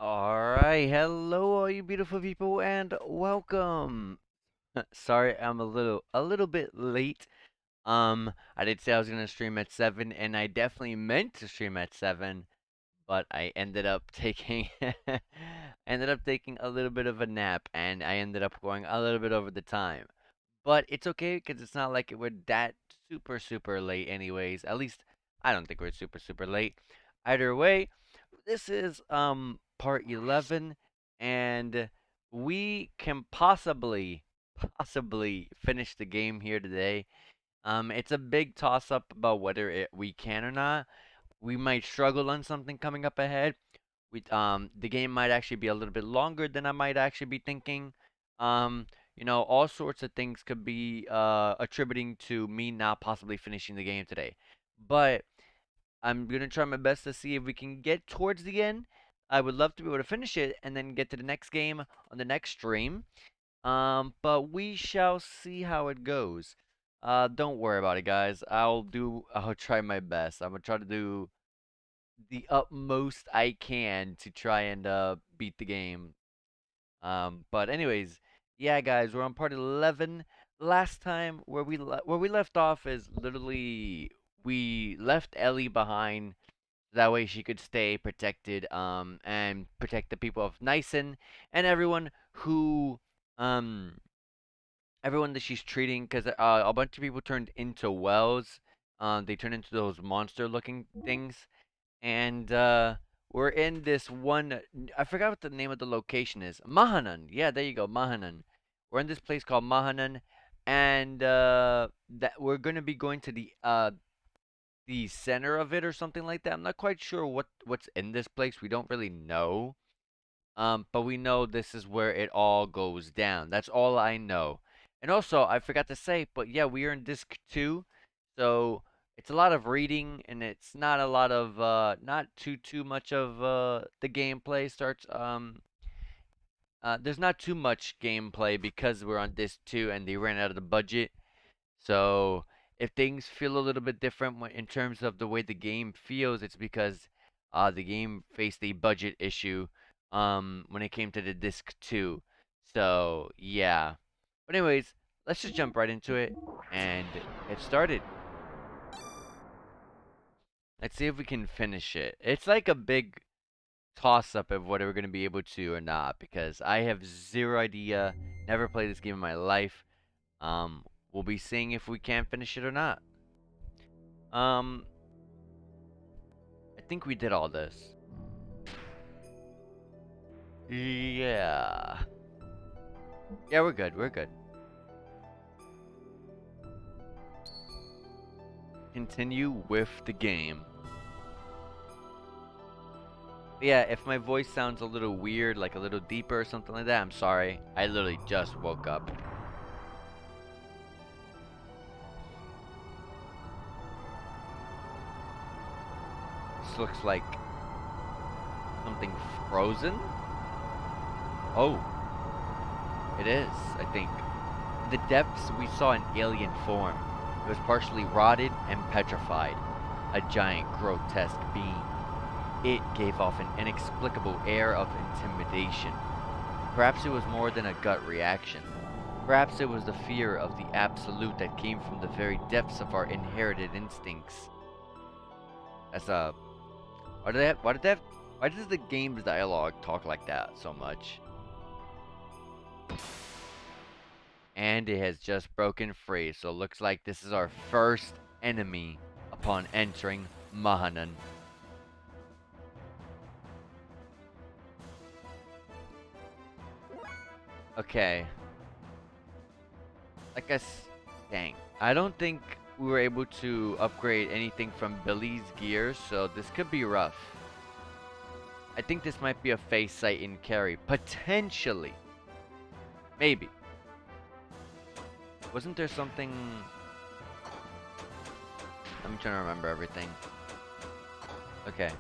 Alright, hello all you beautiful people and welcome. Sorry, I'm a little bit late. I did say I was gonna stream at 7 and I definitely meant to stream at 7, but I ended up taking ended up taking a little bit of a nap and I ended up going a little bit over the time. But it's okay because it's not like we're that super late anyways. At least I don't think we're super late. Either way, this is part 11 and we can possibly finish the game here today. It's a big toss up about whether we can or not. We might struggle on something coming up ahead. The game might actually be a little bit longer than I might actually be thinking. Um, all sorts of things could be attributing to me not possibly finishing the game today. But I'm gonna try my best to see if we can get towards the end. I would love to be able to finish it and then get to the next game on the next stream. But we shall see how it goes. Don't worry about it, guys. I'll try my best. I'm gonna try to do the utmost I can to try and beat the game. But anyways, yeah, guys, we're on part 11. Last time where we left off is literally we left Ellie behind that way she could stay protected, and protect the people of Nyson and who, um, everyone that she's treating, because a bunch of people turned into wells. They turned into those monster-looking things, and we're in this one. I forgot what the name of the location is. Mahanan. Yeah, there you go, Mahanan. We're in this place called Mahanan, and that we're gonna be going to the center of it or something like that. I'm not quite sure what's in this place. We don't really know. But we know this is where it all goes down. That's all I know. And also, I forgot to say, but yeah, we are in disc 2. So, it's a lot of reading and it's not a lot of not too much of the gameplay starts there's not too much gameplay because we're on disc 2 and they ran out of the budget. So if things feel a little bit different in terms of the way the game feels, it's because the game faced a budget issue when it came to the disc 2. So yeah. But anyways, let's just jump right into it and get started. Let's see if we can finish it. It's like a big toss up of whether we're going to be able to or not because I have zero idea. Never played this game in my life. Um, we'll be seeing if we can finish it or not. Um, I think we did all this. Yeah. Yeah, we're good. We're good. Continue with the game. Yeah, if my voice sounds a little weird, like a little deeper or something like that, I'm sorry. I literally just woke up. This looks like something frozen. Oh, it is, I think. In the depths, we saw an alien form. It was partially rotted and petrified. A giant, grotesque being. It gave off an inexplicable air of intimidation. Perhaps it was more than a gut reaction. Perhaps it was the fear of the absolute that came from the very depths of our inherited instincts. That's a. Why do they have, why did they have, why does the game's dialogue talk like that so much? And it has just broken free, so it looks like this is our first enemy upon entering Mahanan. Okay. I guess. Dang. I don't think we were able to upgrade anything from Billy's gears, so this could be rough. I think this might be a face sight in carry. Potentially. Maybe. Wasn't there something... I'm trying to remember everything. Okay.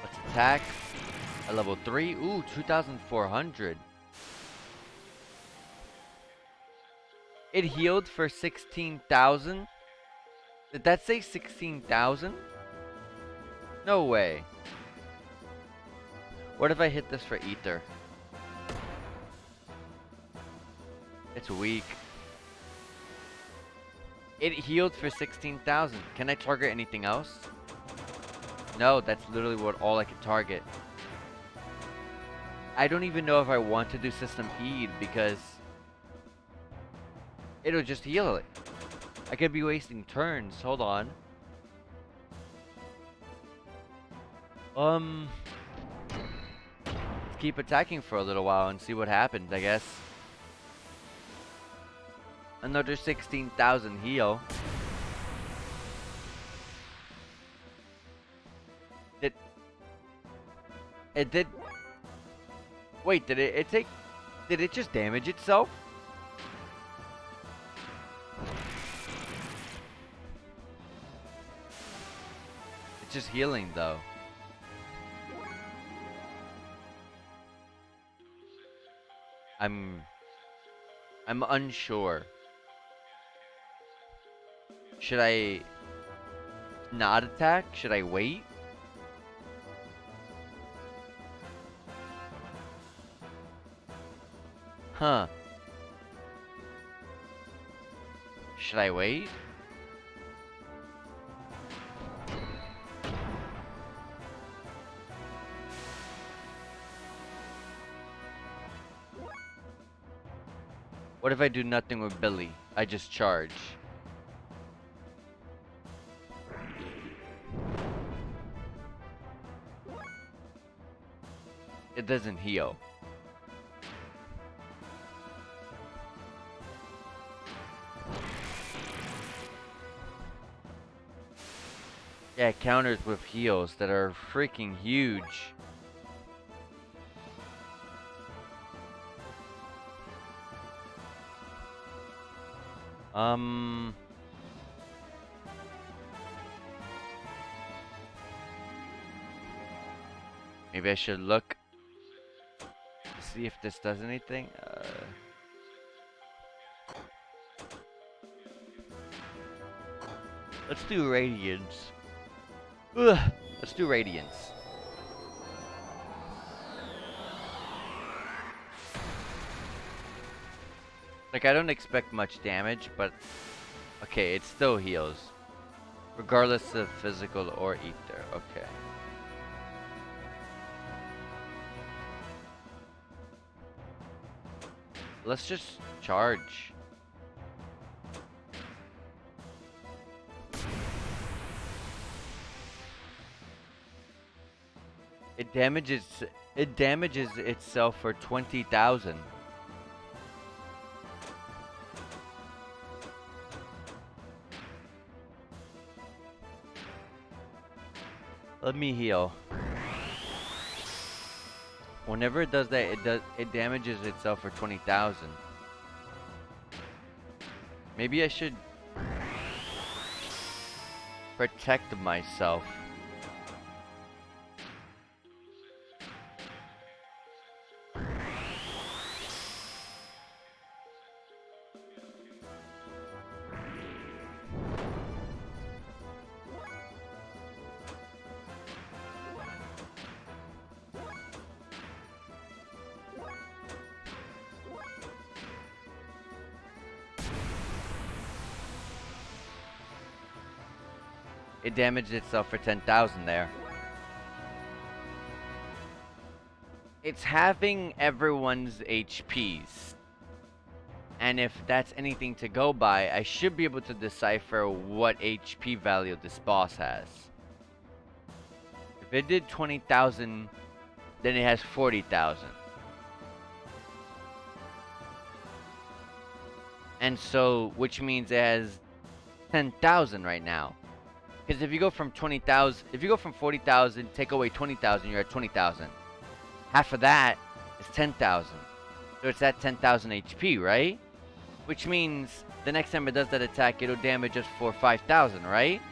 Let's attack. At level 3. Ooh, 2,400. It healed for 16,000. Did that say 16,000? No way. What if I hit this for ether? It's weak. It healed for 16,000. Can I target anything else? No, that's literally all I can target. I don't even know if I want to do System Heed because it'll just heal it. I could be wasting turns. Hold on. Let's keep attacking for a little while and see what happens, I guess. Another 16,000 heal. It did. Wait, did it take? Did it just damage itself? It's just healing though. I'm unsure. Should I not attack? Should I wait? Huh. Should I wait? What if I do nothing with Billy? I just charge. It doesn't heal. Yeah, it counters with heals that are freaking huge. Maybe I should look to see if this does anything. Let's do Radiance. Ugh, let's do Radiance. Like, I don't expect much damage, but okay, it still heals. Regardless of physical or ether. Okay. Let's just charge. It damages itself for 20,000. Let me heal. Whenever it does that, it damages itself for 20,000. Maybe I should protect myself. It damaged itself for 10,000 there. It's having everyone's HPs. And if that's anything to go by, I should be able to decipher what HP value this boss has. If it did 20,000, then it has 40,000. And so, which means it has 10,000 right now. Because if you go from 20,000, if you go from 40,000, take away 20,000, you're at 20,000. Half of that is 10,000. So it's at 10,000 HP, right? Which means the next time it does that attack, it'll damage us for 5,000, right?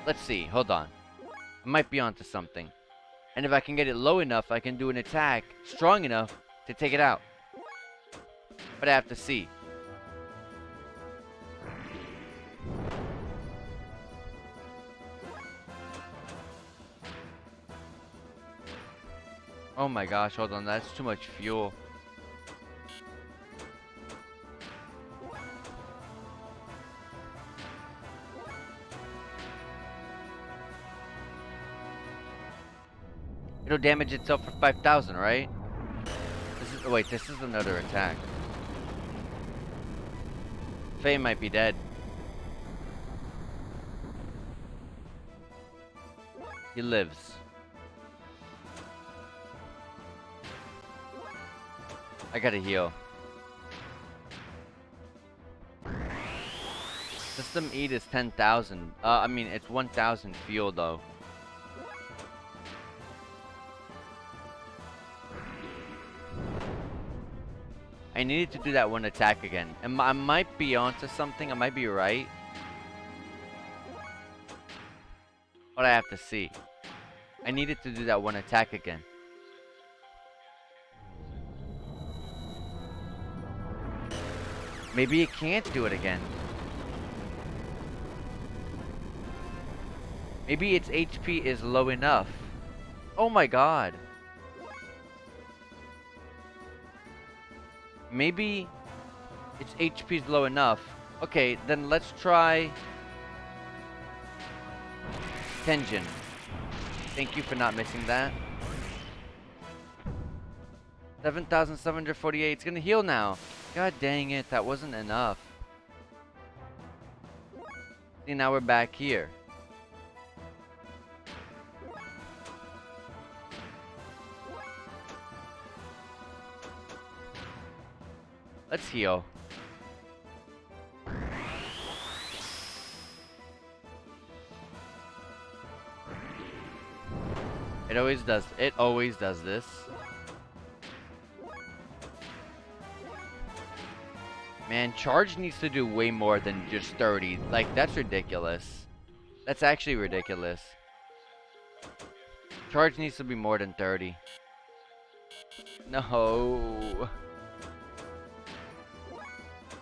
Let's see. Hold on. I might be onto something. And if I can get it low enough, I can do an attack strong enough to take it out. But I have to see. Oh my gosh, hold on, that's too much fuel. It'll damage itself for 5,000, right? Wait, this is another attack. Faye might be dead. He lives. I gotta heal. System eat is 10,000. I mean, it's 1,000 fuel though. I needed to do that one attack again. And I might be onto something. I might be right. But I have to see. I needed to do that one attack again. Maybe it can't do it again. Maybe its HP is low enough. Oh my god. Maybe its HP is low enough. Okay, then let's try Tenjin. Thank you for not missing that. 7,748. It's gonna heal now. God dang it, that wasn't enough. See, now we're back here. Let's heal. It always does this. Man, charge needs to do way more than just 30. Like, that's ridiculous. That's actually ridiculous. Charge needs to be more than 30. No.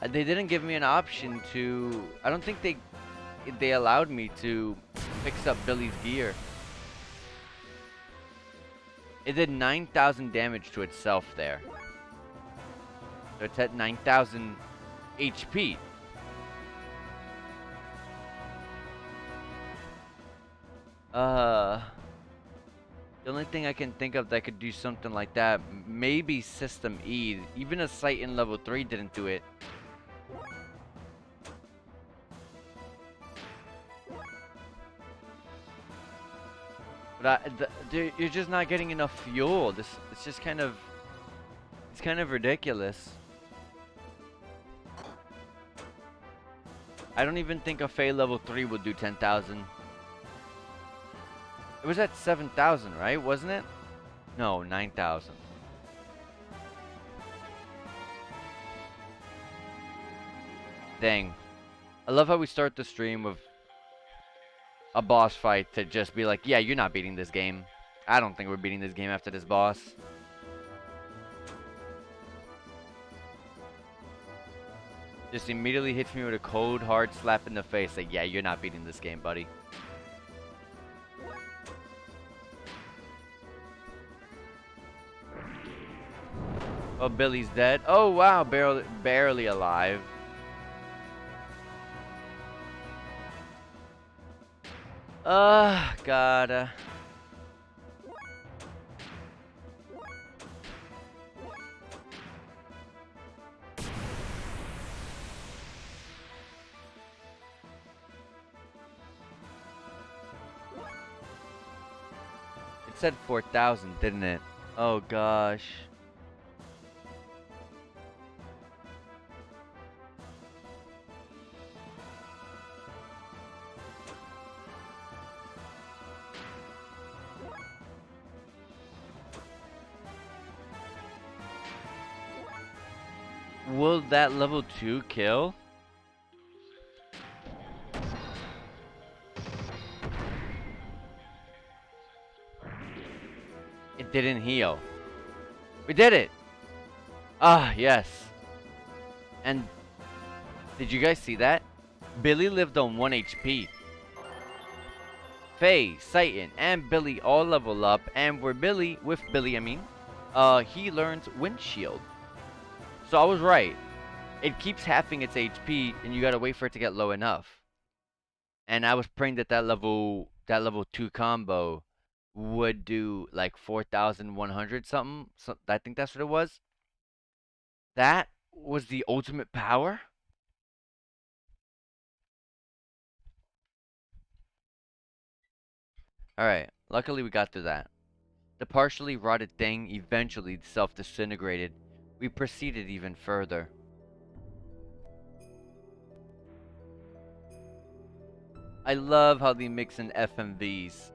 They didn't give me an option to... I don't think they allowed me to fix up Billy's gear. It did 9,000 damage to itself there. So it's at 9,000 HP. The only thing I can think of that could do something like that, maybe System E. Even a sight in level 3 didn't do it. But you're just not getting enough fuel. It's just kind of... It's kind of ridiculous. I don't even think a Fae level 3 would do 10,000. It was at 7,000, right? Wasn't it? No, 9,000. Dang. I love how we start the stream with a boss fight to just be like, yeah, you're not beating this game. I don't think we're beating this game after this boss. Just immediately hits me with a cold, hard slap in the face. Like, yeah, you're not beating this game, buddy. Oh, Billy's dead. Oh, wow, barely alive. God. It said 4,000, didn't it? Oh, gosh. Will that level 2 kill? It didn't heal. We did it! Ah, yes. And did you guys see that? Billy lived on 1 HP. Faye, Satan, and Billy all level up, and with Billy, he learns Windshield. So I was right. It keeps halving its HP, and you gotta wait for it to get low enough. And I was praying that level 2 combo would do like 4,100 something. So I think that's what it was. That was the ultimate power. All right. Luckily, we got through that. The partially rotted thing eventually self-disintegrated. We proceeded even further. I love how they mix in FMVs.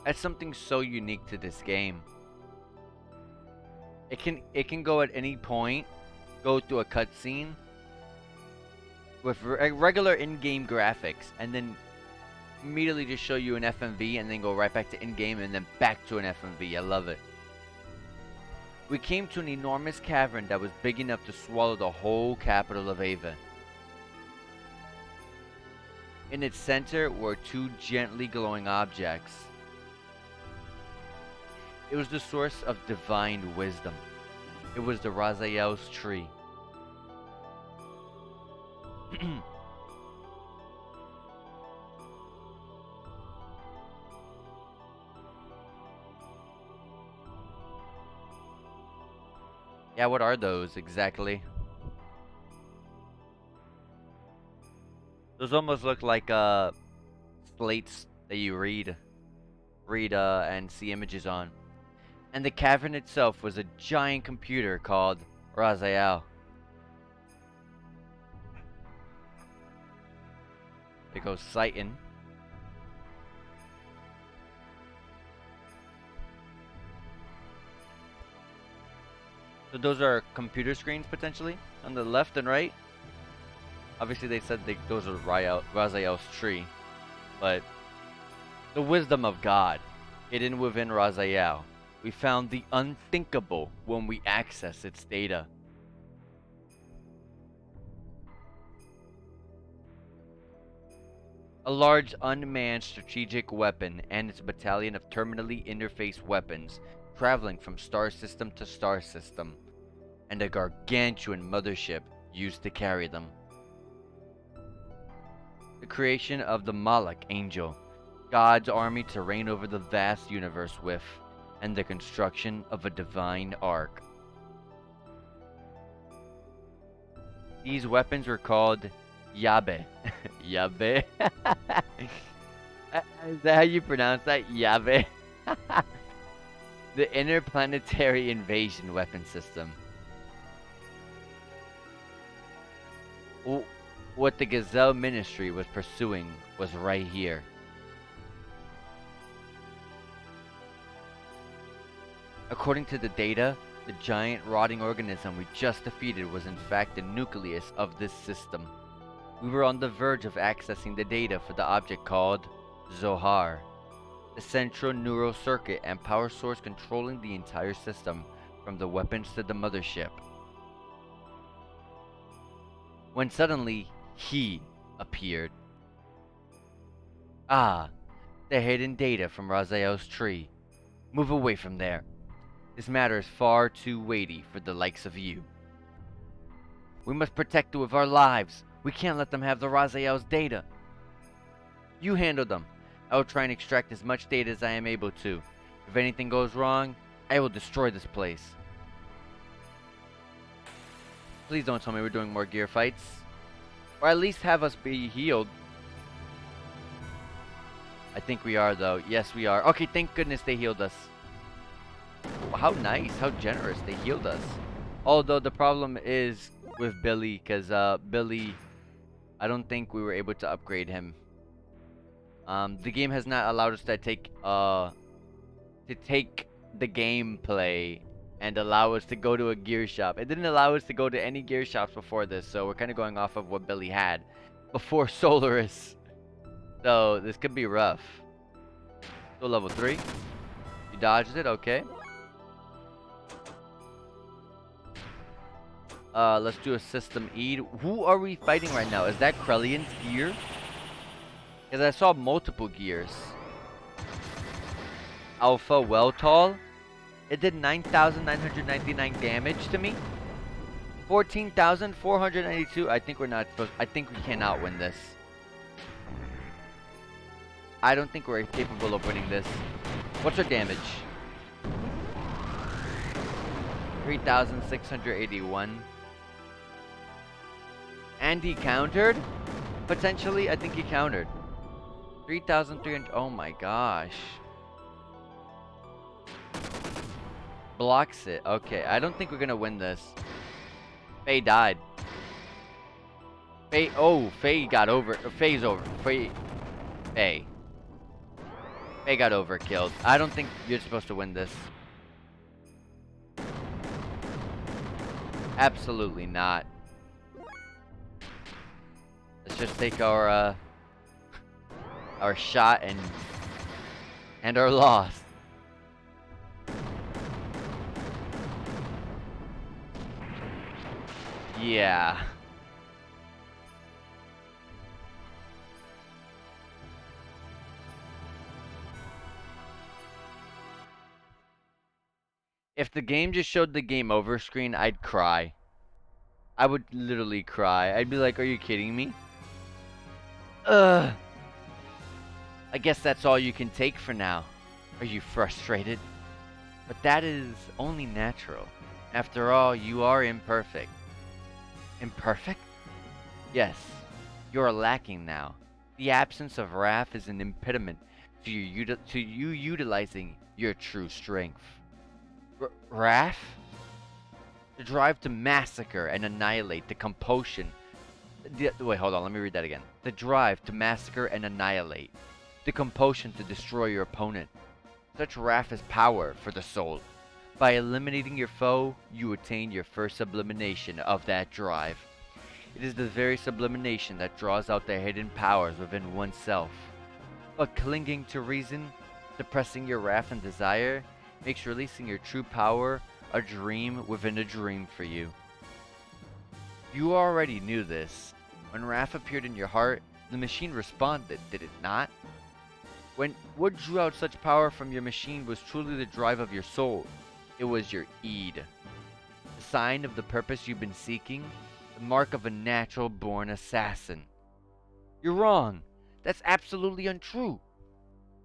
That's something so unique to this game. It can go at any point, go through a cutscene with regular in-game graphics, and then immediately just show you an FMV, and then go right back to in-game, and then back to an FMV. I love it. We came to an enormous cavern that was big enough to swallow the whole capital of Ava. In its center were two gently glowing objects. It was the source of divine wisdom. It was the Raziel's tree. Yeah, what are those exactly? Those almost look like slates that you read and see images on. And the cavern itself was a giant computer called Raziel. There goes Satan. So those are computer screens potentially on the left and right. Obviously they said those are Raziel's tree, but the wisdom of God hidden within Raziel. We found the unthinkable when we access its data. A large unmanned strategic weapon and its battalion of terminally interfaced weapons traveling from star system to star system, and a gargantuan mothership used to carry them. The creation of the Malak Angel, God's army to reign over the vast universe with, and the construction of a divine ark. These weapons were called Yabe. Yabe? Is that how you pronounce that? Yabe? The Interplanetary Invasion Weapon System. What the Gazelle Ministry was pursuing was right here. According to the data, the giant rotting organism we just defeated was in fact the nucleus of this system. We were on the verge of accessing the data for the object called Zohar, the central neural circuit and power source controlling the entire system, from the weapons to the mothership. When suddenly, he appeared. Ah, the hidden data from Raziel's tree. Move away from there. This matter is far too weighty for the likes of you. We must protect it with our lives. We can't let them have the Raziel's data. You handle them. I will try and extract as much data as I am able to. If anything goes wrong, I will destroy this place. Please don't tell me we're doing more gear fights. Or at least have us be healed. I think we are though. Yes, we are. Okay, thank goodness they healed us. How nice, how generous, they healed us. Although the problem is with Billy, because Billy, I don't think we were able to upgrade him. The game has not allowed us to take the gameplay and allow us to go to a gear shop. It didn't allow us to go to any gear shops before this, so we're kind of going off of what Billy had before Solaris. So this could be rough. So level 3. You dodged it, okay. Let's do a system E. Who are we fighting right now? Is that Krellian's gear? Because I saw multiple gears. Alpha Weltall. It did 9,999 damage to me. 14,492. I think we're not supposed. I think we cannot win this. I don't think we're capable of winning this. What's our damage? 3,681. And he countered? Potentially, I think he countered. 3,300. Oh my gosh. Blocks it. Okay, I don't think we're gonna win this. Faye died. Faye. Oh, Faye got over. Faye's over. Faye. Faye. Faye got overkilled. I don't think you're supposed to win this. Absolutely not. Let's just take our shot and our loss. Yeah. If the game just showed the game over screen, I'd cry. I would literally cry. I'd be like, are you kidding me? Ugh. I guess that's all you can take for now. Are you frustrated? But that is only natural. After all, you are imperfect. Imperfect? Yes, you're lacking now. The absence of wrath is an impediment to you utilizing your true strength. Wrath? The drive to massacre and annihilate the compulsion. Wait, hold on, let me read that again. The drive to massacre and annihilate. The compulsion to destroy your opponent. Such wrath is power for the soul. By eliminating your foe, you attain your first sublimation of that drive. It is the very sublimation that draws out the hidden powers within oneself. But clinging to reason, suppressing your wrath and desire, makes releasing your true power a dream within a dream for you. You already knew this. When wrath appeared in your heart, the machine responded, did it not? What drew out such power from your machine was truly the drive of your soul. It was your Eid. The sign of the purpose you've been seeking, the mark of a natural-born assassin. You're wrong. That's absolutely untrue.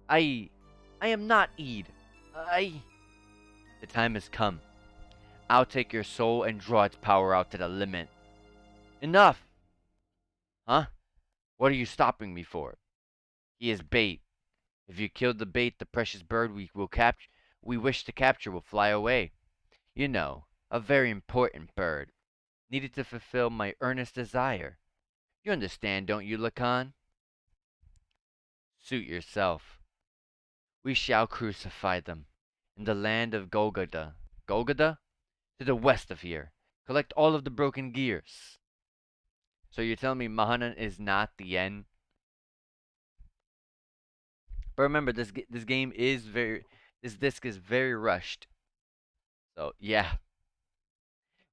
I am not Eid. The time has come. I'll take your soul and draw its power out to the limit. Enough! Huh? What are you stopping me for? He is bait. If you kill the bait, the precious bird we wish to capture will fly away. You know, a very important bird, needed to fulfill my earnest desire. You understand, don't you, Lacan? Suit yourself. We shall crucify them in the land of Golgotha. Golgotha? To the west of here. Collect all of the broken gears. So you're telling me Mahanan is not the end? But remember, this game is this disc is very rushed. So yeah.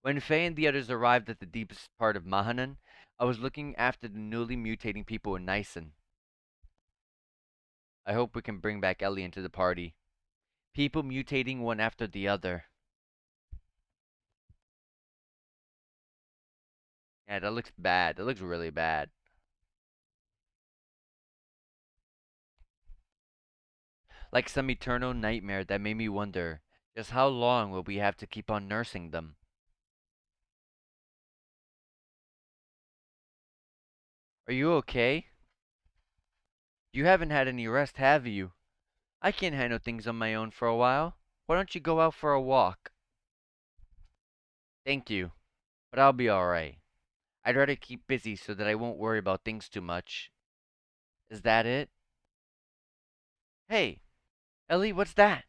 When Faye and the others arrived at the deepest part of Mahanan, I was looking after the newly mutating people in Nyson. I hope we can bring back Ellie into the party. People mutating one after the other. Yeah, that looks bad. That looks really bad. Like some eternal nightmare that made me wonder, just how long will we have to keep on nursing them? Are you okay? You haven't had any rest, have you? I can't handle things on my own for a while. Why don't you go out for a walk? Thank you, but I'll be alright. I'd rather keep busy so that I won't worry about things too much. Is that it? Hey, Ellie, what's that?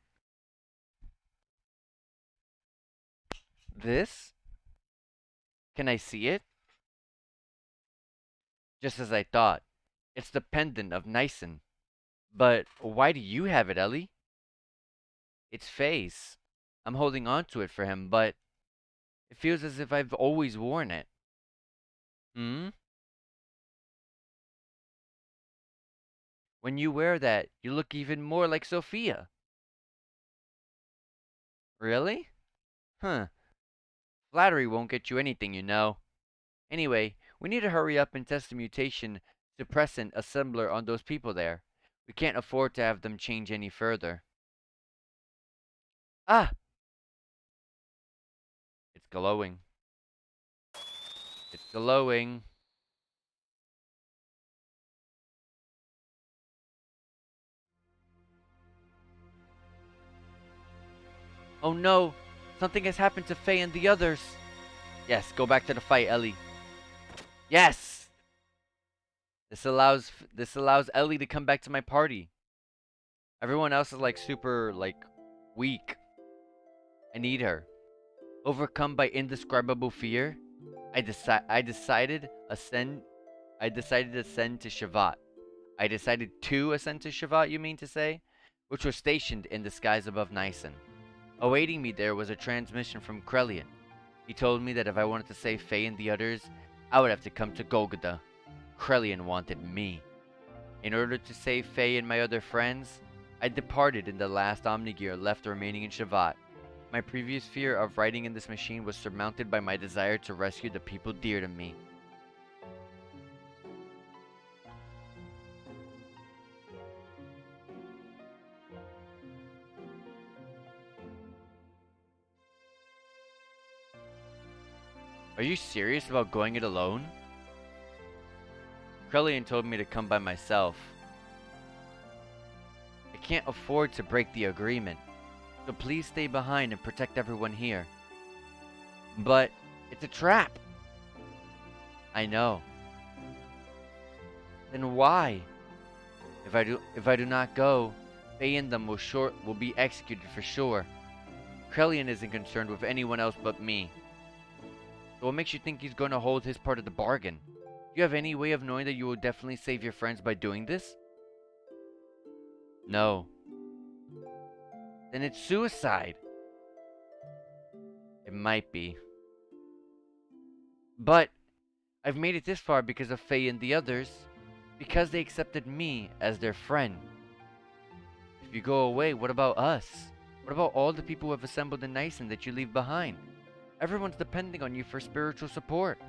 This? Can I see it? Just as I thought. It's the pendant of Nyson. But why do you have it, Ellie? It's Faye's. I'm holding on to it for him, but It feels as if I've always worn it. Hmm? When you wear that, you look even more like Sophia. Really? Huh. Flattery won't get you anything, you know. Anyway, we need to hurry up and test the mutation suppressant assembler on those people there. We can't afford to have them change any further. Ah! It's glowing. It's glowing. Oh no! Something has happened to Faye and the others. Yes, go back to the fight, Ellie. Yes! This allows Ellie to come back to my party. Everyone else is like super weak. I need her. Overcome by indescribable fear, I decided ascend I decided to ascend to Shavat. I decided to ascend to Shavat, you mean to say? Which was stationed in the skies above Nyson. Awaiting me there was a transmission from Krelian. He told me that if I wanted to save Faye and the others, I would have to come to Golgotha. Krelian wanted me. In order to save Faye and my other friends, I departed in the last Omnigear left remaining in Shavat. My previous fear of riding in this machine was surmounted by my desire to rescue the people dear to me. Are you serious about going it alone? Krelian told me to come by myself. I can't afford to break the agreement, so please stay behind and protect everyone here. But it's a trap. I know. Then why? If I do not go, Faye and them will be executed for sure. Krelian isn't concerned with anyone else but me. So what makes you think he's going to hold his part of the bargain? Do you have any way of knowing that you will definitely save your friends by doing this? No. Then it's suicide. It might be. But I've made it this far because of Faye and the others. Because they accepted me as their friend. If you go away, what about us? What about all the people who have assembled in Nyson that you leave behind? Everyone's depending on you for spiritual support.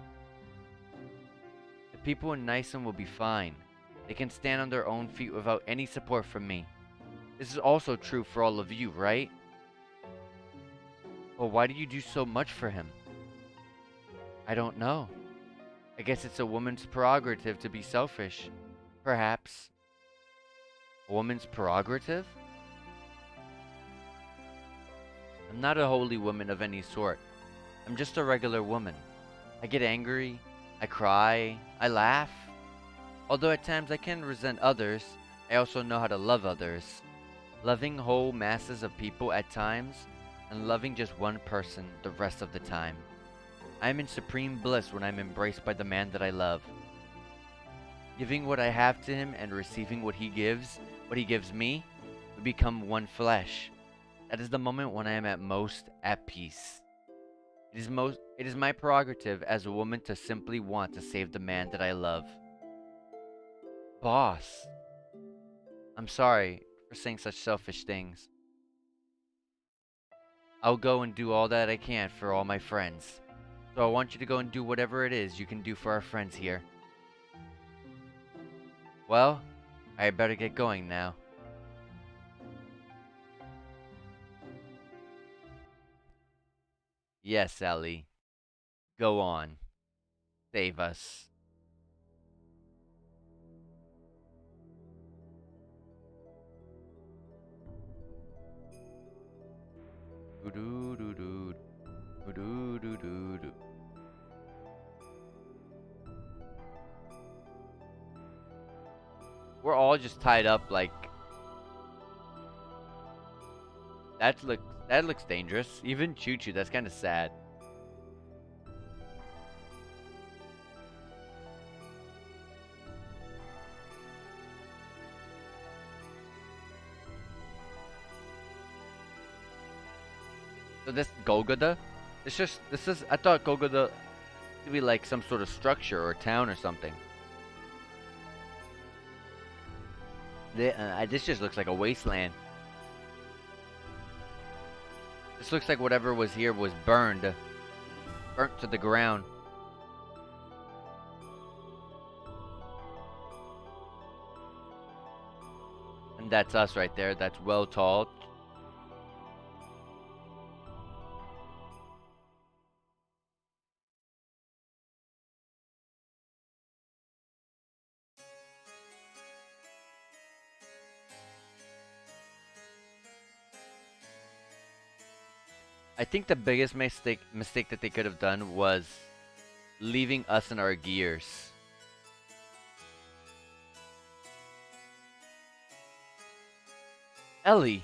The people in Nyson will be fine. They can stand on their own feet without any support from me. This is also true for all of you, right? Well, why do you do so much for him? I don't know. I guess it's a woman's prerogative to be selfish. Perhaps. A woman's prerogative? I'm not a holy woman of any sort. I'm just a regular woman. I get angry, I cry, I laugh. Although at times I can resent others, I also know how to love others. Loving whole masses of people at times, and loving just one person the rest of the time. I am in supreme bliss when I'm embraced by the man that I love. Giving what I have to him and receiving what he gives me, we become one flesh. That is the moment when I am at most at peace. It is my prerogative as a woman to simply want to save the man that I love. Boss, I'm sorry for saying such selfish things. I'll go and do all that I can for all my friends. So I want you to go and do whatever it is you can do for our friends here. Well, I better get going now. Yes, Ellie. Go on. Save us. Doo-doo-doo-doo. Doo-doo-doo-doo-doo. We're all just tied up like that looks dangerous. Even Choo Choo, that's kind of sad. So this Golgotha? I thought Gogo to be like some sort of structure or town or something. This just looks like a wasteland. This looks like whatever was here was burnt to the ground. And that's us right there. That's well tall. I think the biggest mistake that they could have done was leaving us in our gears. Ellie,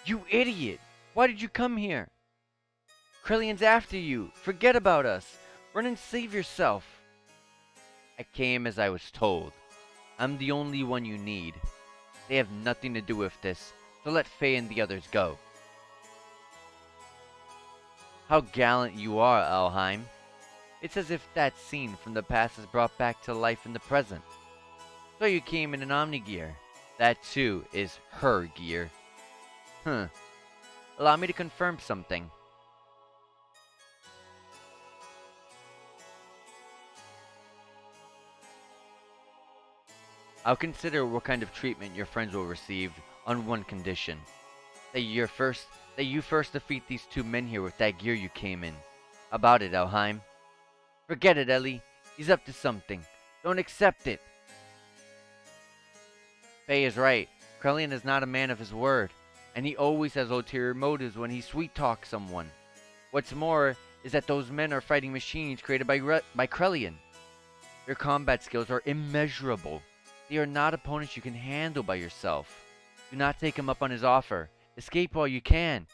you idiot! Why did you come here? Krillion's after you. Forget about us. Run and save yourself. I came as I was told. I'm the only one you need. They have nothing to do with this, so let Faye and the others go. How gallant you are, Alheim. It's as if that scene from the past is brought back to life in the present. So you came in an Omni gear. That too is her gear. Allow me to confirm something. I'll consider what kind of treatment your friends will receive on one condition. That you first defeat these two men here with that gear you came in. About it, Alheim. Forget it, Ellie. He's up to something. Don't accept it. Faye is right. Krellian is not a man of his word, and he always has ulterior motives when he sweet-talks someone. What's more is that those men are fighting machines created by Krellian. Their combat skills are immeasurable. They are not opponents you can handle by yourself. Do not take him up on his offer. Escape while you can.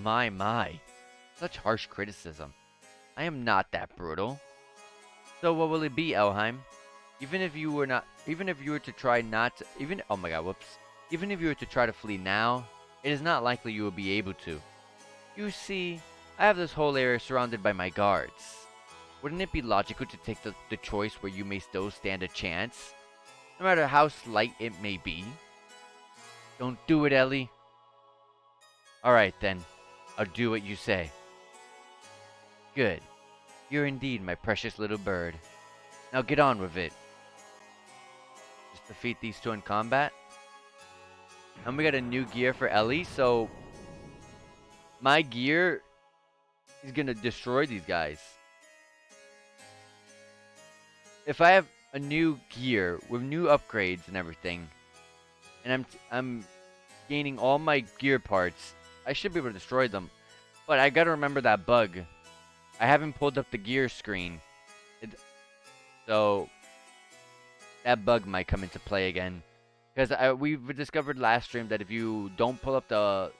My. Such harsh criticism. I am not that brutal. So what will it be, Elheim? Even if you were to try to flee now, it is not likely you will be able to. You see, I have this whole area surrounded by my guards. Wouldn't it be logical to take the choice where you may still stand a chance? No matter how slight it may be? Don't do it, Ellie. Alright then, I'll do what you say. Good. You're indeed my precious little bird. Now get on with it. Just defeat these two in combat. And we got a new gear for Ellie, so my gear is gonna destroy these guys. If I have a new gear with new upgrades and everything, and I'm gaining all my gear parts, I should be able to destroy them. But I gotta remember that bug. I haven't pulled up the gear screen, so that bug might come into play again. Because we've discovered last stream that if you don't pull up the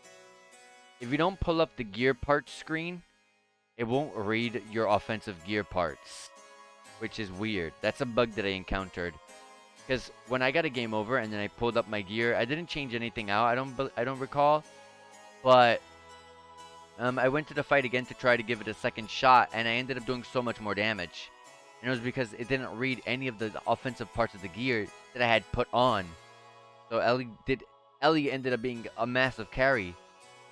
gear parts screen, it won't read your offensive gear parts, which is weird. That's a bug that I encountered. Because when I got a game over and then I pulled up my gear, I didn't change anything out. I don't recall, but I went to the fight again to try to give it a second shot, and I ended up doing so much more damage. And it was because it didn't read any of the offensive parts of the gear that I had put on. So Ellie ended up being a massive carry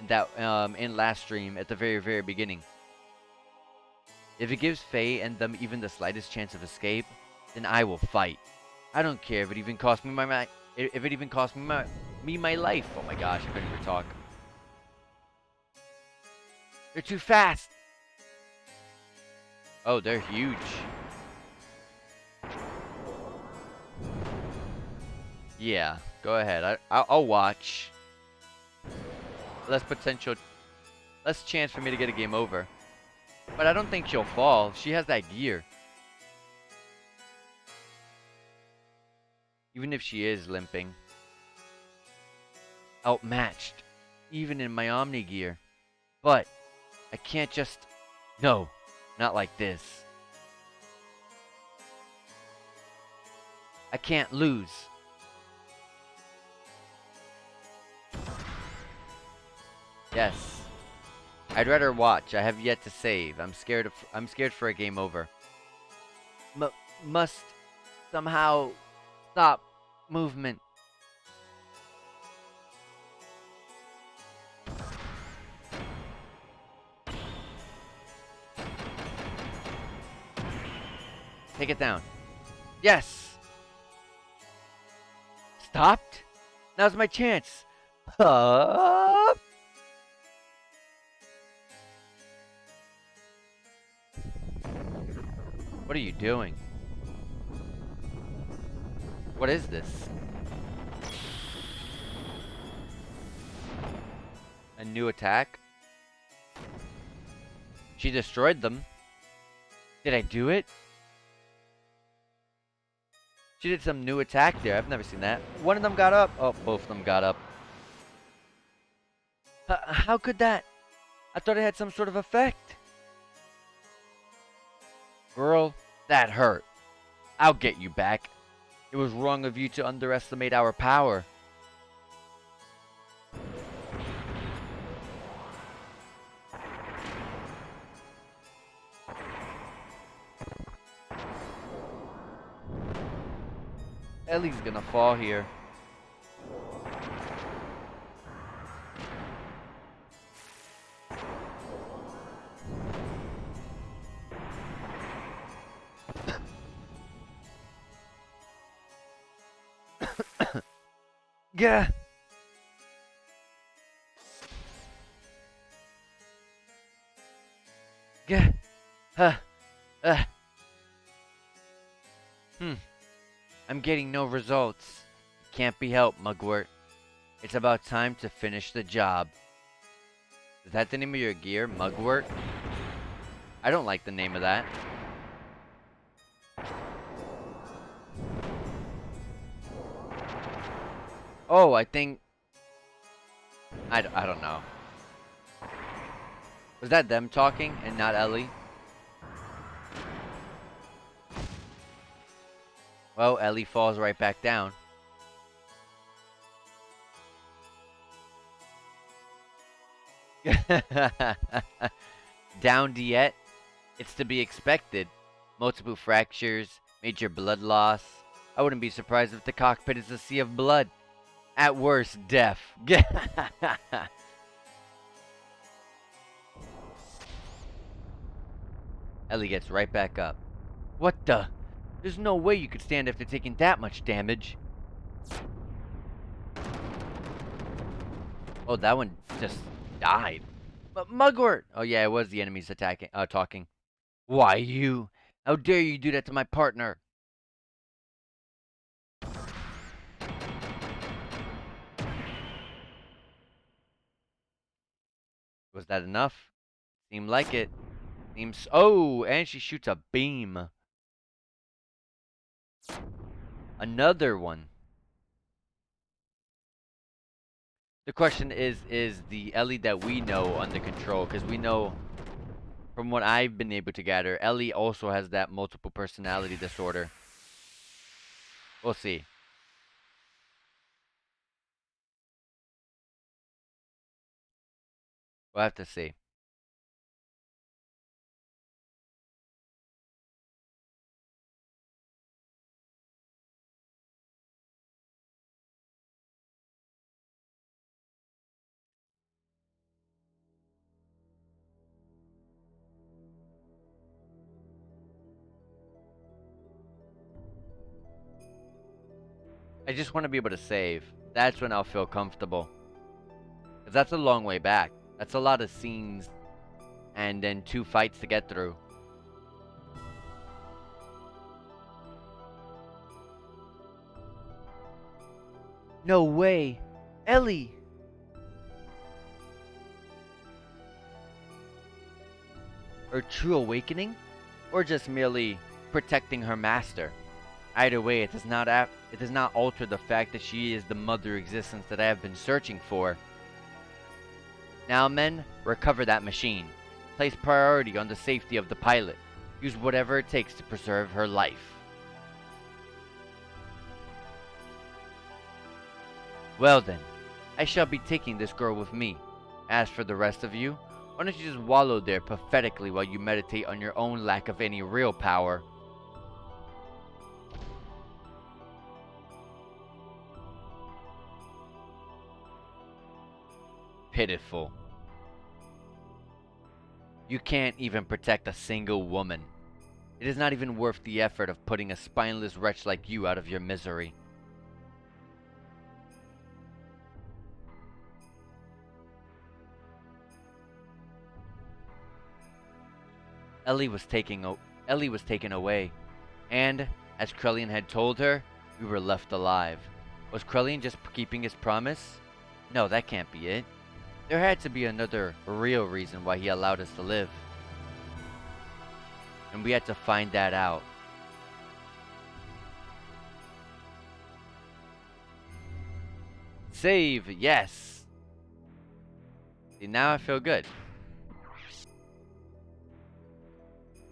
in last stream at the very, very beginning. If it gives Faye and them even the slightest chance of escape, then I will fight. I don't care if it even costs me my life. Oh my gosh, I couldn't even talk. They're too fast. Oh, they're huge. Yeah, go ahead. I'll watch. Less chance for me to get a game over. But I don't think she'll fall. She has that gear. Even if she is limping. Outmatched. Even in my Omni gear. But I can't just... No, not like this. I can't lose. Yes, I'd rather watch. I have yet to save. I'm scared for a game over. M must somehow stop movement. Take it down. Yes! Stopped? Now's my chance. Up! What are you doing? What is this? A new attack? She destroyed them. Did I do it? She did some new attack there. I've never seen that. One of them got up. Oh, both of them got up. How could that? I thought it had some sort of effect. Girl, that hurt. I'll get you back. It was wrong of you to underestimate our power. Ellie's gonna fall here. Yeah. Yeah. Uh. I'm getting no results. It can't be helped, Mugwort. It's about time to finish the job. Is that the name of your gear, Mugwort? I don't like the name of that. Oh, I think... I don't know. Was that them talking and not Ellie? Well, Ellie falls right back down. Down yet? It's to be expected. Multiple fractures, major blood loss. I wouldn't be surprised if the cockpit is a sea of blood. At worst, death. Ellie gets right back up. What the? There's no way you could stand after taking that much damage. Oh, that one just died. But Mugwort! Oh yeah, it was the enemies attacking, talking. Why you? How dare you do that to my partner? Was that enough? Seemed like it. Seems. Oh, and she shoots a beam. Another one. The question is the Ellie that we know under control? Because we know, from what I've been able to gather, Ellie also has that multiple personality disorder. We'll see. We'll have to see. I just want to be able to save. That's when I'll feel comfortable. Because that's a long way back. That's a lot of scenes and then 2 fights to get through. No way! Ellie! Her true awakening? Or just merely protecting her master? Either way, it does not alter the fact that she is the mother existence that I have been searching for. Now, men, recover that machine. Place priority on the safety of the pilot. Use whatever it takes to preserve her life. Well then, I shall be taking this girl with me. As for the rest of you, Why don't you just wallow there pathetically while you meditate on your own lack of any real power? Pitiful. You can't even protect a single woman. It is not even worth the effort of putting a spineless wretch like you out of your misery. Ellie was taken away, and, as Krellian had told her, we were left alive. Was Krellian just keeping his promise? No, that can't be it. There had to be another real reason why he allowed us to live. And we had to find that out. Save, yes! See, now I feel good.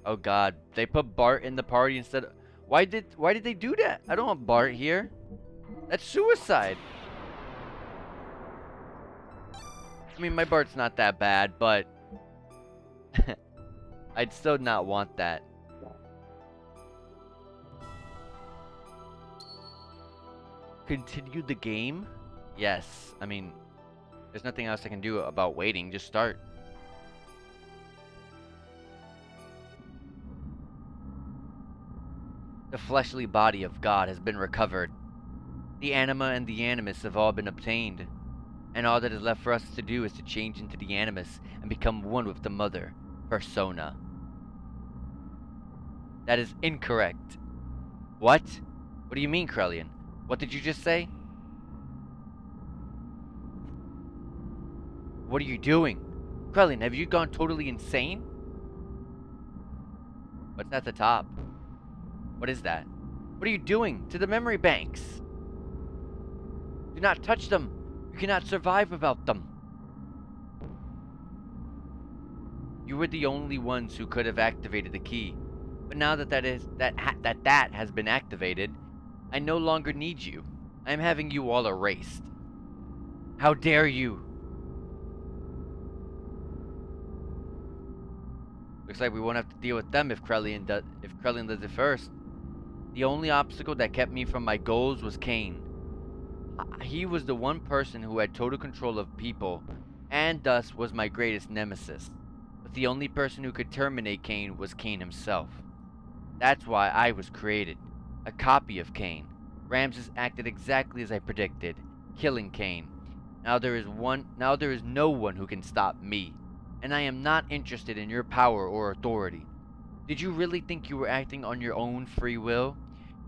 Oh god, they put Bart in the party instead of... Why did they do that? I don't want Bart here. That's suicide. I mean, my Bart's not that bad, but... I'd still not want that. Continue the game? Yes. I mean, there's nothing else I can do about waiting. Just start. The fleshly body of God has been recovered. The anima and the animus have all been obtained. And all that is left for us to do is to change into the animus and become one with the mother, persona. That is incorrect. What? What do you mean, Krellian? What did you just say? What are you doing? Krellian, have you gone totally insane? What's at the top? What is that? What are you doing to the memory banks? Do not touch them. You cannot survive without them. You were the only ones who could have activated the key. But now that that has been activated, I no longer need you. I am having you all erased. How dare you? Looks like we won't have to deal with them if Krellian does it first. The only obstacle that kept me from my goals was Cain. He was the one person who had total control of people, and thus was my greatest nemesis. But the only person who could terminate Cain was Cain himself. That's why I was created, a copy of Cain. Ramses acted exactly as I predicted, killing Cain. Now there is no one who can stop me, and I am not interested in your power or authority. Did you really think you were acting on your own free will?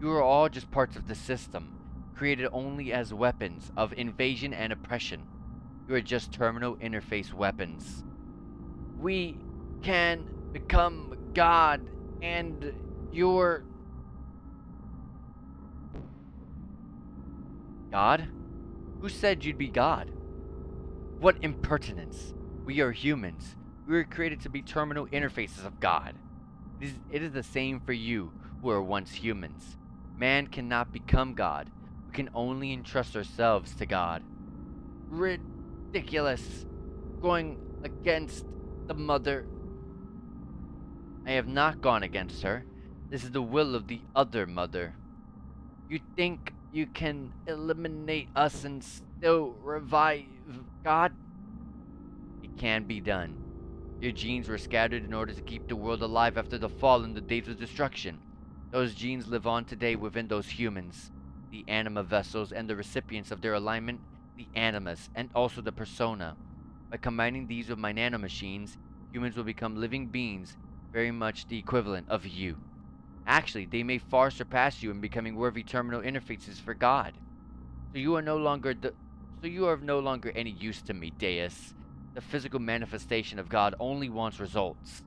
You are all just parts of the system, created only as weapons of invasion and oppression. You are just terminal interface weapons. We can become God, and you're... God? Who said you'd be God? What impertinence! We are humans. We were created to be terminal interfaces of God. It is the same for you, who were once humans. Man cannot become God. We can only entrust ourselves to God. Ridiculous. Going against the mother. I have not gone against her. This is the will of the other mother. You think you can eliminate us and still revive God? It can be done. Your genes were scattered in order to keep the world alive after the fall and the days of destruction. Those genes live on today within those humans, the anima vessels and the recipients of their alignment, the animus, and also the persona. By combining these with my nanomachines, humans will become living beings, very much the equivalent of you. Actually, they may far surpass you in becoming worthy terminal interfaces for God. So you are no longer any use to me, Deus. The physical manifestation of God only wants results.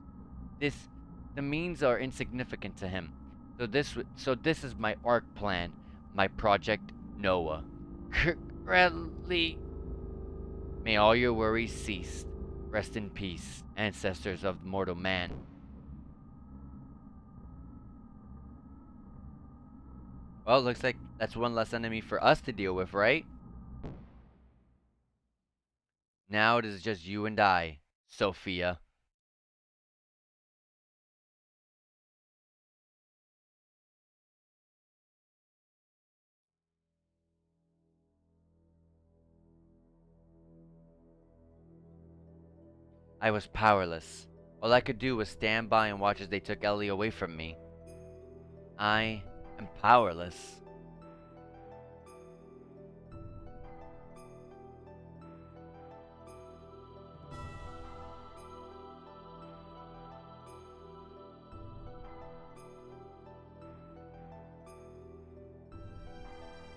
The means are insignificant to him. So this is my arc plan, my project Noah. Crelly. May all your worries cease. Rest in peace, ancestors of mortal man. Well, looks like that's one less enemy for us to deal with, right? Now it is just you and I. Sophia. I was powerless. All I could do was stand by and watch as they took Ellie away from me. I am powerless.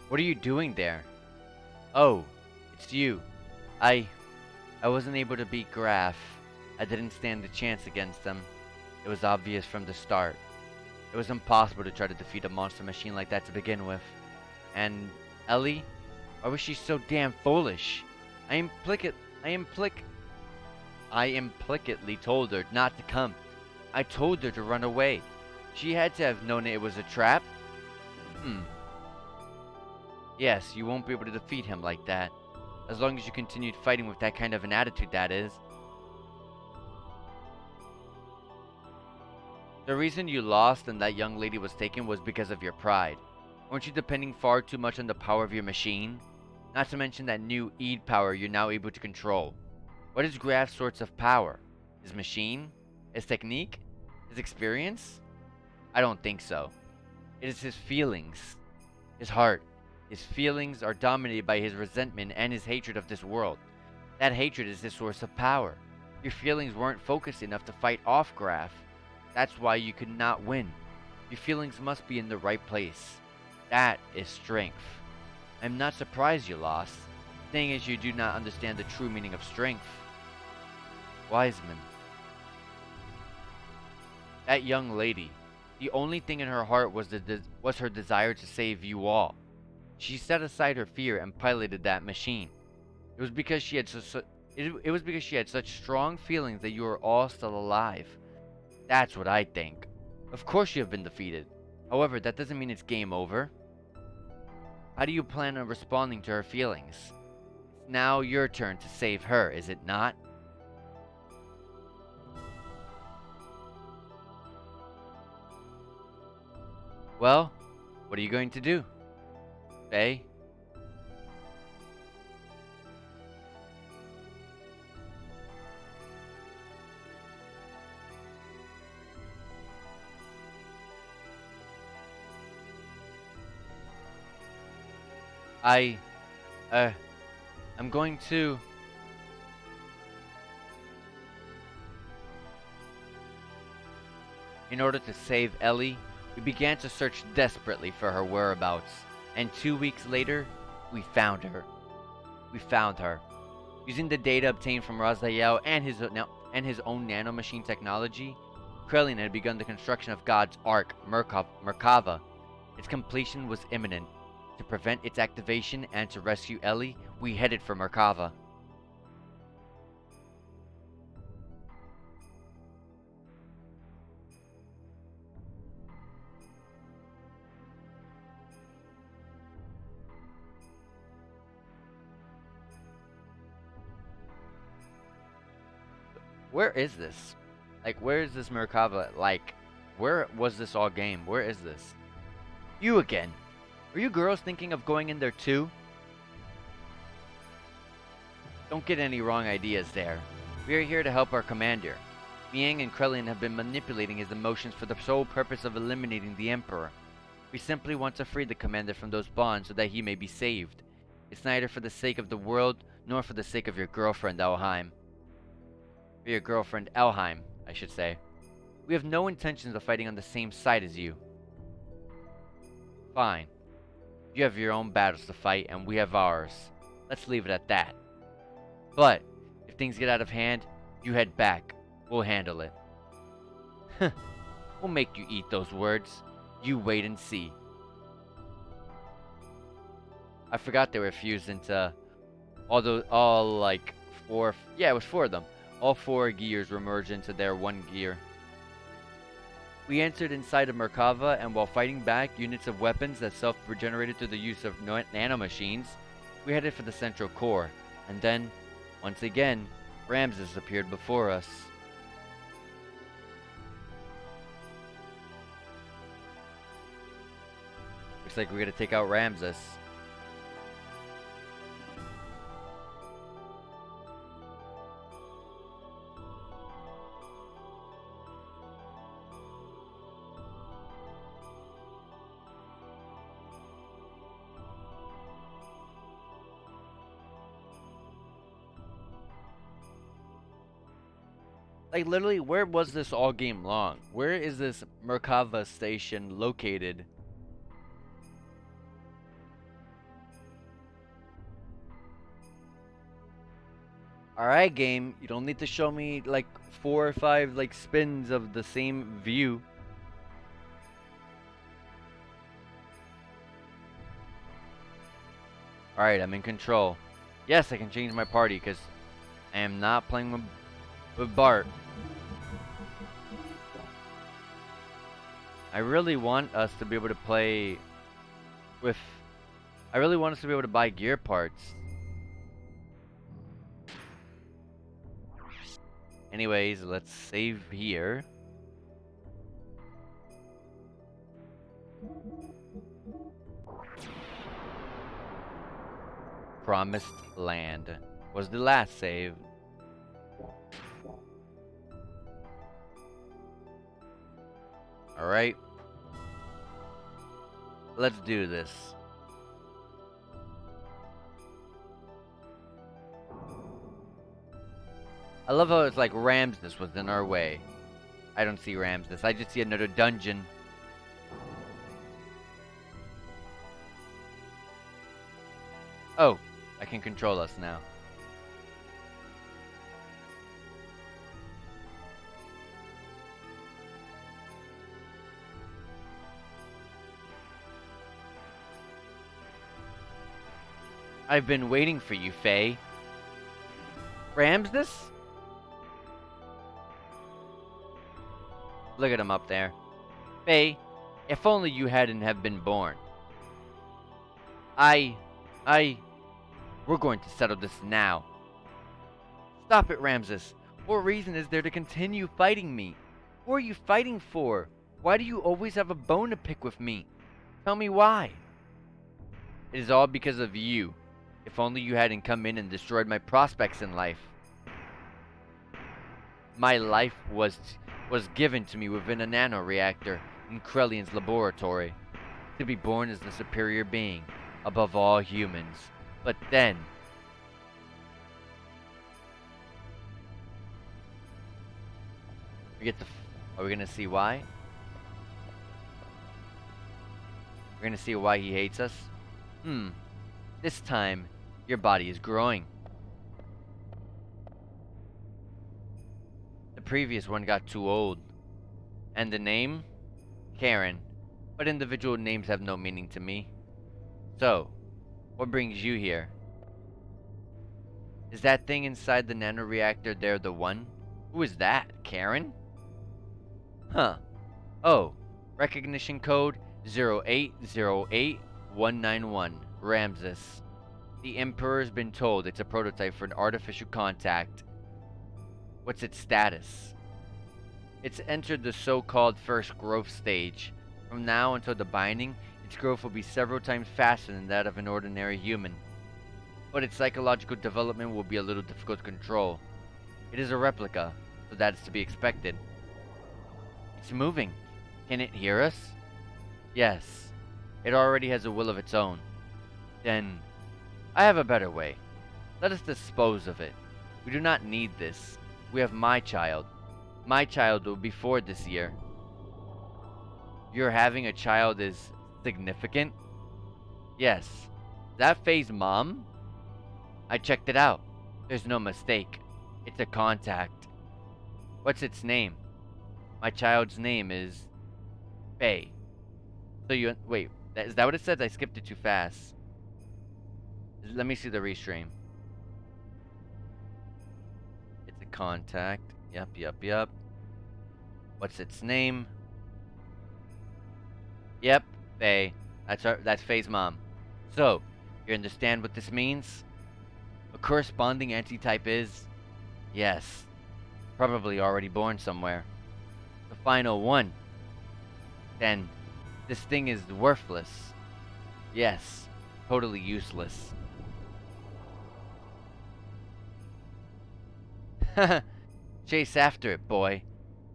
What are you doing there? Oh, it's you. I I wasn't able to beat Graf. I didn't stand a chance against them. It was obvious from the start. It was impossible to try to defeat a monster machine like that to begin with. And Ellie? Why was she so damn foolish? I implic I implicitly told her not to come. I told her to run away. She had to have known it was a trap. Hmm. Yes, you won't be able to defeat him like that. As long as you continued fighting with that kind of an attitude, that is. The reason you lost and that young lady was taken was because of your pride. Weren't you depending far too much on the power of your machine? Not to mention that new Eid power you're now able to control. What is Graf's source of power? His machine? His technique? His experience? I don't think so. It is his feelings. His heart. His feelings are dominated by his resentment and his hatred of this world. That hatred is his source of power. Your feelings weren't focused enough to fight off Graf. That's why you could not win. Your feelings must be in the right place. That is strength. I'm not surprised you lost. Thing is, you do not understand the true meaning of strength. Wiseman. That young lady. The only thing in her heart was her desire to save you all. She set aside her fear and piloted that machine. It was because she had it was because she had such strong feelings that you were all still alive. That's what I think. Of course you have been defeated. However, that doesn't mean it's game over. How do you plan on responding to her feelings? It's now your turn to save her, is it not? Well, what are you going to do? Faye? I, uh, I'm going to... In order to save Ellie, we began to search desperately for her whereabouts, and 2 weeks later, we found her. We found her. Using the data obtained from Raziel and his own nanomachine technology, Krillin had begun the construction of God's Ark, Merkava. Its completion was imminent. To prevent its activation and to rescue Ellie, we headed for Merkava. Where is this? Like, where is this Merkava? Like, where was this all game? Where is this? You again. Are you girls thinking of going in there too? Don't get any wrong ideas there. We are here to help our commander. Miang and Krillin have been manipulating his emotions for the sole purpose of eliminating the Emperor. We simply want to free the commander from those bonds so that he may be saved. It's neither for the sake of the world, nor for the sake of your girlfriend, Elheim. For your girlfriend, Elheim, I should say. We have no intentions of fighting on the same side as you. Fine. You have your own battles to fight, and we have ours. Let's leave it at that. But, if things get out of hand, you head back. We'll handle it. We'll make you eat those words. You wait and see. I forgot they were fused into all like four. Yeah, it was four of them. All four gears were merged into their one gear. We entered inside of Merkava, and while fighting back units of weapons that self-regenerated through the use of nanomachines, we headed for the central core. And then, once again, Ramses appeared before us. Looks like we're gonna take out Ramses. Like, literally, where was this all game long? Where is this Merkava station located? Alright, game, you don't need to show me, like, 4 or 5, like, spins of the same view. Alright, I'm in control. Yes, I can change my party, because I am not playing with Bart. I really want us to be able to play with... I really want us to be able to buy gear parts. Anyways, let's save here. Promised Land was the last save. Alright. Let's do this. I love how it's like Ramses was in our way. I don't see Ramses. I just see another dungeon. Oh, I can control us now. I've been waiting for you, Faye. Ramses? Look at him up there. Faye, if only you hadn't have been born. We're going to settle this now. Stop it, Ramses. What reason is there to continue fighting me? Who are you fighting for? Why do you always have a bone to pick with me? Tell me why. It is all because of you. If only you hadn't come in and destroyed my prospects in life. My life was given to me within a nanoreactor in Krellian's laboratory. To be born as the superior being, above all humans. But then... Are we gonna see why? We're gonna see why he hates us? This time, your body is growing. The previous one got too old. And the name? Karen. But individual names have no meaning to me. So, what brings you here? Is that thing inside the nanoreactor there the one? Who is that? Karen? Huh. Oh, recognition code 0808191. Ramses. The Emperor's been told it's a prototype for an artificial contact. What's its status? It's entered the so-called first growth stage. From now until the binding, its growth will be several times faster than that of an ordinary human. But its psychological development will be a little difficult to control. It is a replica, so that is to be expected. It's moving. Can it hear us? Yes. It already has a will of its own. Then, I have a better way. Let us dispose of it. We do not need this. We have my child. My child will be 4 this year. Your having a child is significant? Yes. That Faye's mom? I checked it out. There's no mistake. It's a contact. What's its name? My child's name is Faye. So wait, is that what it says? I skipped it too fast. Let me see the restream. It's a contact. Yep. What's its name? Yep, Faye. That's Faye's mom. So, you understand what this means? A corresponding antitype is... Yes, probably already born somewhere. The final one. Then, this thing is worthless. Yes, totally useless. Chase after it, boy.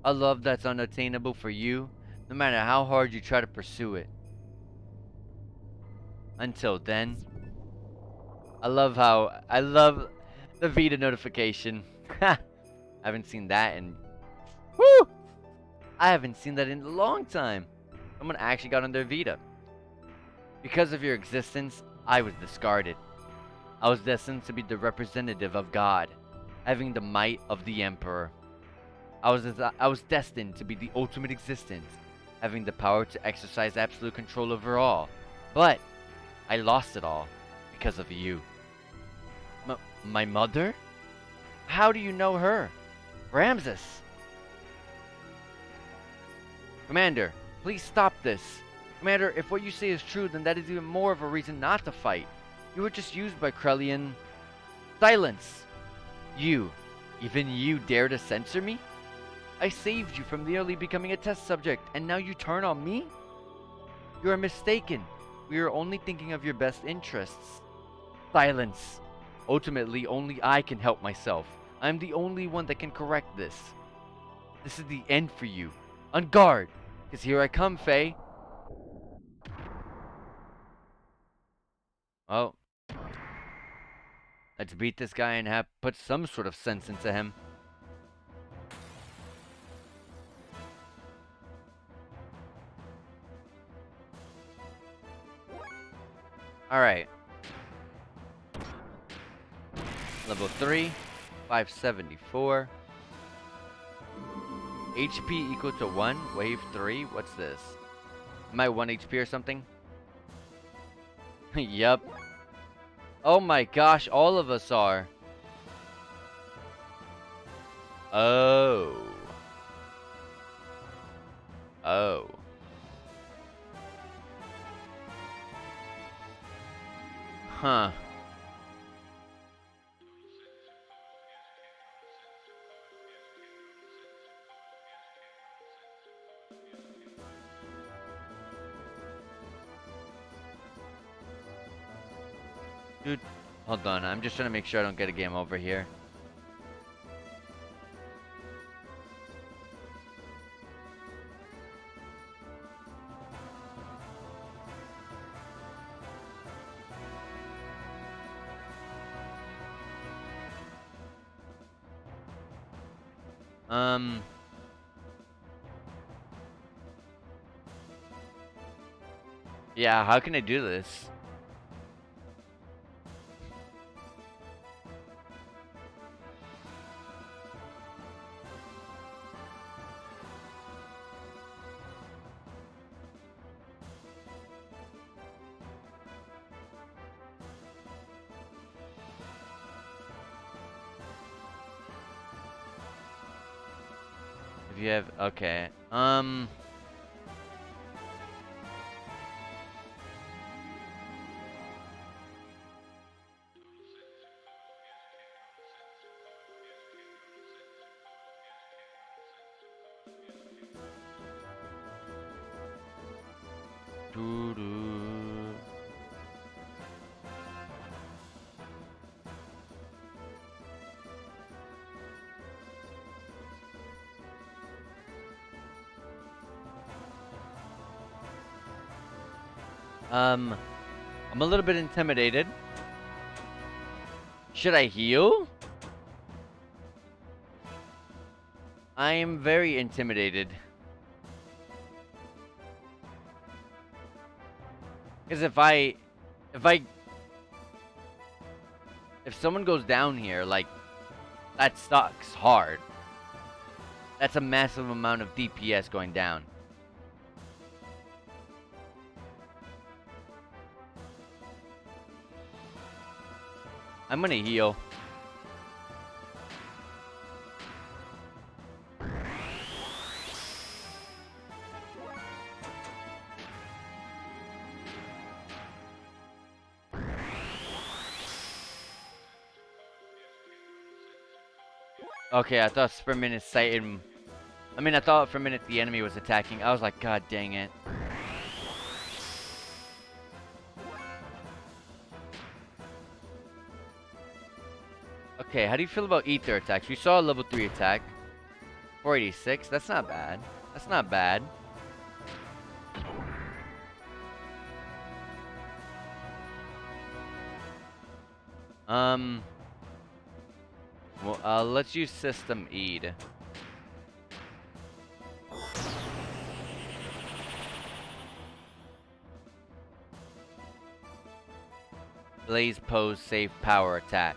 A love that's unattainable for you, no matter how hard you try to pursue it. Until then, I love the Vita notification. I haven't seen that in, woo! I haven't seen that in a long time. Someone actually got on their Vita. Because of your existence, I was discarded. I was destined to be the representative of God, having the might of the Emperor. I was destined to be the ultimate existence, having the power to exercise absolute control over all. But I lost it all because of you. My mother? How do you know her? Ramses! Commander, please stop this. Commander, if what you say is true, then that is even more of a reason not to fight. You were just used by Krellian. Silence! You, even you dare to censor me? I saved you from nearly becoming a test subject, and now you turn on me? You are mistaken. We are only thinking of your best interests. Silence! Ultimately, only I can help myself. I am the only one that can correct this. This is the end for you. On guard! Because here I come, Faye. Oh. Let's beat this guy and have put some sort of sense into him. Alright. Level 3. 574. HP equal to 1. Wave 3. What's this? Am I 1 HP or something? Yup. Oh my gosh, all of us are. Oh. Oh. Huh. Dude, hold on. I'm just trying to make sure I don't get a game over here. Yeah, how can I do this? If you have, okay. Doo-doo. I'm a little bit intimidated. Should I heal? I am very intimidated. Because if someone goes down here, like, that sucks hard. That's a massive amount of DPS going down. I'm gonna heal. Okay, I thought for a minute Satan. I mean, I thought for a minute the enemy was attacking. I was like, God dang it. Okay, how do you feel about ether attacks? We saw a level 3 attack. 486. That's not bad. That's not bad. Well, let's use System Eid. Blaze pose save power attack.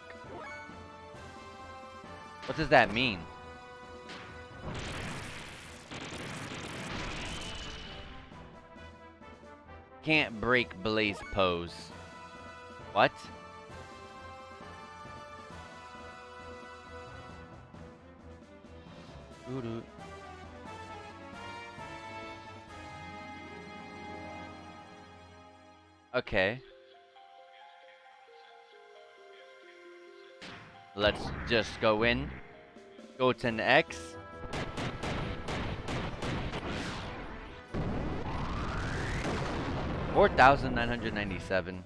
What does that mean? Can't break blaze pose. What? Okay. Let's just go in. Go to an X. $4,997.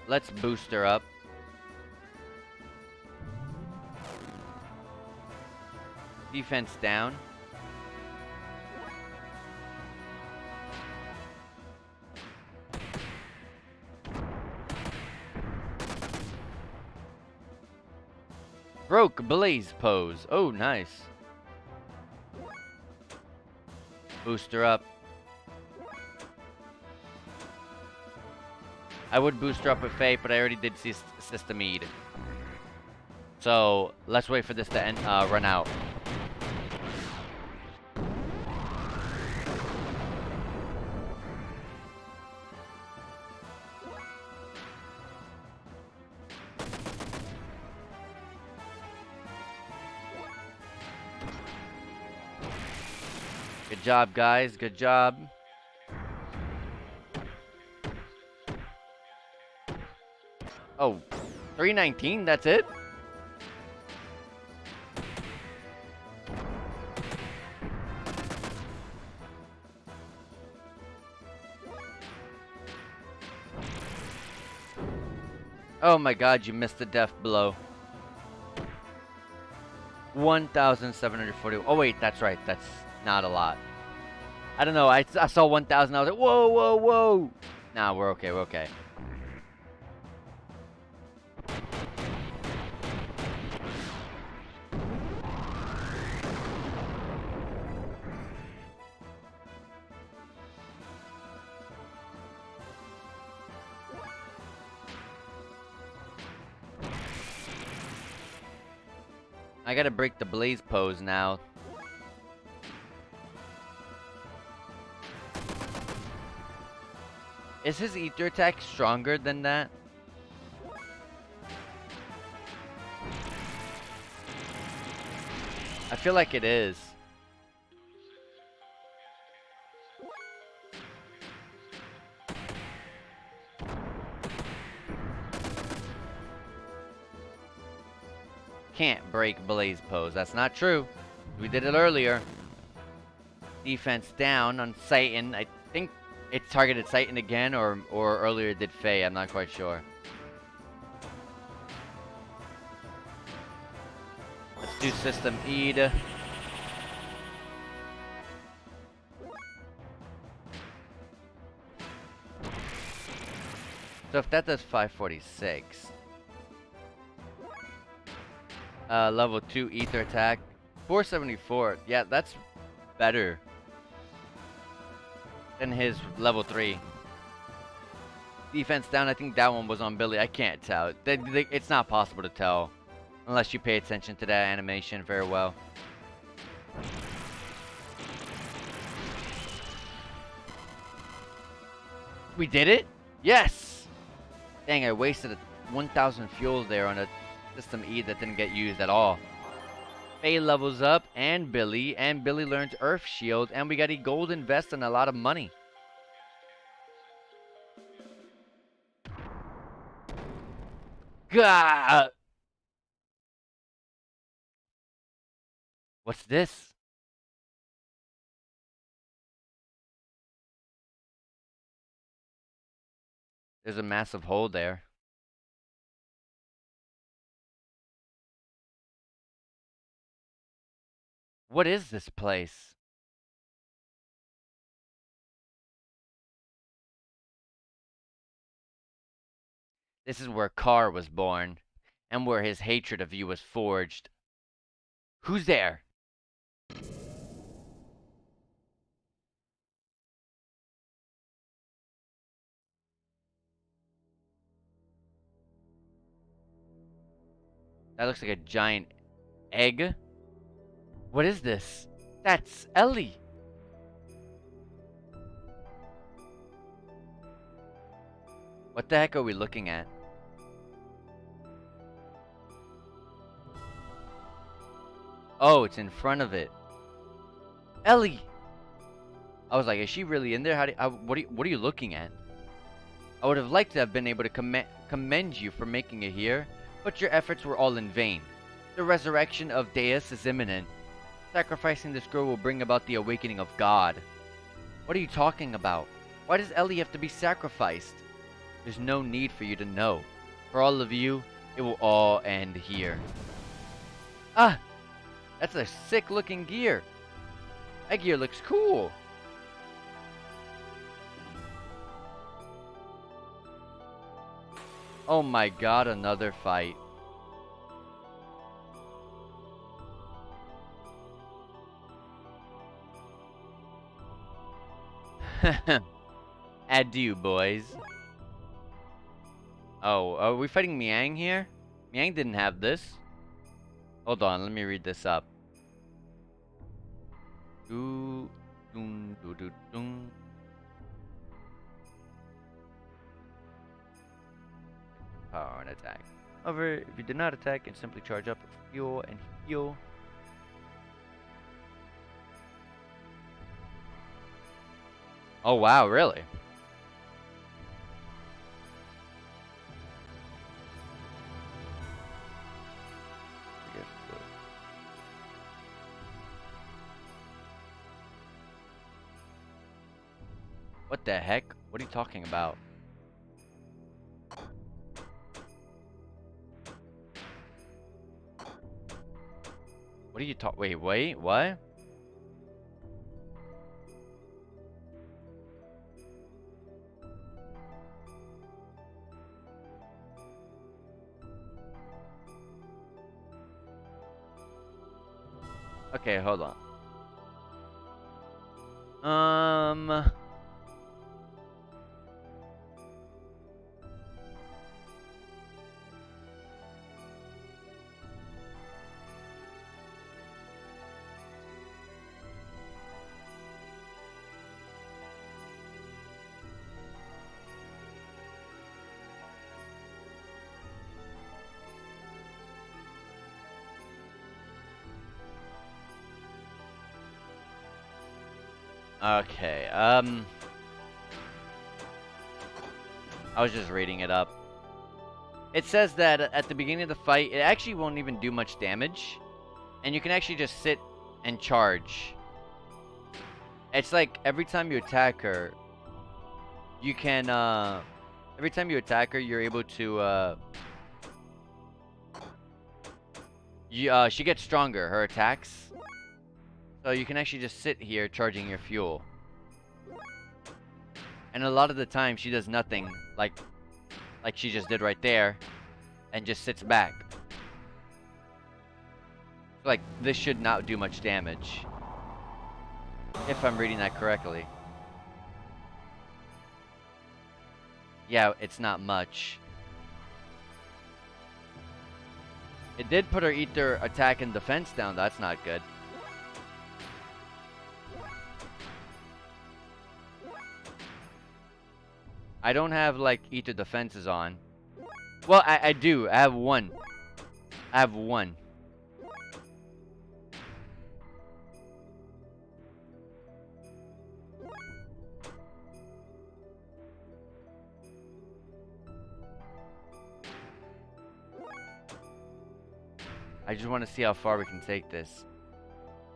Let's boost her up. Defense down. Broke blaze pose. Oh, nice. Boost her up. I would boost her up with Fate, but I already did System Eid. So let's wait for this to end, run out. Good job, guys. Good job. Oh, 319? That's it? Oh my god, you missed the death blow. 1,740. Oh wait, that's right. That's not a lot. I don't know. I saw 1,000. I was like, whoa, whoa, whoa. Nah, we're okay. We're okay. I gotta break the blaze pose now. Is his ether attack stronger than that? I feel like it is. Can't break blaze pose. That's not true. We did it earlier. Defense down on Satan. I think it targeted Satan again, or earlier did Faye. I'm not quite sure. Let's do System Eid. So if that does 546. Level 2 ether attack. 474. Yeah, that's better than his level 3. Defense down. I think that one was on Billy. I can't tell. It's not possible to tell unless you pay attention to that animation very well. We did it? Yes! Dang, I wasted 1,000 fuel there on a System E that didn't get used at all. Faye levels up, and Billy learns Earth Shield, and we got a golden vest and a lot of money. God! What's this? There's a massive hole there. What is this place? This is where Carr was born, and where his hatred of you was forged. Who's there? That looks like a giant egg. What is this? That's Ellie. What the heck are we looking at? Oh, it's in front of it. Ellie! I was like, is she really in there? What are you looking at? I would have liked to have been able to commend you for making it here, but your efforts were all in vain. The resurrection of Deus is imminent. Sacrificing this girl will bring about the awakening of God. What are you talking about? Why does Ellie have to be sacrificed? There's no need for you to know. For all of you, it will all end here. Ah! That's a sick looking gear. That gear looks cool. Oh my god, another fight. Adieu, boys. Oh, are we fighting Miang here? Miang didn't have this. Hold on, let me read this up. Power and attack. However, if you did not attack, and simply charge up fuel and heal. Oh wow, really? What the heck? What are you talking about? What are you wait, what? Okay, hold on. Okay, I was just reading it up. It says that at the beginning of the fight, it actually won't even do much damage. And you can actually just sit and charge. It's like every time you attack her, you can, every time you attack her, you're able to, she gets stronger, her attacks. So you can actually just sit here charging your fuel. And a lot of the time, she does nothing, like she just did right there, and just sits back. Like, this should not do much damage. If I'm reading that correctly. Yeah, it's not much. It did put her ether attack and defense down. That's not good. I don't have, like, ether defenses on. Well, I do. I have one. I have one. I just want to see how far we can take this.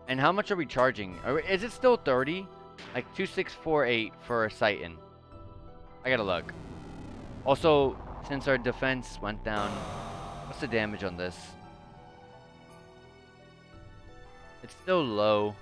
And how much are we charging? Is it still 30? Like 2648 for a Titan. I gotta look. Also, since our defense went down, what's the damage on this? It's still low.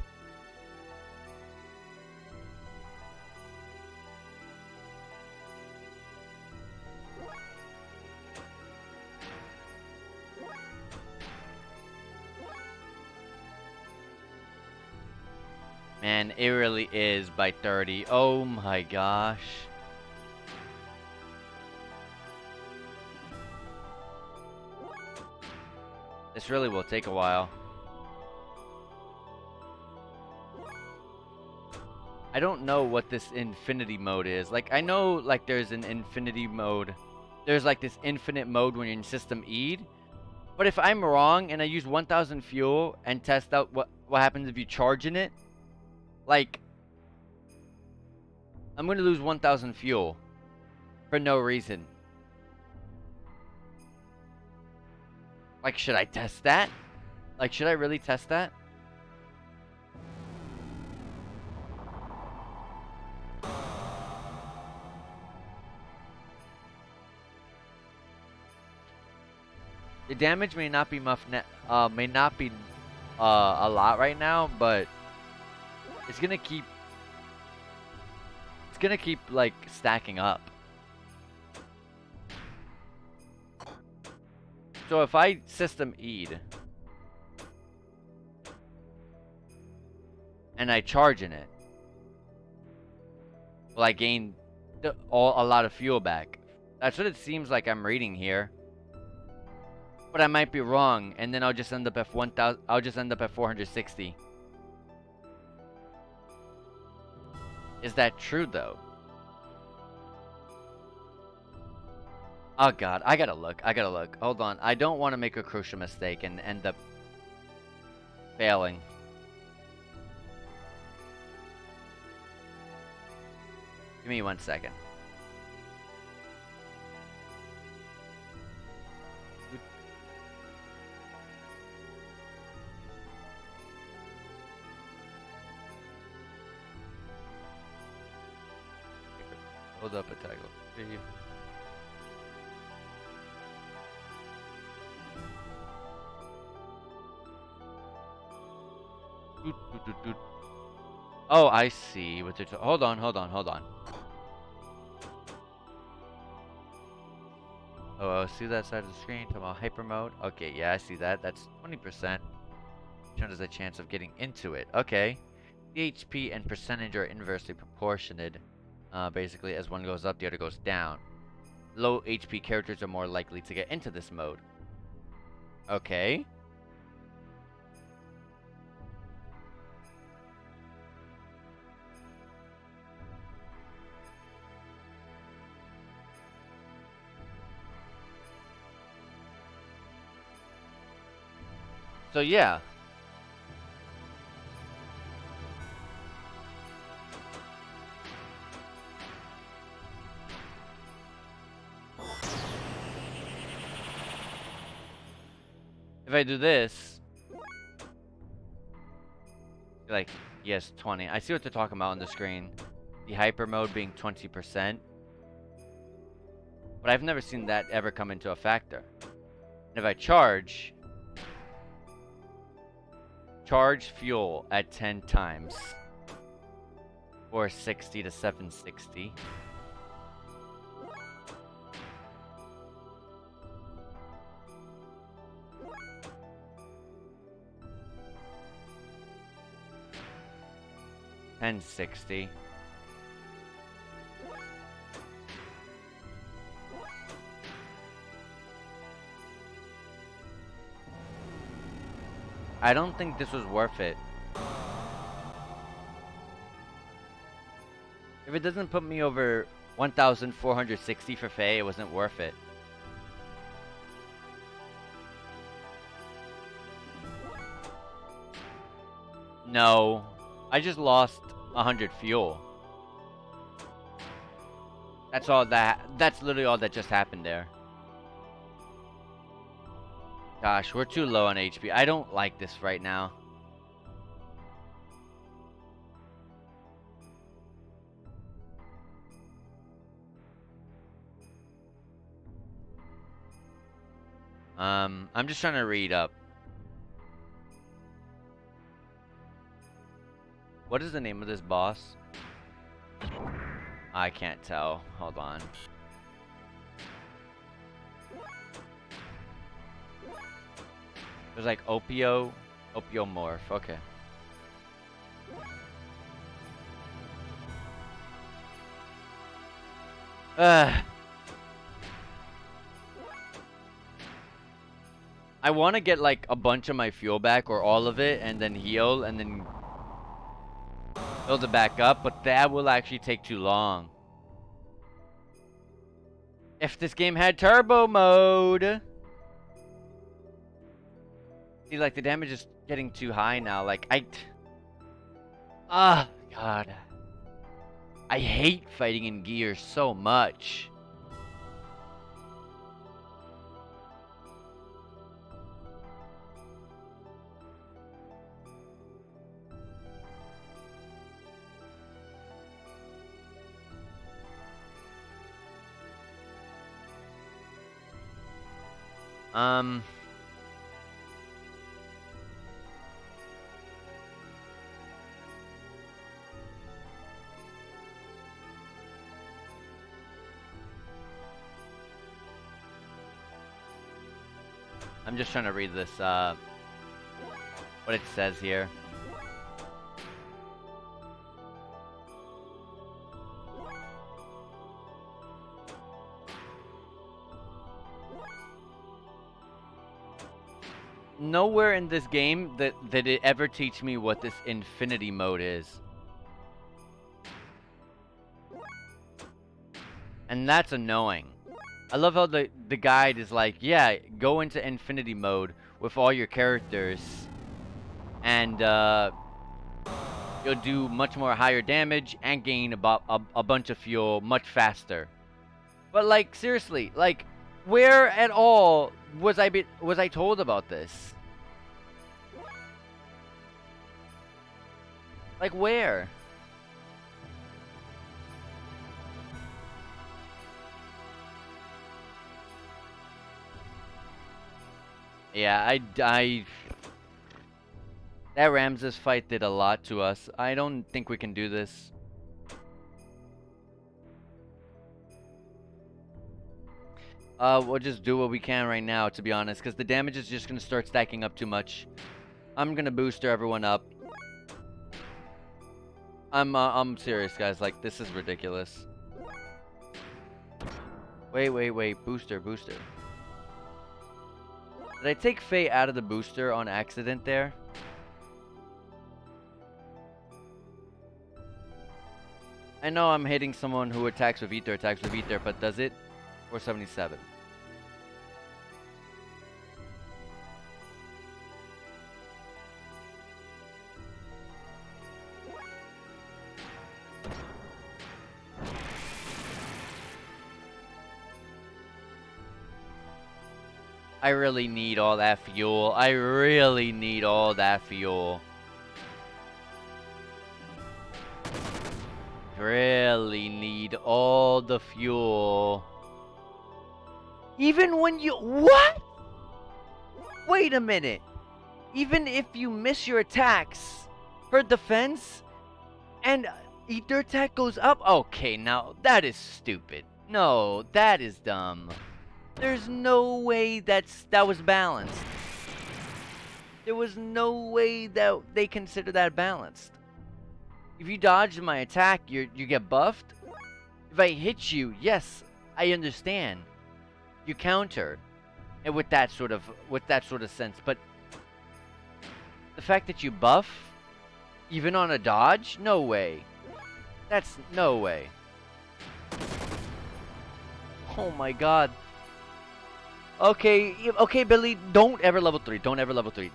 Man, it really is by 30. Oh my gosh. This really will take a while. I don't know what this infinity mode is. Like, I know, like, there's an infinity mode. There's, like, this infinite mode when you're in System E'd. But if I'm wrong and I use 1,000 fuel and test out what happens if you charge in it, like, I'm gonna lose 1,000 fuel for no reason. Like, should I test that? Like, should I really test that? The damage may not be a lot right now, but it's gonna keep like stacking up. So if I System E'd and I charge in it, will I gain a lot of fuel back? That's what it seems like I'm reading here. But I might be wrong, and then I'll just end up at 1,000. I'll just end up at 460. Is that true though? Oh god, I gotta look. Hold on. I don't want to make a crucial mistake and end up failing. Give me 1 second. Hold up a tag. Oh, I see what they're hold on. Oh, see that side of the screen? Talking about hyper mode. Okay, yeah, I see that. That's 20%. Shows a chance of getting into it. Okay. The HP and percentage are inversely proportionate. Basically, as one goes up, the other goes down. Low HP characters are more likely to get into this mode. Okay. So yeah. If I do this, like, yes, 20. I see what they're talking about on the screen. The hyper mode being 20%. But I've never seen that ever come into a factor. And if I charge fuel at 10 times, 460 to 760. $10.60. I don't think this was worth it. If it doesn't put me over 1,460 for Faye, it wasn't worth it. No. I just lost 100 fuel. That's literally all that just happened there. Gosh, we're too low on HP. I don't like this right now. I'm just trying to read up. What is the name of this boss? I can't tell. Hold on. There's like Opiomorph. Okay. I want to get like a bunch of my fuel back or all of it and then heal and then build it back up, but that will actually take too long. If this game had turbo mode. See, like the damage is getting too high now. Like God. I hate fighting in Gears so much. I'm just trying to read this, what it says here. Nowhere in this game that it ever teach me what this infinity mode is. And that's annoying. I love how the guide is like, yeah, go into infinity mode with all your characters and you'll do much more higher damage and gain about a bunch of fuel much faster. But like seriously, like where at all was I told about this? Like where? Yeah, that Ramses fight did a lot to us. I don't think we can do this. We'll just do what we can right now, to be honest, because the damage is just gonna start stacking up too much. I'm gonna booster everyone up. I'm serious, guys. Like, this is ridiculous. Wait. Booster. Did I take Faye out of the booster on accident there? I know I'm hitting someone who attacks with ether, but does it? 477. I really need all that fuel. Really need all the fuel. Even when you... What? Wait a minute. Even if you miss your attacks for defense and ether attack goes up? Okay, now that is stupid. No, that is dumb. There's no way that was balanced. There was no way that they consider that balanced. If you dodge my attack, you get buffed. If I hit you, yes, I understand. You counter, and with that sort of sense. But the fact that you buff, even on a dodge, no way. That's no way. Oh my God. Okay, Billy, don't ever level 3.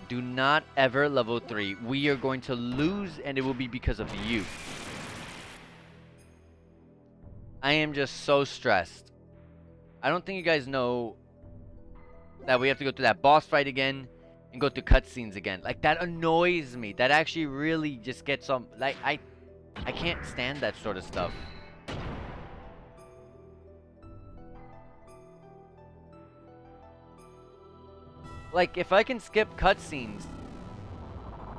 Do not ever level 3. We are going to lose, and it will be because of you. I am just so stressed. I don't think you guys know that we have to go through that boss fight again and go through cutscenes again. Like, that annoys me. That actually really just gets on... Like, I can't stand that sort of stuff. Like, if I can skip cutscenes,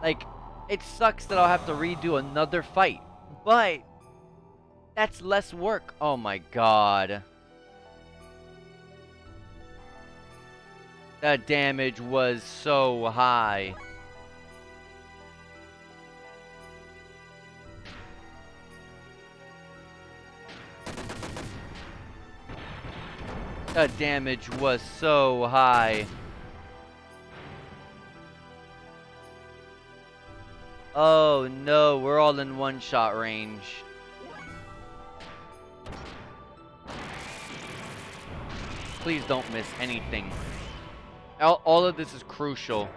like, it sucks that I'll have to redo another fight. But that's less work. Oh my god. That damage was so high. The damage was so high. Oh no, we're all in one-shot range. Please don't miss anything. All of this is crucial.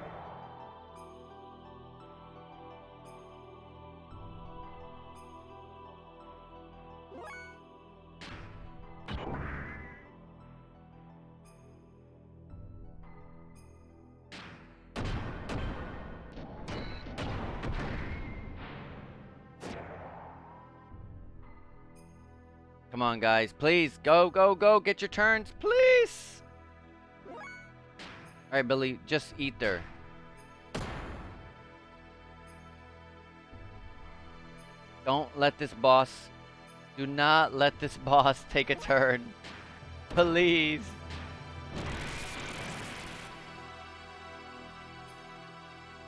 Come on, guys. Please. Go, go, go. Get your turns. Please. Alright, Billy. Just ether. Don't let this boss... Do not let this boss take a turn. Please.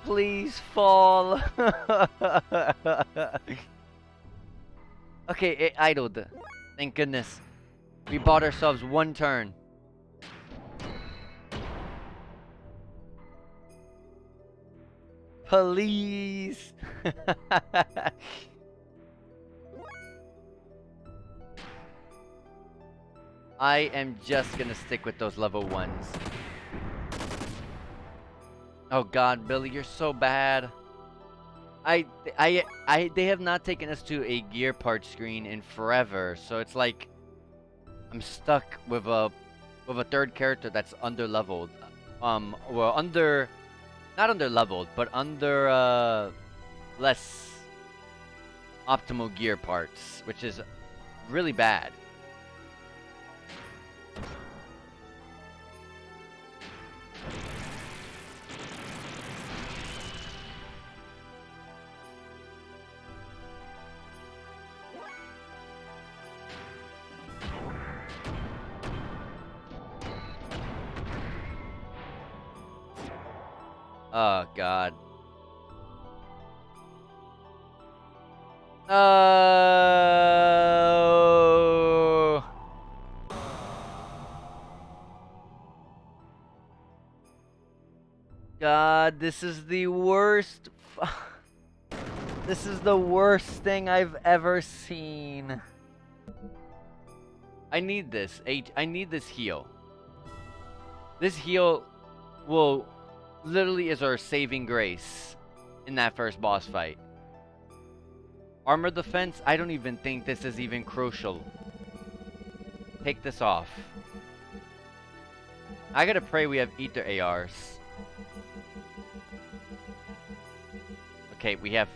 Please fall. Okay, it idled. Thank goodness. We bought ourselves one turn. Please. I am just gonna stick with those level 1s. Oh god, Billy, you're so bad. They have not taken us to a gear part screen in forever, so it's like I'm stuck with a third character that's under leveled. Well, not under leveled, but under less optimal gear parts, which is really bad. Oh god. Oh. God, this is the worst. This is the worst thing I've ever seen. I need this. I need this heal. This heal will literally is our saving grace in that first boss fight. Armor defense, I don't even think this is even crucial. Take this off. I gotta pray we have ether ARs. Okay, we have,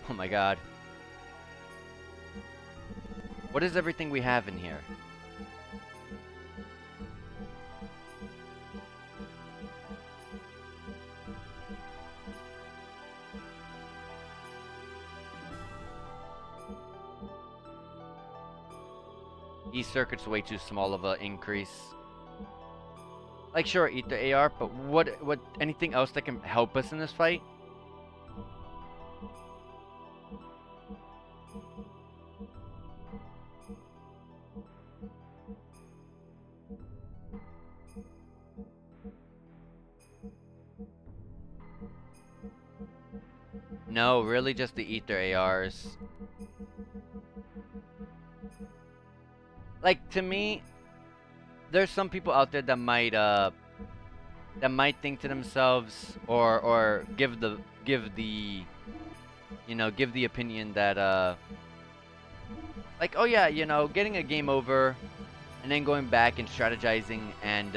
oh my god. What is everything we have in here? These circuits way too small of an increase. Like sure, ether AR, but what anything else that can help us in this fight? No, really just the ether ARs. Like to me, there's some people out there that might think to themselves or give the opinion that like, oh yeah, getting a game over and then going back and strategizing and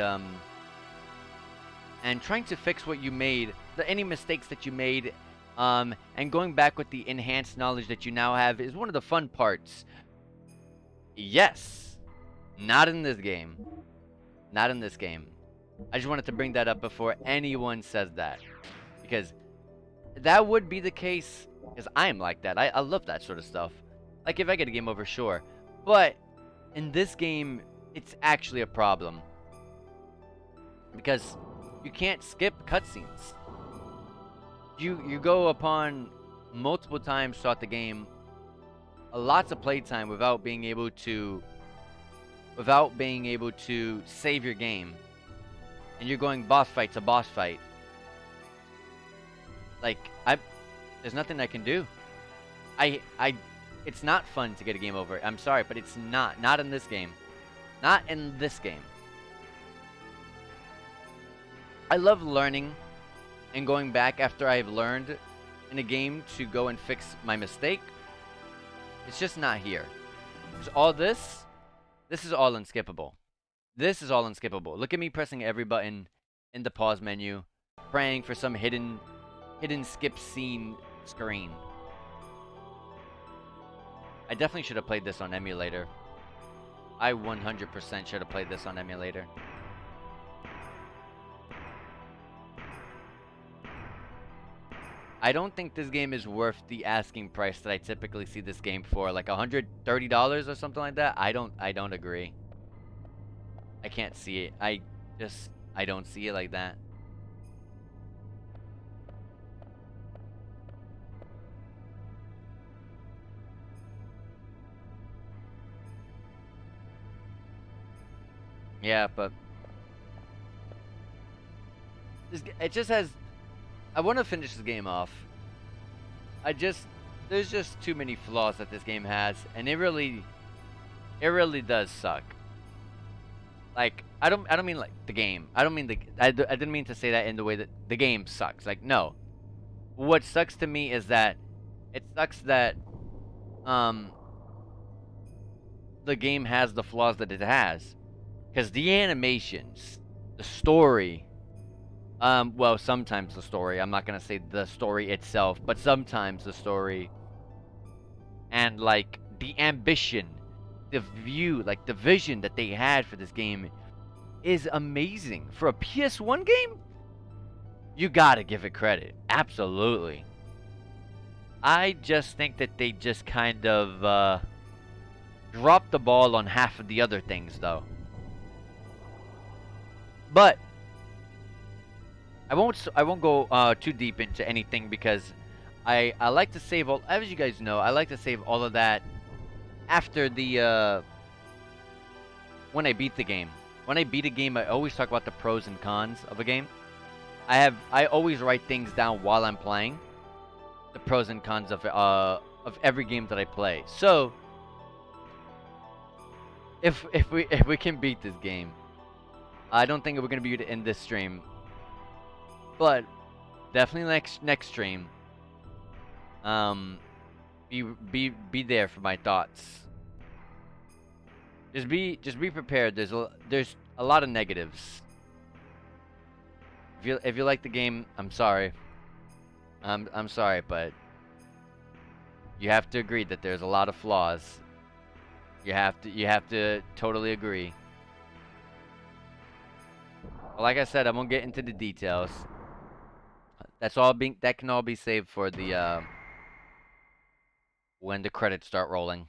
trying to fix what you made, any mistakes that you made, and going back with the enhanced knowledge that you now have is one of the fun parts. Yes. Not in this game. Not in this game. I just wanted to bring that up before anyone says that. Because that would be the case, because I am like that. I love that sort of stuff. Like, if I get a game over, sure. But in this game, it's actually a problem. Because you can't skip cutscenes. You go upon multiple times throughout the game, lots of playtime without being able to save your game. And you're going boss fight to boss fight. Like, there's nothing I can do. It's not fun to get a game over. I'm sorry, but it's not in this game. Not in this game. I love learning and going back after I've learned in a game to go and fix my mistake. It's just not here. Because all this is all unskippable. This is all unskippable. Look at me pressing every button in the pause menu, praying for some hidden skip scene screen. I definitely should have played this on emulator. I 100% should have played this on emulator. I don't think this game is worth the asking price that I typically see this game for, like $130 or something like that. I don't agree. I can't see it. I don't see it like that. Yeah, but it just has. I want to finish this game off. There's just too many flaws that this game has, and it really does suck. Like, I don't mean like the game. I didn't mean to say that in the way that the game sucks. Like, no. What sucks to me is that it sucks that the game has the flaws that it has. Because the animations, the story, well, sometimes the story, I'm not going to say the story itself, but sometimes the story, and, like, the ambition, the view, like, the vision that they had for this game is amazing. For a PS1 game, you gotta give it credit. Absolutely. I just think that they just kind of, dropped the ball on half of the other things, though. But I won't go too deep into anything because I like to save all, as you guys know, I like to save all of that after the when I beat the game. When I beat a game, I always talk about the pros and cons of a game. I always write things down while I'm playing, the pros and cons of every game that I play. So if we can beat this game, I don't think we're gonna be able to end this stream, but definitely next stream. Be there for my thoughts. Just be prepared. There's a lot of negatives. If you like the game, I'm sorry. I'm sorry, but you have to agree that there's a lot of flaws. You have to totally agree. Well, like I said, I won't get into the details. That can all be saved for the when the credits start rolling.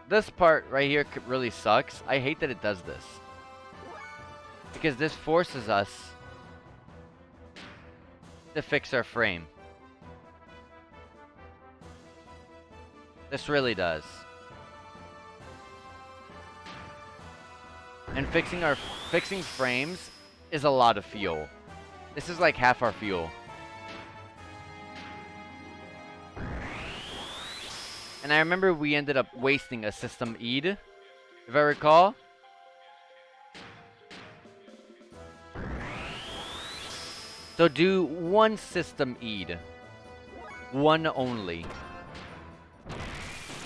This part right here really sucks. I hate that it does this. Because this forces us to fix our frame. This really does. And fixing frames is a lot of fuel. This is like half our fuel. And I remember we ended up wasting a system ED, if I recall. So do one system ED. One only.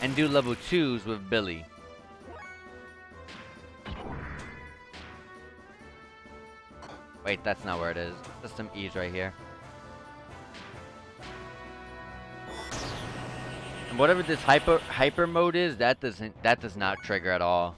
And do level 2s with Billy. Wait, that's not where it is. System E's right here. And whatever this hyper mode is, that does not trigger at all.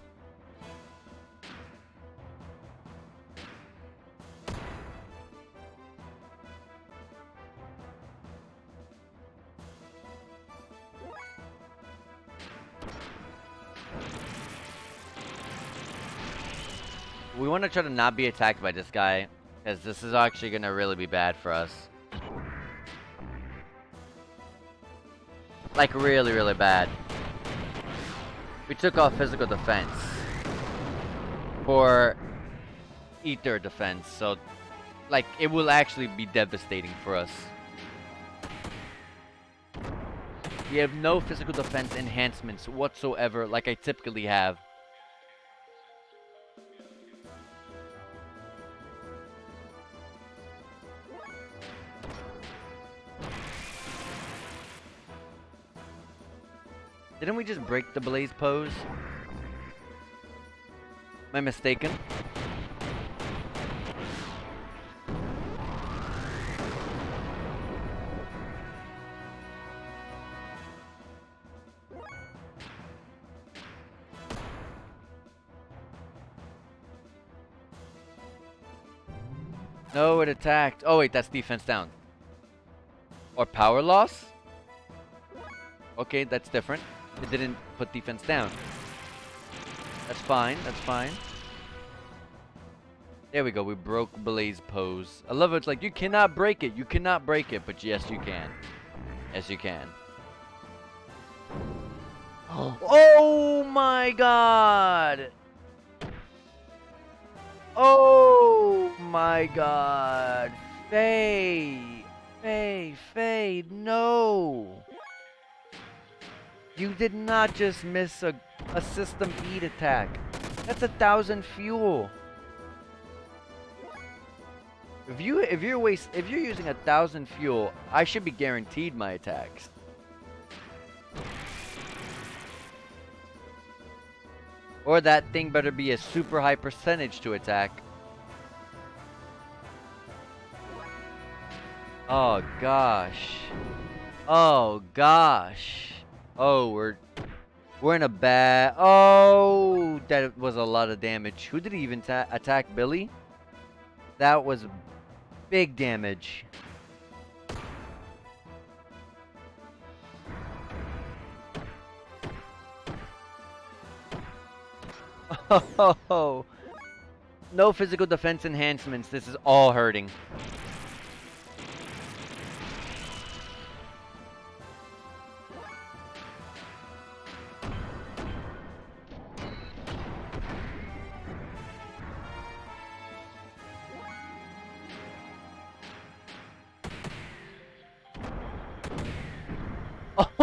We want to try to not be attacked by this guy, because this is actually going to really be bad for us. Like, really, really bad. We took off physical defense for ether defense, so, like, it will actually be devastating for us. We have no physical defense enhancements whatsoever, like I typically have. Didn't we just break the blaze pose? Am I mistaken? No, it attacked. Oh wait, that's defense down. Or power loss? Okay, that's different. It didn't put defense down. That's fine, that's fine. There we go, we broke Blaze pose. I love it, it's like, you cannot break it, but yes you can. Yes you can. Oh my god! Oh my god! Faye! Faye, no! You did not just miss a system eat attack. That's 1,000 fuel. If you're using 1,000 fuel, I should be guaranteed my attacks. Or that thing better be a super high percentage to attack. Oh gosh. Oh gosh. Oh, we're in a bad... Oh, that was a lot of damage. Who did he even attack? Billy? That was big damage. Oh, no physical defense enhancements. This is all hurting.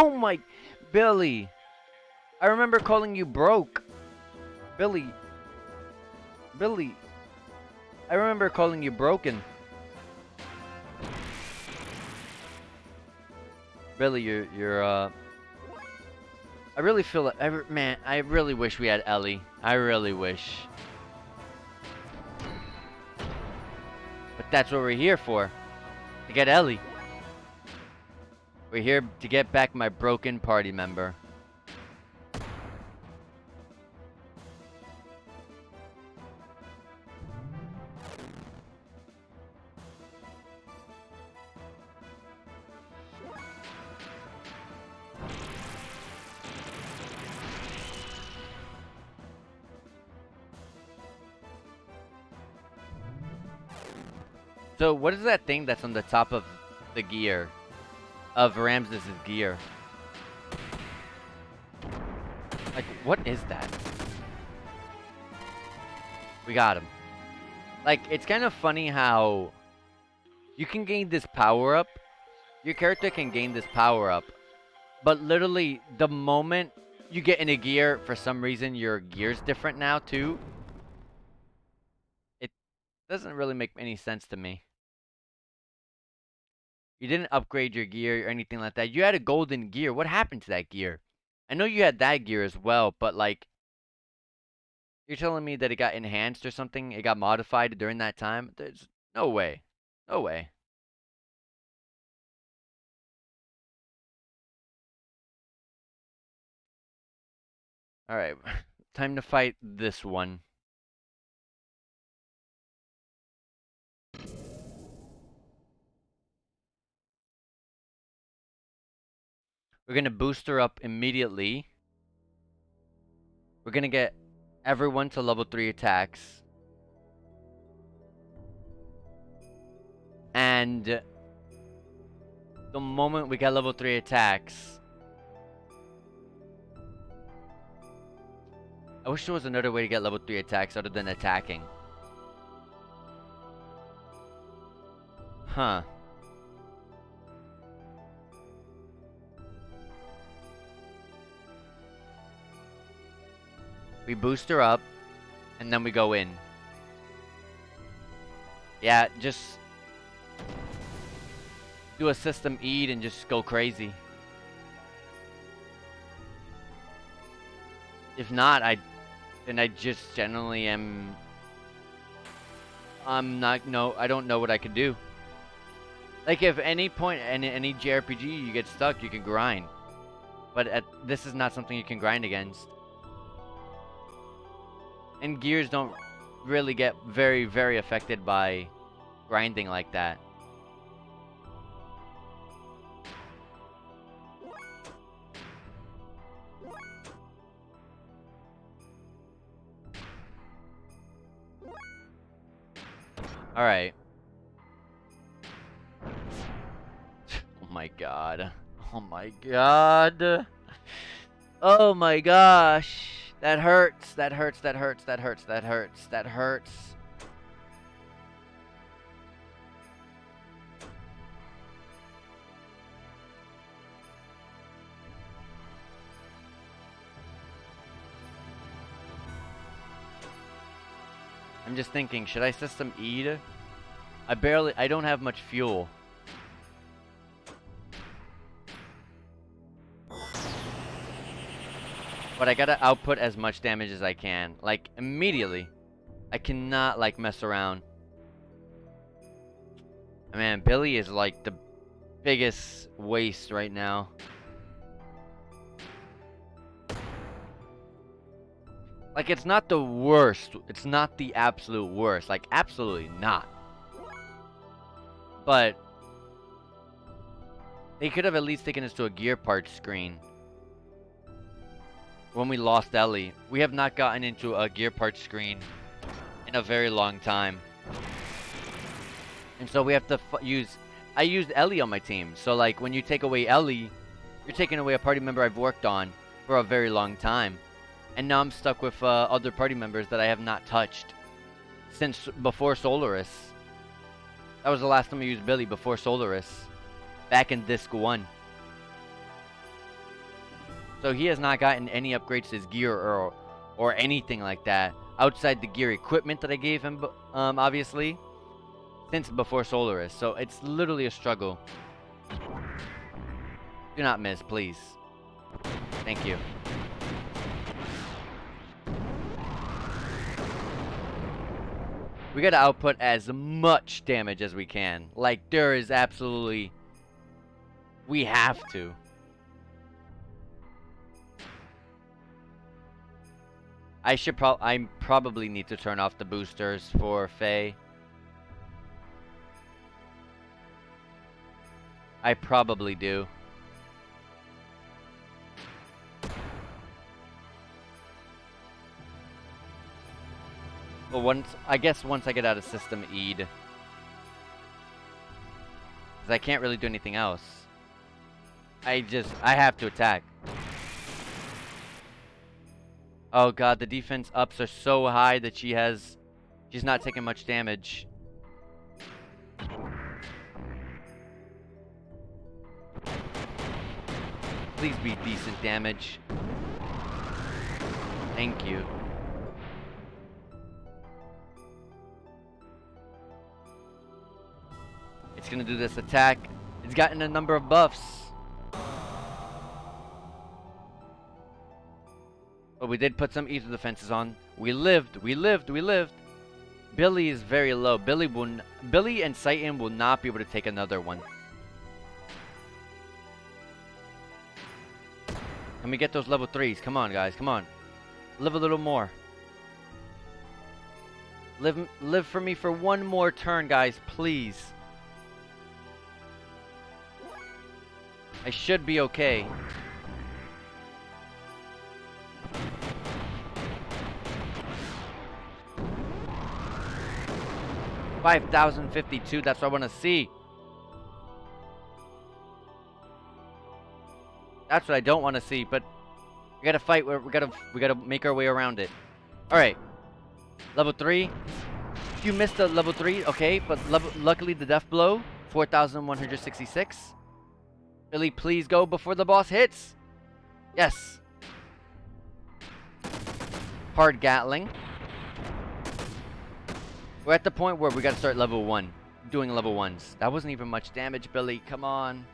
Oh my... Billy. I remember calling you broke. Billy. I remember calling you broken. Billy, you're I really feel like... Man, I really wish we had Ellie. I really wish. But that's what we're here for. To get Ellie. We're here to get back my broken party member. So what is that thing that's on the top of the gear? Of Ramses' gear? Like, what is that? We got him. Like, it's kind of funny how you can gain this power up. Your character can gain this power up. But literally, the moment you get in a gear, for some reason, your gear's different now, too. It doesn't really make any sense to me. You didn't upgrade your gear or anything like that. You had a golden gear. What happened to that gear? I know you had that gear as well, but like... You're telling me that it got enhanced or something? It got modified during that time? No way. No way. Alright. Time to fight this one. We're gonna boost her up immediately. We're gonna get everyone to level 3 attacks. And the moment we get level 3 attacks... I wish there was another way to get level 3 attacks other than attacking. Huh. We boost her up, and then we go in. Yeah, just do a system eat and just go crazy. If not, I just generally am... I don't know what I could do. Like, if any point in any JRPG you get stuck, you can grind. But this is not something you can grind against. And Gears don't really get very, very affected by grinding like that. Alright. Oh my god. Oh my god. Oh my gosh. That hurts. That hurts. That hurts. That hurts. That hurts. That hurts. I'm just thinking, should I system eat? I don't have much fuel. But I gotta output as much damage as I can. Like, immediately. I cannot, like, mess around. Man, Billy is, like, the biggest waste right now. Like, it's not the worst. It's not the absolute worst. Like, absolutely not. But they could have at least taken us to a gear parts screen. When we lost Ellie, we have not gotten into a gear parts screen in a very long time. And so we have to I used Ellie on my team. So, like, when you take away Ellie, you're taking away a party member I've worked on for a very long time. And now I'm stuck with other party members that I have not touched since before Solaris. That was the last time I used Billy, before Solaris. Back in Disc 1. So he has not gotten any upgrades to his gear or anything like that. Outside the gear equipment that I gave him, obviously. Since before Solaris. So it's literally a struggle. Do not miss, please. Thank you. We gotta output as much damage as we can. Like, there is absolutely... We have to. I probably need to turn off the boosters for Faye. I probably do. But I guess once I get out of System Eid. Because I can't really do anything else. I have to attack. Oh god, the defense ups are so high that she's not taking much damage. Please be decent damage. Thank you. It's gonna do this attack. It's gotten a number of buffs. But we did put some ether defenses on. We lived. Billy is very low. Billy and Satan will not be able to take another one. Can we get those level 3s? Come on, guys. Come on. Live a little more. Live for me for one more turn, guys. Please. I should be okay. $5,052. That's what I want to see. That's what I don't want to see. But we gotta fight. We gotta make our way around it. All right. Level 3. If you missed the level 3, okay. But luckily the death blow. 4,166. Billy, please go before the boss hits. Yes. Hard Gatling. We're at the point where we gotta start level 1. Doing level 1s. That wasn't even much damage, Billy. Come on.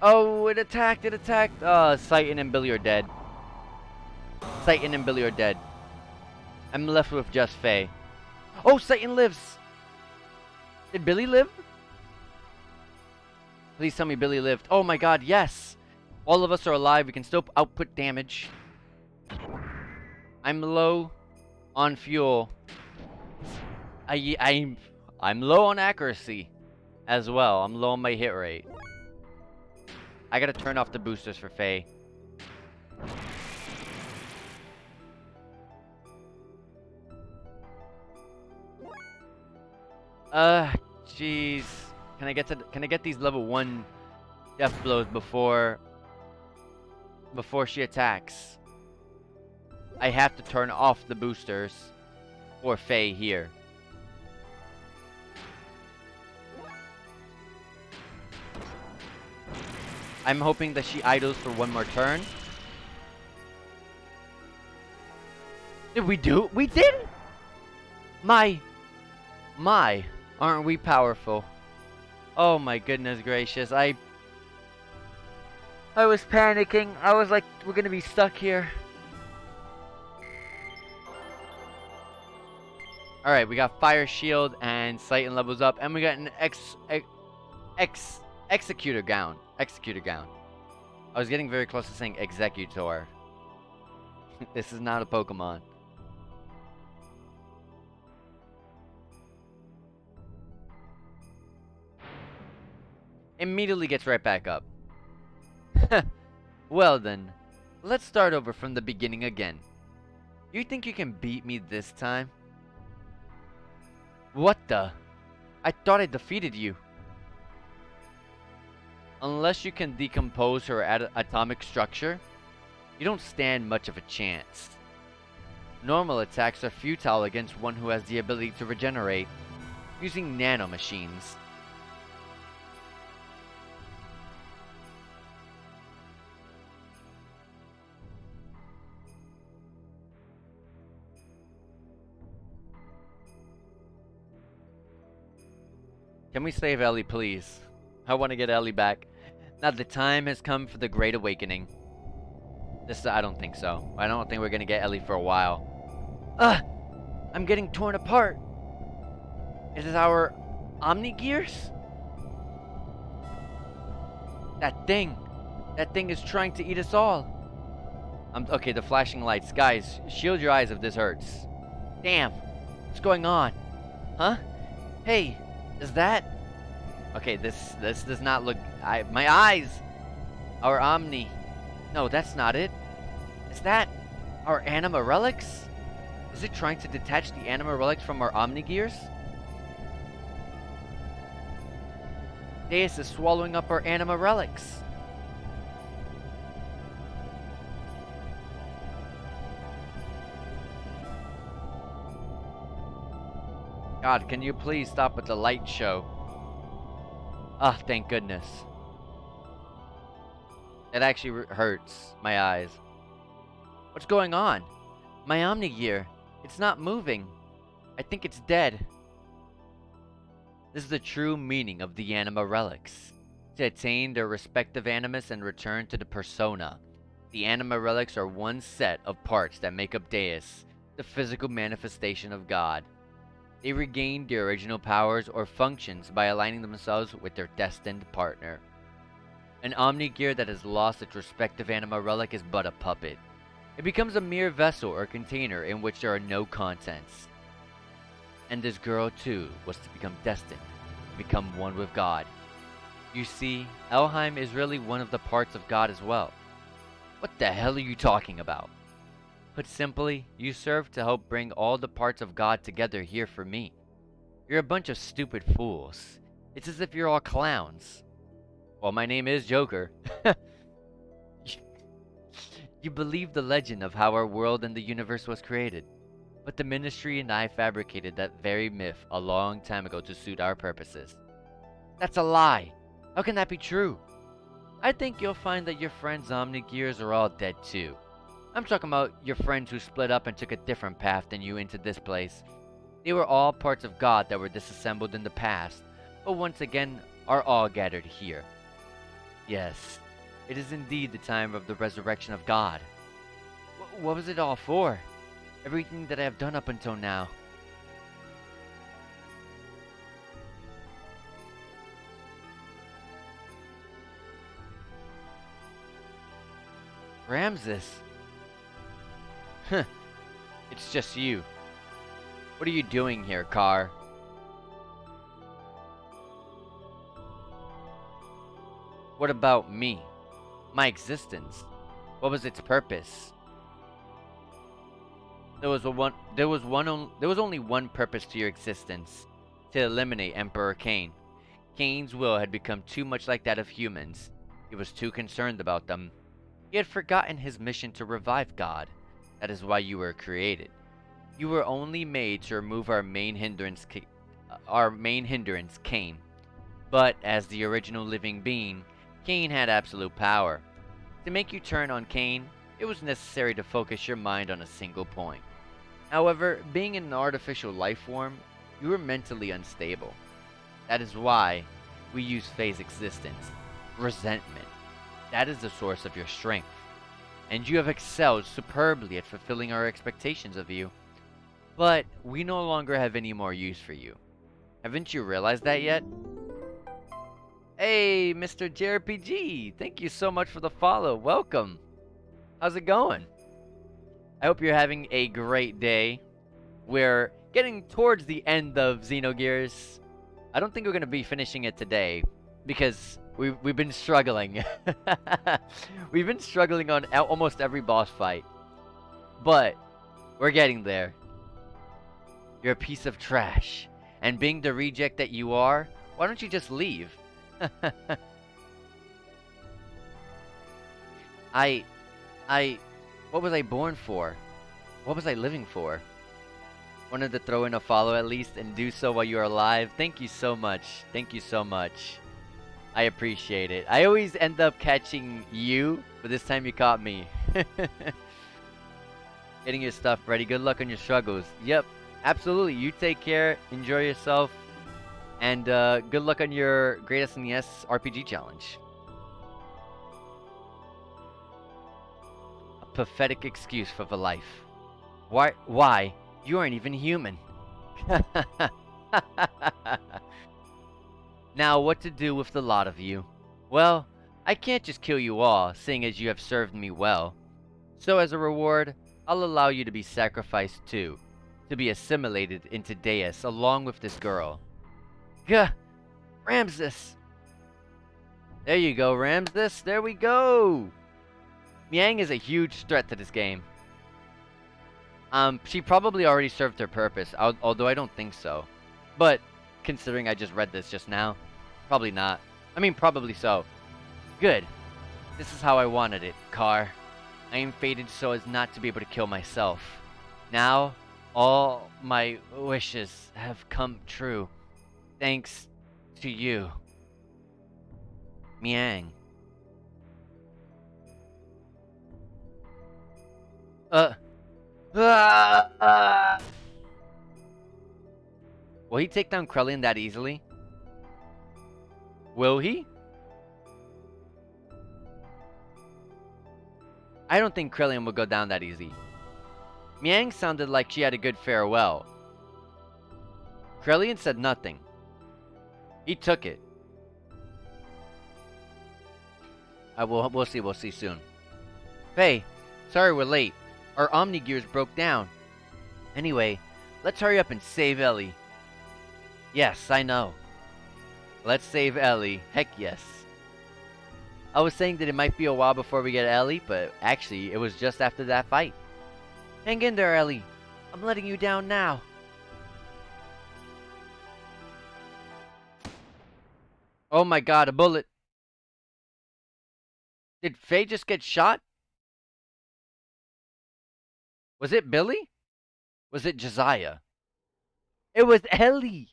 Oh, it attacked. It attacked. Satan and Billy are dead. Satan and Billy are dead. I'm left with just Faye. Oh, Satan lives. Did Billy live? Please tell me Billy lived. Oh my god, yes! All of us are alive. We can still output damage. I'm low on fuel. I'm low on accuracy as well. I'm low on my hit rate. I gotta turn off the boosters for Faye. Jeez. Can I get these level 1 death blows before she attacks? I have to turn off the boosters for Faye here. I'm hoping that she idles for one more turn. Did we do it? We did? My, aren't we powerful? Oh my goodness gracious, I was panicking. I was like, we're gonna be stuck here. Alright, we got Fire Shield and Satan levels up, and we got an Executor Gown. Executor Gown. I was getting very close to saying Executor. This is not a Pokemon. Immediately gets right back up. Well then, let's start over from the beginning again. You think you can beat me this time? What the? I thought I defeated you. Unless you can decompose her atomic structure, you don't stand much of a chance. Normal attacks are futile against one who has the ability to regenerate, using nanomachines. Can we save Ellie, please? I want to get Ellie back. Now the time has come for the Great Awakening. I don't think so. I don't think we're gonna get Ellie for a while. I'm getting torn apart. Is it our Omnigears? That thing is trying to eat us all. Okay, the flashing lights. Guys, shield your eyes if this hurts. Damn. What's going on? Huh? Hey, is that... Okay, this does not look... My eyes! Our Omni. No, that's not it. Is that our Anima Relics? Is it trying to detach the Anima Relics from our Omnigears? Deus is swallowing up our Anima Relics. God, can you please stop with the light show? Ah, thank goodness. It actually hurts my eyes. What's going on? My Omnigear. It's not moving. I think it's dead. This is the true meaning of the Anima Relics. To attain their respective animus and return to the persona. The Anima Relics are one set of parts that make up Deus. the physical manifestation of God. They regain their original powers or functions by aligning themselves with their destined partner. An Omni-Gear that has lost its respective anima relic is but a puppet. It becomes a mere vessel or container in which there are no contents. And this girl too was to become destined, to become one with God. You see, Elheim is really one of the parts of God as well. What the hell are you talking about? Put simply, you serve to help bring all the parts of God together here for me. You're a bunch of stupid fools. It's as if you're all clowns. Well, my name is Joker. You believe the legend of how our world and the universe was created. But the Ministry and I fabricated that very myth a long time ago to suit our purposes. That's a lie! How can that be true? I think you'll find that your friends Omni-Gears are all dead too. I'm talking about your friends who split up and took a different path than you into this place. They were all parts of God that were disassembled in the past, but once again are all gathered here. Yes, it is indeed the time of the resurrection of God. What was it all for? Everything that I have done up until now. Ramses! Huh, it's just you. What are you doing here, Car? What about me? My existence? What was its purpose? There was only one purpose to your existence: to eliminate Emperor Cain. Cain's will had become too much like that of humans. He was too concerned about them. He had forgotten his mission to revive God. That is why you were created. You were only made to remove our main hindrance, Cain. But as the original living being, Cain had absolute power. To make you turn on Cain, it was necessary to focus your mind on a single point. However, being an artificial life form, you were mentally unstable. That is why we use phase existence. Resentment. That is the source of your strength. And you have excelled superbly at fulfilling our expectations of you. But we no longer have any more use for you. Haven't you realized that yet? Hey, Mr. JRPG! Thank you so much for the follow. Welcome. How's it going? I hope you're having a great day. We're getting towards the end of Xenogears. I don't think we're going to be finishing it today because we've been struggling. We've been struggling on almost every boss fight. But we're getting there. You're a piece of trash. And being the reject that you are, why don't you just leave? What was I born for? What was I living for? Wanted to throw in a follow at least and do so while you're alive. Thank you so much. Thank you so much. I appreciate it. I always end up catching you, but this time you caught me. Getting your stuff ready. Good luck on your struggles. Yep, absolutely. You take care. Enjoy yourself. And good luck on your Great SNES RPG challenge. A pathetic excuse for the life. Why? You aren't even human. Now, what to do with the lot of you? Well, I can't just kill you all, seeing as you have served me well. So as a reward, I'll allow you to be sacrificed too, to be assimilated into Deus along with this girl. Gah! Ramses! There you go, Ramses. There we go! Miang is a huge threat to this game. She probably already served her purpose, although I don't think so. But, considering I just read this just now, probably not. I mean, probably so. Good. This is how I wanted it, Car. I am fated so as not to be able to kill myself. Now, all my wishes have come true. Thanks to you. Miang. Will he take down Krellin that easily? Will he? I don't think Krellin will go down that easy. Miang sounded like she had a good farewell. Krelian said nothing. He took it. We'll see soon. Faye, sorry we're late. Our Omni-Gears broke down. Anyway, let's hurry up and save Ellie. Yes, I know. Let's save Ellie. Heck yes. I was saying that it might be a while before we get Ellie, but actually, it was just after that fight. Hang in there, Ellie. I'm letting you down now. Oh my god, a bullet. Did Faye just get shot? Was it Billy? Was it Josiah? It was Ellie.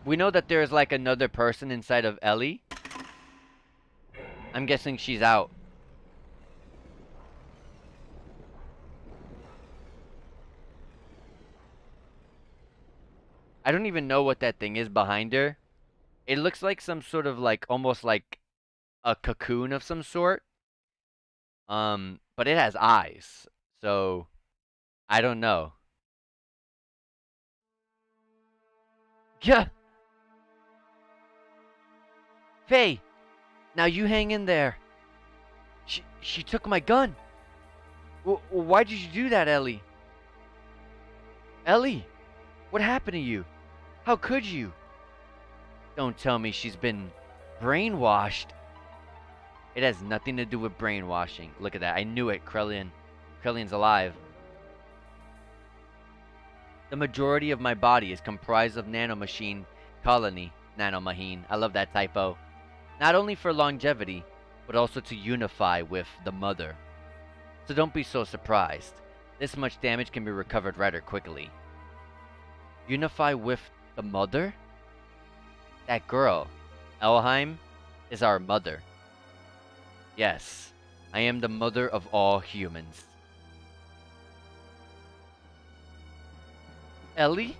We know that there's like another person inside of Ellie. I'm guessing she's out. I don't even know what that thing is behind her. It looks like some sort of like almost like a cocoon of some sort. But it has eyes. So I don't know. Yeah. Faye, now you hang in there. She took my gun. Why did you do that, Ellie? Ellie, what happened to you? How could you? Don't tell me she's been brainwashed. It has nothing to do with brainwashing. Look at that. I knew it, Krelian. Krelian's alive. The majority of my body is comprised of nanomachine colony. Nanomachine. I love that typo. Not only for longevity, but also to unify with the mother. So don't be so surprised. This much damage can be recovered rather quickly. Unify with the mother? That girl, Elheim, is our mother. Yes, I am the mother of all humans. Ellie?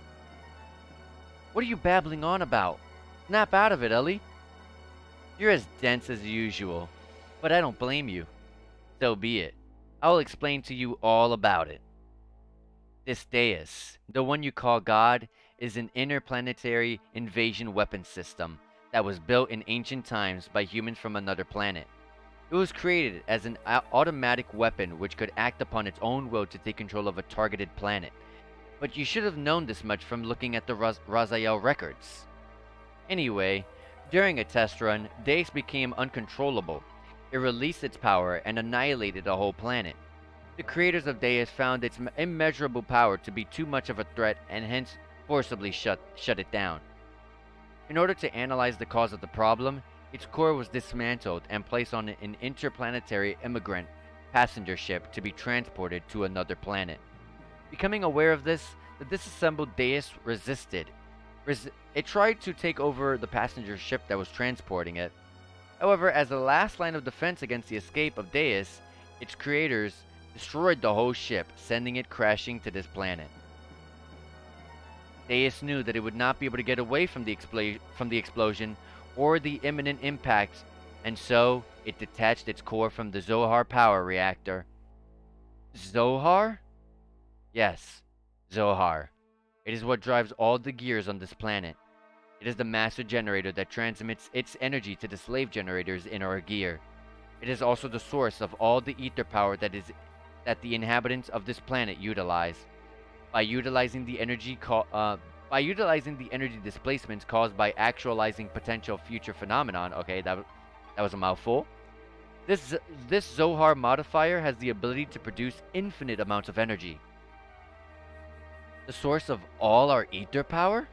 What are you babbling on about? Snap out of it, Ellie. You're as dense as usual, but I don't blame you. So be it. I'll explain to you all about it. This Deus, the one you call God, is an interplanetary invasion weapon system that was built in ancient times by humans from another planet. It was created as an automatic weapon which could act upon its own will to take control of a targeted planet. But you should have known this much from looking at the Raziel records. Anyway, during a test run, Deus became uncontrollable. It released its power and annihilated the whole planet. The creators of Deus found its immeasurable power to be too much of a threat and hence forcibly shut it down. In order to analyze the cause of the problem, its core was dismantled and placed on an interplanetary immigrant passenger ship to be transported to another planet. Becoming aware of this, the disassembled Deus resisted. It tried to take over the passenger ship that was transporting it. However, as a last line of defense against the escape of Deus, its creators destroyed the whole ship, sending it crashing to this planet. Deus knew that it would not be able to get away from the explosion or the imminent impact, and so it detached its core from the Zohar power reactor. Zohar? Yes, Zohar. It is what drives all the gears on this planet. It is the master generator that transmits its energy to the slave generators in our gear. It is also the source of all the ether power that the inhabitants of this planet utilize. By utilizing the energy displacements caused by actualizing potential future phenomenon. Okay, that was a mouthful. This Zohar modifier has the ability to produce infinite amounts of energy. The source of all our ether power?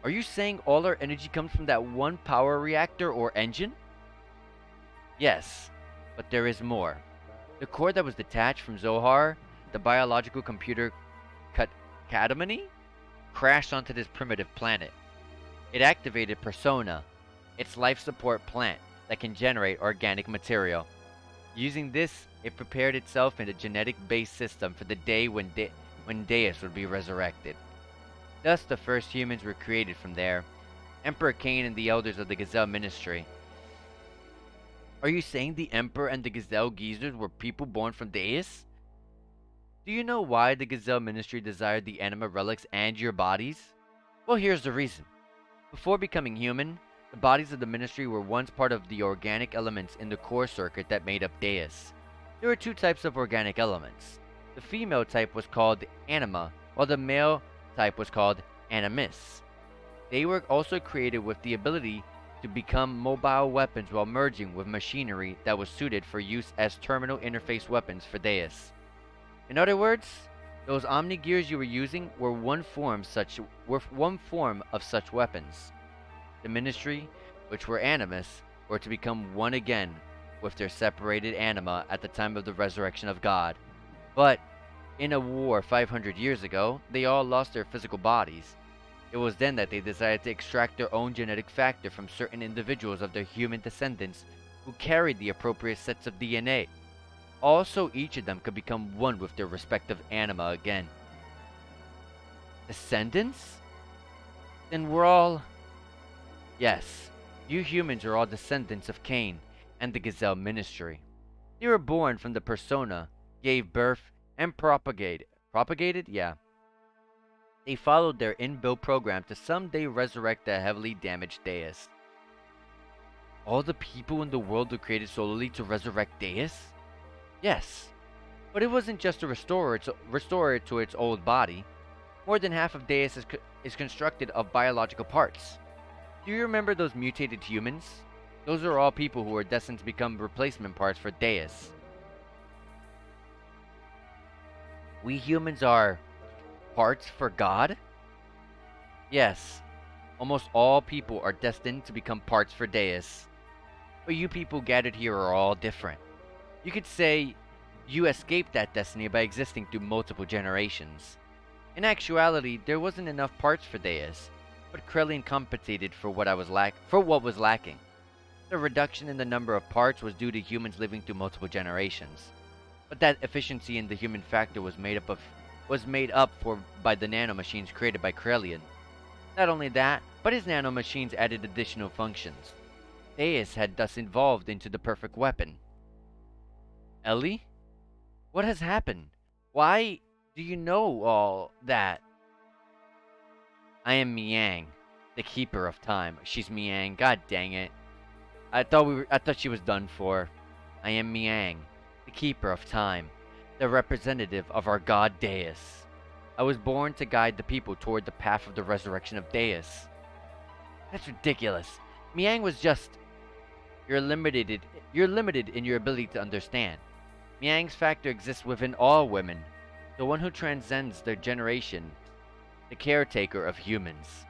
Are you saying all our energy comes from that one power reactor or engine? Yes, but there is more. The core that was detached from Zohar, the biological computer Katamani, crashed onto this primitive planet. It activated Persona, its life support plant that can generate organic material. Using this, it prepared itself in a genetic-based system for the day when Deus would be resurrected. Thus, the first humans were created from there. Emperor Cain and the elders of the Gazelle Ministry. Are you saying the Emperor and the Gazelle Geezers were people born from Deus? Do you know why the Gazelle Ministry desired the anima relics and your bodies? Well, here's the reason. Before becoming human, the bodies of the Ministry were once part of the organic elements in the core circuit that made up Deus. There were two types of organic elements. The female type was called anima, while the male type was called animus. They were also created with the ability to become mobile weapons while merging with machinery that was suited for use as terminal interface weapons for Deus. In other words, those Omni-Gears you were using were one form of such weapons. The Ministry, which were Animus, were to become one again with their separated anima at the time of the resurrection of God. But in a war 500 years ago, they all lost their physical bodies. It was then that they decided to extract their own genetic factor from certain individuals of their human descendants who carried the appropriate sets of DNA. Also, each of them could become one with their respective anima again. Descendants? Then we're all... Yes, you humans are all descendants of Cain and the Gazelle Ministry. They were born from the persona, gave birth, and propagated. Propagated? Yeah. They followed their inbuilt program to someday resurrect the heavily damaged Deus. All the people in the world were created solely to resurrect Deus? Yes, but it wasn't just to restore it to its old body. More than half of Deus is constructed of biological parts. Do you remember those mutated humans? Those are all people who are destined to become replacement parts for Deus. We humans are parts for God? Yes, almost all people are destined to become parts for Deus. But you people gathered here are all different. You could say you escaped that destiny by existing through multiple generations. In actuality, there wasn't enough parts for Deus, but Krellian compensated for what was lacking. The reduction in the number of parts was due to humans living through multiple generations. But that efficiency in the human factor was made up for by the nanomachines created by Krellian. Not only that, but his nanomachines added additional functions. Deus had thus evolved into the perfect weapon. Ellie? What has happened? Why do you know all that? I am Miang, the keeper of time. She's Miang, god dang it. I thought she was done for. I am Miang, the keeper of time, the representative of our god Deus. I was born to guide the people toward the path of the resurrection of Deus. That's ridiculous. Miang was just... You're limited in your ability to understand. Miang's factor exists within all women, the one who transcends their generation, the caretaker of humans.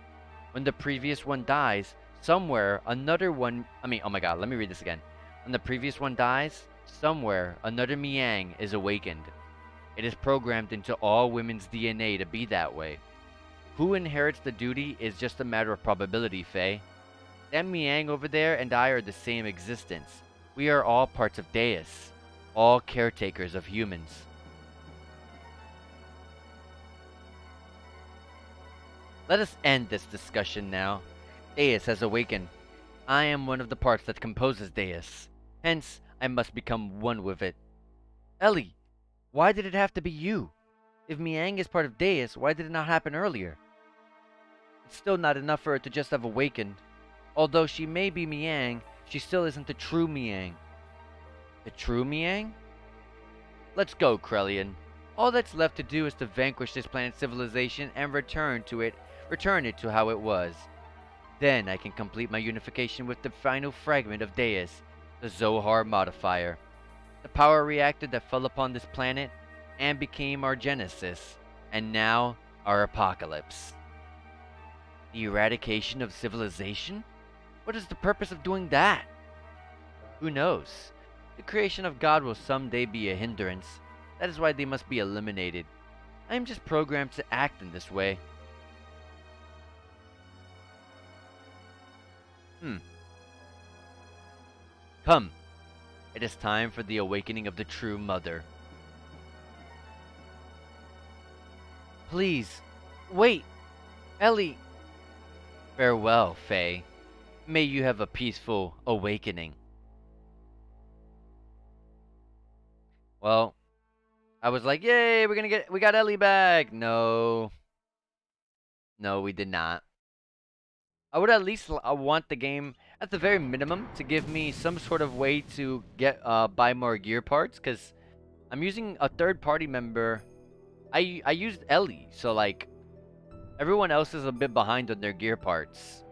When the previous one dies, somewhere another one... oh my god, let me read this again. When the previous one dies, somewhere another Miang is awakened. It is programmed into all women's DNA to be that way. Who inherits the duty is just a matter of probability, Faye. That Miang over there and I are the same existence. We are all parts of Deus, all caretakers of humans. Let us end this discussion now. Deus has awakened. I am one of the parts that composes Deus. Hence, I must become one with it. Ellie, why did it have to be you? If Miang is part of Deus, why did it not happen earlier? It's still not enough for her to just have awakened. Although she may be Miang, she still isn't the true Miang. The true Miang? Let's go, Krellian. All that's left to do is to vanquish this planet's civilization and return it to how it was. Then I can complete my unification with the final fragment of Deus, the Zohar modifier. The power reactor that fell upon this planet and became our genesis, and now our apocalypse. The eradication of civilization? What is the purpose of doing that? Who knows? The creation of God will someday be a hindrance. That is why they must be eliminated. I am just programmed to act in this way. Come. It is time for the awakening of the true mother. Please, wait, Ellie. Farewell, Faye. May you have a peaceful awakening. Well, I was like, yay, we got Ellie back. No, no, we did not. I would at least want the game, at the very minimum, to give me some sort of way to get buy more gear parts, because I'm using a third-party member. I used Ellie, so like everyone else is a bit behind on their gear parts,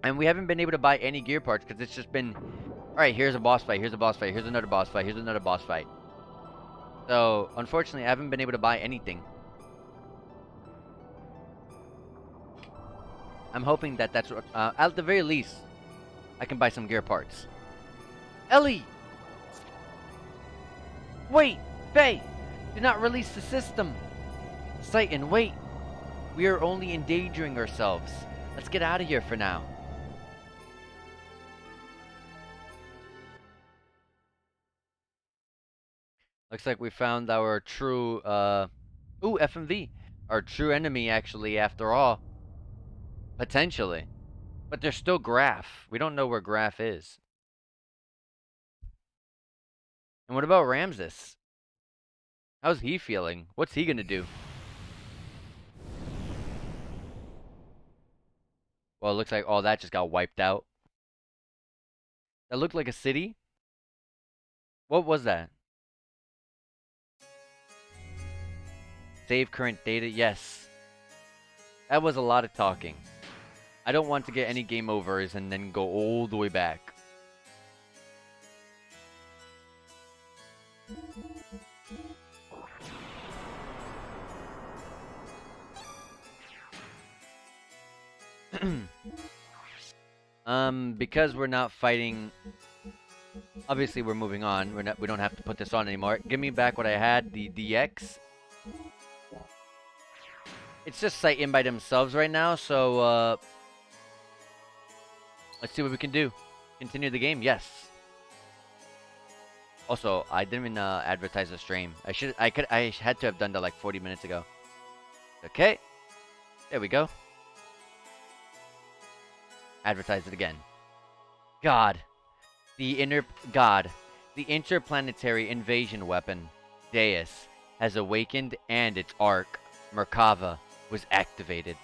and we haven't been able to buy any gear parts because it's just been, all right, here's a boss fight, here's a boss fight, here's another boss fight, here's another boss fight. So unfortunately, I haven't been able to buy anything. I'm hoping that that's at the very least I can buy some gear parts. Ellie! Wait! Faye! Do not release the system! Titan, wait! We are only endangering ourselves. Let's get out of here for now. Looks like we found our true, ooh, FMV. Our true enemy, actually, after all. Potentially. But there's still Graph. We don't know where Graph is. And what about Ramses? How's he feeling? What's he gonna do? Well, it looks like all that just got wiped out. That looked like a city? What was that? Save current data? Yes. That was a lot of talking. I don't want to get any game overs and then go all the way back. Because we're not fighting. Obviously, we're moving on. We don't have to put this on anymore. Give me back what I had, the DX. It's just sight in by themselves right now, so let's see what we can do. Continue the game, yes. Also, I didn't even advertise the stream. I had to have done that like 40 minutes ago. Okay, there we go. Advertise it again. God, the interplanetary invasion weapon, Deus, has awakened, and its arc, Merkava, was activated.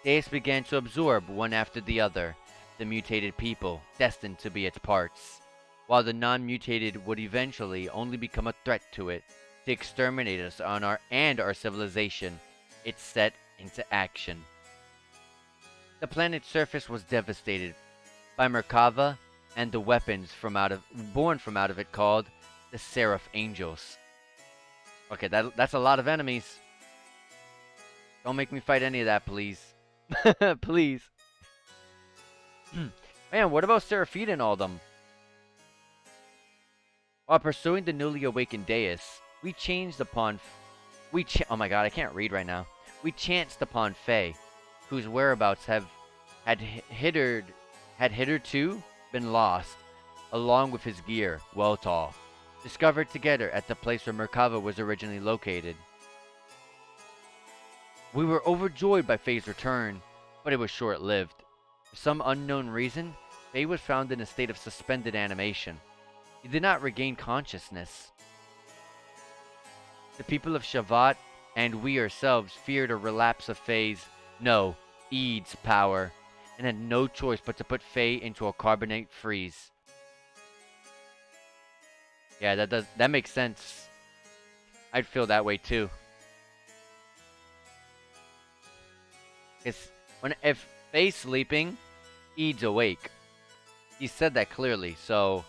Deus began to absorb, one after the other, the mutated people destined to be its parts, while the non-mutated would eventually only become a threat to it, to exterminate us on our civilization. It set into action. The planet's surface was devastated by Merkava and the weapons born from out of it called the Seraph Angels. Okay, that's a lot of enemies. Don't make me fight any of that, please. Please. Man, what about Seraphine and all of them? While pursuing the newly awakened Deus, we changed upon... oh my god, I can't read right now. We chanced upon Faye, whose whereabouts had hitherto been lost, along with his gear, Weltall, discovered together at the place where Merkava was originally located. We were overjoyed by Faye's return, but it was short-lived. For some unknown reason, Faye was found in a state of suspended animation. He did not regain consciousness. The people of Shavat and we ourselves feared a relapse of Faye's, Eid's power, and had no choice but to put Faye into a carbonate freeze. Yeah, that makes sense. I'd feel that way too. If Faye's sleeping, Eid's awake. He said that clearly, so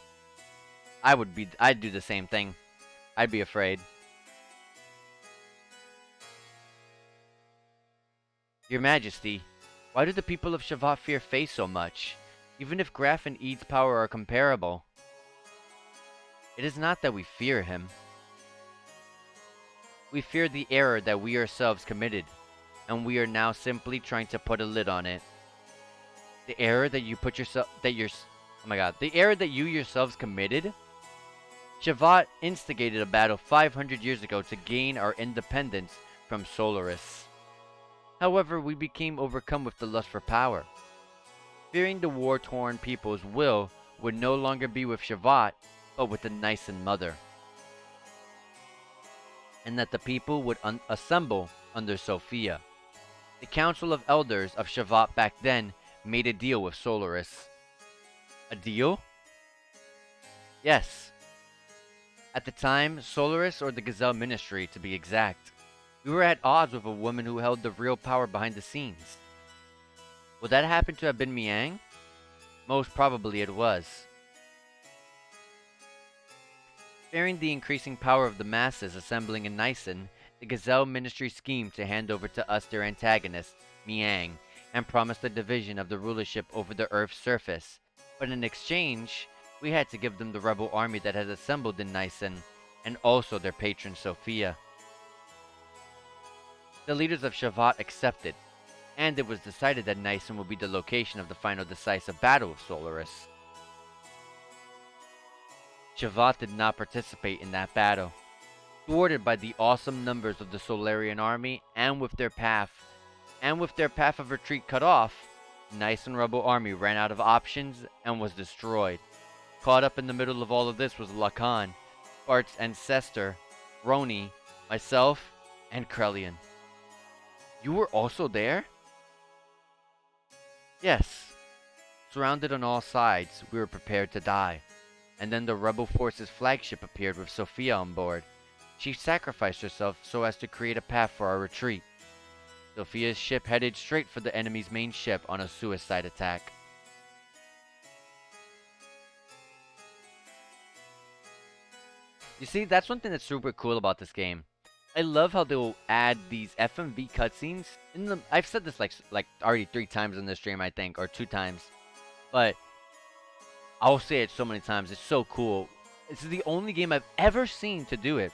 I'd do the same thing. I'd be afraid. Your Majesty, why do the people of Shavat fear Faye so much, even if Graph and Eid's power are comparable? It is not that we fear him. We fear the error that we ourselves committed, and we are now simply trying to put a lid on it. The error that you put yourself, Oh my god. The error that you yourselves committed? Shavat instigated a battle 500 years ago to gain our independence from Solaris. However, we became overcome with the lust for power. Fearing the war-torn people's will would no longer be with Shavat, but with the Nisan mother. And that the people would assemble under Sophia. The Council of Elders of Shavat back then made a deal with Solaris. A deal? Yes. At the time, Solaris, or the Gazelle Ministry to be exact, we were at odds with a woman who held the real power behind the scenes. Would that happen to have been Miang? Most probably it was. Fearing the increasing power of the masses assembling in Nisan, the Gazelle Ministry schemed to hand over to us their antagonist, Miang, and promised the division of the rulership over the Earth's surface. But in exchange, we had to give them the rebel army that had assembled in Nisan, and also their patron Sophia. The leaders of Shavat accepted, and it was decided that Nisan would be the location of the final decisive battle of Solaris. Shavat did not participate in that battle. Thwarted by the awesome numbers of the Solarian army, and with their path of retreat cut off, Nisan rebel army ran out of options and was destroyed. Caught up in the middle of all of this was Lacan, Bart's ancestor, Roni, myself, and Krelian. You were also there? Yes. Surrounded on all sides, we were prepared to die. And then the rebel force's flagship appeared with Sophia on board. She sacrificed herself so as to create a path for our retreat. Sophia's ship headed straight for the enemy's main ship on a suicide attack. You see, that's one thing that's super cool about this game. I love how they'll add these FMV cutscenes in the. I've said this like already 3 times in this stream, I think, or 2 times, but I'll say it so many times. It's so cool. This is the only game I've ever seen to do it,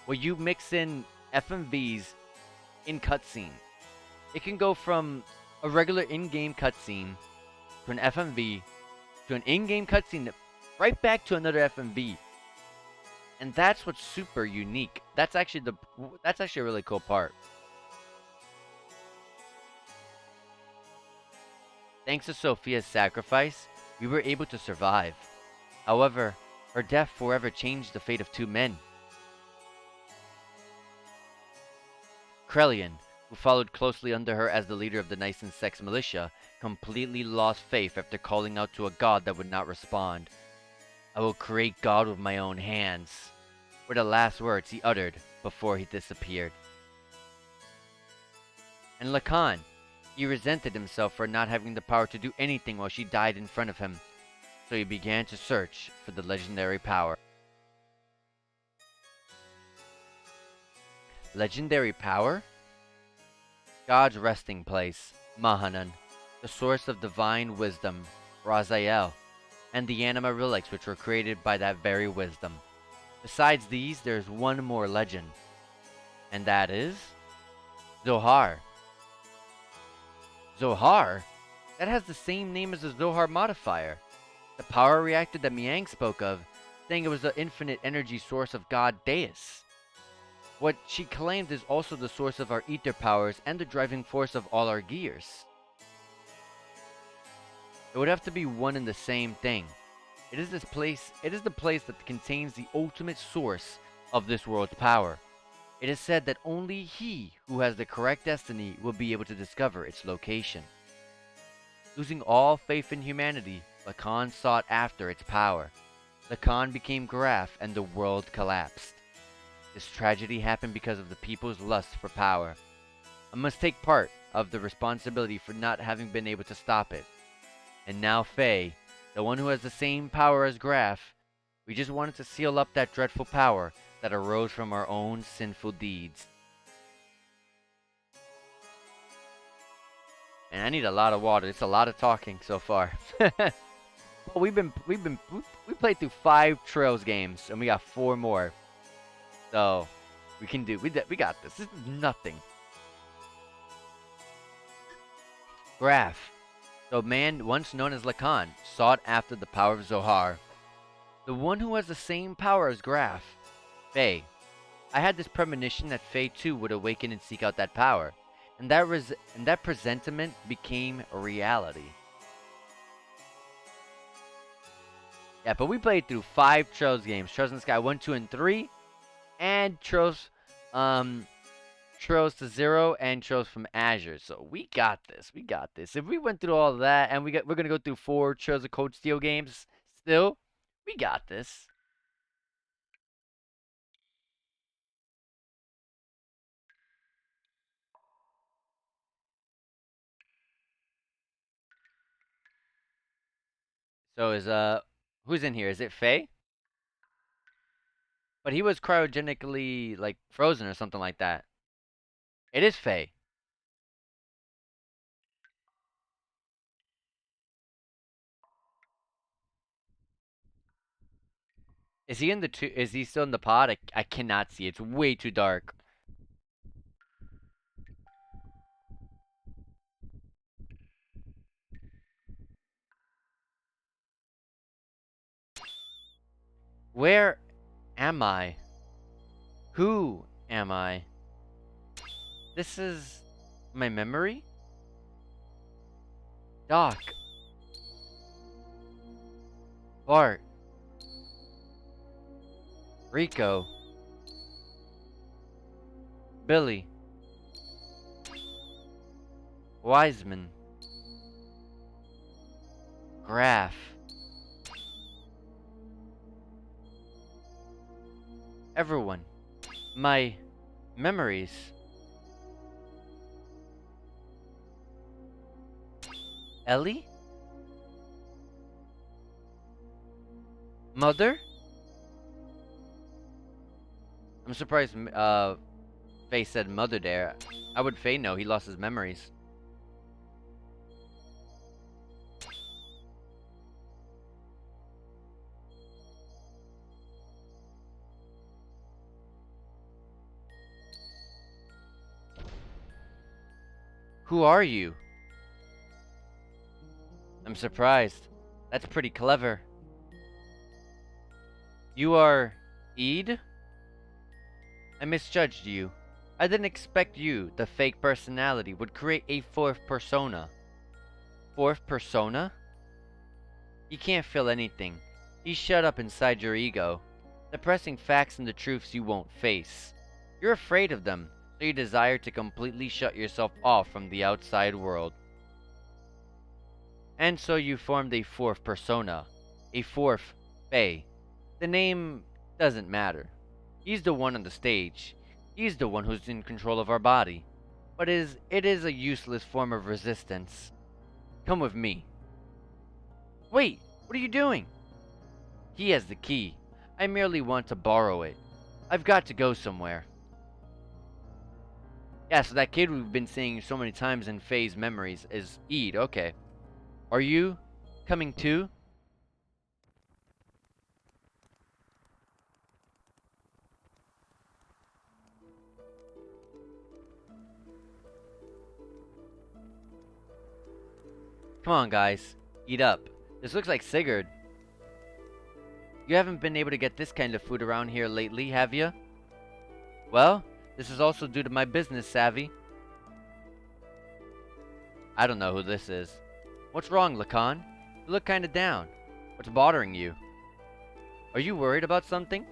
where you mix in FMVs in cutscene. It can go from a regular in-game cutscene to an FMV to an in-game cutscene, right back to another FMV. And that's what's super unique. That's actually a really cool part. Thanks to Sophia's sacrifice, we were able to survive. However, her death forever changed the fate of 2 men. Krelian, who followed closely under her as the leader of the Nisan Sex militia, completely lost faith after calling out to a god that would not respond. I will create God with my own hands, were the last words he uttered before he disappeared. And Lacan, he resented himself for not having the power to do anything while she died in front of him, so he began to search for the legendary power. Legendary power? God's resting place, Mahanan, the source of divine wisdom, Raziel, and the anima relics which were created by that very wisdom. Besides these, there's one more legend, and that is Zohar. Zohar? That has the same name as the Zohar modifier, the power reactor that Miang spoke of, saying it was the infinite energy source of God Deus. What she claimed is also the source of our ether powers and the driving force of all our gears. It would have to be one and the same thing. It is the place that contains the ultimate source of this world's power. It is said that only he who has the correct destiny will be able to discover its location. Losing all faith in humanity, Lacan sought after its power. Lacan became Graf and the world collapsed. This tragedy happened because of the people's lust for power. I must take part of the responsibility for not having been able to stop it. And now Faye, the one who has the same power as Graf, we just wanted to seal up that dreadful power that arose from our own sinful deeds. And I need a lot of water. It's a lot of talking so far. Well, we played through 5 Trails games, and we got 4 more. So we got this. This is nothing. Graf, The man once known as Lacan sought after the power of Zohar, the one who has the same power as Graf, Faye. I had this premonition that Faye too would awaken and seek out that power, and that presentiment became a reality. Yeah, but we played through 5 Trails games: Trails in the Sky 1, 2, and 3, and Trails to Zero and Trails from Azure. So we got this. We got this. If we went through all of that and we're gonna go through 4 Trails of Cold Steel games, still, we got this. So who's in here? Is it Faye? But he was cryogenically like frozen or something like that. It is Faye. Is he in the is he still in the pod? I cannot see. It's way too dark. Where am I? Who am I? This is my memory? Doc. Bart. Rico. Billy. Wiseman. Graf. Everyone. My memories. Ellie? Mother? I'm surprised Faye said mother there. How would Faye know? He lost his memories. Who are you? I'm surprised. That's pretty clever. You are Eid? I misjudged you. I didn't expect you, the fake personality, would create a 4th persona. 4th persona? You can't feel anything. You shut up inside your ego, suppressing facts and the truths you won't face. You're afraid of them, so you desire to completely shut yourself off from the outside world. And so you formed a 4th persona, a 4th Faye. The name doesn't matter. He's the one on the stage. He's the one who's in control of our body. But it is a useless form of resistance. Come with me. Wait, what are you doing? He has the key. I merely want to borrow it. I've got to go somewhere. Yeah, so that kid we've been seeing so many times in Faye's memories is Eid, okay. Are you coming too? Come on, guys. Eat up. This looks like Sigurd. You haven't been able to get this kind of food around here lately, have you? Well, this is also due to my business savvy. I don't know who this is. What's wrong, Lacan? You look kinda down. What's bothering you? Are you worried about something?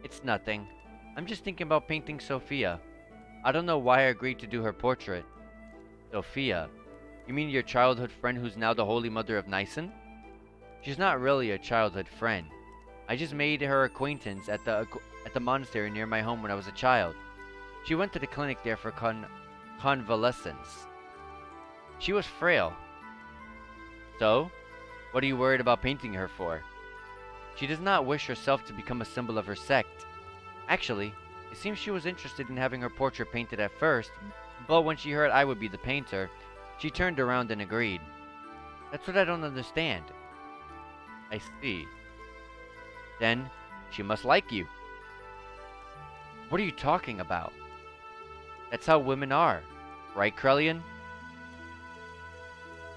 It's nothing. I'm just thinking about painting Sophia. I don't know why I agreed to do her portrait. Sophia? You mean your childhood friend who's now the Holy Mother of Nyson? She's not really a childhood friend. I just made her acquaintance at the monastery near my home when I was a child. She went to the clinic there for convalescence. She was frail. So, what are you worried about painting her for? She does not wish herself to become a symbol of her sect. Actually, it seems she was interested in having her portrait painted at first, but when she heard I would be the painter, she turned around and agreed. That's what I don't understand. I see. Then, she must like you. What are you talking about? That's how women are, right, Krellian?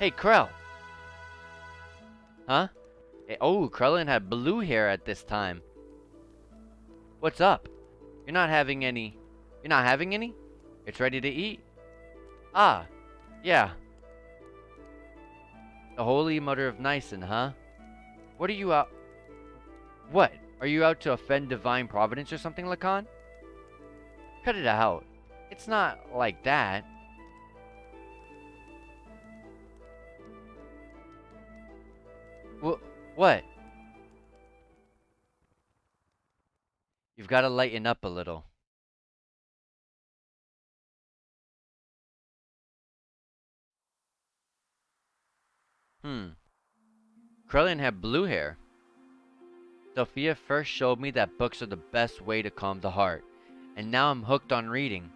Hey, Krell. Huh? Hey, oh, Krellin had blue hair at this time. What's up? You're not having any. You're not having any? It's ready to eat. Ah, yeah. The Holy Mother of Nyson, huh? What are you out? What? Are you out to offend divine providence or something, Lacan? Cut it out. It's not like that. What? You've got to lighten up a little. Hmm. Krellin had blue hair. Sophia first showed me that books are the best way to calm the heart, and now I'm hooked on reading.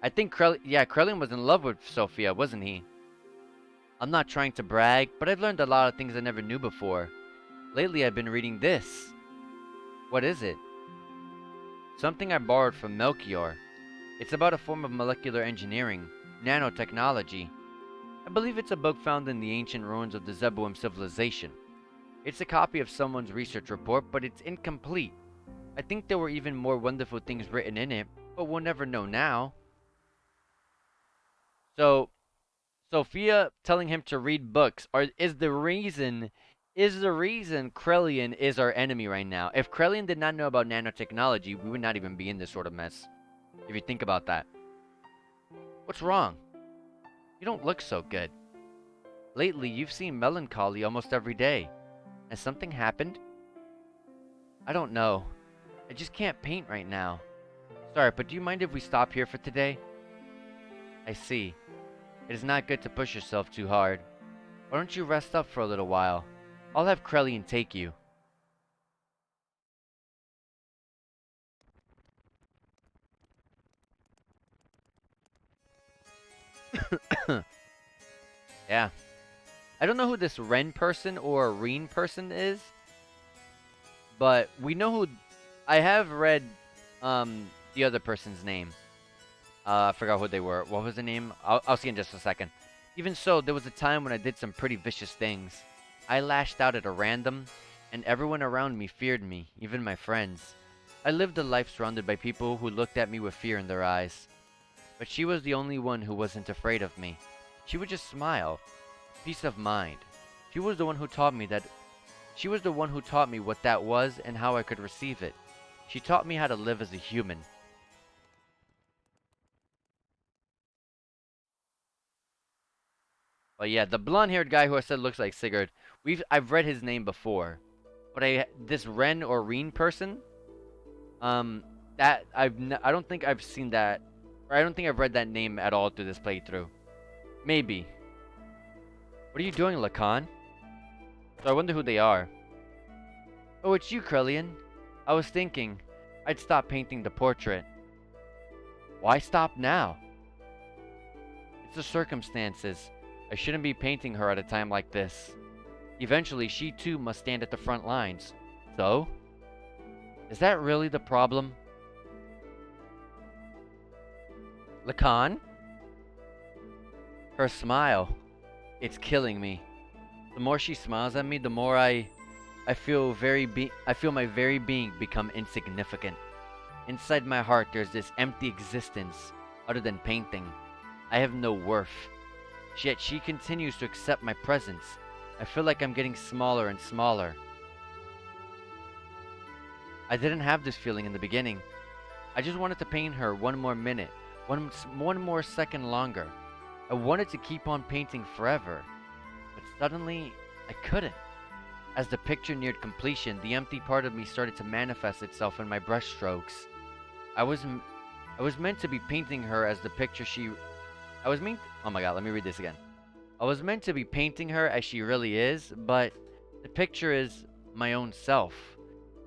I think Krellin was in love with Sophia, wasn't he? I'm not trying to brag, but I've learned a lot of things I never knew before. Lately I've been reading this. What is it? Something I borrowed from Melchior. It's about a form of molecular engineering, nanotechnology. I believe it's a book found in the ancient ruins of the Zeboim civilization. It's a copy of someone's research report, but it's incomplete. I think there were even more wonderful things written in it, but we'll never know now. So, Sophia telling him to read books is the reason Krellian is our enemy right now. If Krellian did not know about nanotechnology, we would not even be in this sort of mess. If you think about that. What's wrong? You don't look so good. Lately, you've seemed melancholy almost every day. Has something happened? I don't know. I just can't paint right now. Sorry, but do you mind if we stop here for today? I see. It is not good to push yourself too hard. Why don't you rest up for a little while? I'll have Krellian take you. Yeah. I don't know who this Ren person or Reen person is, but we know who. I have read the other person's name. I forgot who they were. What was the name? I'll see in just a second. Even so, there was a time when I did some pretty vicious things. I lashed out at a random, and everyone around me feared me, even my friends. I lived a life surrounded by people who looked at me with fear in their eyes. But she was the only one who wasn't afraid of me. She would just smile. Peace of mind. She was the one who taught me that. She was the one who taught me what that was and how I could receive it. She taught me how to live as a human. But yeah, the blonde-haired guy who I said looks like Sigurd. I've read his name before, but this Ren or Reen person, that I don't think I've seen that, or I don't think I've read that name at all through this playthrough. Maybe. What are you doing, Lacan? So I wonder who they are. Oh, it's you, Krellian. I was thinking I'd stop painting the portrait. Why stop now? It's the circumstances. I shouldn't be painting her at a time like this. Eventually, she too must stand at the front lines. So? Is that really the problem? Lacan? Her smile. It's killing me. The more she smiles at me, the more I feel my very being become insignificant. Inside my heart, there's this empty existence other than painting. I have no worth. Yet she continues to accept my presence. I feel like I'm getting smaller and smaller. I didn't have this feeling in the beginning. I just wanted to paint her one more minute, one more second longer. I wanted to keep on painting forever. But suddenly, I couldn't. As the picture neared completion, the empty part of me started to manifest itself in my brushstrokes. I was meant to be painting her as the picture she... Oh my god, let me read this again. I was meant to be painting her as she really is, but the picture is my own self.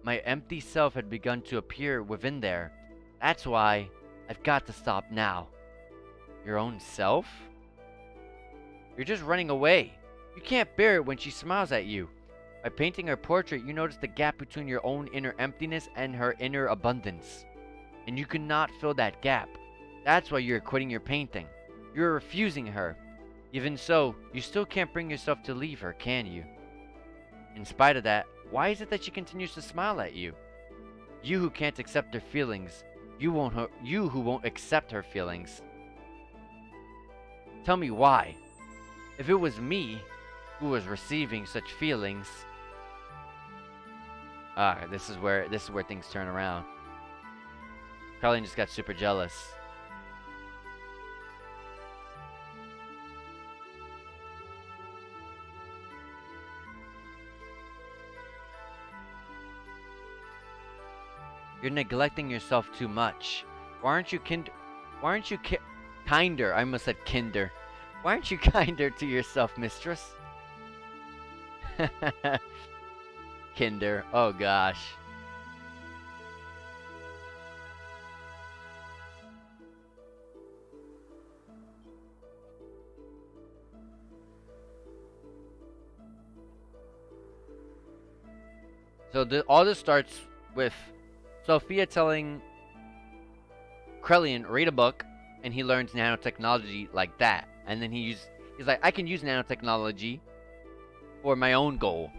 My empty self had begun to appear within there. That's why I've got to stop now. Your own self? You're just running away. You can't bear it when she smiles at you. By painting her portrait, you notice the gap between your own inner emptiness and her inner abundance. And you cannot fill that gap. That's why you're quitting your painting. You're refusing her. Even so, you still can't bring yourself to leave her, can you? In spite of that, why is it that she continues to smile at you? You who can't accept her feelings, you who won't accept her feelings. Tell me why. If it was me who was receiving such feelings, this is where things turn around. Carlene just got super jealous. You're neglecting yourself too much. Why aren't you kinder? I almost said kinder. Why aren't you kinder to yourself, mistress? Kinder. Oh gosh. So all this starts with Sophia telling Krellian read a book, and he learns nanotechnology like that. And then he's like, I can use nanotechnology for my own goal.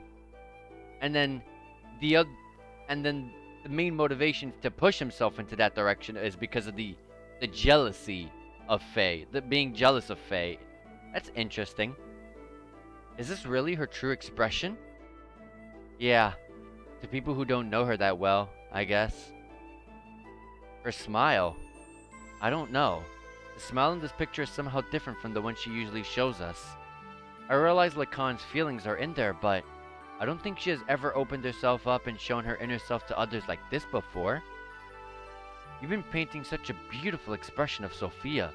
And then the main motivation to push himself into that direction is because of the jealousy of Faye, the being jealous of Faye. That's interesting. Is this really her true expression? Yeah, to people who don't know her that well, I guess. Her smile. I don't know. The smile in this picture is somehow different from the one she usually shows us. I realize Lacan's feelings are in there, but I don't think she has ever opened herself up and shown her inner self to others like this before. You've been painting such a beautiful expression of Sophia.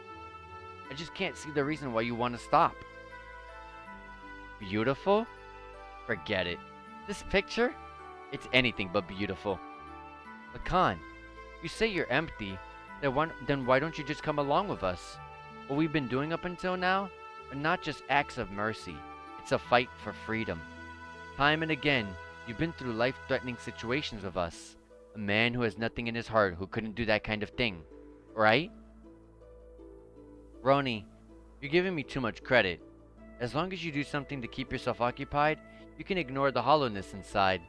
I just can't see the reason why you want to stop. Beautiful? Forget it. This picture? It's anything but beautiful. Lacan, you say you're empty, then why don't you just come along with us? What we've been doing up until now are not just acts of mercy. It's a fight for freedom. Time and again, you've been through life-threatening situations with us. A man who has nothing in his heart who couldn't do that kind of thing. Right? Ronnie, you're giving me too much credit. As long as you do something to keep yourself occupied, you can ignore the hollowness inside.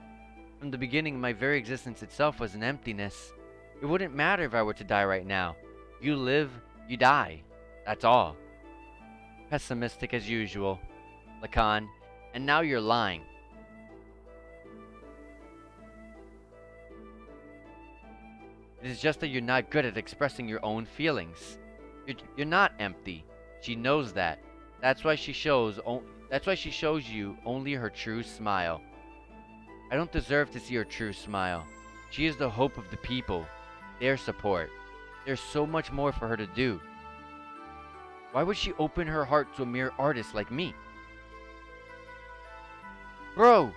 From the beginning, my very existence itself was an emptiness. It wouldn't matter if I were to die right now. You live, you die. That's all. Pessimistic as usual, Lacan. And now you're lying. It is just that you're not good at expressing your own feelings. You're not empty. She knows that. That's why she shows you only her true smile. I don't deserve to see her true smile. She is the hope of the people, their support. There's so much more for her to do. Why would she open her heart to a mere artist like me? Bro!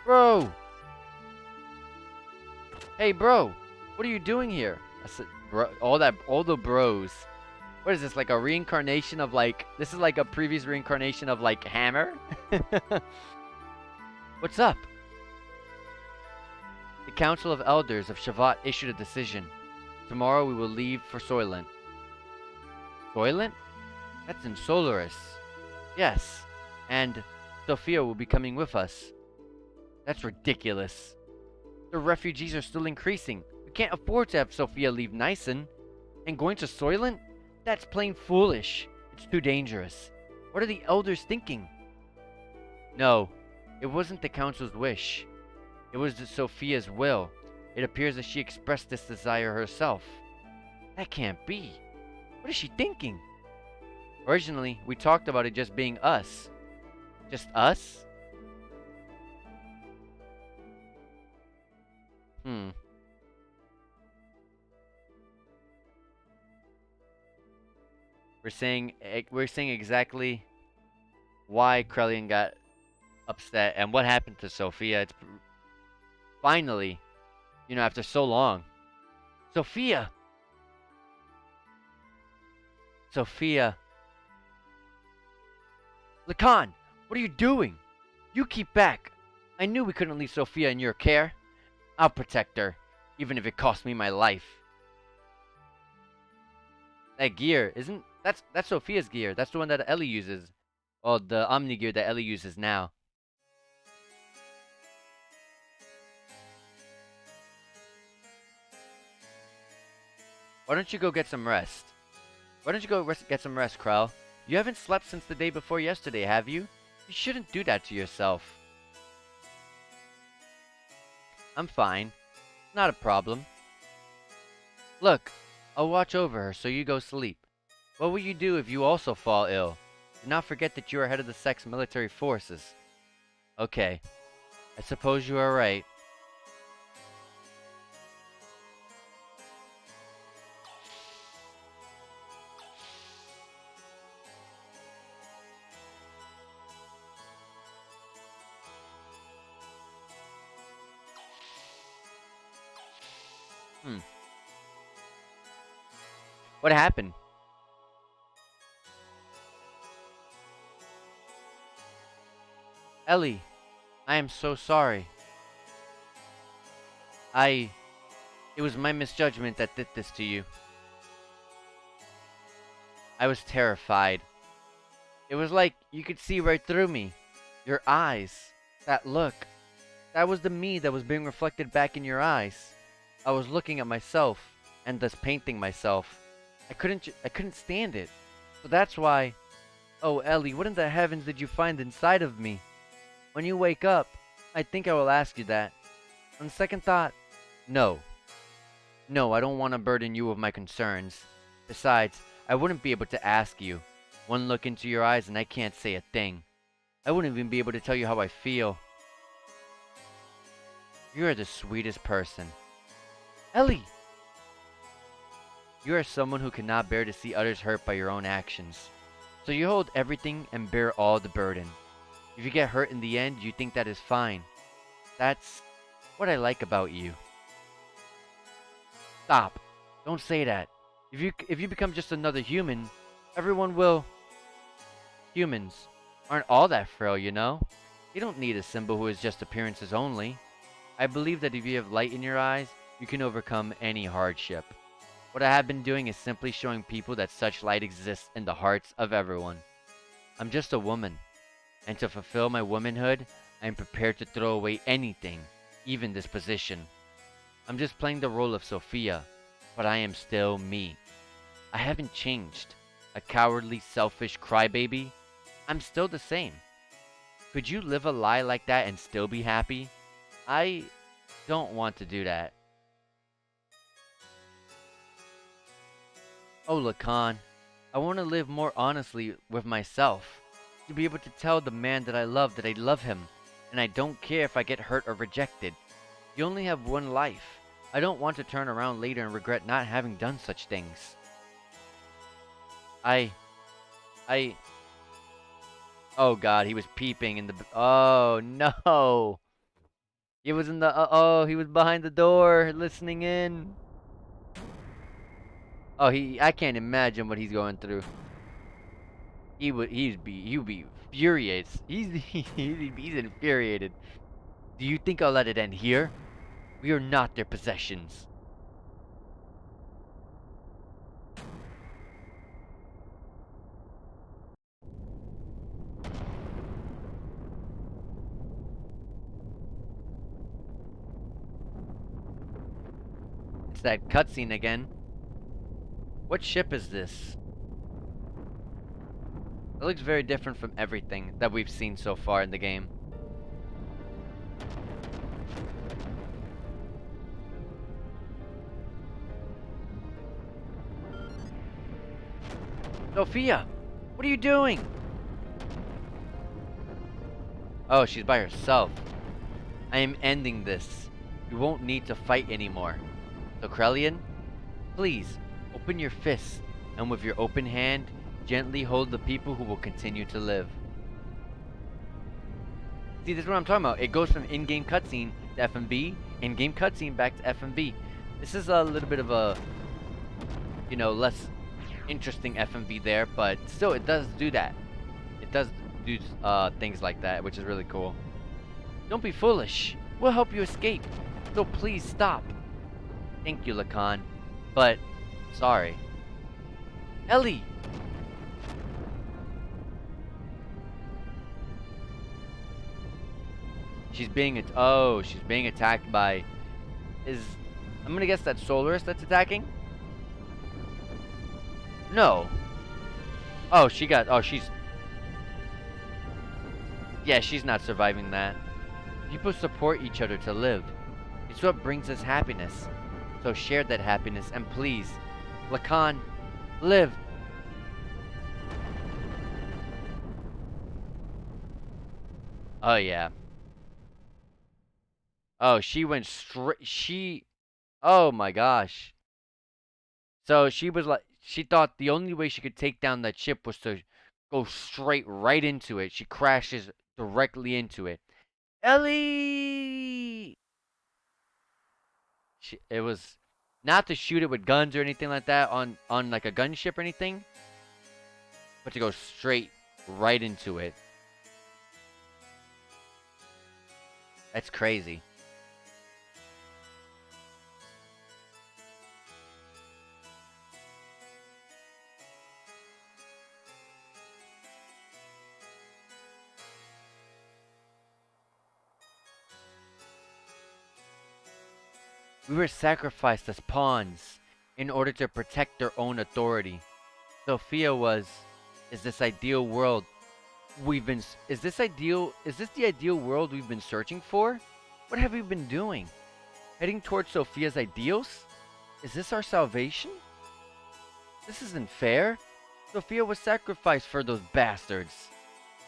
Bro! Hey, bro! What are you doing here? I said, bro, all the bros. What is this, like a reincarnation of this is like a previous reincarnation of Hammer? What's up? The Council of Elders of Shavat issued a decision. Tomorrow we will leave for Soylent. Soylent? That's in Solaris. Yes. And Sophia will be coming with us. That's ridiculous. The refugees are still increasing. We can't afford to have Sophia leave Nyson. And going to Soylent? That's plain foolish. It's too dangerous. What are the elders thinking? No, it wasn't the council's wish. It was Sophia's will. It appears that she expressed this desire herself. That can't be. What is she thinking? Originally, we talked about it just being us. Just us? We're saying exactly why Krellian got upset and what happened to Sophia. It's finally, after so long. Sophia! Sophia. Lacan, what are you doing? You keep back. I knew we couldn't leave Sophia in your care. I'll protect her, even if it costs me my life. That gear, that's Sophia's gear. That's the one that Ellie uses. Oh, the Omni gear that Ellie uses now. Why don't you go get some rest? Why don't you go get some rest, Krell? You haven't slept since the day before yesterday, have you? You shouldn't do that to yourself. I'm fine. Not a problem. Look, I'll watch over her so you go sleep. What will you do if you also fall ill? Do not forget that you are head of the Sex military forces. Okay, I suppose you are right. Hmm. What happened? Ellie, I am so sorry. I... It was my misjudgment that did this to you. I was terrified. It was like you could see right through me. Your eyes. That look. That was the me that was being reflected back in your eyes. I was looking at myself and thus painting myself. I couldn't stand it. So that's why... Oh, Ellie, what in the heavens did you find inside of me? When you wake up, I think I will ask you that. On second thought, no. No, I don't want to burden you with my concerns. Besides, I wouldn't be able to ask you. One look into your eyes and I can't say a thing. I wouldn't even be able to tell you how I feel. You are the sweetest person. Ellie! You are someone who cannot bear to see others hurt by your own actions. So you hold everything and bear all the burden. If you get hurt in the end, you think that is fine. That's what I like about you. Stop. Don't say that. If you become just another human, everyone will... Humans aren't all that frail, you know? You don't need a symbol who is just appearances only. I believe that if you have light in your eyes, you can overcome any hardship. What I have been doing is simply showing people that such light exists in the hearts of everyone. I'm just a woman, and to fulfill my womanhood, I am prepared to throw away anything, even this position. I'm just playing the role of Sophia, but I am still me. I haven't changed. A cowardly, selfish crybaby? I'm still the same. Could you live a lie like that and still be happy? I don't want to do that. Oh, Lacan, I want to live more honestly with myself. To be able to tell the man that I love him, and I don't care if I get hurt or rejected. You only have one life. I don't want to turn around later and regret not having done such things. I... Oh god, he was peeping in the... Oh no! He was in the... oh, he was behind the door, listening in. Oh, I can't imagine what he's going through. He would be furious. He's infuriated. Do you think I'll let it end here? We are not their possessions. It's that cutscene again. What ship is this? It looks very different from everything that we've seen so far in the game. Sophia! What are you doing? Oh, she's by herself. I am ending this. You won't need to fight anymore. So Krellian, please, open your fist, and with your open hand, gently hold the people who will continue to live. See, this is what I'm talking about. It goes from in-game cutscene to FMV, in-game cutscene back to FMV. This is a little bit of a, you know, less interesting FMV there, but still, it does do that. It does do things like that, which is really cool. Don't be foolish. We'll help you escape. So please stop. Thank you, Lacan. But, sorry. Ellie! she's being attacked by, is, I'm gonna guess that's Solaris that's attacking? No. Oh, yeah, she's not surviving that. People support each other to live. It's what brings us happiness. So share that happiness and please, Lacan, live. Oh yeah. Oh, she went straight. Oh my gosh. So she was like, she thought the only way she could take down that ship was to go straight right into it. She crashes directly into it. Ellie! It was not to shoot it with guns or anything like that on like a gunship or anything, but to go straight right into it. That's crazy. We were sacrificed as pawns in order to protect their own authority. Sophia was, is this ideal world is this the ideal world we've been searching for? What have we been doing? Heading towards Sophia's ideals? Is this our salvation? This isn't fair. Sophia was sacrificed for those bastards.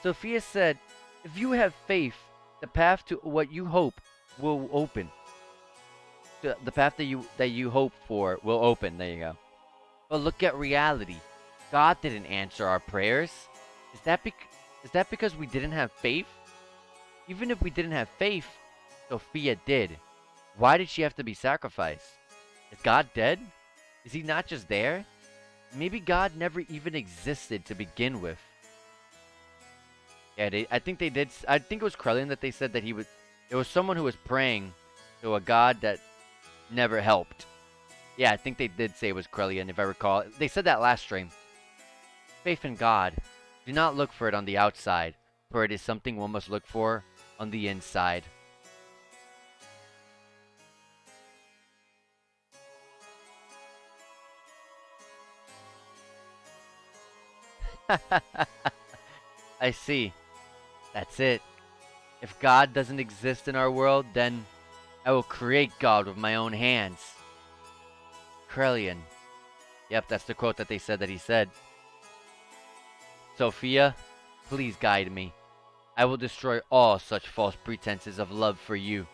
Sophia said, if you have faith, the path to what you hope will open. The path that you hope for will open. There you go. But look at reality. God didn't answer our prayers. Is that because we didn't have faith? Even if we didn't have faith, Sophia did. Why did she have to be sacrificed? Is God dead? Is he not just there? Maybe God never even existed to begin with. Yeah, I think they did. I think it was Krellin that they said that it was someone who was praying to a god that never helped. Yeah, I think they did say it was Krellian, if I recall. They said that last stream. Faith in God. Do not look for it on the outside, for it is something one must look for on the inside. I see. That's it. If God doesn't exist in our world, then I will create God with my own hands. Krellian. Yep, that's the quote that they said that he said. Sophia, please guide me. I will destroy all such false pretenses of love for you.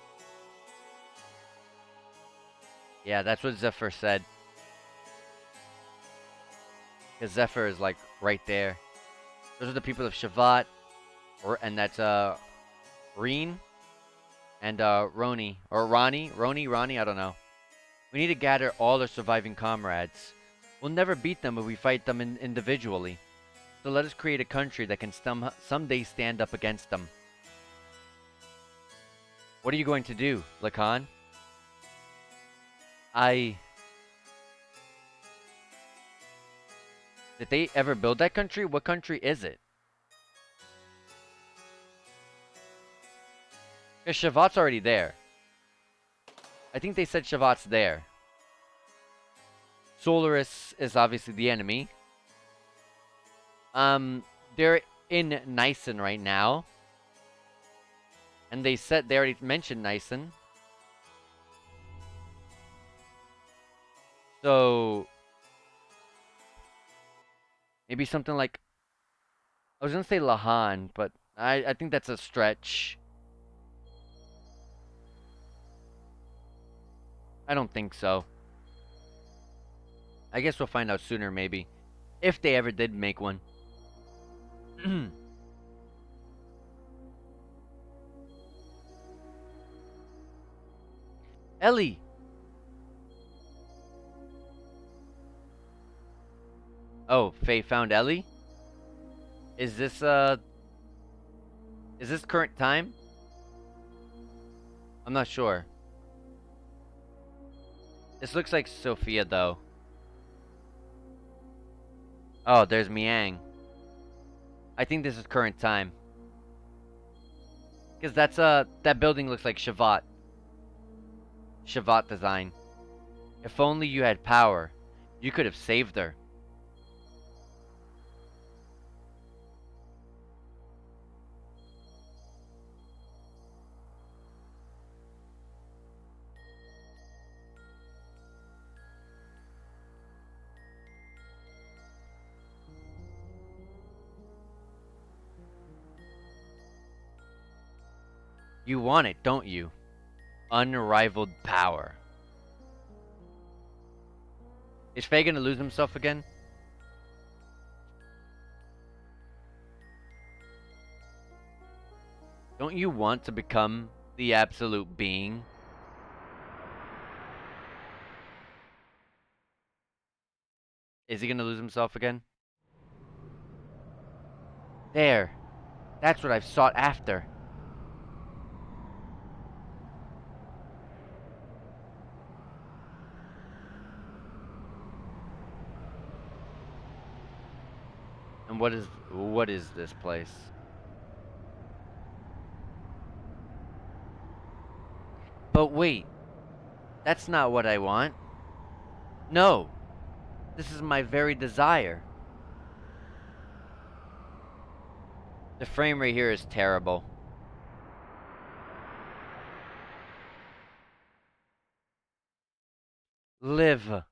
Yeah, that's what Zephyr said. Because Zephyr is like right there. Those are the people of Shavat, and that's Reen and Roni or Ronnie, I don't know. We need to gather all our surviving comrades. We'll never beat them if we fight them individually. So let us create a country that can someday stand up against them. What are you going to do, Lacan? Did they ever build that country? What country is it? Because Shavat's already there. I think they said Shavat's there. Solaris is obviously the enemy. They're in Nyson right now. And they already mentioned Nyson. So maybe something like, I was gonna say Lahan, but I think that's a stretch. I don't think so. I guess we'll find out sooner, maybe. If they ever did make one. Ellie! Oh, Faye found Ellie? Is this current time? I'm not sure. This looks like Sophia, though. Oh, there's Miang. I think this is current time. Because that building looks like Shavat. Shavat design. If only you had power, you could have saved her. You want it, don't you? Unrivaled power. Is Faye gonna lose himself again? Don't you want to become the absolute being? Is he gonna lose himself again? There. That's what I've sought after. And what is this place? But wait, that's not what I want. No, this is my very desire. The frame rate here is terrible. Live.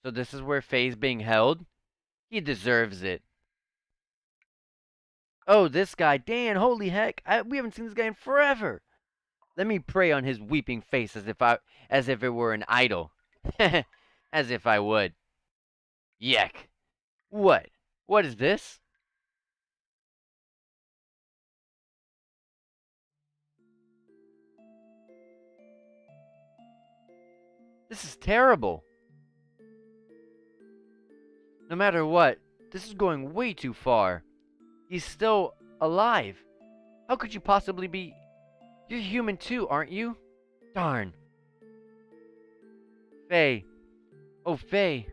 So this is where Faye's being held? He deserves it. Oh, this guy, Dan, holy heck, we haven't seen this guy in forever. Let me pray on his weeping face as if it were an idol. As if I would. Yuck. What? What is this? This is terrible. No matter what, this is going way too far. He's still alive. How could you possibly be... You're human too, aren't you? Darn. Faye. Oh, Faye.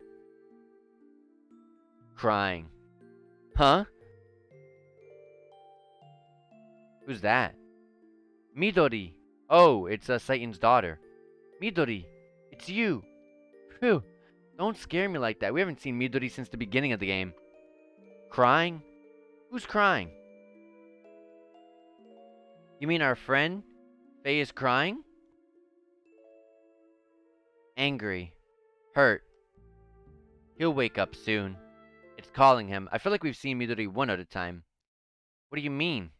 Crying. Huh? Who's that? Midori. Oh, it's Satan's daughter. Midori, it's you. Phew. Don't scare me like that. We haven't seen Midori since the beginning of the game. Crying? Who's crying? You mean our friend? Faye is crying? Angry. Hurt. He'll wake up soon. It's calling him. I feel like we've seen Midori one at a time. What do you mean?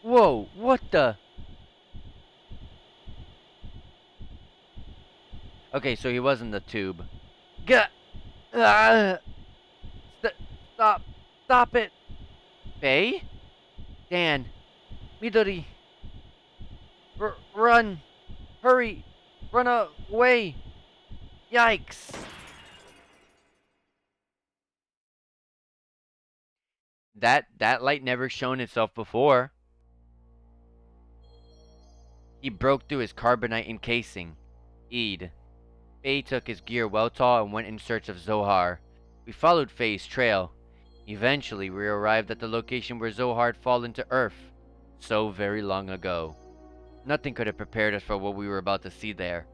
Whoa, what the? Okay, so he was in the tube. Gah! Ah! Stop! Stop it! Faye? Dan. Midori. Run! Hurry! Run away! Yikes! That light never shown itself before. He broke through his carbonite encasing. Eid. Faye took his gear well tall and went in search of Zohar. We followed Faye's trail. Eventually, we arrived at the location where Zohar had fallen to Earth so very long ago. Nothing could have prepared us for what we were about to see there.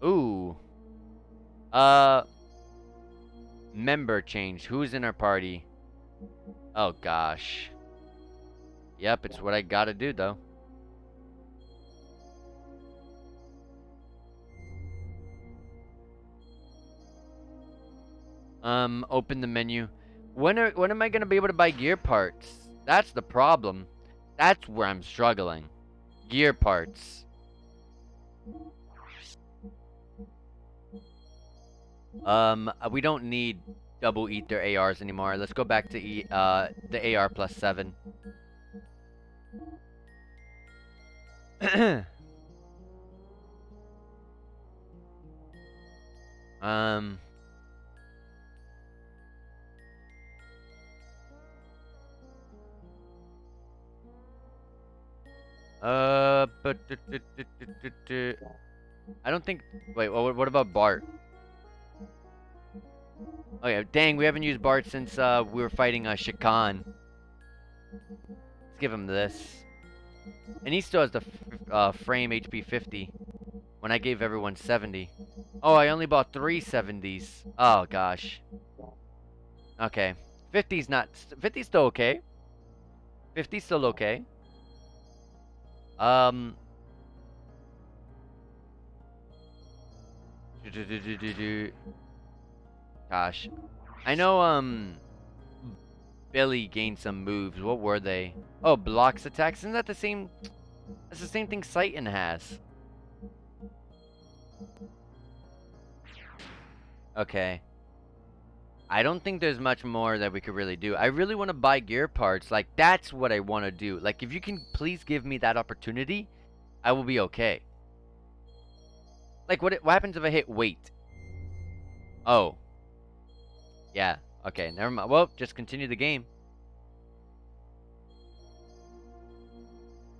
Ooh. Uh, Member change. Who's in our party? Oh gosh. Yep, it's what I gotta do though. Open the menu. When am I gonna be able to buy gear parts? That's the problem. That's where I'm struggling. Gear parts. We don't need double ether ARs anymore. Let's go back to the AR plus 7. um, I don't think. Wait, what about Bart? Oh yeah, dang, we haven't used Bart since we were fighting Shakan. Let's give him this. And he still has the frame HP 50 when I gave everyone 70. Oh, I only bought 370s. Oh gosh. Okay. 50's not 50's still okay. 50's still okay. Um Gosh. I know Billy gained some moves. What were they? Oh, blocks attacks. Isn't that the same? That's the same thing Satan has. Okay. I don't think there's much more that we could really do. I really want to buy gear parts. Like, that's what I want to do. Like, if you can please give me that opportunity, I will be okay. Like, what happens if I hit wait? Oh. Yeah. Okay, never mind. Well, just continue the game.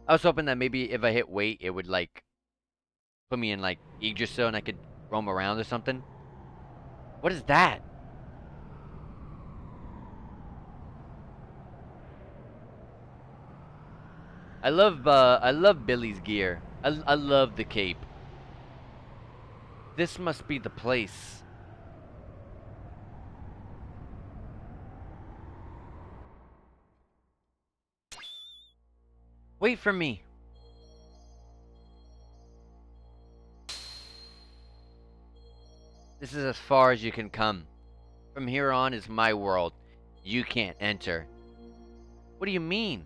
I was hoping that maybe if I hit wait, it would, like, put me in, like, Yggdrasil and I could roam around or something. What is that? I love Billy's gear. I love the cape. This must be the place. Wait for me. This is as far as you can come. From here on is my world. You can't enter. What do you mean?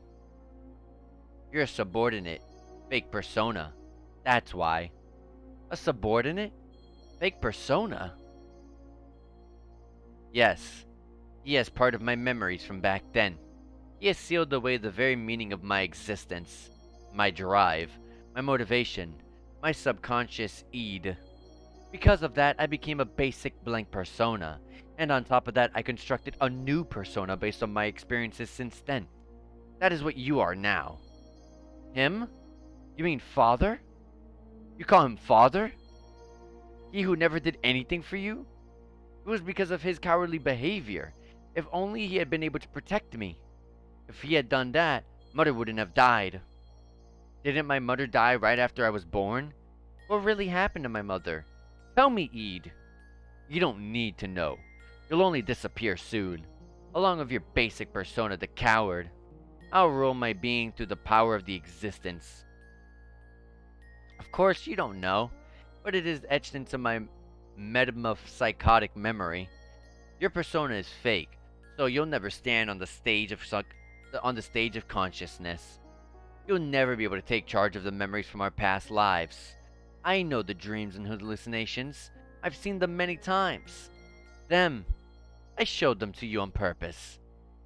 You're a subordinate. Fake persona. That's why. A subordinate? Fake persona? Yes. He has part of my memories from back then. He has sealed away the very meaning of my existence. My drive. My motivation. My subconscious id. Because of that, I became a basic blank persona. And on top of that, I constructed a new persona based on my experiences since then. That is what you are now. Him? You mean father? You call him father? He who never did anything for you? It was because of his cowardly behavior. If only he had been able to protect me. If he had done that, Mother wouldn't have died. Didn't my mother die right after I was born? What really happened to my mother? Tell me, Ede. You don't need to know. You'll only disappear soon, along with your basic persona, the coward. I'll rule my being through the power of the existence. Of course, you don't know, but it is etched into my metapsychotic memory. Your persona is fake, so you'll never stand on the stage of consciousness. You'll never be able to take charge of the memories from our past lives. I know the dreams and hallucinations. I've seen them many times. Them. I showed them to you on purpose.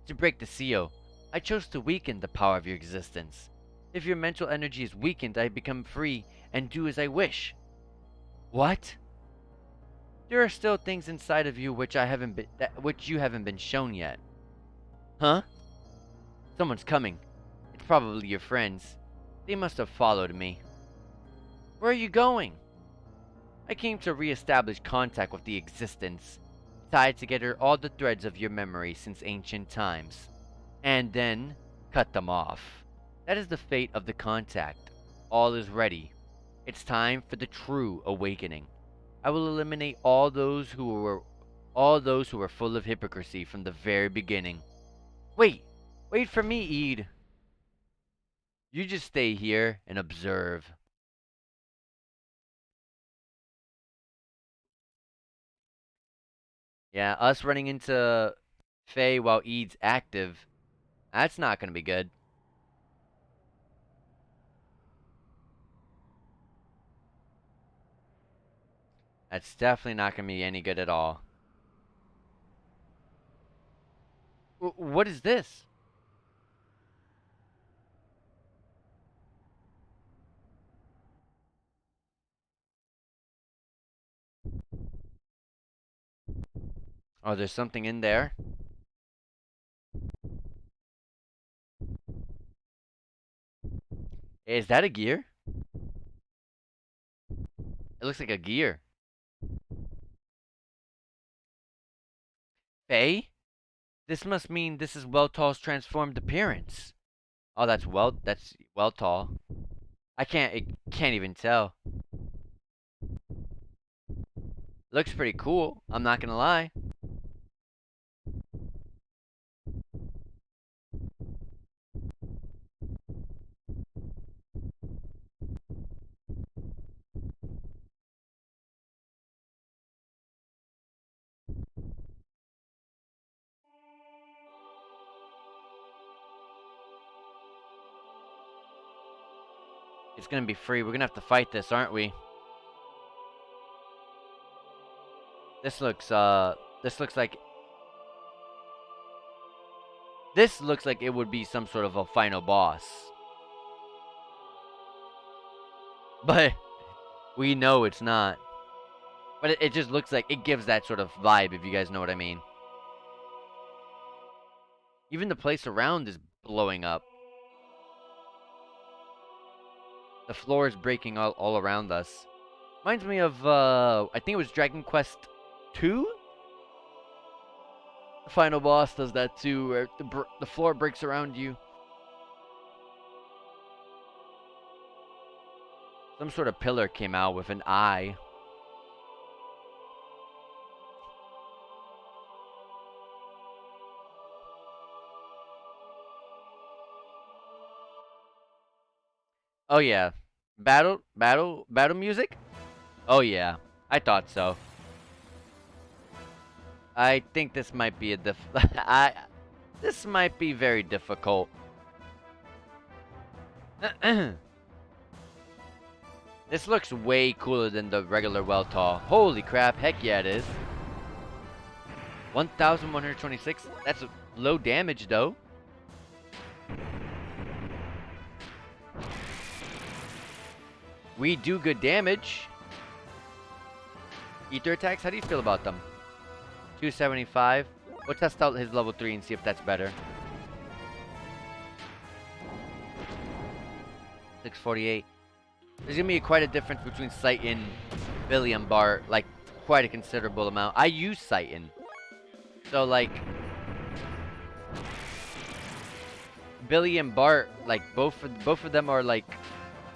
To break the seal, I chose to weaken the power of your existence. If your mental energy is weakened, I become free and do as I wish. What? There are still things inside of you which you haven't been shown yet. Huh? Someone's coming. It's probably your friends. They must have followed me. Where are you going? I came to re-establish contact with the existence, tied together all the threads of your memory since ancient times, and then cut them off. That is the fate of the contact. All is ready. It's time for the true awakening. I will eliminate all those who were full of hypocrisy from the very beginning. Wait for me, Ede. You just stay here and observe. Yeah, us running into Faye while Ede's active, that's not gonna be good. That's definitely not gonna be any good at all. What is this? Oh, there's something in there? Is that a gear? It looks like a gear. Faye? This must mean this is Weltall's transformed appearance. Oh, that's Weltall. Can't even tell. Looks pretty cool, I'm not gonna lie. It's gonna be free. We're gonna have to fight this, aren't we? This looks this looks like it would be some sort of a final boss. But we know it's not. But it just looks like it gives that sort of vibe, if you guys know what I mean. Even the place around is blowing up. The floor is breaking all around us. Reminds me of I think it was Dragon Quest 2. The final boss does that too, where the floor breaks around you. Some sort of pillar came out with an eye. Oh yeah. Battle music? Oh yeah. I thought so. I think this might be this might be very difficult. This looks way cooler than the regular Weltall. Holy crap, heck yeah it is. 1,126? That's low damage though. We do good damage. Ether attacks, how do you feel about them? 275. We'll test out his level 3 and see if that's better. 648. There's gonna be quite a difference between Sighton, Billy, and Bart. Like, quite a considerable amount. I use Sighton. So, like, Billy and Bart, like, both of them are, like,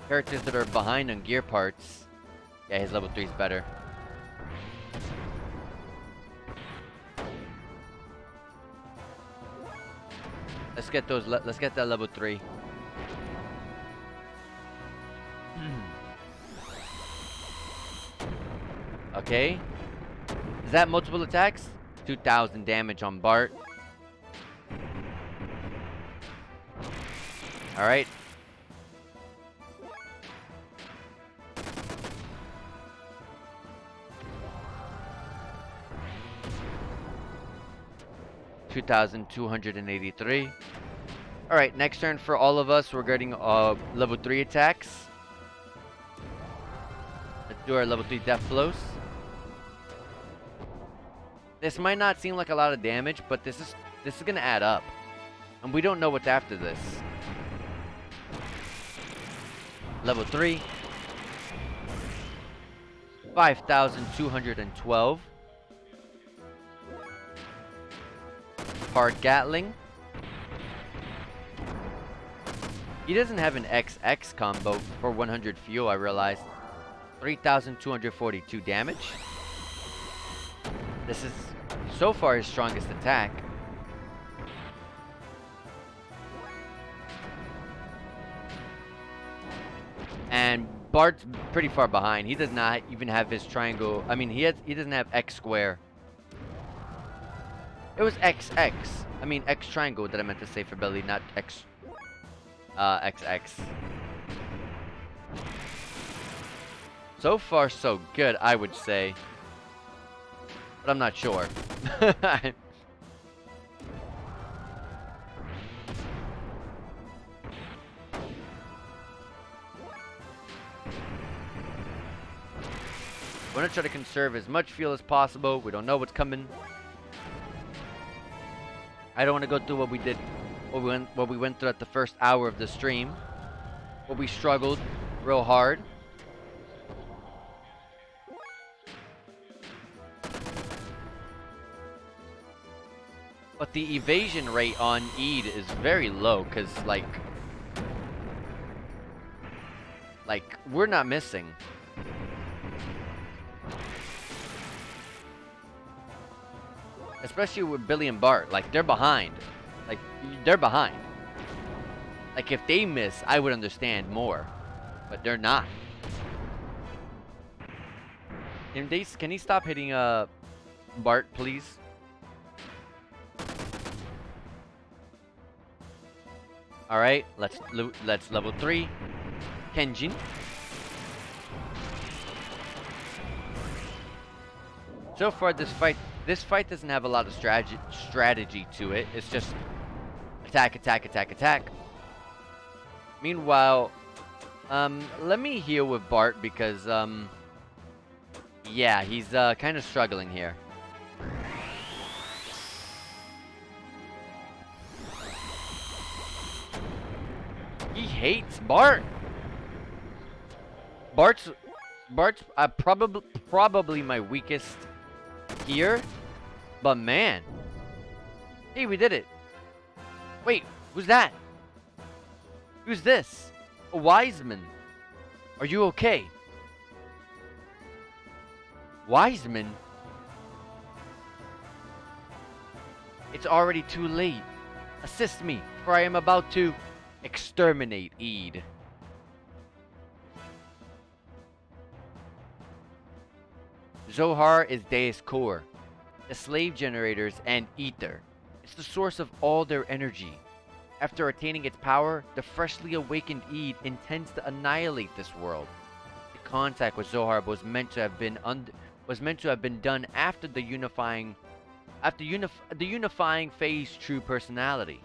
characters that are behind on gear parts. Yeah, his level 3 is better. Let's get that level 3. Okay. Is that multiple attacks? 2,000 damage on Bart. Alright. $2,283. Alright, next turn for all of us. We're getting level 3 attacks. Let's do our level 3 death blows. This might not seem like a lot of damage, but this is gonna add up. And we don't know what's after this. Level 3. 5,212. Hard Gatling. He doesn't have an XX combo for 100 fuel, I realized. 3,242 damage. This is so far his strongest attack. And Bart's pretty far behind. He does not even have his triangle. I mean, he doesn't have X square. It was XX. I mean, X triangle that I meant to say for Billy, not X. XX. So far, so good, I would say. But I'm not sure. We're gonna try to conserve as much fuel as possible. We don't know what's coming. I don't want to go through what we did, what we went through at the first hour of the stream. Where we struggled real hard. But the evasion rate on Eid is very low, because, we're not missing. Especially with Billy and Bart. Like, they're behind. Like, they're behind. Like, if they miss, I would understand more. But they're not. Can he stop hitting, Bart, please? Alright, let's level 3. Kenjin. So far, this fight doesn't have a lot of strategy to it. It's just attack, attack, attack, attack. Meanwhile, let me heal with Bart because, yeah, he's, kind of struggling here. He hates Bart. Bart's probably my weakest here, but man, hey, we did it. Wait, who's that? Who's this? A Wiseman. Are you okay? Wiseman? It's already too late. Assist me, for I am about to exterminate Eid. Zohar is Deus Core, the slave generators and ether. It's the source of all their energy. After attaining its power, the freshly awakened Eid intends to annihilate this world. The contact with Zohar was meant to have been done after the unifying phase true personality.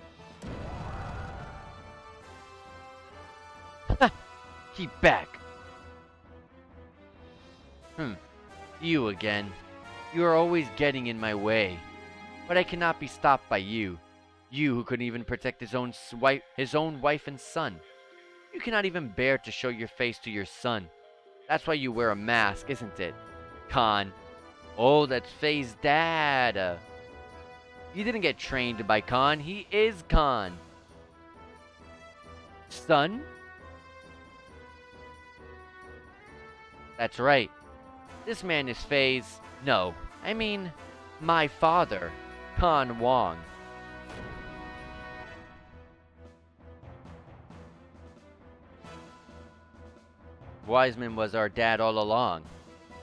Keep back. You again. You are always getting in my way. But I cannot be stopped by you. You who couldn't even protect his own wife and son. You cannot even bear to show your face to your son. That's why you wear a mask, isn't it? Khan. Oh, that's Faye's dad. You didn't get trained by Khan. He is Khan. Son? That's right. This man is Faye's... No, I mean, my father, Khan Wong. Wiseman was our dad all along.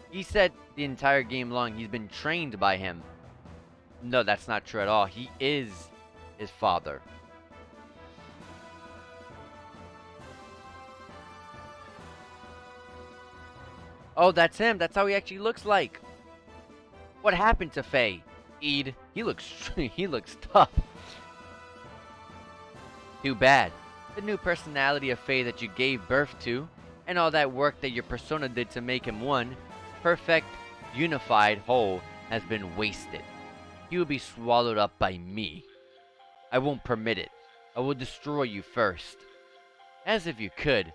He said the entire game long he's been trained by him. No, that's not true at all. He is his father. Oh, that's him. That's how he actually looks like. What happened to Faye? Eid, he looks tough. Too bad. The new personality of Faye that you gave birth to, and all that work that your persona did to make him one perfect, unified whole has been wasted. He will be swallowed up by me. I won't permit it. I will destroy you first. As if you could,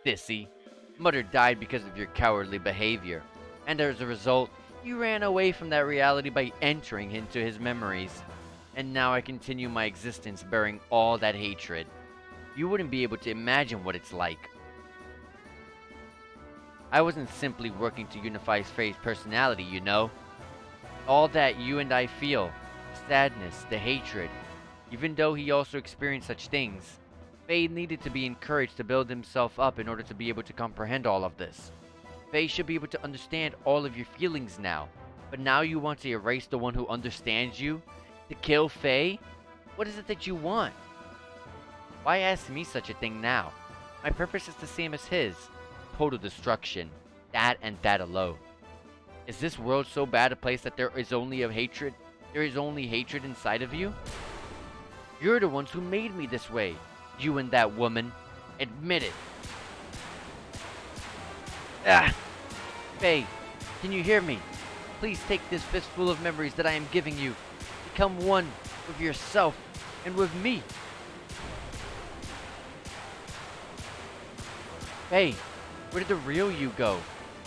sissy. Mother died because of your cowardly behavior, and as a result, you ran away from that reality by entering into his memories. And now I continue my existence bearing all that hatred. You wouldn't be able to imagine what it's like. I wasn't simply working to unify Faye's personality, you know. All that you and I feel, the sadness, the hatred, even though he also experienced such things, Faye needed to be encouraged to build himself up in order to be able to comprehend all of this. Faye should be able to understand all of your feelings now, but now you want to erase the one who understands you? To kill Faye? What is it that you want? Why ask me such a thing now? My purpose is the same as his. Total destruction. That and that alone. Is this world so bad a place that there is only hatred inside of you? You're the ones who made me this way. You and that woman. Admit it. Ah! Faye, can you hear me? Please take this fistful of memories that I am giving you. Become one with yourself and with me. Faye, where did the real you go?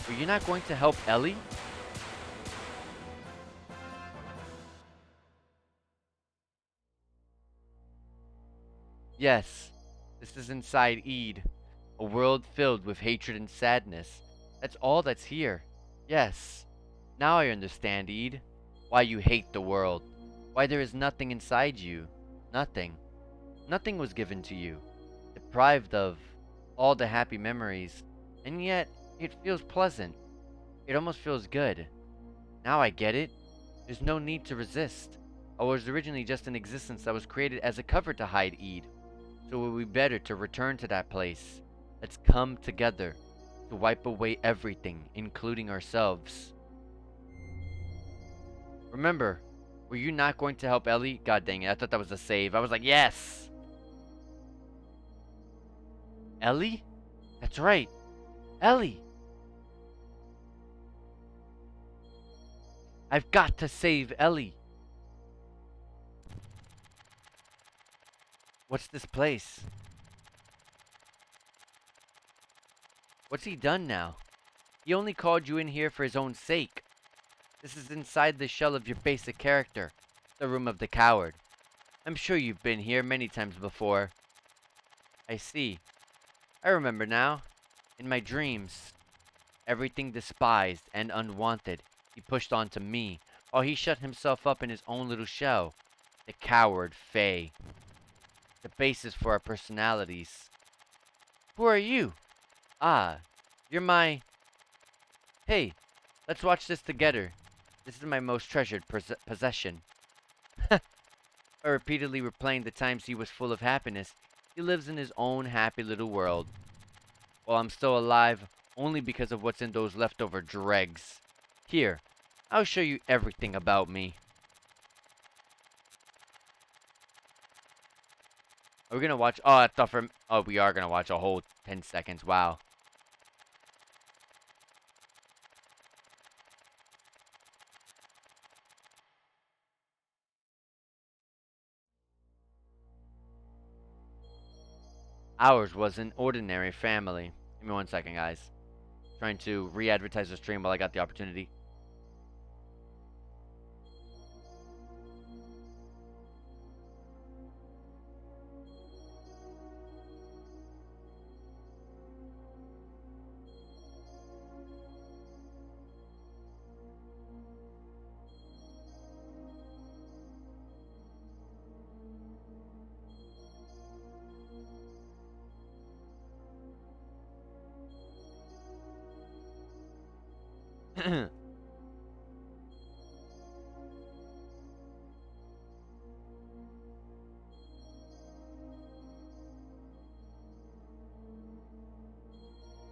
Were you not going to help Ellie? Yes, this is inside Ede, a world filled with hatred and sadness. That's all that's here. Yes, now I understand, Ede. Why you hate the world. Why there is nothing inside you. Nothing. Nothing was given to you. Deprived of all the happy memories. And yet, it feels pleasant. It almost feels good. Now I get it. There's no need to resist. I was originally just an existence that was created as a cover to hide Ede. So it would be better to return to that place. Let's come together to wipe away everything, including ourselves. Remember, were you not going to help Ellie? God dang it, I thought that was a save. I was like, yes! Ellie? That's right. Ellie! I've got to save Ellie. What's this place? What's he done now? He only called you in here for his own sake. This is inside the shell of your basic character, the room of the coward. I'm sure you've been here many times before. I see. I remember now. In my dreams, everything despised and unwanted, he pushed onto me, while he shut himself up in his own little shell. The coward Faye. The basis for our personalities. Who are you? Ah, you're my... Hey, let's watch this together. This is my most treasured possession. By repeatedly replaying the times he was full of happiness, he lives in his own happy little world. While I'm still alive, only because of what's in those leftover dregs. Here, I'll show you everything about me. Are we gonna watch? Oh, I thought for. Oh, we are gonna watch a whole 10 seconds. Wow. Ours was an ordinary family. Give me 1 second, guys. Trying to re-advertise the stream while I got the opportunity.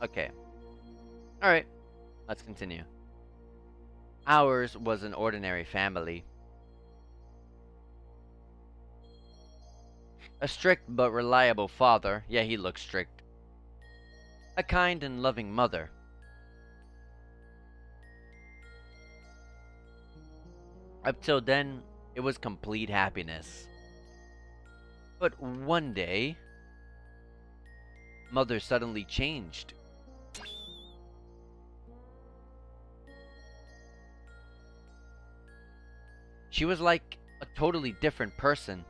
Okay. Alright. Let's continue. Ours was an ordinary family. A strict but reliable father. Yeah, he looks strict. A kind and loving mother. Up till then, it was complete happiness. But one day, Mother suddenly changed. She was like a totally different person.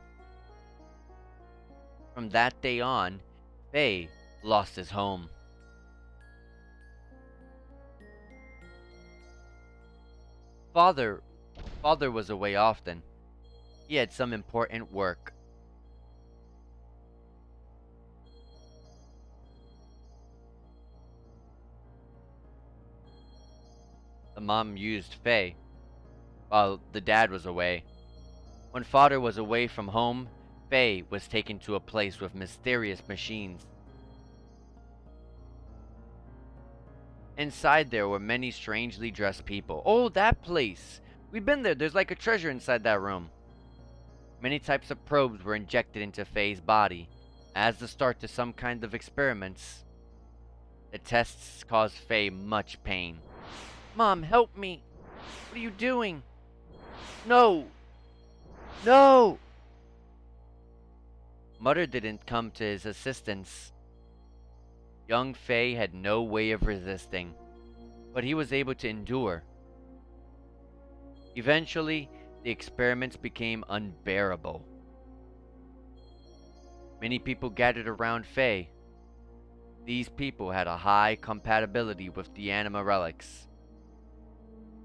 From that day on, Faye lost his home. Father was away often. He had some important work. The mom used Faye while the dad was away. When father was away from home, Faye was taken to a place with mysterious machines. Inside there were many strangely dressed people. Oh, that place! We've been there. There's like a treasure inside that room. Many types of probes were injected into Faye's body as the start to some kind of experiments. The tests caused Faye much pain. Mom, help me! What are you doing? No! No! Mother didn't come to his assistance. Young Faye had no way of resisting, but he was able to endure. Eventually, the experiments became unbearable. Many people gathered around Faye. These people had a high compatibility with the anima relics.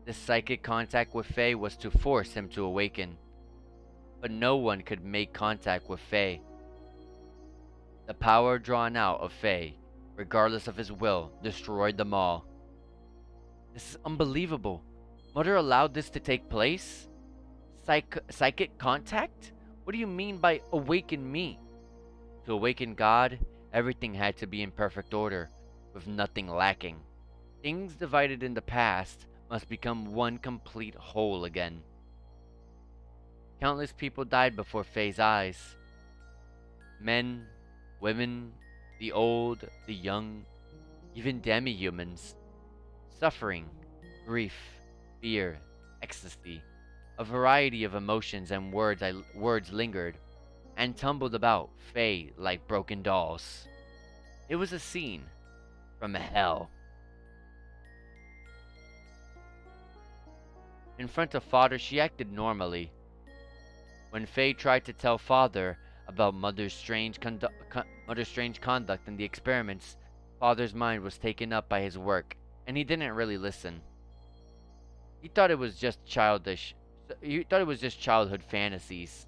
This psychic contact with Faye was to force him to awaken, but no one could make contact with Faye. The power drawn out of Faye, regardless of his will, destroyed them all. This is unbelievable. Mother allowed this to take place? Psychic contact? What do you mean by awaken me? To awaken God, everything had to be in perfect order, with nothing lacking. Things divided in the past must become one complete whole again. Countless people died before Faye's eyes. Men, women, the old, the young, even demi-humans. Suffering, grief, fear, ecstasy. A variety of emotions and words lingered and tumbled about Faye like broken dolls. It was a scene from hell. In front of Father, she acted normally. When Faye tried to tell Father about Mother's strange conduct in the experiments, Father's mind was taken up by his work, and he didn't really listen. He thought it was just childish. He thought it was just childhood fantasies.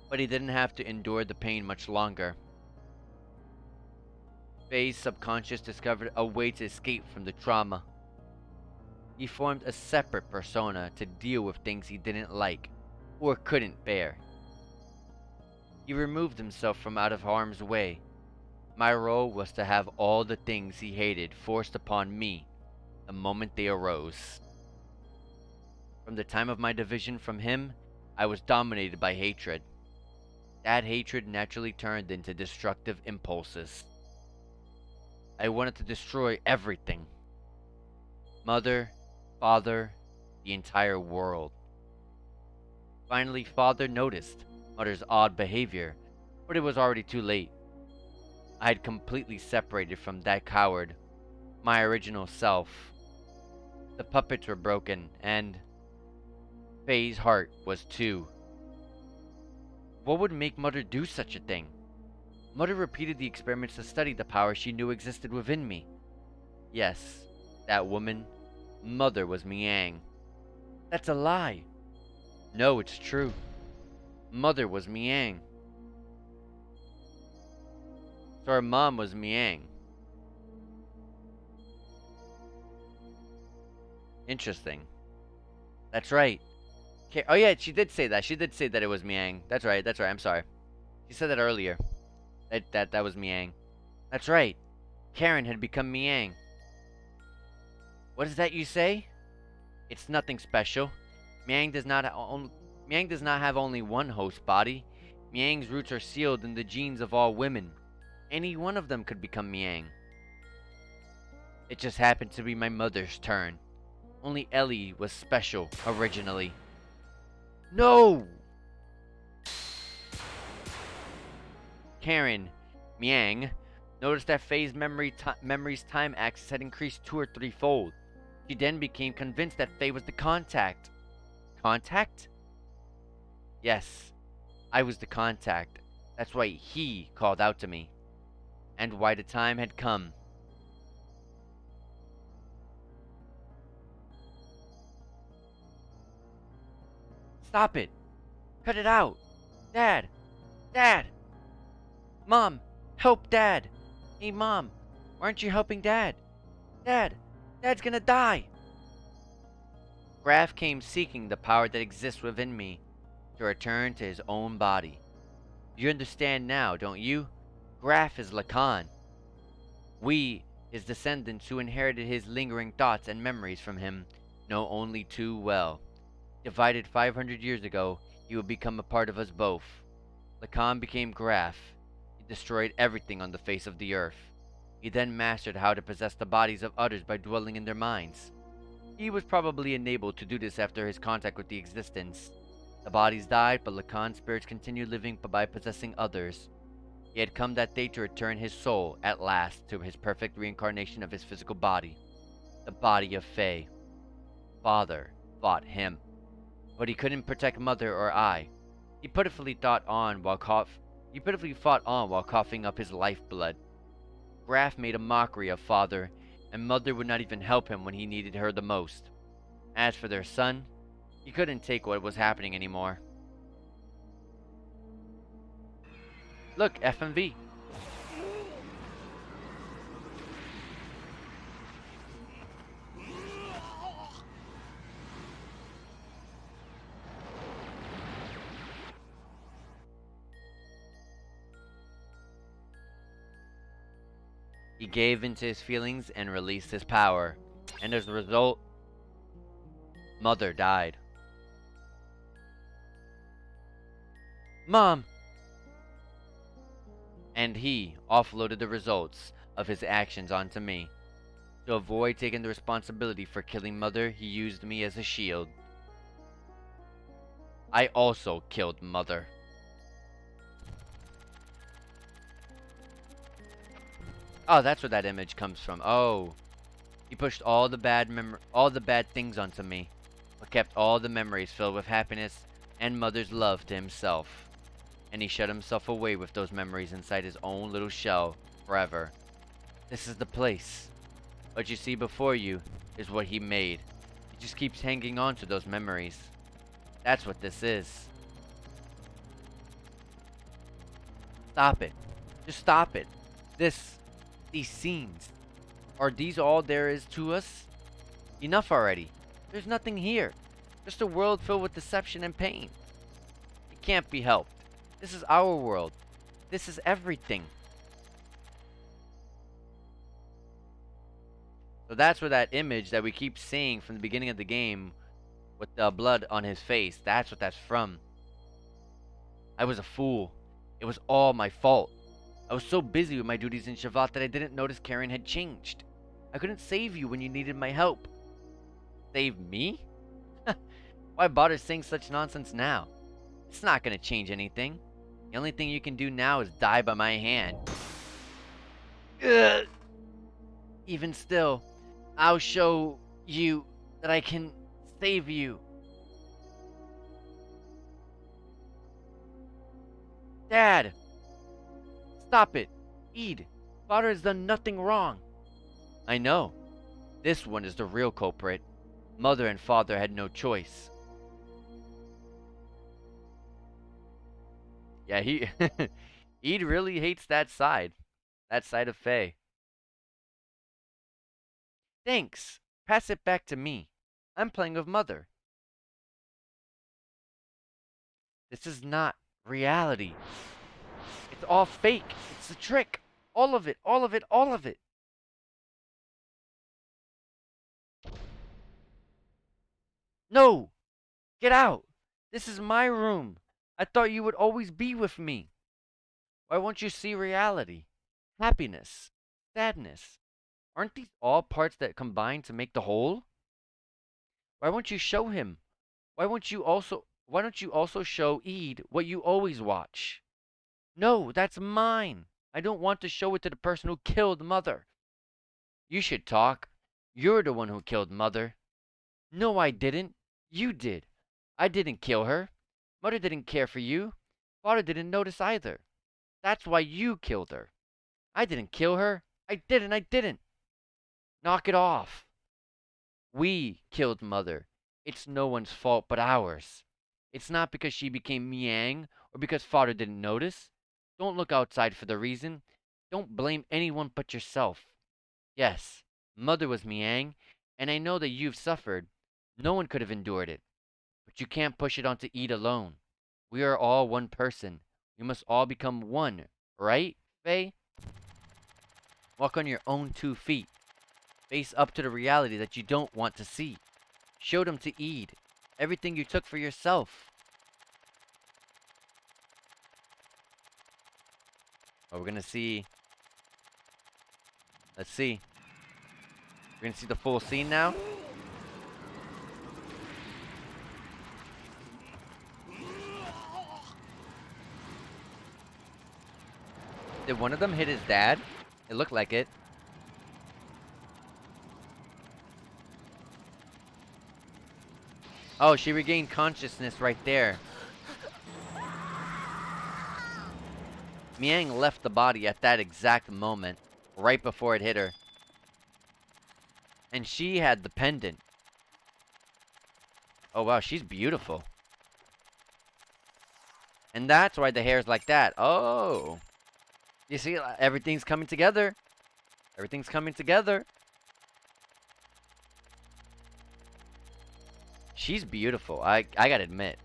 But he didn't have to endure the pain much longer. Faye's subconscious discovered a way to escape from the trauma. He formed a separate persona to deal with things he didn't like or couldn't bear. He removed himself from out of harm's way. My role was to have all the things he hated forced upon me the moment they arose. From the time of my division from him, I was dominated by hatred. That hatred naturally turned into destructive impulses. I wanted to destroy everything. Mother, Father, the entire world. Finally, Father noticed Mother's odd behavior, but it was already too late. I had completely separated from that coward, my original self. The puppets were broken, and Faye's heart was too. What would make Mother do such a thing? Mother repeated the experiments to study the power she knew existed within me. Yes, that woman, Mother, was Miang. That's a lie. No, it's true. Mother was Miang. So her mom was Miang. Interesting. That's right. Okay. Oh yeah, she did say that. She did say that it was Miang. That's right. That's right. I'm sorry. She said that earlier. That was Miang. That's right. Karen had become Miang. What is that you say? It's nothing special. Miang does not have only one host body. Miang's roots are sealed in the genes of all women. Any one of them could become Miang. It just happened to be my mother's turn. Only Ellie was special originally. No! Karen, Miang, noticed that Faye's memory's time axis had increased 2 or 3-fold. She then became convinced that Faye was the contact. Contact? Yes, I was the contact. That's why he called out to me. And why the time had come. Stop it! Cut it out! Dad! Dad! Mom! Help Dad! Hey Mom! Why aren't you helping Dad? Dad! Dad's gonna die! Graf came seeking the power that exists within me to return to his own body. You understand now, don't you? Graf is Lacan. We, his descendants who inherited his lingering thoughts and memories from him, know only too well. Divided 500 years ago, he would become a part of us both. Lacan became Graf. He destroyed everything on the face of the earth. He then mastered how to possess the bodies of others by dwelling in their minds. He was probably enabled to do this after his contact with the existence. The bodies died, but Lacan's spirits continued living by possessing others. He had come that day to return his soul, at last, to his perfect reincarnation of his physical body. The body of Faye. Father fought him. But he couldn't protect Mother or I. He pitifully fought on while coughing up his lifeblood. Graf made a mockery of father, and mother would not even help him when he needed her the most. As for their son, he couldn't take what was happening anymore. Look, FMV. He gave into his feelings and released his power, and as a result, Mother died. Mom! And he offloaded the results of his actions onto me. To avoid taking the responsibility for killing Mother, he used me as a shield. I also killed Mother. Oh, that's where that image comes from. Oh. He pushed all the bad things onto me, but kept all the memories filled with happiness and Mother's love to himself. And he shut himself away with those memories inside his own little shell forever. This is the place. What you see before you is what he made. He just keeps hanging on to those memories. That's what this is. Stop it. Just stop it. These scenes. Are these all there is to us? Enough already. There's nothing here. Just a world filled with deception and pain. It can't be helped. This is our world. This is everything. So that's where that image that we keep seeing from the beginning of the game with the blood on his face, that's what that's from. I was a fool. It was all my fault. I was so busy with my duties in Shavat that I didn't notice Karen had changed. I couldn't save you when you needed my help. Save me? Why bother saying such nonsense now? It's not gonna change anything. The only thing you can do now is die by my hand. Ugh. Even still, I'll show you that I can save you. Dad! Stop it! Eid! Father has done nothing wrong. I know. This one is the real culprit. Mother and father had no choice. Yeah, Eid really hates that side of Faye. Thanks. Pass it back to me. I'm playing with Mother. This is not reality. It's all fake. It's a trick. All of it, all of it, all of it. No! Get out! This is my room. I thought you would always be with me. Why won't you see reality? Happiness. Sadness. Aren't these all parts that combine to make the whole? Why won't you show him? Why don't you also show Eid what you always watch? No, that's mine. I don't want to show it to the person who killed Mother. You should talk. You're the one who killed Mother. No, I didn't. You did. I didn't kill her. Mother didn't care for you. Father didn't notice either. That's why you killed her. I didn't kill her. I didn't. Knock it off. We killed Mother. It's no one's fault but ours. It's not because she became Miang or because Father didn't notice. Don't look outside for the reason. Don't blame anyone but yourself. Yes, Mother was Miang, and I know that you've suffered. No one could have endured it. But you can't push it onto Eid alone. We are all one person. We must all become one, right, Faye? Walk on your own 2 feet. Face up to the reality that you don't want to see. Show them to Eid. Everything you took for yourself. Oh, we're gonna see. Let's see. We're gonna see the full scene now. Did one of them hit his dad? It looked like it. Oh, she regained consciousness right there. Miang left the body at that exact moment, right before it hit her. And she had the pendant. Oh wow, she's beautiful. And that's why the hair's like that. Oh. You see, everything's coming together. Everything's coming together. She's beautiful. I gotta admit.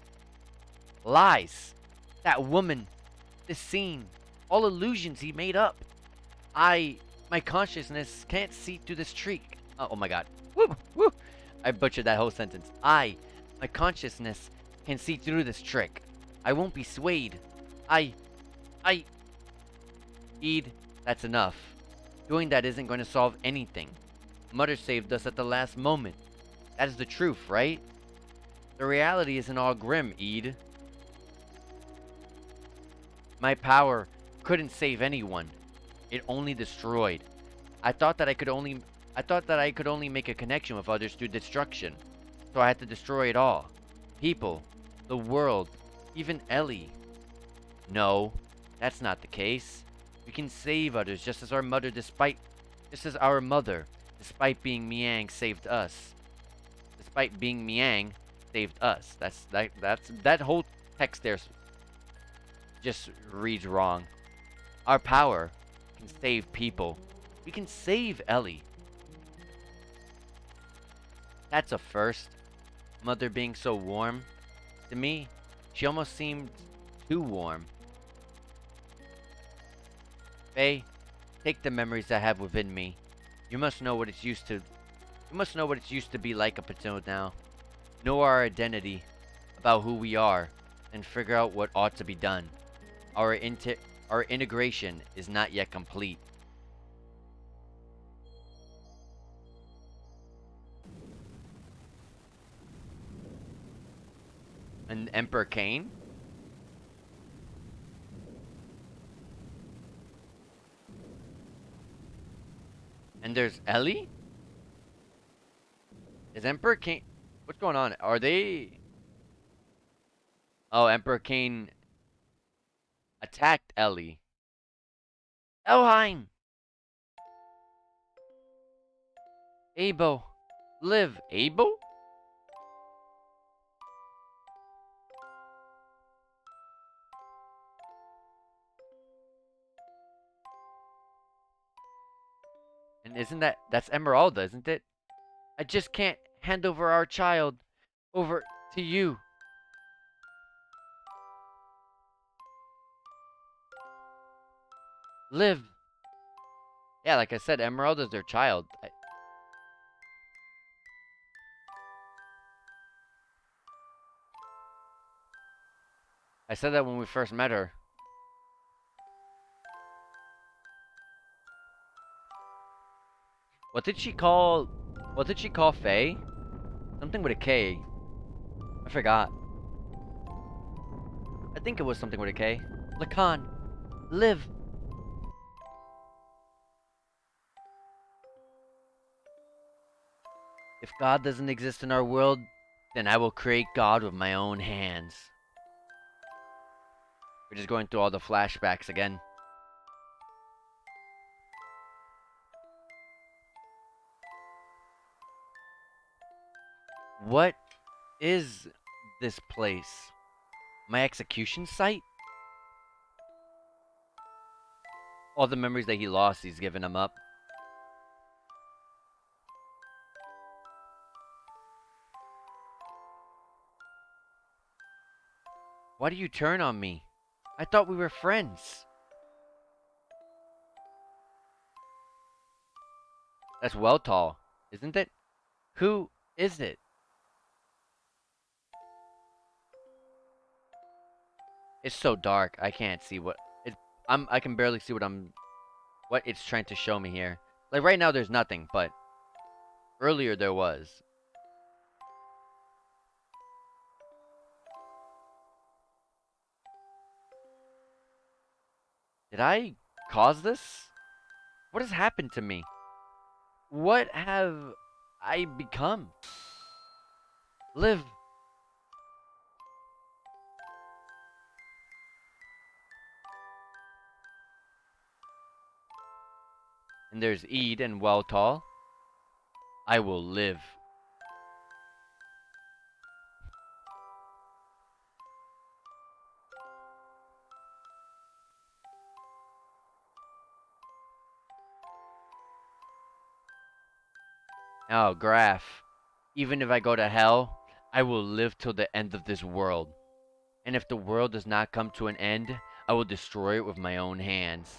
Lies. That woman. This scene. All illusions he made up. My consciousness can't see through this tree. Oh my god. Woo, woo. I butchered that whole sentence. My consciousness can see through this trick. I won't be swayed. I, Eid, that's enough. Doing that isn't going to solve anything. Mother saved us at the last moment. That is the truth, right? The reality isn't all grim, Eid. My power couldn't save anyone. It only destroyed. I thought that I could only make a connection with others through destruction. So I had to destroy it all. People, the world, even Ellie. No, that's not the case. We can save others just as our mother despite being Miang saved us. Despite being Miang saved us. That whole text there just reads wrong. Our power can save people. We can save Ellie. That's a first. Mother being so warm. To me, she almost seemed too warm. Faye, take the memories I have within me. You must know what it's used to be like up until now. Know our identity, about who we are, and figure out what ought to be done. Our integration is not yet complete. And Emperor Cain? And there's Ellie? Is Emperor Cain... What's going on? Are they... Oh, Emperor Cain attacked Ellie. Elheim! Abo. Live. Abo? And that's Esmeralda, isn't it? I just can't hand over our child over to you. Live. Yeah, like I said, Esmeralda's their child. I said that when we first met her. What did she call... What did she call Faye? Something with a K. I forgot. I think it was something with a K. Lacan. Live. If God doesn't exist in our world, then I will create God with my own hands. We're just going through all the flashbacks again. What is this place? My execution site? All the memories that he lost, he's given them up. Why do you turn on me? I thought we were friends. That's well tall, isn't it? Who is it? It's so dark. I can't see what it. I can barely see what it's trying to show me here. Like right now, there's nothing, but earlier there was. Did I cause this? What has happened to me? What have I become? Live. And there's Eid and Weltall. I will live. Oh, Graph. Even if I go to hell, I will live till the end of this world. And if the world does not come to an end, I will destroy it with my own hands.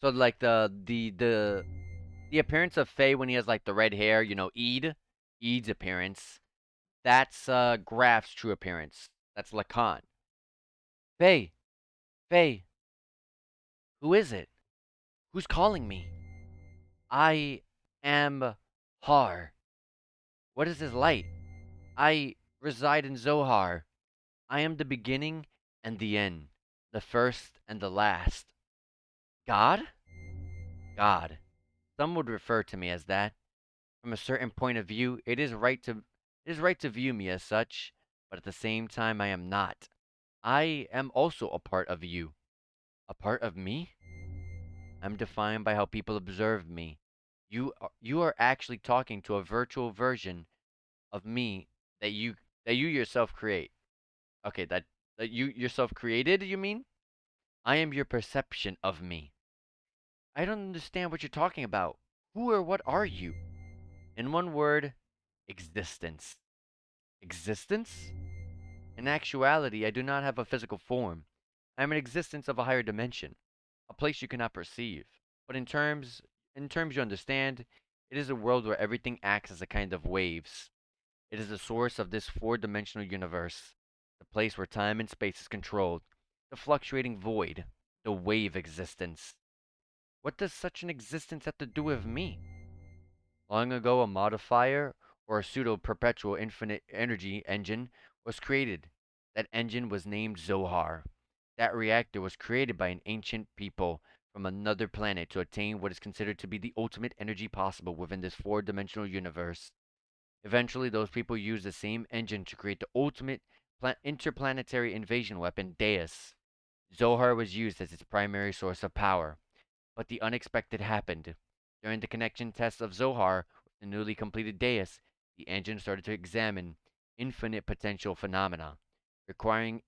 So like the appearance of Faye when he has like the red hair, Eid's appearance. That's Graph's true appearance. That's Lacan. Faye, Faye, who is it? Who's calling me? I am Har. What is this light? I reside in Zohar. I am the beginning and the end, the first and the last. God? God. Some would refer to me as that. From a certain point of view, it is right to view me as such, but at the same time I am not. I am also a part of you. A part of me? I'm defined by how people observe me. You are actually talking to a virtual version of me that you yourself create. Okay, that you yourself created, you mean? I am your perception of me. I don't understand what you're talking about. Who or what are you? In one word, existence. Existence? In actuality, I do not have a physical form. I am an existence of a higher dimension, a place you cannot perceive. But in terms you understand, it is a world where everything acts as a kind of waves. It is the source of this four-dimensional universe, the place where time and space is controlled, the fluctuating void, the wave existence. What does such an existence have to do with me? Long ago, a modifier, or a pseudo-perpetual infinite energy engine, was created. That engine was named Zohar. That reactor was created by an ancient people from another planet to attain what is considered to be the ultimate energy possible within this four-dimensional universe. Eventually, those people used the same engine to create the ultimate interplanetary invasion weapon, Deus. Zohar was used as its primary source of power. But the unexpected happened. During the connection tests of Zohar with the newly completed Deus, the engine started to examine infinite potential phenomena. Requiring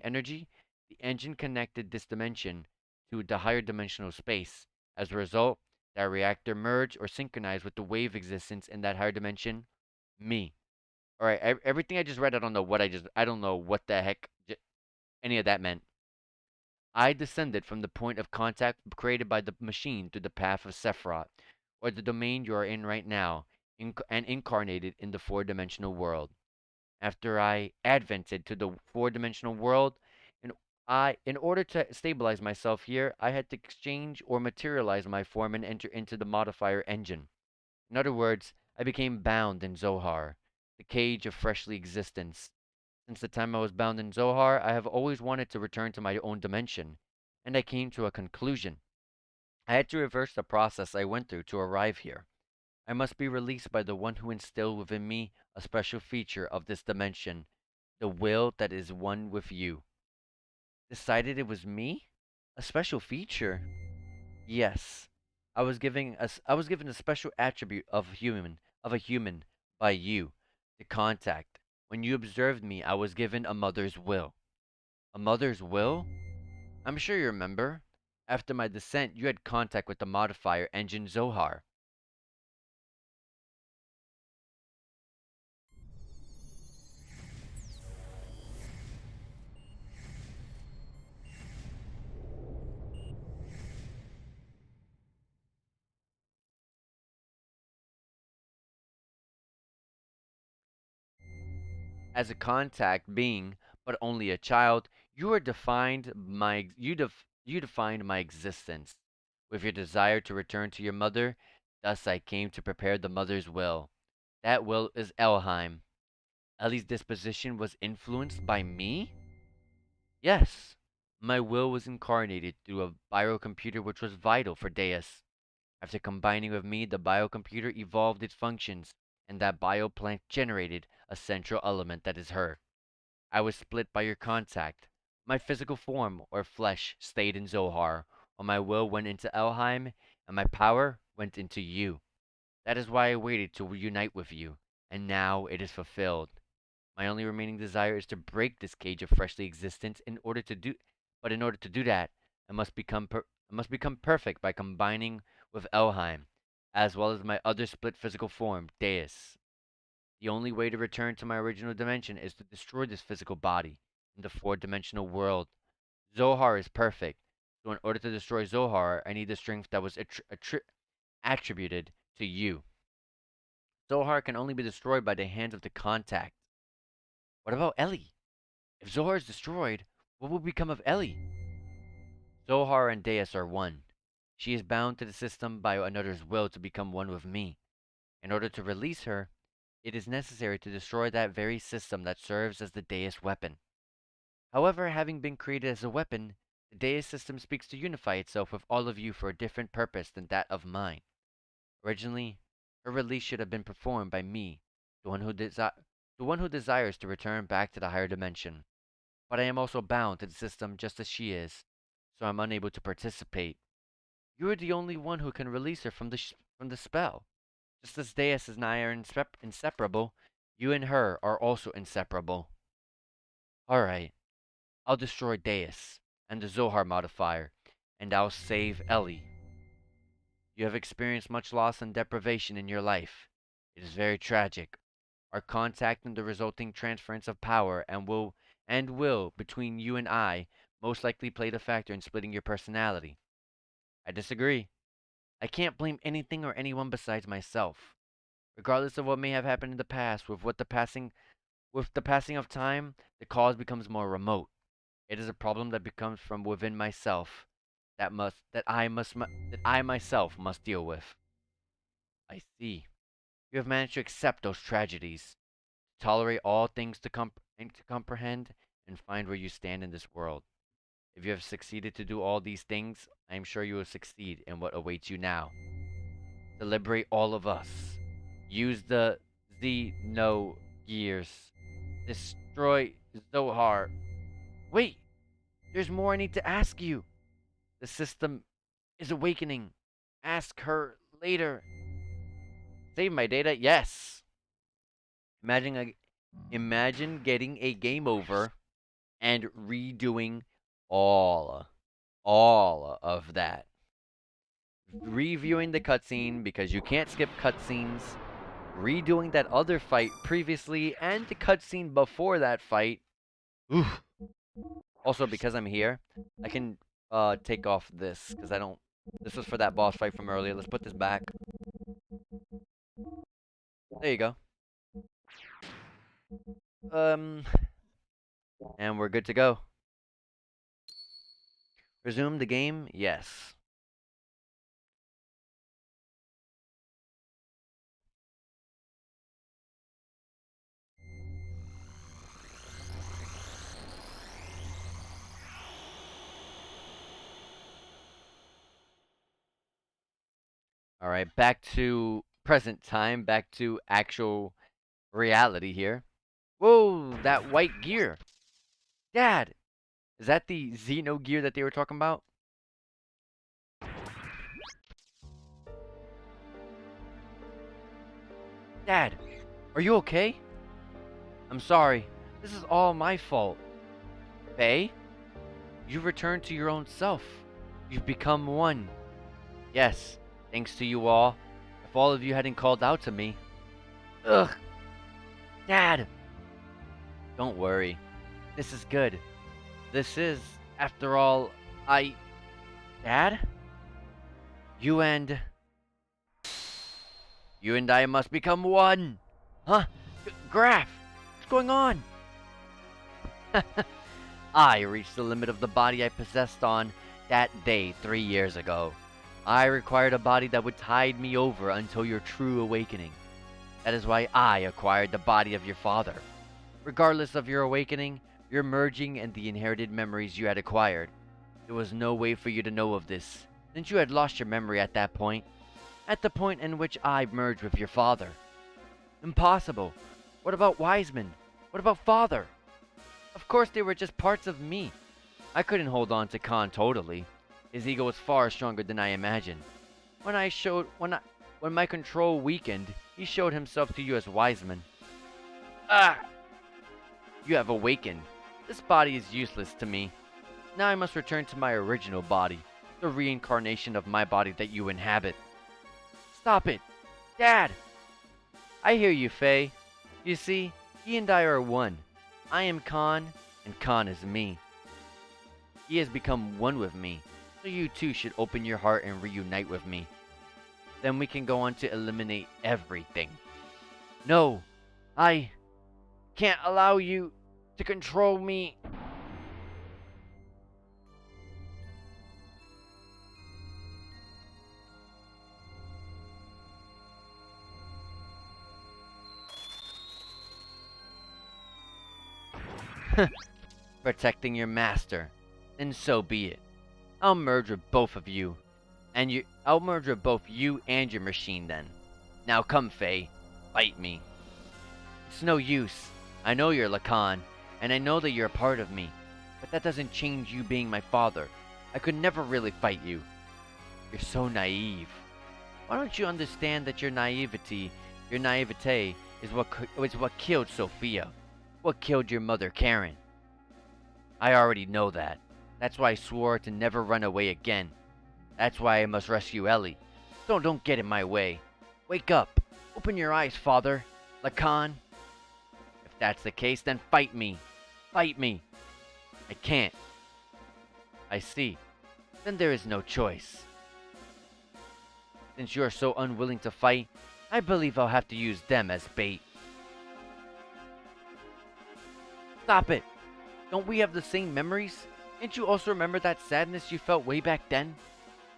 energy, the engine connected this dimension to the higher dimensional space. As a result, that reactor merged or synchronized with the wave existence in that higher dimension. Me. All right, everything I just read, I don't know what the heck any of that meant. I descended from the point of contact created by the machine through the path of Sephiroth, or the domain you are in right now, and incarnated in the four-dimensional world. After I advented to the four-dimensional world, and in order to stabilize myself here, I had to exchange or materialize my form and enter into the modifier engine. In other words, I became bound in Zohar, the cage of freshly existence. Since the time I was bound in Zohar, I have always wanted to return to my own dimension, and I came to a conclusion. I had to reverse the process I went through to arrive here. I must be released by the one who instilled within me a special feature of this dimension, the will that is one with you. Decided it was me? A special feature? Yes. I was given a special attribute of a human by you, the contact. When you observed me, I was given a mother's will. A mother's will? I'm sure you remember. After my descent, you had contact with the modifier engine Zohar. As a contact being, but only a child, you defined my existence. With your desire to return to your mother, thus I came to prepare the mother's will. That will is Elheim. Ellie's disposition was influenced by me? Yes. My will was incarnated through a biocomputer which was vital for Deus. After combining with me, the biocomputer evolved its functions, and that bioplant generated a central element that is her. I was split by your contact. My physical form, or flesh, stayed in Zohar, while my will went into Elheim, and my power went into you. That is why I waited to reunite with you, and now it is fulfilled. My only remaining desire is to break this cage of fleshly existence but in order to do that, I must become perfect by combining with Elheim, as well as my other split physical form, Deus. The only way to return to my original dimension is to destroy this physical body in the four-dimensional world. Zohar is perfect, so in order to destroy Zohar, I need the strength that was attributed to you. Zohar can only be destroyed by the hands of the contact. What about Ellie? If Zohar is destroyed, what will become of Ellie? Zohar and Deus are one. She is bound to the system by another's will to become one with me. In order to release her, it is necessary to destroy that very system that serves as the Deus weapon. However, having been created as a weapon, the Deus system speaks to unify itself with all of you for a different purpose than that of mine. Originally, her release should have been performed by me, the one who desires to return back to the higher dimension. But I am also bound to the system just as she is, so I'm unable to participate. You are the only one who can release her from the spell. Just as Deus and I are inseparable, you and her are also inseparable. Alright, I'll destroy Deus and the Zohar modifier, and I'll save Ellie. You have experienced much loss and deprivation in your life. It is very tragic. Our contact and the resulting transference of power and will between you and I most likely played a factor in splitting your personality. I disagree. I can't blame anything or anyone besides myself. Regardless of what may have happened in the past, with the passing of time, the cause becomes more remote. It is a problem that becomes from within myself that I myself must deal with. I see. You have managed to accept those tragedies, to tolerate all things and to comprehend and find where you stand in this world. If you have succeeded to do all these things, I am sure you will succeed in what awaits you now. To liberate all of us. Use the Xenogears. Destroy Zohar. Wait! There's more I need to ask you. The system is awakening. Ask her later. Save my data? Yes. Imagine a, imagine getting a game over and redoing all all of that. Reviewing the cutscene because you can't skip cutscenes, redoing that other fight previously and the cutscene before that fight. Oof. Also, because I'm here, I can take off this because I don't. This was for that boss fight from earlier. Let's put this back. There you go. Um, and we're good to go. Resume the game? Yes. Alright, back to present time, back to actual reality here. Whoa, that white gear. Dad, is that the Xenogear that they were talking about? Dad, are you okay? I'm sorry. This is all my fault. Faye, you've returned to your own self. You've become one. Yes, thanks to you all. If all of you hadn't called out to me. Ugh. Dad! Don't worry. This is good. This is, after all, Dad? You and... You and I must become one! Huh? Graph! What's going on? I reached the limit of the body I possessed on that day 3 years ago. I required a body that would tide me over until your true awakening. That is why I acquired the body of your father. Regardless of your awakening, your merging, and the inherited memories you had acquired, there was no way for you to know of this, since you had lost your memory at that point. At the point in which I merged with your father. Impossible. What about Wiseman? What about father? Of course they were just parts of me. I couldn't hold on to Khan totally. His ego was far stronger than I imagined. When my control weakened, he showed himself to you as Wiseman. Ah! You have awakened. This body is useless to me. Now I must return to my original body, the reincarnation of my body that you inhabit. Stop it! Dad! I hear you, Faye. You see, he and I are one. I am Khan, and Khan is me. He has become one with me, so you too should open your heart and reunite with me. Then we can go on to eliminate everything. No, I can't allow you to control me. Protecting your master. Then so be it. I'll merge with both of you. I'll merge with both you and your machine then. Now come, Faye. Fight me. It's no use. I know you're Lacan, and I know that you're a part of me. But that doesn't change you being my father. I could never really fight you. You're so naive. Why don't you understand that your naivete is what killed Sophia? What killed your mother, Karen? I already know that. That's why I swore to never run away again. That's why I must rescue Ellie. Don't get in my way. Wake up. Open your eyes, father. Lacan. If that's the case, then fight me. Fight me. I can't. I see. Then there is no choice. Since you are so unwilling to fight, I believe I'll have to use them as bait. Stop it! Don't we have the same memories? Can't you also remember that sadness you felt way back then?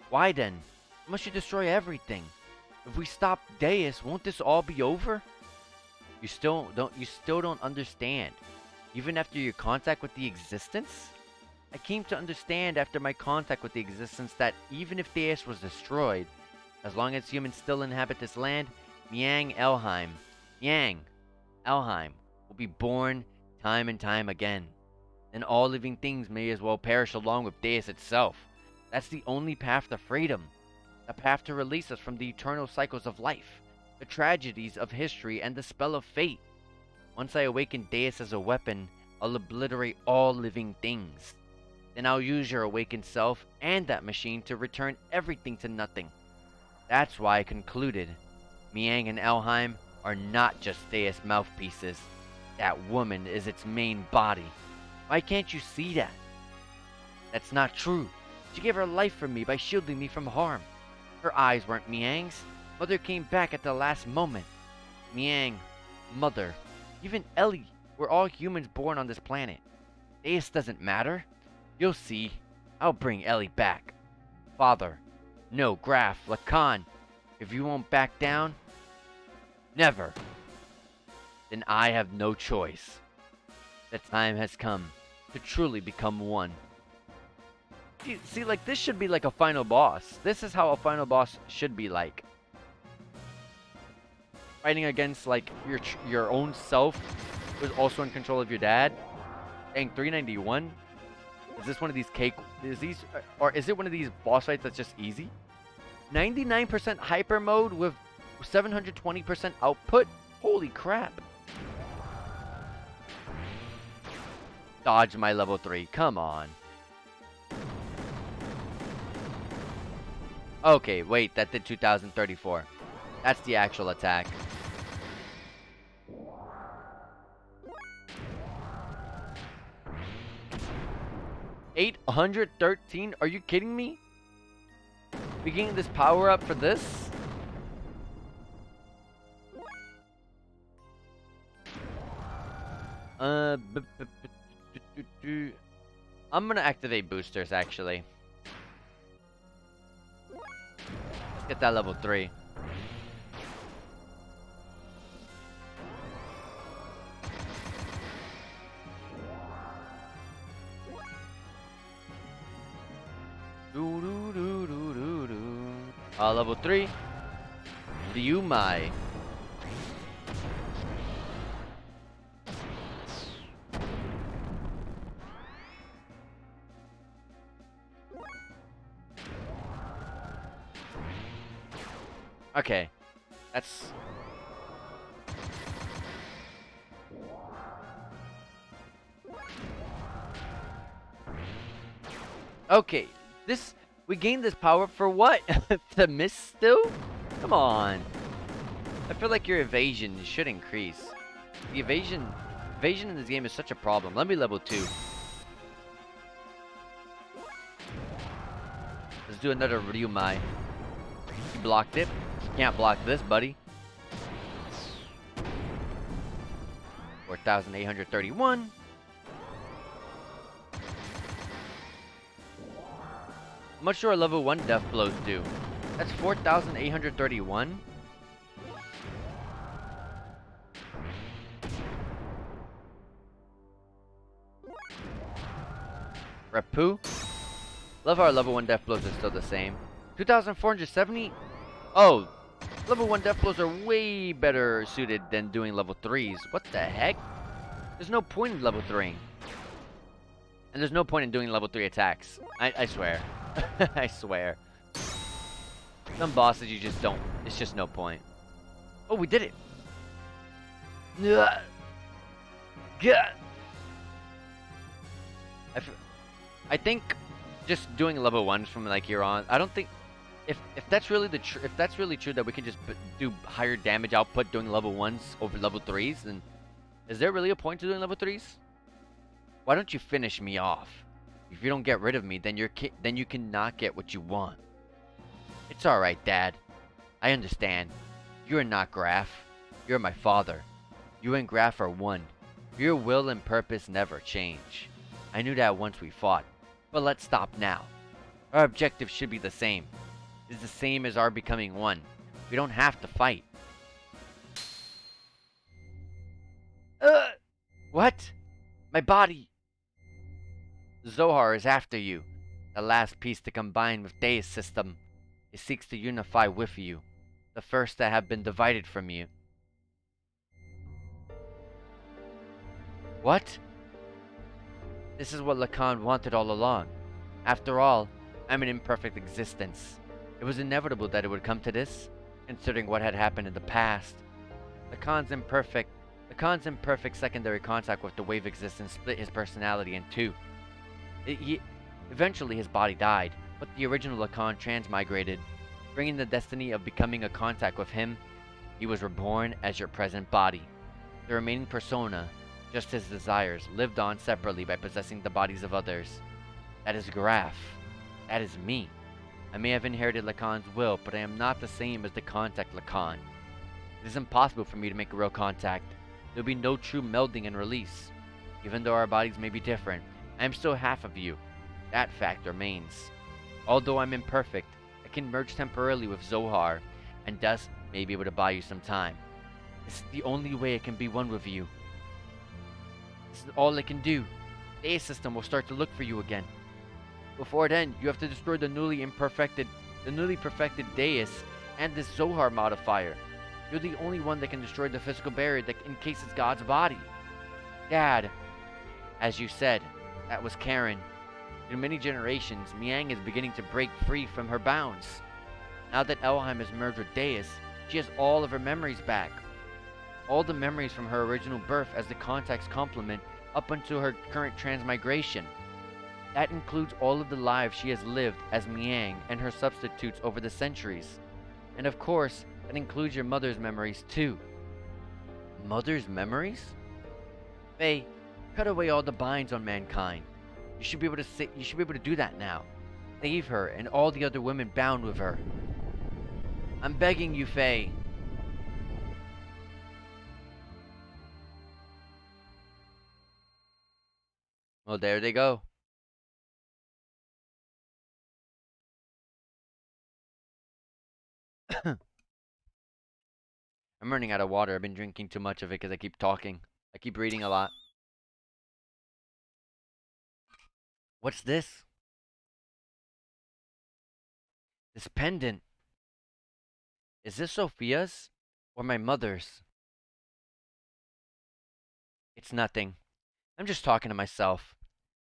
Why then? Must you destroy everything? If we stop Deus, won't this all be over? You still don't understand. Even after your contact with the existence? I came to understand after my contact with the existence that even if Deus was destroyed, as long as humans still inhabit this land, Yang Elheim will be born time and time again. Then all living things may as well perish along with Deus itself. That's the only path to freedom. The path to release us from the eternal cycles of life, the tragedies of history, and the spell of fate. Once I awaken Deus as a weapon, I'll obliterate all living things. Then I'll use your awakened self and that machine to return everything to nothing. That's why I concluded Miang and Elheim are not just Deus mouthpieces. That woman is its main body. Why can't you see that? That's not true. She gave her life for me by shielding me from harm. Her eyes weren't Miang's. Mother came back at the last moment. Miang, Mother, even Ellie, we're all humans born on this planet. Deus doesn't matter. You'll see. I'll bring Ellie back. Father, no, Graf, Lacan, if you won't back down, never. Then I have no choice. The time has come to truly become one. See, like, this should be like a final boss. This is how a final boss should be like. Fighting against, like, your own self who's also in control of your dad. Dang, 391? Is this one of these or is it one of these boss fights that's just easy? 99% hyper mode with 720% output? Holy crap. Dodge my level 3. Come on. Okay, wait. That did 2034. That's the actual attack. $813? Are you kidding me? We getting this power up for this? I'm gonna activate boosters actually. Let's get that level 3. Level 3. Liu Mai. Okay, that's... Okay, this... We gained this power for what? To miss still? Come on. I feel like your evasion should increase. The evasion in this game is such a problem. Let me level 2. Let's do another Ryumai. You blocked it. Can't block this, buddy. 4,831. How much do our level 1 death blows do? That's 4,831. Repu. Love how our level 1 death blows are still the same. 2,470? Oh, level 1 death blows are way better suited than doing level 3s. What the heck? There's no point in level 3. And there's no point in doing level 3 attacks. I swear. I swear. Some bosses you just don't. It's just no point. Oh, we did it. I think just doing level 1s from like here on. I don't think if that's really if that's really true that we can just do higher damage output doing level 1s over level 3s, then is there really a point to doing level 3s? Why don't you finish me off? If you don't get rid of me, then you cannot get what you want. It's all right, Dad. I understand. You're not Graf. You're my father. You and Graf are one. Your will and purpose never change. I knew that once we fought, but let's stop now. Our objective should be the same. It's the same as our becoming one. We don't have to fight. What? My body! Zohar is after you. The last piece to combine with Deus' system. It seeks to unify with you. The first that have been divided from you. What? This is what Lacan wanted all along. After all, I'm an imperfect existence. It was inevitable that it would come to this, considering what had happened in the past. Lacan's imperfect secondary contact with the wave existence split his personality in two. Eventually his body died, but the original Lacan transmigrated, bringing the destiny of becoming a contact with him. He was reborn as your present body. The remaining persona, just his desires, lived on separately by possessing the bodies of others. That is Graf. That is me. I may have inherited Lacan's will, but I am not the same as the contact Lacan. It is impossible for me to make a real contact. There will be no true melding and release. Even though our bodies may be different, I am still half of you. That fact remains. Although I'm imperfect, I can merge temporarily with Zohar, and thus may be able to buy you some time. This is the only way I can be one with you. This is all I can do. The Deus system will start to look for you again. Before then, you have to destroy the newly perfected Deus and this Zohar modifier. You're the only one that can destroy the physical barrier that encases God's body. Dad, as you said, that was Karen. In many generations, Miang is beginning to break free from her bounds. Now that Elheim has merged with Deus, she has all of her memories back. All the memories from her original birth as the contact's complement up until her current transmigration. That includes all of the lives she has lived as Miang and her substitutes over the centuries. And of course, that includes your mother's memories too. Mother's memories? Faye, cut away all the binds on mankind. You should be able to do that now. Save her and all the other women bound with her. I'm begging you, Faye. Well, there they go. I'm running out of water. I've been drinking too much of it because I keep talking. I keep reading a lot. What's this? This pendant. Is this Sophia's? Or my mother's? It's nothing. I'm just talking to myself.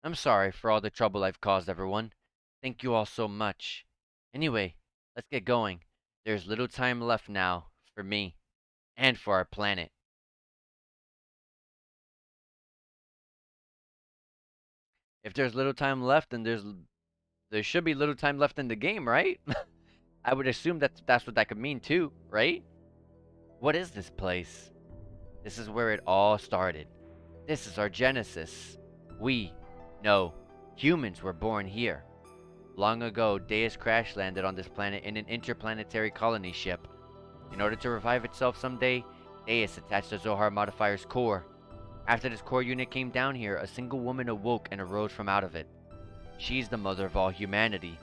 I'm sorry for all the trouble I've caused everyone. Thank you all so much. Anyway, let's get going. There's little time left now for me and for our planet. If there's little time left, then there should be little time left in the game, right? I would assume that's what that could mean too, right? What is this place? This is where it all started. This is our genesis. We, no, humans were born here. Long ago, Deus crash landed on this planet in an interplanetary colony ship. In order to revive itself someday, Deus attached the Zohar modifier's core. After this core unit came down here, a single woman awoke and arose from out of it. She's the mother of all humanity.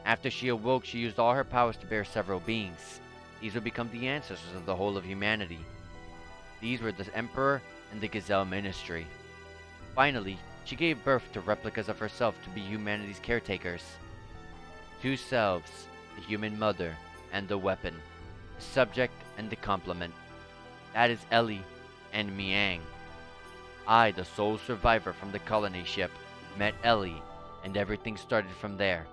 After she awoke, she used all her powers to bear several beings. These would become the ancestors of the whole of humanity. These were the Emperor and the Gazelle Ministry. Finally, she gave birth to replicas of herself to be humanity's caretakers. Two selves, the human mother and the weapon, the subject and the complement. That is Ellie and Miang. I, the sole survivor from the colony ship, met Ellie, and everything started from there.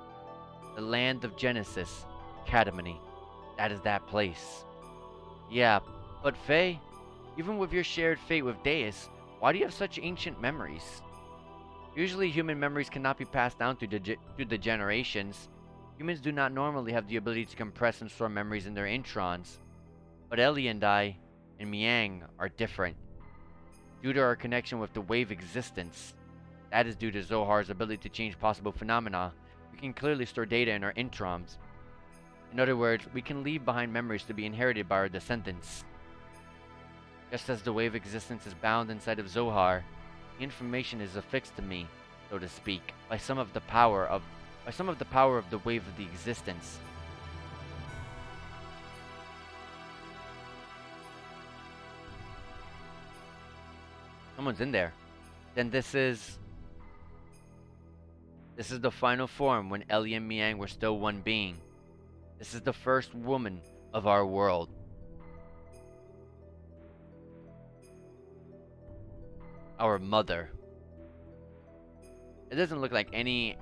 The land of Genesis, Katamani. That is that place. Yeah, but Faye, even with your shared fate with Deus, why do you have such ancient memories? Usually human memories cannot be passed down through the generations. Humans do not normally have the ability to compress and store memories in their introns. But Ellie and I, and Miang, are different. Due to our connection with the wave existence, that is due to Zohar's ability to change possible phenomena, we can clearly store data in our introns. In other words, we can leave behind memories to be inherited by our descendants. Just as the wave existence is bound inside of Zohar, the information is affixed to me, so to speak, by some of the power of the wave of the existence. Someone's in there. Then this is the final form when Ellie and Miang were still one being. This is the first woman of our world. Our mother. It doesn't look like any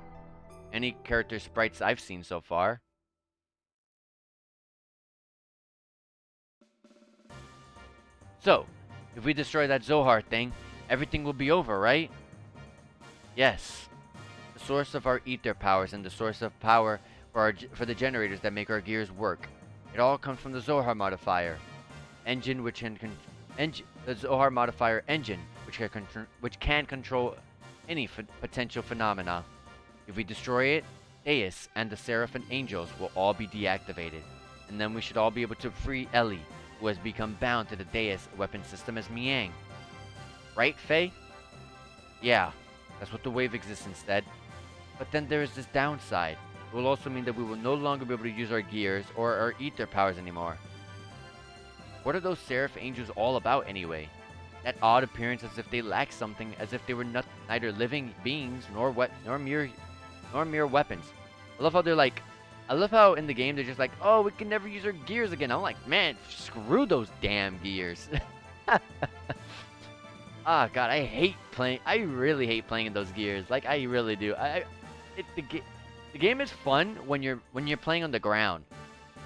character sprites I've seen so far. So, if we destroy that Zohar thing, everything will be over, right? Yes. The source of our ether powers and the source of power for the generators that make our gears work. It all comes from the Zohar modifier engine, the Zohar modifier engine, which can control any potential phenomena. If we destroy it, Deus and the Seraph and Angels will all be deactivated, and then we should all be able to free Ellie, who has become bound to the Deus weapon system as Miang. Right, Faye? Yeah, that's what the wave existence said. But then there is this downside. It will also mean that we will no longer be able to use our gears or our ether powers anymore. What are those Seraph Angels all about anyway? That odd appearance as if they lack something, as if they were neither living beings nor mere weapons. I love how they're like, I love how in the game they're just like, oh, we can never use our gears again. I'm like, man, screw those damn gears. Ah, God, I really hate playing in those gears. Like, I really do. The game is fun when you're playing on the ground.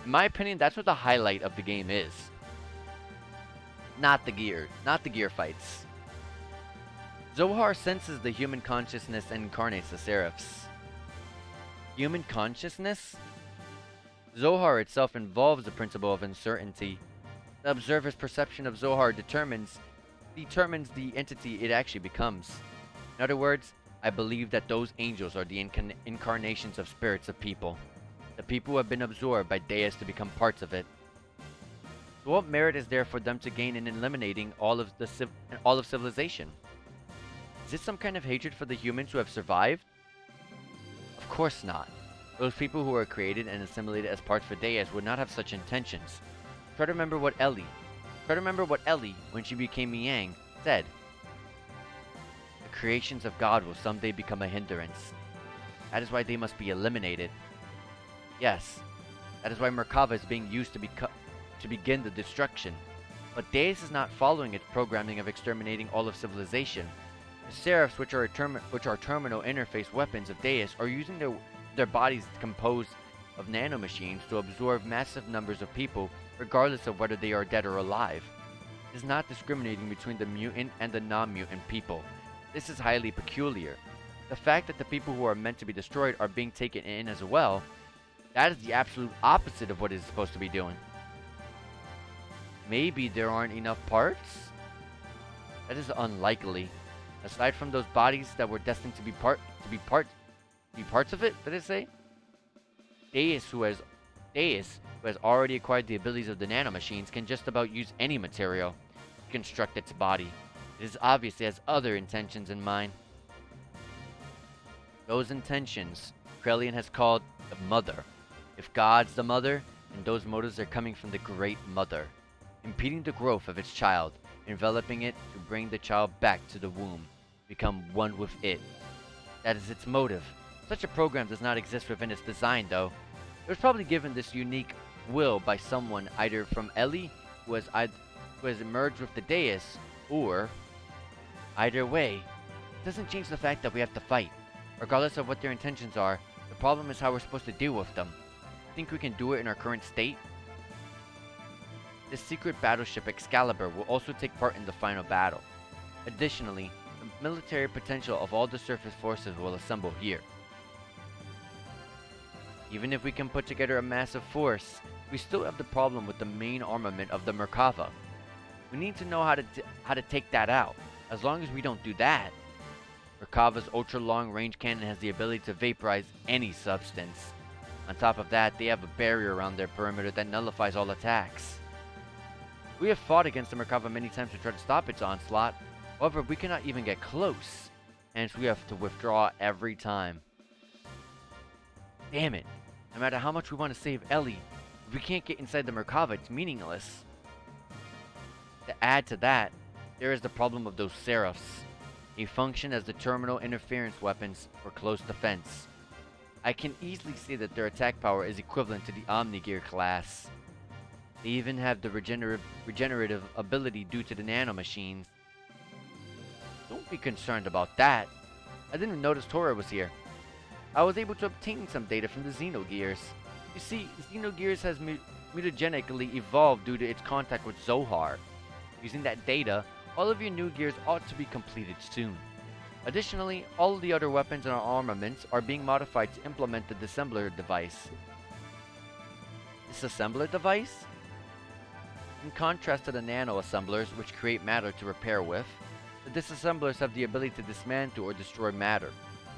In my opinion, that's what the highlight of the game is. Not the gear fights. Zohar senses the human consciousness and incarnates the Seraphs. Human consciousness? Zohar itself involves the principle of uncertainty. The observer's perception of Zohar determines the entity it actually becomes. In other words, I believe that those angels are the incarnations of spirits of people. The people who have been absorbed by Deus to become parts of it. So what merit is there for them to gain in eliminating all of civilization? Is it some kind of hatred for the humans who have survived? Of course not. Those people who were created and assimilated as parts for Deus would not have such intentions. Try to remember what Ellie, when she became Miang, said. The creations of God will someday become a hindrance. That is why they must be eliminated. Yes, that is why Merkava is being used to begin the destruction. But Deus is not following its programming of exterminating all of civilization. The Seraphs, which are terminal interface weapons of Deus, are using their bodies of nanomachines to absorb massive numbers of people, regardless of whether they are dead or alive. It is not discriminating between the mutant and the non-mutant people. This is highly peculiar. The fact that the people who are meant to be destroyed are being taken in as well, that is the absolute opposite of what it is supposed to be doing. Maybe there aren't enough parts? That is unlikely. Aside from those bodies that were destined to be parts of it, did it say? Deus, who has already acquired the abilities of the nanomachines, can just about use any material to construct its body. It is obvious it has other intentions in mind. Those intentions, Krelian has called the Mother. If God's the Mother, then those motives are coming from the Great Mother, impeding the growth of its child, enveloping it to bring the child back to the womb, become one with it. That is its motive. Such a program does not exist within its design, though. It was probably given this unique will by someone either from Ellie, who has emerged with the Deus, or either way, it doesn't change the fact that we have to fight. Regardless of what their intentions are, the problem is how we're supposed to deal with them. Think we can do it in our current state? This secret battleship Excalibur will also take part in the final battle. Additionally, the military potential of all the surface forces will assemble here. Even if we can put together a massive force, we still have the problem with the main armament of the Merkava. We need to know how to take that out. As long as we don't do that, Merkava's ultra-long range cannon has the ability to vaporize any substance. On top of that, they have a barrier around their perimeter that nullifies all attacks. We have fought against the Merkava many times to try to stop its onslaught. However, we cannot even get close, hence we have to withdraw every time. Damn it! No matter how much we want to save Ellie, if we can't get inside the Merkava, it's meaningless. To add to that, there is the problem of those Seraphs. They function as the terminal interference weapons for close defense. I can easily see that their attack power is equivalent to the Omnigear class. They even have the regenerative ability due to the nanomachines. Don't be concerned about that. I didn't notice Tora was here. I was able to obtain some data from the Xenogears. You see, Xenogears has mutagenically evolved due to its contact with Zohar. Using that data, all of your new gears ought to be completed soon. Additionally, all of the other weapons and armaments are being modified to implement the disassembler device. Disassembler device? In contrast to the nano-assemblers, which create matter to repair with, the disassemblers have the ability to dismantle or destroy matter.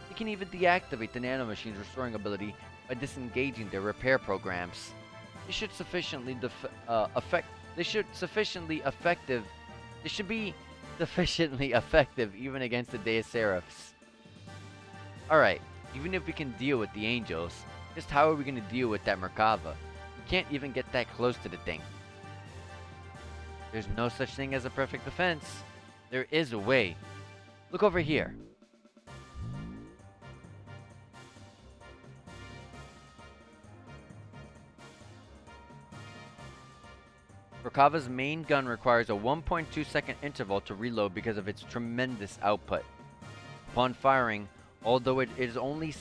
They can even deactivate the nanomachine's restoring ability by disengaging their repair programs. They should be sufficiently effective even against the Deus Seraphs. Alright, even if we can deal with the angels, just how are we going to deal with that Merkava? We can't even get that close to the thing. There's no such thing as a perfect defense. There is a way. Look over here. Merkava's main gun requires a 1.2 second interval to reload because of its tremendous output. Upon firing, although it is only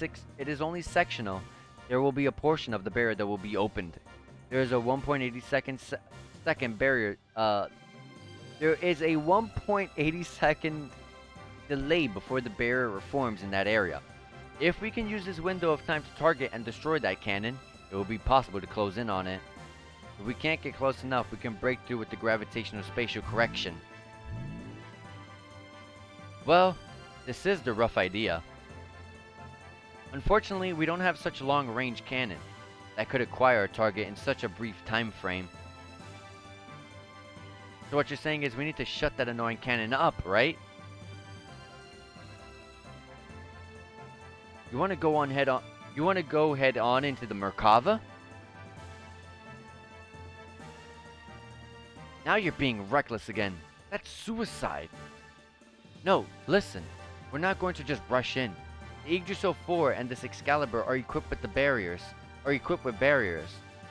sectional, there will be a portion of the barrier that will be opened. There is a 1.80 second barrier. There is a 1.80 second delay before the barrier reforms in that area. If we can use this window of time to target and destroy that cannon, it will be possible to close in on it. If we can't get close enough, we can break through with the gravitational spatial correction. Well, this is the rough idea. Unfortunately, we don't have such a long-range cannon that could acquire a target in such a brief time frame. So what you're saying is we need to shut that annoying cannon up, right? You want to go head on into the Merkava? Now you're being reckless again. That's suicide. No, listen. We're not going to just rush in. The Yggdrasil 4 and this Excalibur are equipped with barriers.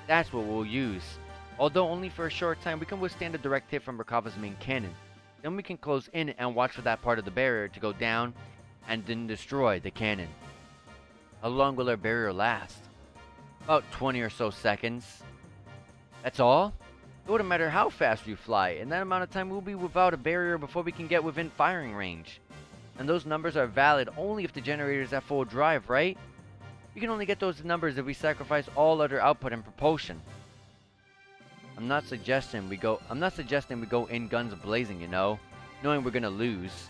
That's what we'll use. Although only for a short time, we can withstand a direct hit from Merkava's main cannon. Then we can close in and watch for that part of the barrier to go down and then destroy the cannon. How long will our barrier last? About 20 or so seconds. That's all? It wouldn't matter how fast we fly. In that amount of time, we'll be without a barrier before we can get within firing range. And those numbers are valid only if the generator is at full drive, right? We can only get those numbers if we sacrifice all other output and propulsion. I'm not suggesting we go in guns blazing, you know, knowing we're gonna lose.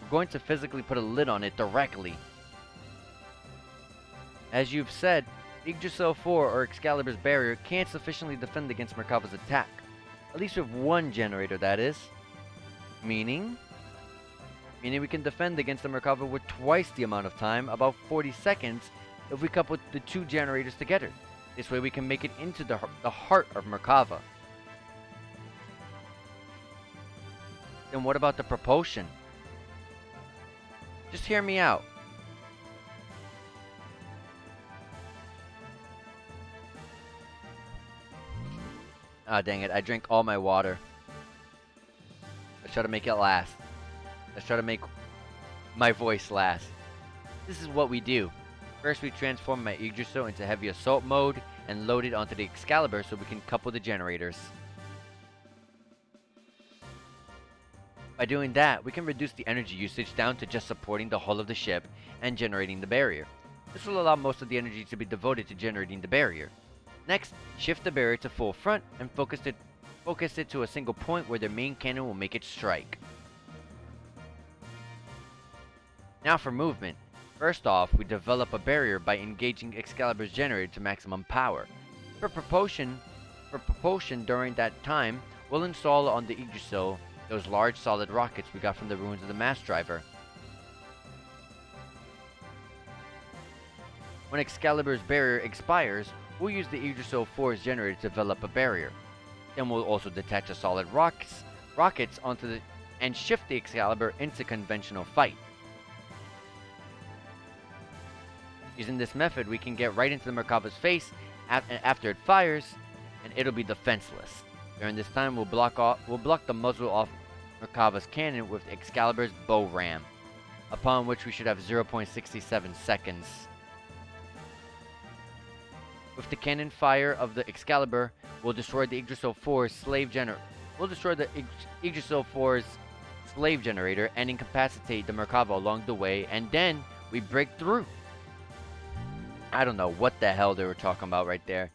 We're going to physically put a lid on it directly. As you've said, Yggdrasil 4 or Excalibur's barrier can't sufficiently defend against Merkava's attack. At least with one generator, that is. Meaning we can defend against the Merkava with twice the amount of time, about 40 seconds, if we couple the two generators together. This way we can make it into the heart of Merkava. Then what about the propulsion? Just hear me out. Ah, dang it, I drank all my water. Let's try to make it last. Let's try to make my voice last. This is what we do. First, we transform my Yggdrasil into heavy assault mode and load it onto the Excalibur so we can couple the generators. By doing that, we can reduce the energy usage down to just supporting the hull of the ship and generating the barrier. This will allow most of the energy to be devoted to generating the barrier. Next, shift the barrier to full front and focus it to a single point where the main cannon will make its strike. Now for movement. First off, we develop a barrier by engaging Excalibur's generator to maximum power. For propulsion during that time, we'll install on the Yggdrasil those large solid rockets we got from the ruins of the mass driver. When Excalibur's barrier expires, we'll use the Yggdrasil 4's generator to develop a barrier. Then we'll also detach the solid rockets onto and shift the Excalibur into conventional fight. Using this method, we can get right into the Merkava's face after it fires, and it'll be defenseless. During this time, we'll block the muzzle off Merkava's cannon with Excalibur's bow ram, upon which we should have 0.67 seconds. With the cannon fire of the Excalibur, we'll destroy the Yggdrasil 4's slave generator. We'll destroy the Yggdrasil 4's slave generator and incapacitate the Merkava along the way, and then we break through. I don't know what the hell they were talking about right there.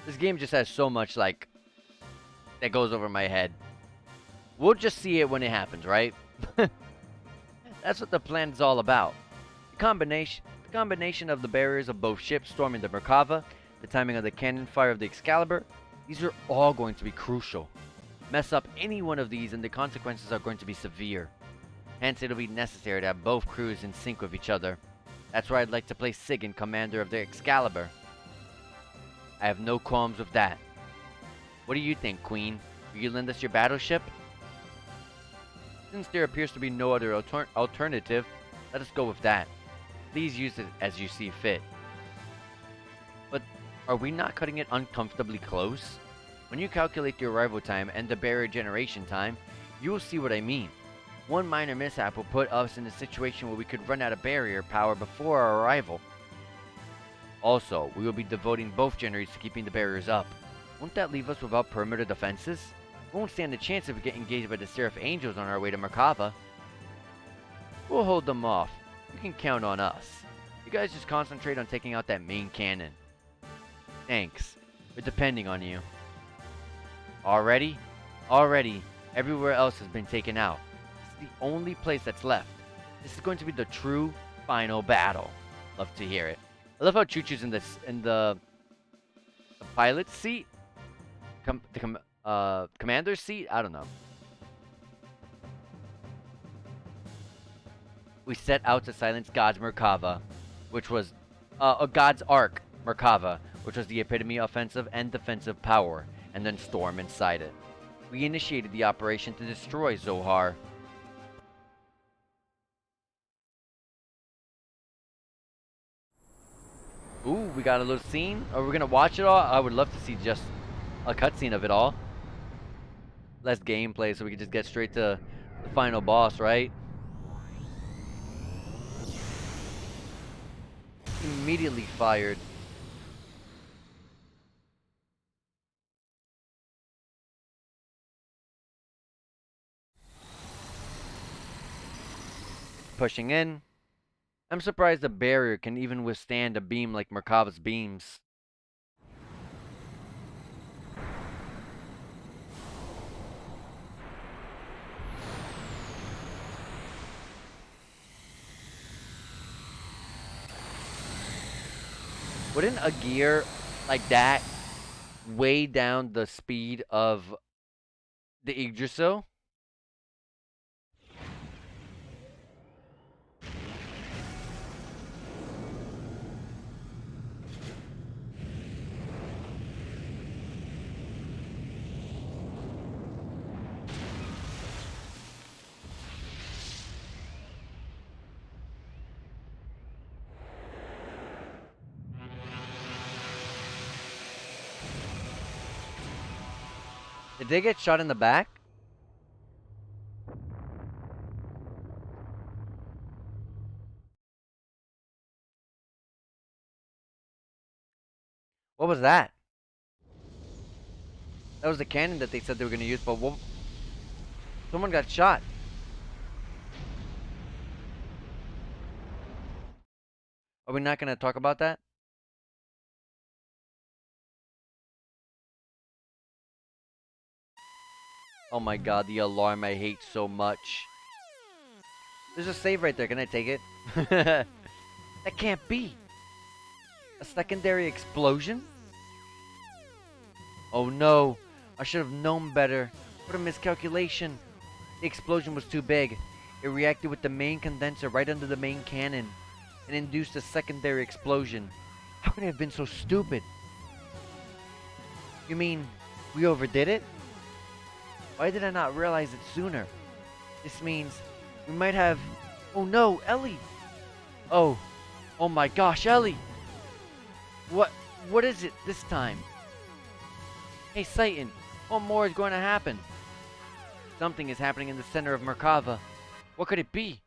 This game just has so much, like, that goes over my head. We'll just see it when it happens, right? That's what the plan is all about. The combination of the barriers of both ships storming the Merkava, the timing of the cannon fire of the Excalibur, these are all going to be crucial. Mess up any one of these and the consequences are going to be severe. Hence, it'll be necessary to have both crews in sync with each other. That's why I'd like to place Sigyn commander of the Excalibur. I have no qualms with that. What do you think, Queen? Will you lend us your battleship? Since there appears to be no other alternative, let us go with that. Please use it as you see fit. But are we not cutting it uncomfortably close? When you calculate the arrival time and the barrier generation time, you will see what I mean. One minor mishap will put us in a situation where we could run out of barrier power before our arrival. Also, we will be devoting both generators to keeping the barriers up. Won't that leave us without perimeter defenses? We won't stand a chance if we get engaged by the Seraph Angels on our way to Merkava. We'll hold them off. You can count on us. You guys just concentrate on taking out that main cannon. Thanks. We're depending on you. Already? Already, everywhere else has been taken out. This is the only place that's left. This is going to be the true final battle. Love to hear it. I love how Choo-Choo's in the pilot's seat? Commander's seat? I don't know. We set out to silence God's Merkava, which was God's Ark Merkava, which was the epitome of offensive and defensive power, and then storm inside it. We initiated the operation to destroy Zohar. Ooh, we got a little scene. Are we gonna watch it all? I would love to see just a cutscene of it all. Less gameplay so we can just get straight to the final boss, right? Immediately fired. pushing in. I'm surprised a barrier can even withstand a beam like Merkava's beams. Wouldn't a gear like that weigh down the speed of the Yggdrasil? Did they get shot in the back? What was that? That was the cannon that they said they were going to use, but someone got shot. Are we not going to talk about that? Oh my god, the alarm I hate so much. There's a save right there. Can I take it? That can't be. A secondary explosion? Oh no. I should have known better. What a miscalculation. The explosion was too big. It reacted with the main condenser right under the main cannon and induced a secondary explosion. How could I have been so stupid? You mean we overdid it? Why did I not realize it sooner? This means we might have... Oh no, Ellie! Oh my gosh, Ellie! What is it this time? Hey, Satan, what more is going to happen? Something is happening in the center of Merkava. What could it be?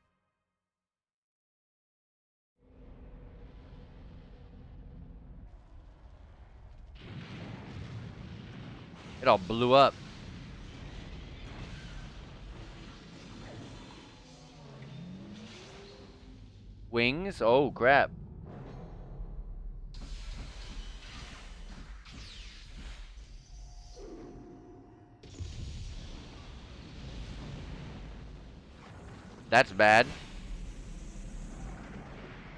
It all blew up. Wings? Oh, crap. That's bad.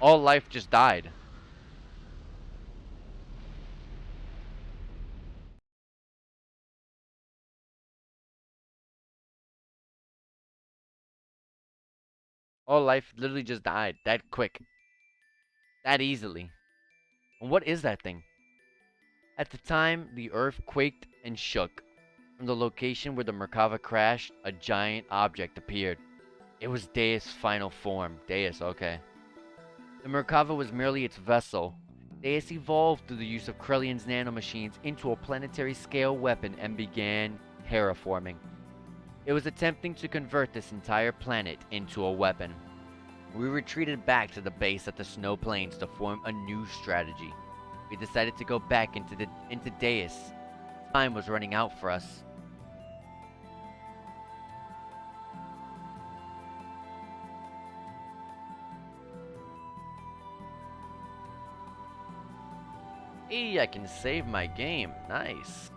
All life just died. All life literally just died. That quick. That easily. And what is that thing? At the time, the earth quaked and shook. From the location where the Merkava crashed, a giant object appeared. It was Deus' final form. Deus, okay. The Merkava was merely its vessel. Deus evolved through the use of Krellian's nanomachines into a planetary-scale weapon and began terraforming. It was attempting to convert this entire planet into a weapon. We retreated back to the base at the Snow Plains to form a new strategy. We decided to go back into Deus. Time was running out for us. Hey, I can save my game. Nice.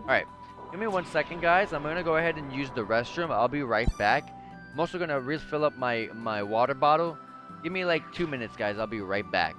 Alright, give me 1 second, guys. I'm gonna go ahead and use the restroom. I'll be right back. I'm also gonna refill up my water bottle. Give me like 2 minutes, guys. I'll be right back.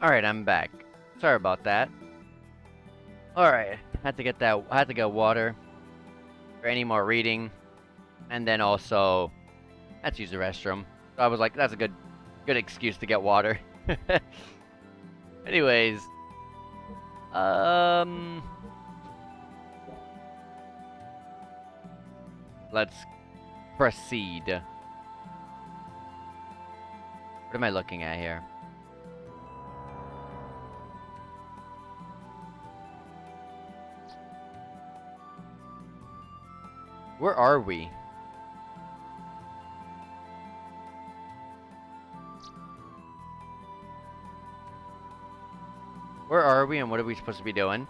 Alright, I'm back. Sorry about that. Alright, had to get water for any more reading. And then also, let's use the restroom. So I was like, that's a good excuse to get water. Anyways, let's proceed. What am I looking at here? Where are we? Where are we and what are we supposed to be doing?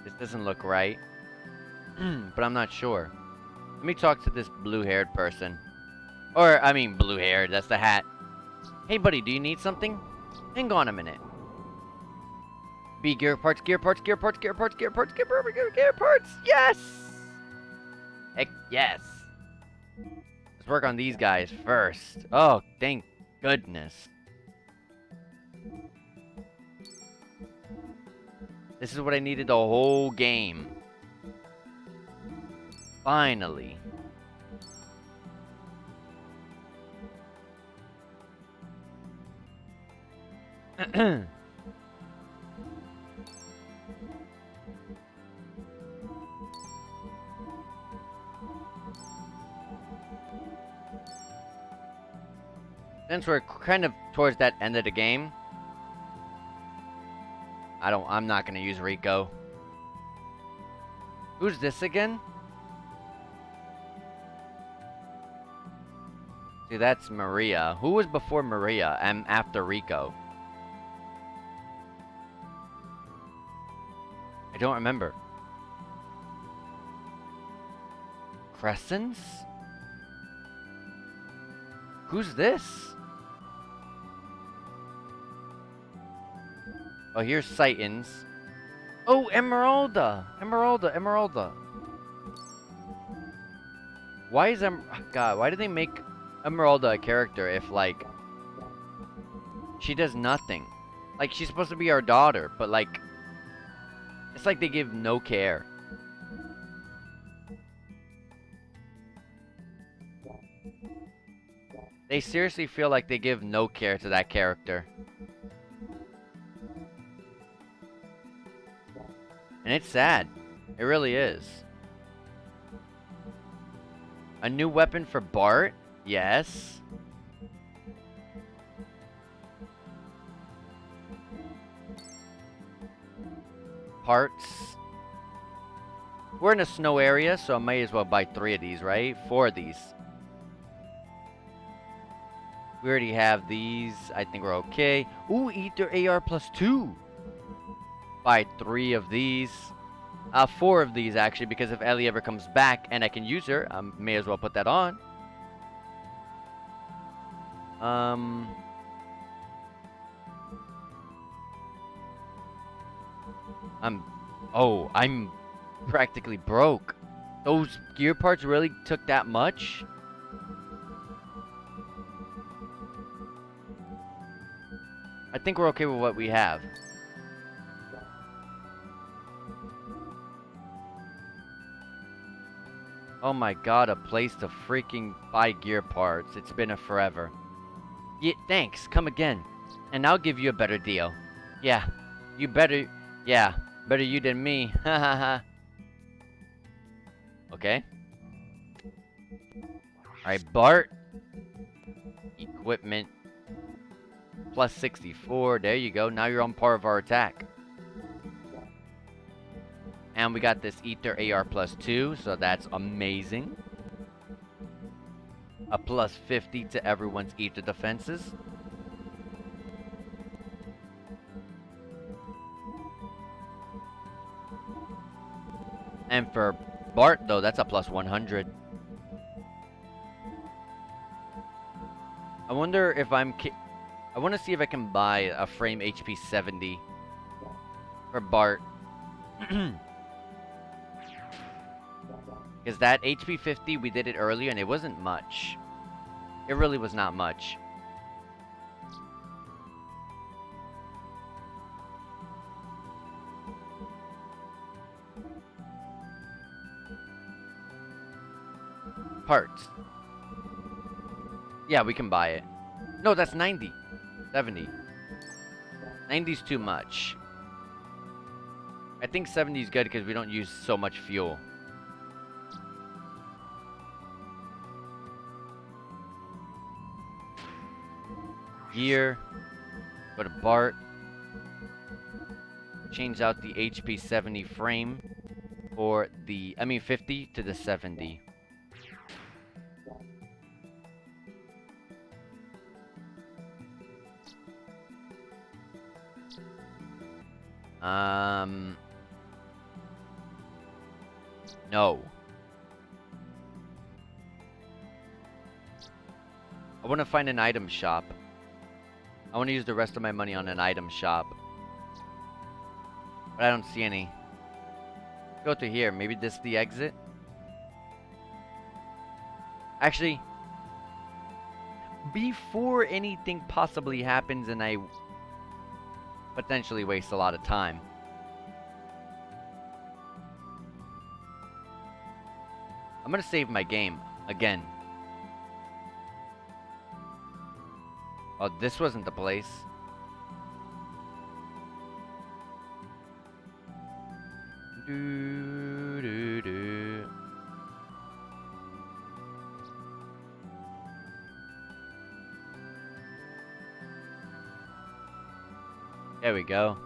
This doesn't look right. But I'm not sure. Let me talk to this blue-haired person. Or, I mean, blue-haired, that's the hat. Hey, buddy, do you need something? Hang on a minute. B, gear parts, gear parts, gear parts, gear parts, gear parts, gear parts, gear parts! Yes! Heck yes! Let's work on these guys first. Oh, thank goodness. This is what I needed the whole game. Finally. Since we're kind of towards that end of the game, I'm not gonna use Rico. Who's this again? See, that's Maria. Who was before Maria and after Rico? I don't remember. Crescents? Who's this? Oh, here's Titans. Oh, Emeralda! Emeralda, Emeralda. Why is God, why did they make Emeralda a character if, like, she does nothing? Like, she's supposed to be our daughter, but, like, it's like they give no care. They seriously feel like they give no care to that character. And it's sad. It really is. A new weapon for Bart? Yes. Parts. We're in a snow area, so I might as well buy 3 of these, right? 4 of these. We already have these. I think we're okay. Ooh, Ether AR plus 2. Buy 3 of these. 4 of these, actually, because if Ellie ever comes back and I can use her, I may as well put that on. I'm practically broke. Those gear parts really took that much? I think we're okay with what we have. Oh my god, a place to freaking buy gear parts. It's been a forever. Yeah, thanks. Come again. And I'll give you a better deal. Yeah. You better... Yeah. Better you than me. Ha ha ha. Okay. Alright, Bart. Equipment. Plus 64. There you go. Now you're on par of our attack. And we got this Ether AR plus 2, so that's amazing. A plus 50 to everyone's Ether defenses. And for Bart, though, that's a plus 100. I wonder if I want to see if I can buy a frame HP 70 for Bart. Because that HP 50, we did it earlier, and it wasn't much. It really was not much. Parts. Yeah, we can buy it. No, that's 90. 70. 90's too much. I think 70 is good because we don't use so much fuel. Gear. Go to Bart. Change out the HP 70 frame for the, 50 to the 70. No. I want to find an item shop. I want to use the rest of my money on an item shop. But I don't see any. Go to here. Maybe this is the exit? Actually, before anything possibly happens and I potentially waste a lot of time, I'm gonna save my game again. Oh, this wasn't the place. Do. There we go.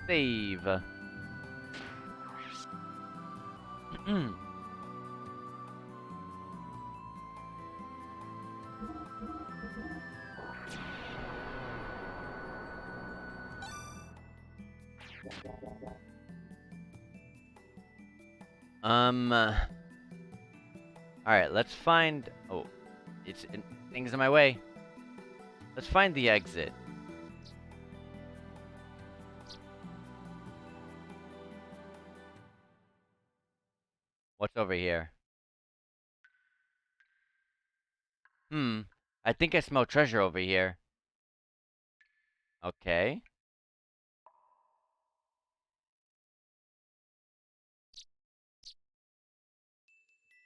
Save. Alright, let's find... Oh, things in my way. Let's find the exit. What's over here? I think I smell treasure over here. Okay.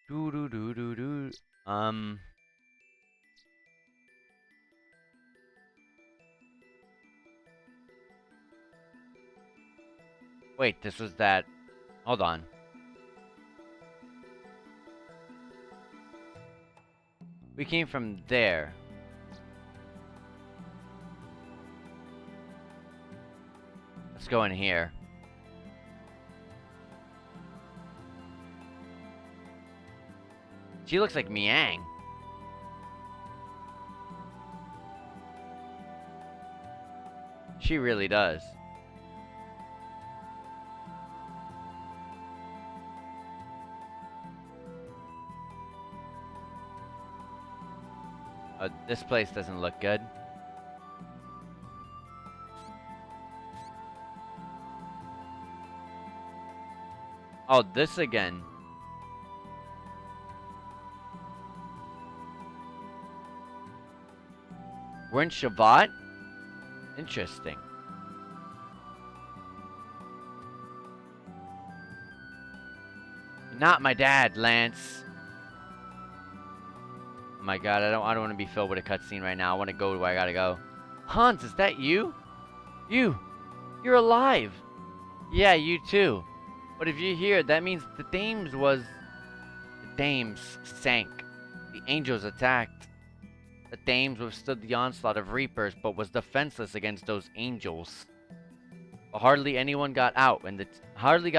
Do. Wait, this was that... Hold on. We came from there. Let's go in here. She looks like Miang. She really does. This place doesn't look good. Oh, this again. We're in Shavat? Interesting. Not my dad, Lance. Oh my god, I don't want to be filled with a cutscene right now. I want to go where I gotta go. Hans, is that you? You're alive. Yeah, you too. But if you're here, that means the Thames sank. The angels attacked. The Thames withstood the onslaught of Reapers, but was defenseless against those angels. But hardly anyone got out, hardly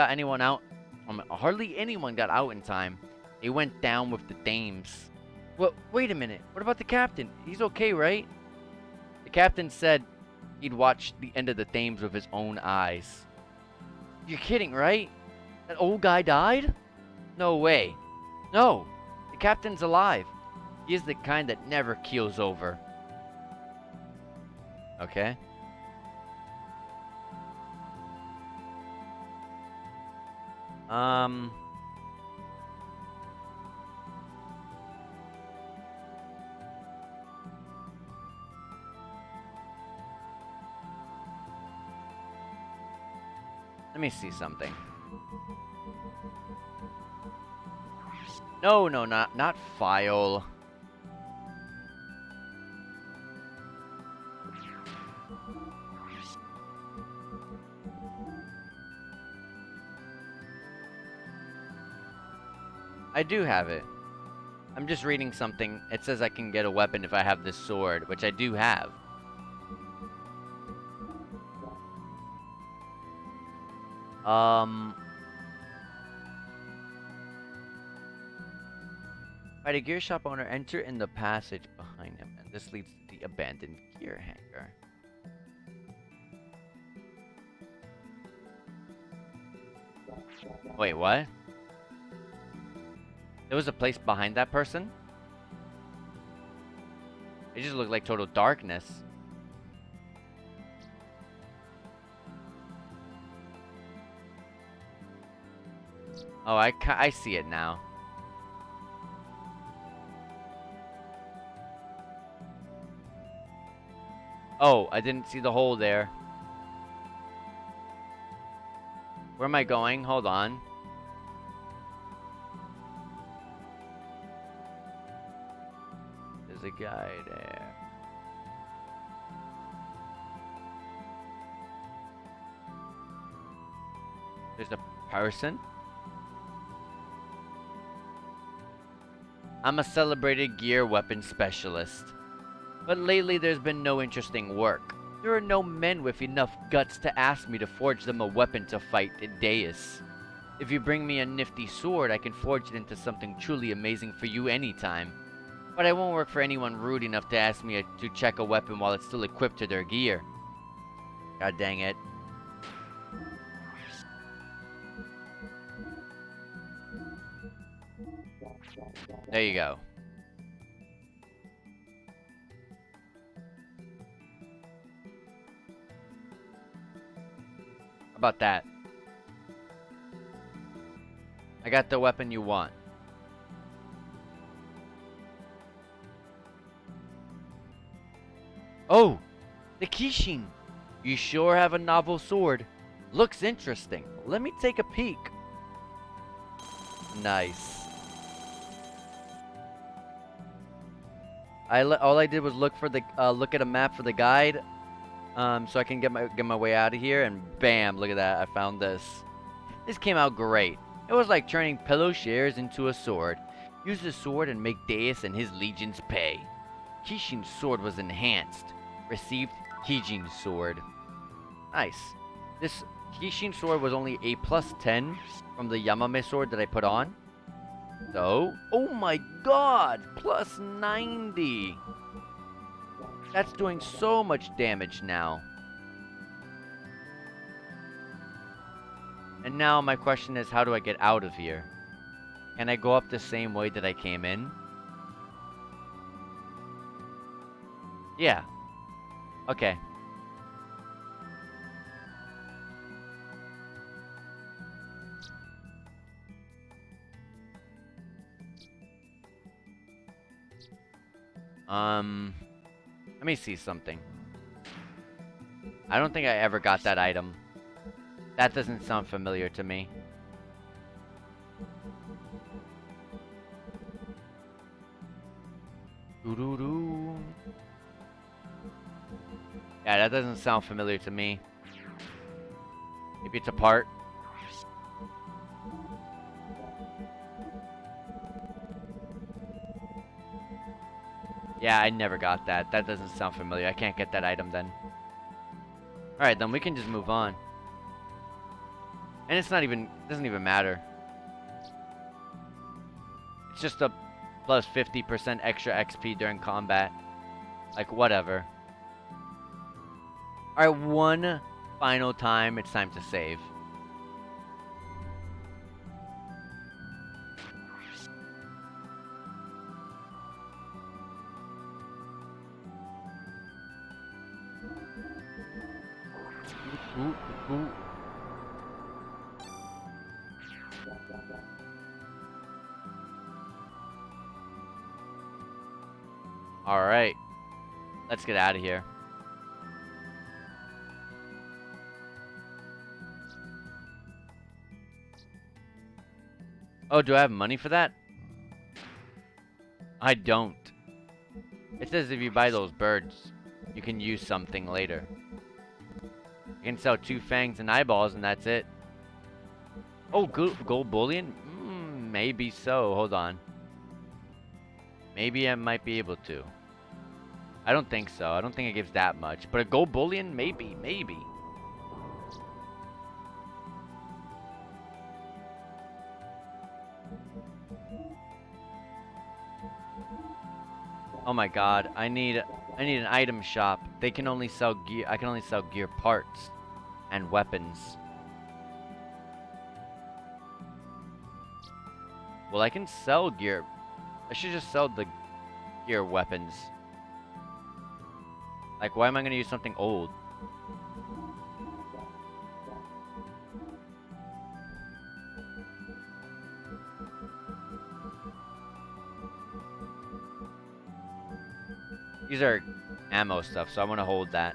anyone got out in time. They went down with the Thames. Well, wait a minute. What about the captain? He's okay, right? The captain said he'd watched the end of the Thames with his own eyes. You're kidding, right? That old guy died? No way. No, the captain's alive. He is the kind that never keels over. Okay. Let me see something. No, no, not file. I do have it. I'm just reading something. It says I can get a weapon if I have this sword, which I do have. Fight a gear shop owner, enter in the passage behind him, and this leads to the abandoned gear hangar. Wait, what? There was a place behind that person? It just looked like total darkness. Oh, I see it now. Oh, I didn't see the hole there. Where am I going? Hold on. There's a guy there. There's a person? I'm a celebrated gear weapon specialist. But lately there's been no interesting work. There are no men with enough guts to ask me to forge them a weapon to fight Deus. If you bring me a nifty sword, I can forge it into something truly amazing for you anytime. But I won't work for anyone rude enough to ask me to check a weapon while it's still equipped to their gear. God dang it. There you go. How about that? I got the weapon you want. Oh! The Kishin! You sure have a novel sword. Looks interesting. Let me take a peek. Nice. All I did was look at a map for the guide, so I can get my way out of here, and bam! Look at that, I found this. This came out great. It was like turning pillow shares into a sword. Use the sword and make Deus and his legions pay. Kishin's sword was enhanced. Received Kijin's sword. Nice. This Kishin sword was only a +10 from the Yamame sword that I put on. So, oh my god, +90. That's doing so much damage now. And now my question is, how do I get out of here? Can I go up the same way that I came in? Yeah. Okay. Let me see something. I don't think I ever got that item. That doesn't sound familiar to me. Doo-doo-doo. Yeah, that doesn't sound familiar to me. Maybe it's a part. Yeah, I never got that. That doesn't sound familiar. I can't get that item then. Alright, then we can just move on. And it's not even, doesn't even matter. It's just a plus 50% extra XP during combat. Like, whatever. Alright, one final time. It's time to save. Ooh, ooh. Alright. Let's get out of here. Oh, do I have money for that? I don't. It says if you buy those birds, you can use something later. You can sell 2 fangs and eyeballs, and that's it. Oh, gold bullion? Maybe so. Hold on. Maybe I might be able to. I don't think so. I don't think it gives that much. But a gold bullion? Maybe. Maybe. Oh my god. I need an item shop. They can only sell gear. I can only sell gear parts and weapons. Well, I can sell gear. I should just sell the gear weapons. Like, why am I going to use something old? These are ammo stuff, so I want to hold that.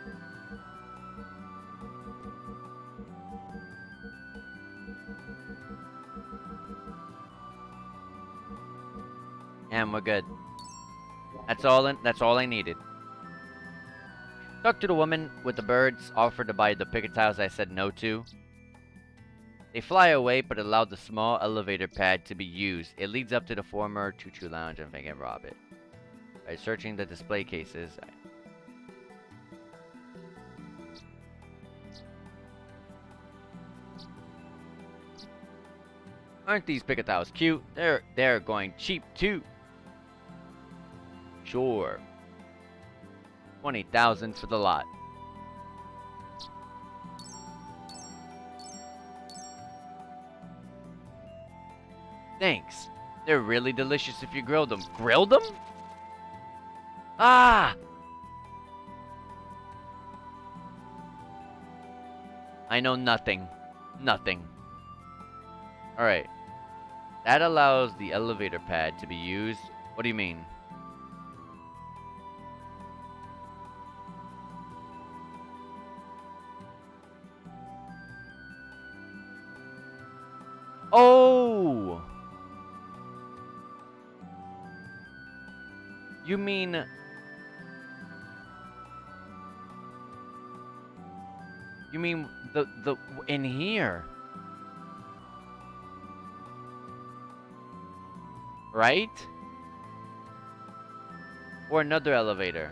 And we're good. That's all I needed. Talked to the woman with the birds, offered to buy the picatiles I said no to. They fly away, but allowed the small elevator pad to be used. It leads up to the former Choo-Choo Lounge, and if I can rob it. By searching the display cases. Aren't these picatiles cute? They're going cheap too. Sure. 20,000 for the lot. Thanks. They're really delicious if you grill them. Grill them? Ah! I know nothing. Nothing. Alright. That allows the elevator pad to be used. What do you mean? Oh! You mean... You mean the in here? Right? Or another elevator.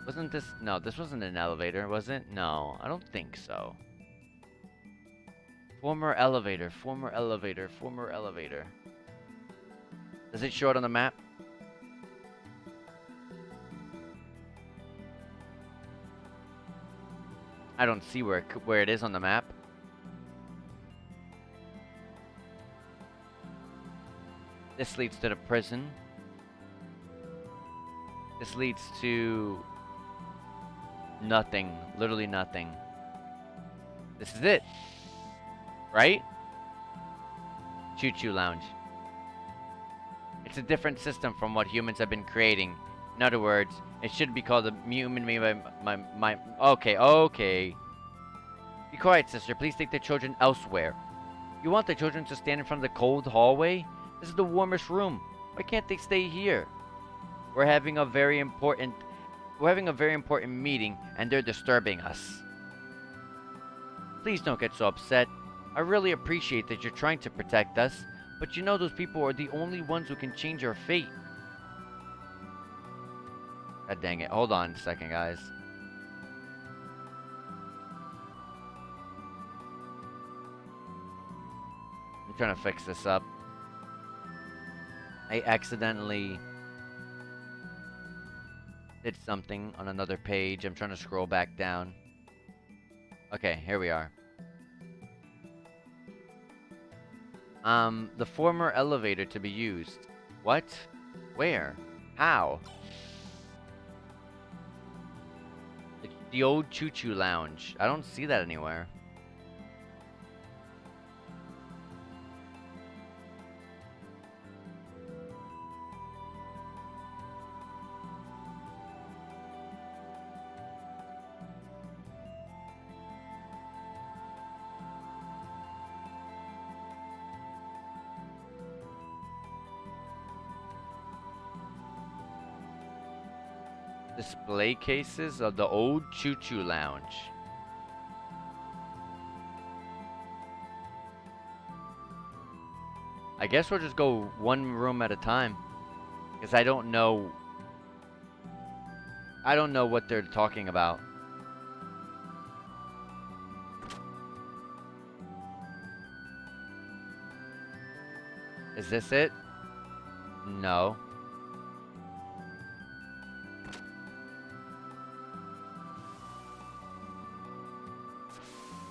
Wasn't this... No, this wasn't an elevator, was it? No, I don't think so. Former elevator, former elevator, former elevator. Does it show it on the map? I don't see where it is on the map. This leads to the prison. This leads to nothing. Literally nothing. This is it. Right? Choo-Choo Lounge. It's a different system from what humans have been creating. In other words, it should be called a human made by my... Okay. Be quiet, sister. Please take the children elsewhere. You want the children to stand in front of the cold hallway? This is the warmest room. Why can't they stay here? We're having a very important meeting, and they're disturbing us. Please don't get so upset. I really appreciate that you're trying to protect us, but you know those people are the only ones who can change our fate. God dang it. Hold on a second, guys. I'm trying to fix this up. I accidentally did something on another page. I'm trying to scroll back down. Okay, here we are. The former elevator to be used. What? Where? How? The old Choo-Choo Lounge. I don't see that anywhere. Display cases of the old Choo Choo Lounge. I guess we'll just go one room at a time. Because I don't know what they're talking about. Is this it? No.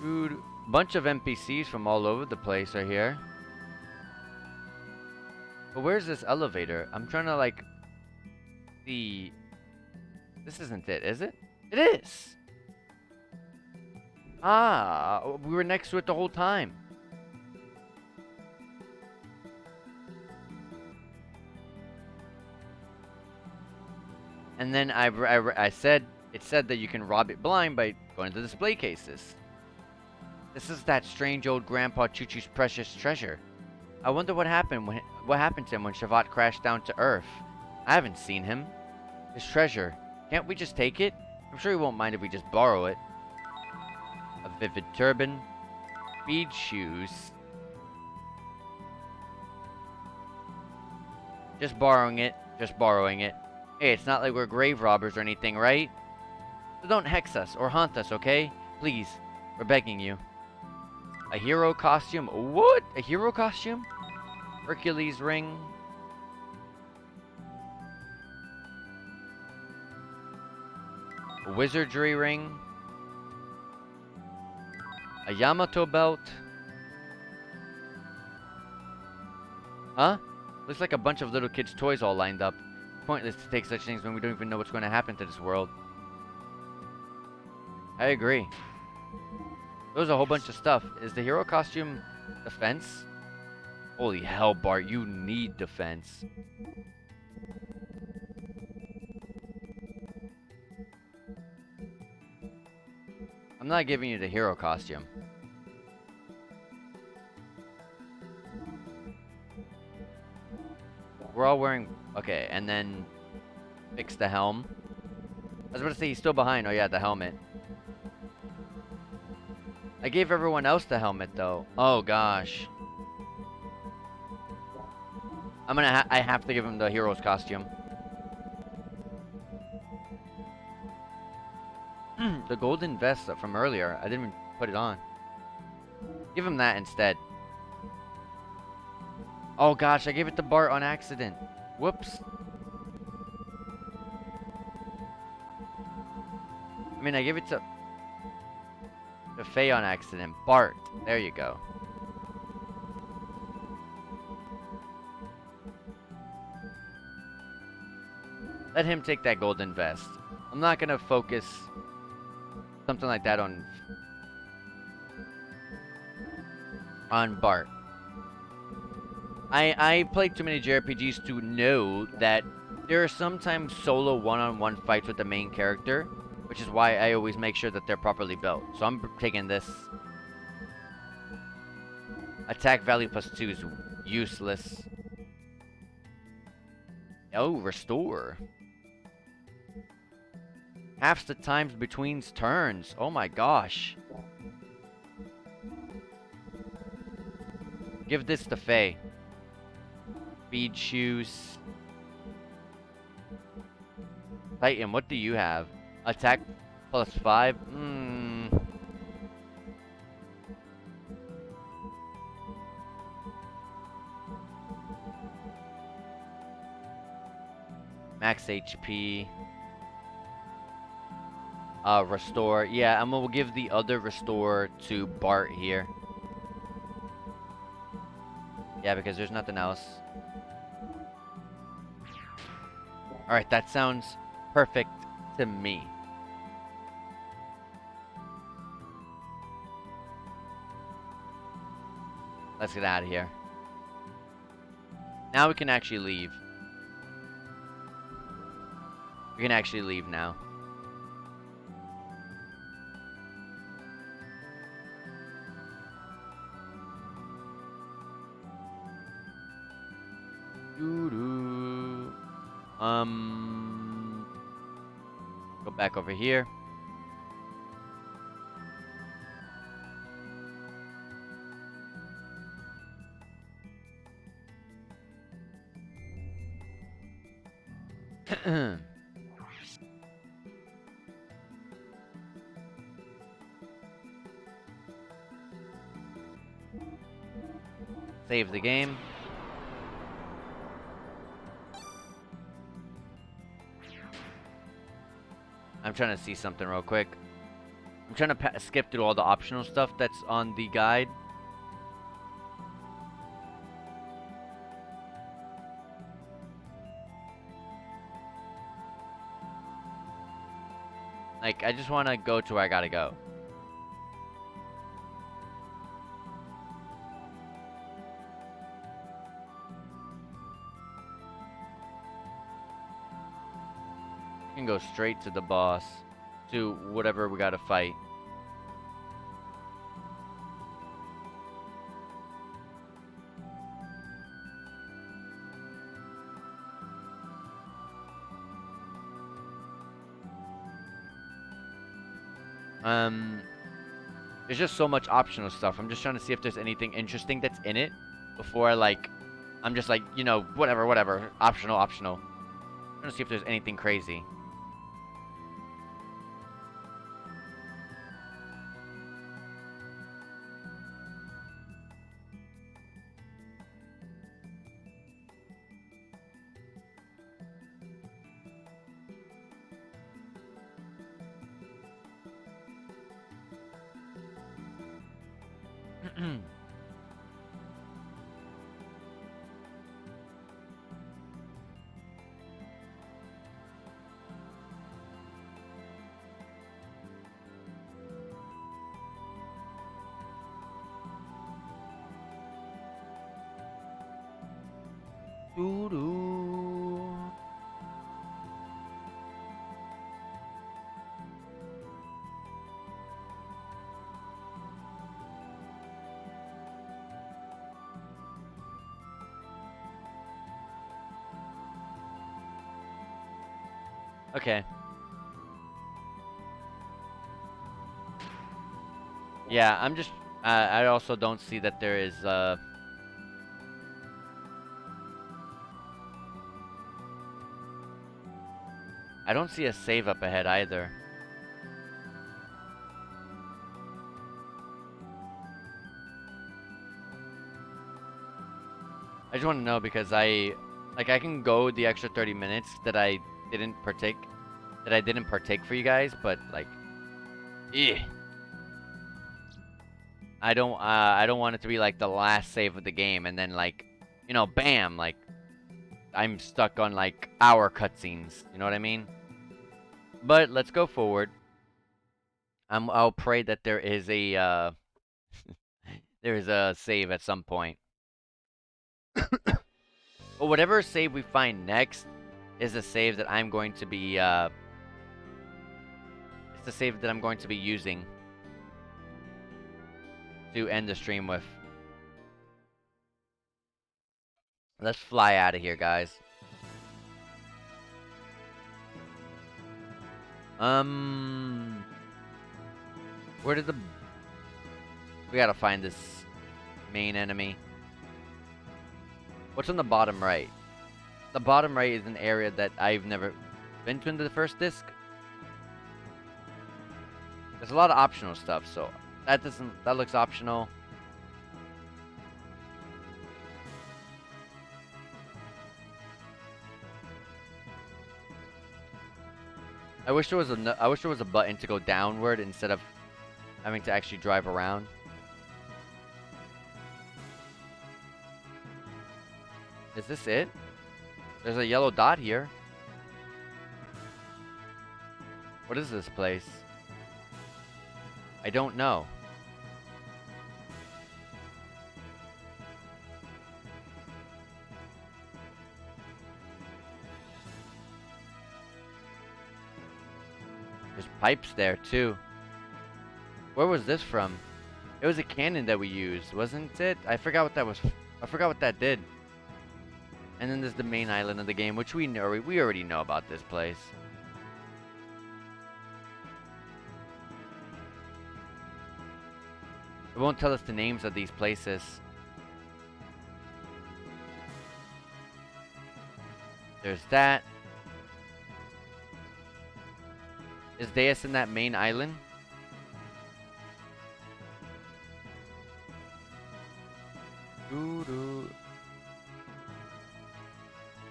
Dude, bunch of NPCs from all over the place are here. But where's this elevator? I'm trying to like see. This isn't it, is it? It is! Ah, we were next to it the whole time. And then I said, it said that you can rob it blind by going to the display cases. This is that strange old Grandpa Choo Choo's precious treasure. I wonder what happened to him when Shavat crashed down to Earth. I haven't seen him. His treasure. Can't we just take it? I'm sure he won't mind if we just borrow it. A vivid turban. Bead shoes. Just borrowing it. Just borrowing it. Hey, it's not like we're grave robbers or anything, right? So don't hex us or haunt us, okay? Please, we're begging you. A hero costume? What? A hero costume? Hercules ring. A wizardry ring. A Yamato belt. Huh? Looks like a bunch of little kids' toys all lined up. Pointless to take such things when we don't even know what's going to happen to this world. I agree. There's a whole bunch of stuff. Is the hero costume defense? Holy hell, Bart, you need defense. I'm not giving you the hero costume. We're all wearing... Okay, and then fix the helm. I was about to say he's still behind. Oh yeah, the helmet. I gave everyone else the helmet though. Oh gosh. I have to give him the hero's costume. The golden vest from earlier. I didn't even put it on. Give him that instead. Oh gosh, I gave it to Bart on accident. Whoops. I mean, I gave it to Faye on accident. Bart. There you go. Let him take that golden vest. I'm not gonna focus something like that on Bart. I played too many JRPGs to know that there are sometimes solo one-on-one fights with the main character, which is why I always make sure that they're properly built. So I'm taking this. Attack value +2 is useless. Oh, restore. Half the times between turns. Oh my gosh. Give this to Faye. Bead shoes. Titan, what do you have? Attack +5? Max HP. Restore. Yeah, I'm gonna give the other restore to Bart here. Yeah, because there's nothing else. Alright, that sounds perfect to me. Let's get out of here. Now we can actually leave. We can actually leave now. Back over here. Save the game. I'm trying to see something real quick. I'm trying to skip through all the optional stuff that's on the guide. Like, I just want to go to where I gotta go. You can go straight to the boss. To whatever we gotta fight. There's just so much optional stuff. I'm just trying to see if there's anything interesting that's in it before I'm just like, you know, whatever. Optional. I'm trying to see if there's anything crazy. Doo-doo. Okay. Yeah, I'm just I also don't see that there is I don't see a save up ahead either. I just want to know because I can go the extra 30 minutes that I didn't partake for you guys, but like I don't want it to be like the last save of the game and then like, you know, bam, like I'm stuck on like hour cutscenes, you know what I mean? But let's go forward. I'll pray that there is a there is a save at some point. But whatever save we find next is a save that I'm going to be it's the save that I'm going to be using to end the stream with. Let's fly out of here, guys. Where did we gotta find this main enemy. What's on the bottom right? The bottom right is an area that I've never been to in the first disc. There's a lot of optional stuff, so that looks optional. I wish there was a button to go downward instead of having to actually drive around. Is this it? There's a yellow dot here. What is this place? I don't know. There's pipes there too. Where was this from? It was a cannon that we used, wasn't it? I forgot what that was. I forgot what that did. And then there's the main island of the game, which we already know about this place. It won't tell us the names of these places. There's that. Is Deus in that main island? Doo-doo.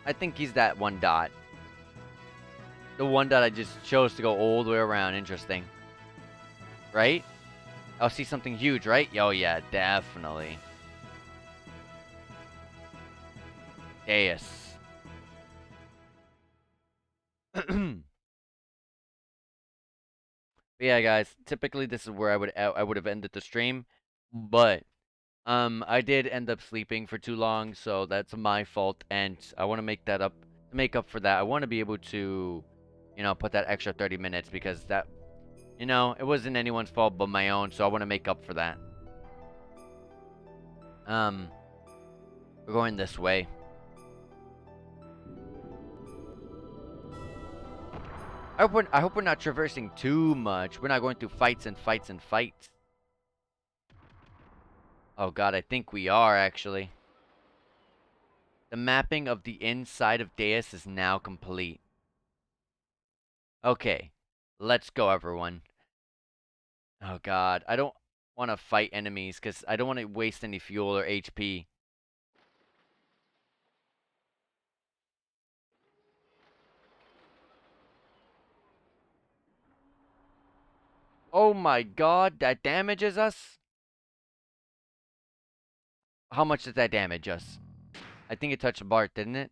I think he's that one dot. The one dot I just chose to go all the way around. Interesting. Right? I'll see something huge, right? Oh, yeah, definitely. Deus. But yeah, guys. Typically, this is where I would have ended the stream, but I did end up sleeping for too long, so that's my fault, and I want to make that up. To make up for that, I want to be able to, put that extra 30 minutes because that, it wasn't anyone's fault but my own, so I want to make up for that. We're going this way. I hope we're not traversing too much. We're not going through fights and fights and fights. Oh god, I think we are actually. The mapping of the inside of Deus is now complete. Okay, let's go, everyone. Oh god, I don't want to fight enemies because I don't want to waste any fuel or HP. Oh my god, that damages us? How much did that damage us? I think it touched Bart, didn't it?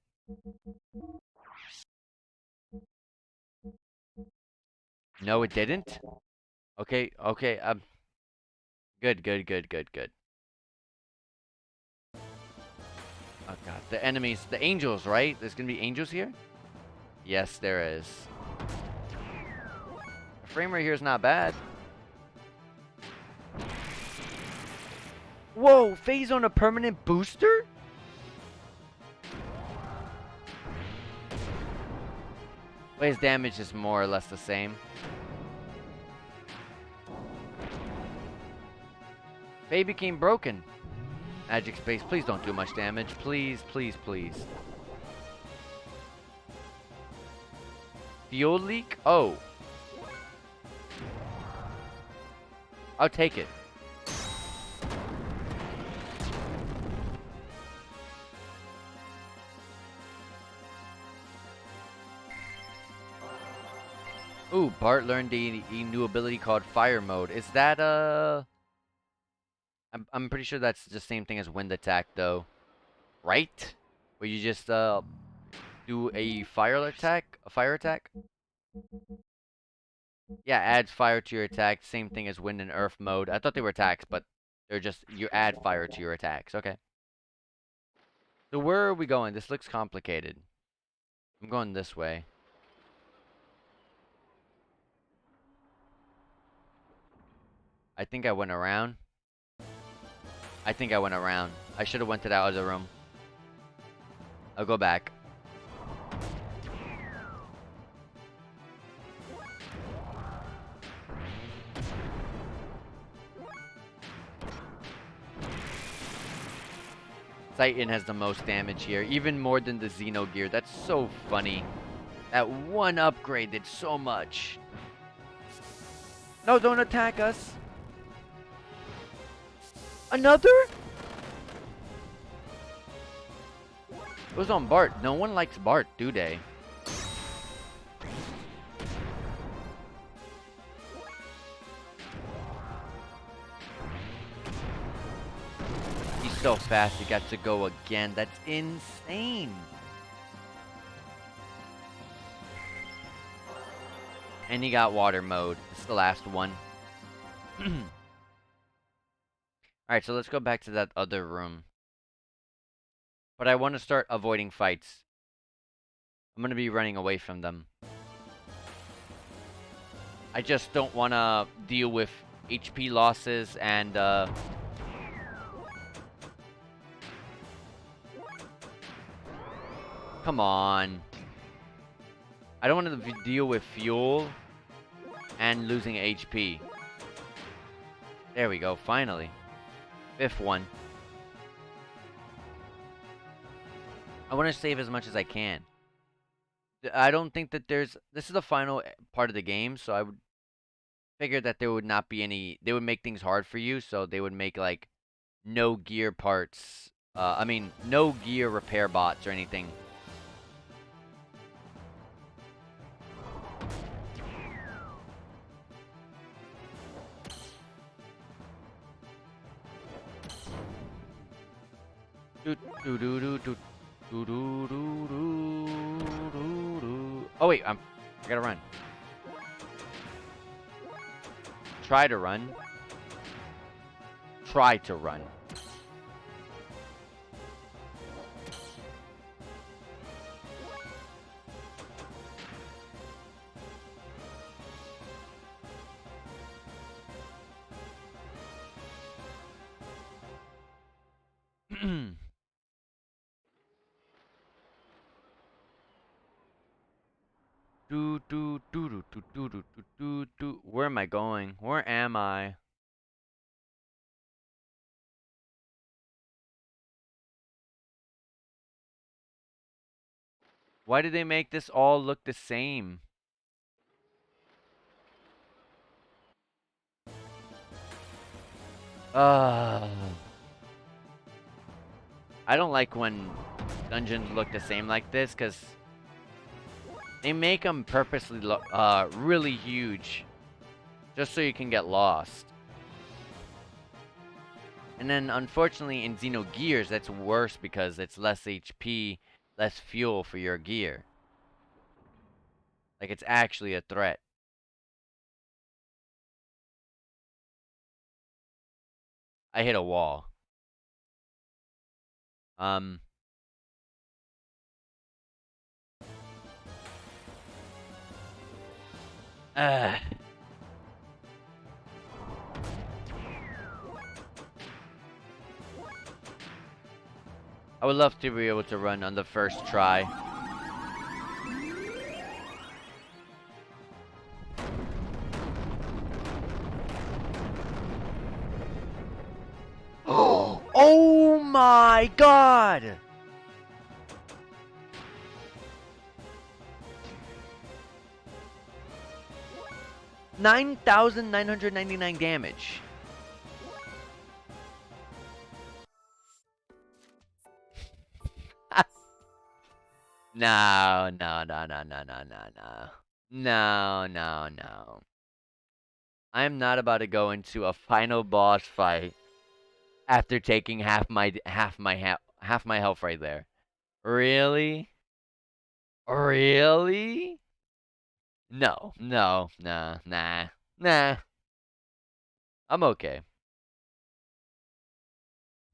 No, it didn't? Okay, okay, good, good, good, good, good. Oh god, the enemies, the angels, right? There's gonna be angels here? Yes, there is. The frame rate here is not bad. Whoa, phase on a permanent booster? But his damage is more or less the same. Faye became broken. Magic Space, please don't do much damage. Please, please, please. Fuel leak? Oh. I'll take it. Ooh, Bart learned a new ability called Fire Mode. Is that, I'm pretty sure that's the same thing as Wind Attack, though. Right? Where you just, do a fire attack? A fire attack? Yeah, adds fire to your attack. Same thing as Wind and Earth mode. I thought they were attacks, but they're just, you add fire to your attacks. Okay. So where are we going? This looks complicated. I'm going this way. I think I went around. I think I went around. I should have went to that other room. I'll go back. Titan has the most damage here, even more than the Xenogear. That's so funny. That one upgrade did so much. No, don't attack us. Another? It was on Bart. No one likes Bart, do they? He's so fast, he got to go again. That's insane. And he got water mode. It's the last one. Alright, so let's go back to that other room. But I want to start avoiding fights. I'm going to be running away from them. I just don't want to deal with HP losses and, come on. I don't want to deal with fuel and losing HP. There we go, finally. Fifth one. I want to save as much as I can. I don't think that there's... This is the final part of the game, so I would figure that there would not be any... They would make things hard for you, so they would make, like, no gear parts. I mean, no gear repair bots or anything. Oh wait, I gotta run. Try to run. Try to run. Where am I going? Where am I? Why did they make this all look the same? I don't like when dungeons look the same like this, because they make them purposely really huge, just so you can get lost. And then, unfortunately, in Xenogears, that's worse because it's less HP, less fuel for your gear. Like, it's actually a threat. I hit a wall. I would love to be able to run on the first try. Oh my god! 9,999 damage. No, no, no, no, no, no, no, no. No, no, no. I am not about to go into a final boss fight after taking half my health right there. Really? Really? No, no, nah, nah, nah. I'm okay.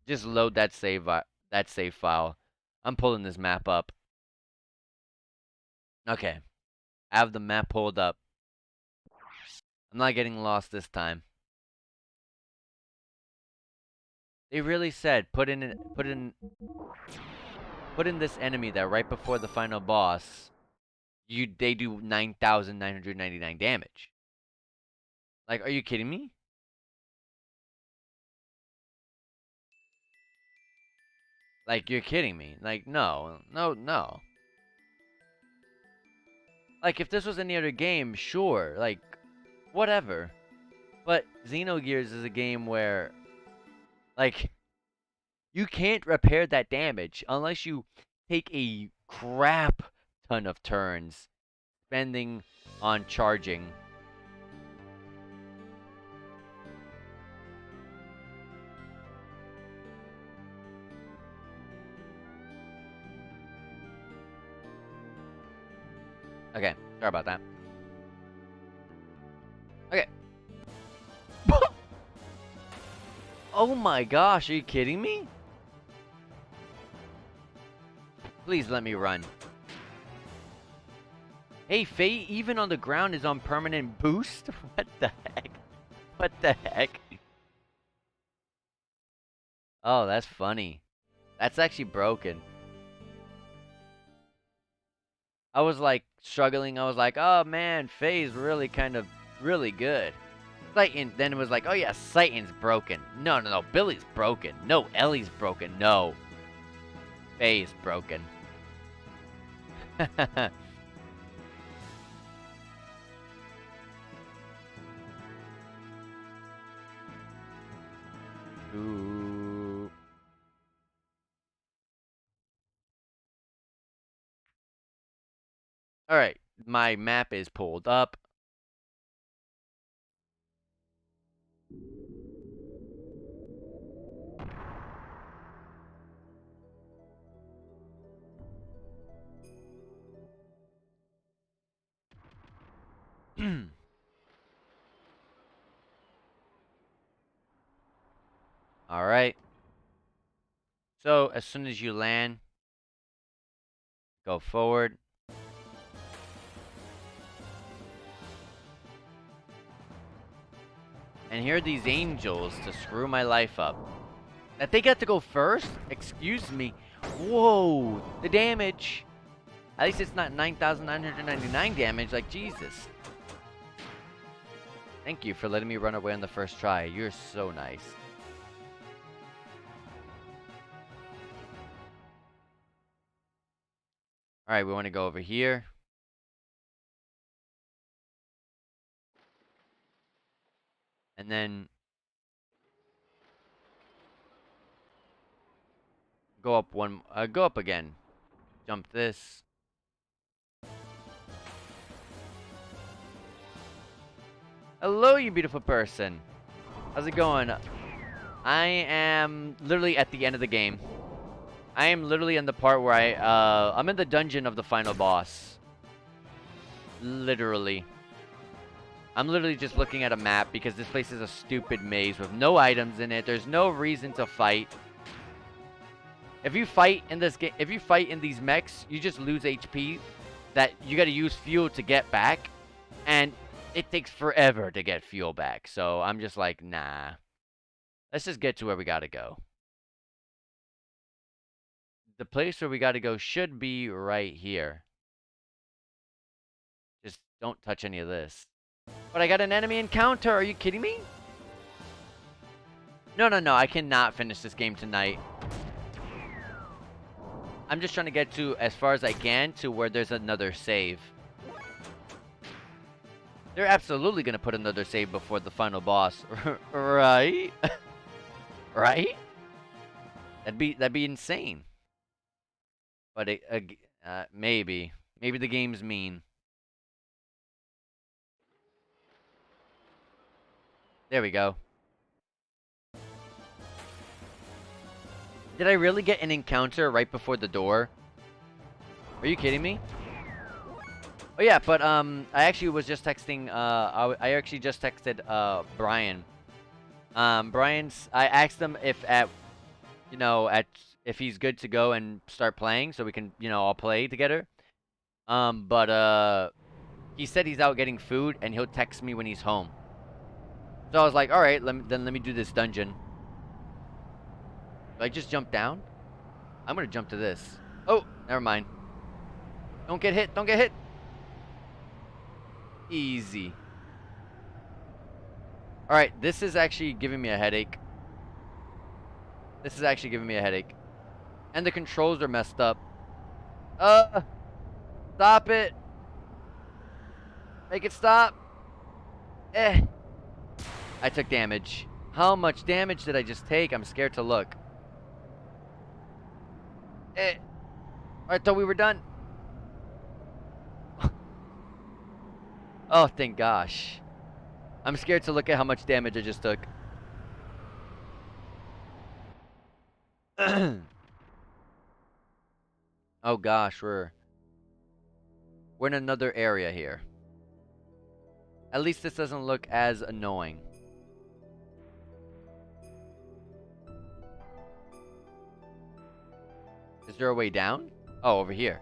Just load that save file. I'm pulling this map up. Okay. I have the map pulled up. I'm not getting lost this time. They really said put in this enemy there right before the final boss. They do 9,999 damage. Like, are you kidding me? Like, you're kidding me. Like, no, no, no. Like, if this was any other game, sure, like, whatever. But Xenogears is a game where, like, you can't repair that damage unless you take a crap ton of turns spending on charging. Okay, sorry about that. Okay. Oh my gosh, are you kidding me? Please let me run. Hey, Faye, even on the ground is on permanent boost? What the heck? What the heck? Oh, that's funny. That's actually broken. I was like struggling. I was like, oh man, Faye's really kind of really good. Titan. Then it was like, oh yeah, Titan's broken. No, no, no. Billy's broken. No, Ellie's broken. No. Faye's broken. Ooh. Alright, my map is pulled up. Alright. So, as soon as you land, go forward. And here are these angels to screw my life up. That they got to go first? Excuse me. Whoa, the damage. At least it's not 9,999 damage, like Jesus. Thank you for letting me run away on the first try. You're so nice. Alright, we want to go over here. And then go up go up again. Jump this. Hello, you beautiful person. How's it going? I am literally at the end of the game. I am literally in the part where I'm in the dungeon of the final boss. Literally. I'm literally just looking at a map because this place is a stupid maze with no items in it. There's no reason to fight. If you fight in this game, if you fight in these mechs, you just lose HP that you got to use fuel to get back, and it takes forever to get fuel back. So I'm just like, nah. Let's just get to where we got to go. The place where we got to go should be right here. Just don't touch any of this. But I got an enemy encounter. Are you kidding me? No, no, no. I cannot finish this game tonight. I'm just trying to get to as far as I can to where there's another save. They're absolutely going to put another save before the final boss. Right? Right? That'd be insane. But maybe. Maybe the game's mean. There we go. Did I really get an encounter right before the door? Are you kidding me? Oh yeah, but I actually was just texting I actually just texted Brian. I asked him if if he's good to go and start playing so we can, all play together. But he said he's out getting food and he'll text me when he's home. So I was like, all right, let me do this dungeon. Do I just jump down? I'm gonna jump to this. Oh, never mind. Don't get hit. Don't get hit. Easy. All right, this is actually giving me a headache. This is actually giving me a headache. And the controls are messed up. Stop it. Make it stop. I took damage. How much damage did I just take? I'm scared to look. I thought we were done. Oh, thank gosh. I'm scared to look at how much damage I just took. Oh gosh, we're in another area here. At least this doesn't look as annoying. Is there a way down? Oh, over here.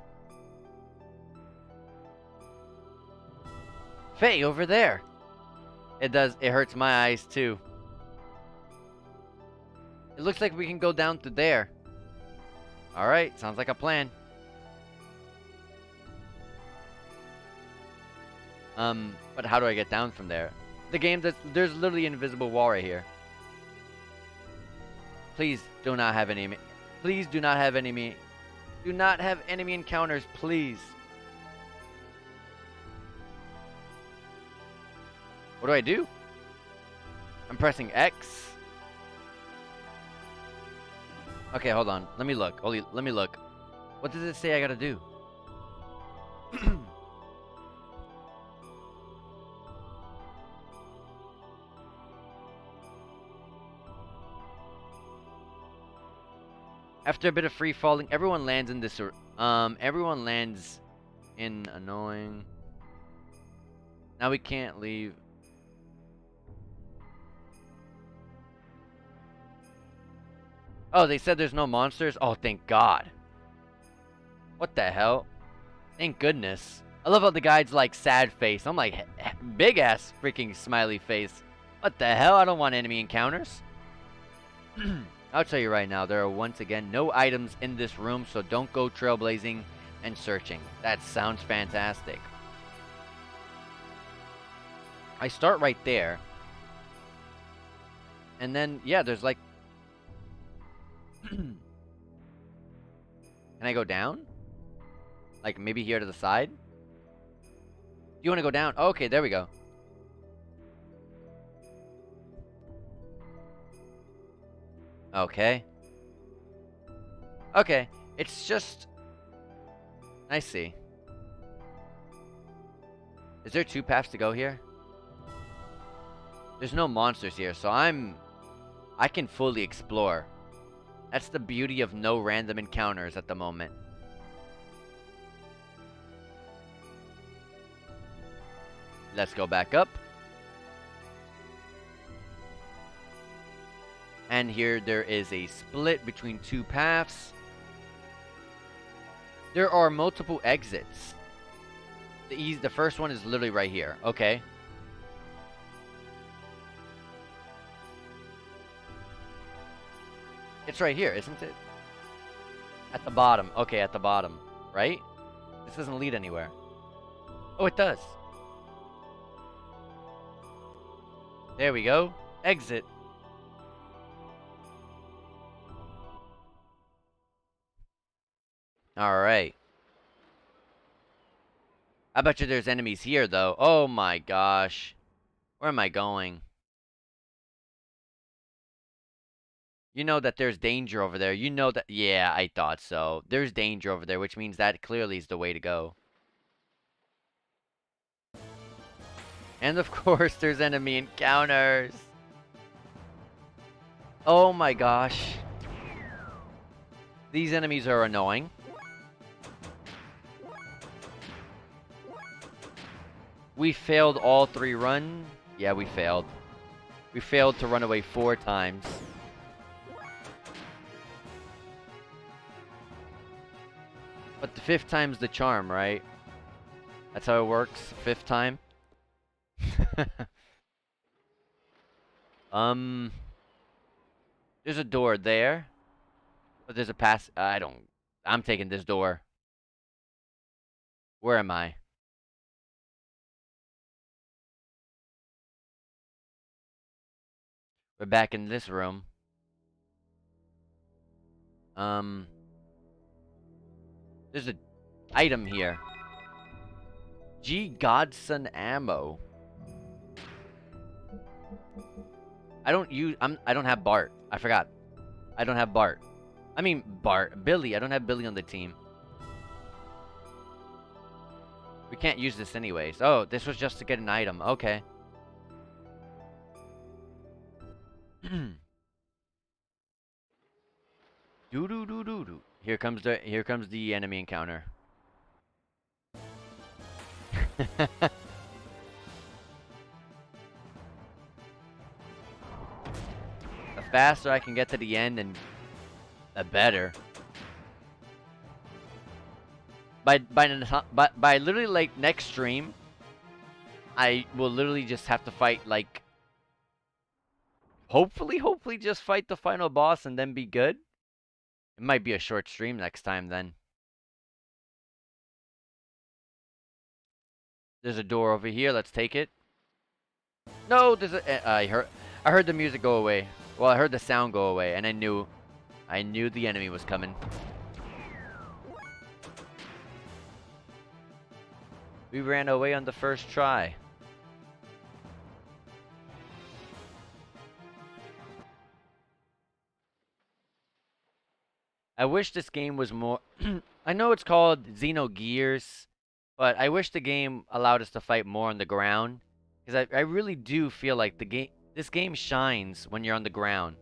Faye, over there. It hurts my eyes too. It looks like we can go down to there. Alright, sounds like a plan. But how do I get down from there? The game there's literally an invisible wall right here. Please do not have enemy. Please do not have enemy. Do not have enemy encounters, please. What do I do? I'm pressing X. Okay, hold on. Let me look. Let me look. What does it say I gotta do? After a bit of free falling, everyone lands in this. Everyone lands in annoying. Now we can't leave. Oh, they said there's no monsters? Oh, thank God. What the hell? Thank goodness. I love how the guy's like sad face. I'm like, big ass freaking smiley face. What the hell? I don't want enemy encounters. I'll tell you right now, there are once again no items in this room, so don't go trailblazing and searching. That sounds fantastic. I start right there. And then, yeah, there's like... Can I go down? Like, maybe here to the side? Do you want to go down? Oh, okay, there we go. Okay. Okay, it's just... I see. Is there 2 paths to go here? There's no monsters here, so I can fully explore. That's the beauty of no random encounters at the moment. Let's go back up. And here there is a split between 2 paths. There are multiple exits. The first one is literally right here. Okay. It's right here, isn't it? At the bottom. Okay, at the bottom. Right? This doesn't lead anywhere. Oh, it does. There we go. Exit. Alright. I bet you there's enemies here, though. Oh my gosh. Where am I going? You know that there's danger over there. You know that... Yeah, I thought so. There's danger over there, which means that clearly is the way to go. And of course, there's enemy encounters. Oh my gosh. These enemies are annoying. We failed all 3 runs. Yeah, we failed. We failed to run away 4 times. But the 5th time's the charm, right? That's how it works. 5th time. There's a door there. But there's a pass. I'm taking this door. Where am I? We're back in this room. There's an item here. G Godson ammo. I don't have Bart. I forgot. I don't have Bart. I mean Billy. I don't have Billy on the team. We can't use this anyways. Oh, this was just to get an item. Okay. Do do do do do. Here comes the enemy encounter. The faster I can get to the end, and the better. By literally like next stream, I will literally just have to fight like. Hopefully just fight the final boss and then be good. It might be a short stream next time then. There's a door over here. Let's take it. No, there's a. I heard the music go away. Well, I heard the sound go away, and I knew the enemy was coming. We ran away on the first try. I wish this game was more. I know it's called Xenogears, but I wish the game allowed us to fight more on the ground, because I really do feel like this game shines when you're on the ground.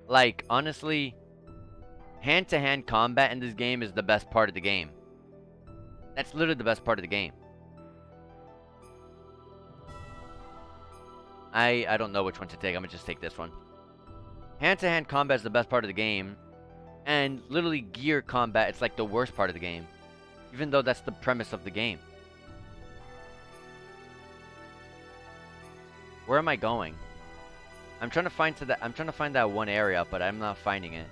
Like honestly, hand-to-hand combat in this game is the best part of the game. That's literally the best part of the game. I don't know which one to take. I'm gonna just take this one. Hand-to-hand combat is the best part of the game, and literally gear combat, it's like the worst part of the game, even though that's the premise of the game. Where am I going? I'm trying to find that one area, but I'm not finding it.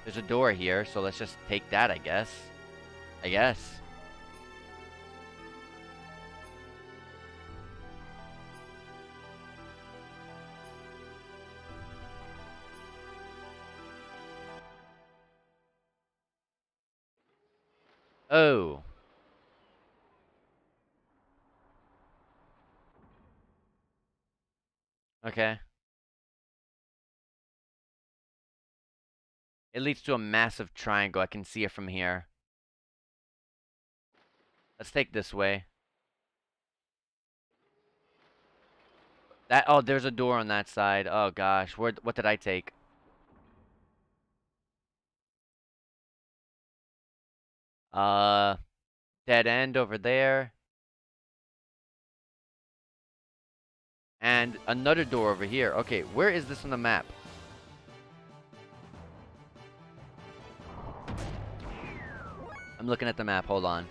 There's a door here, so let's just take that, I guess. I guess. Oh. Okay. It leads to a massive triangle. I can see it from here. Let's take this way. Oh, there's a door on that side. Oh gosh, what did I take? Uh, dead end over there. And another door over here. Okay, where is this on the map? I'm looking at the map. Hold on.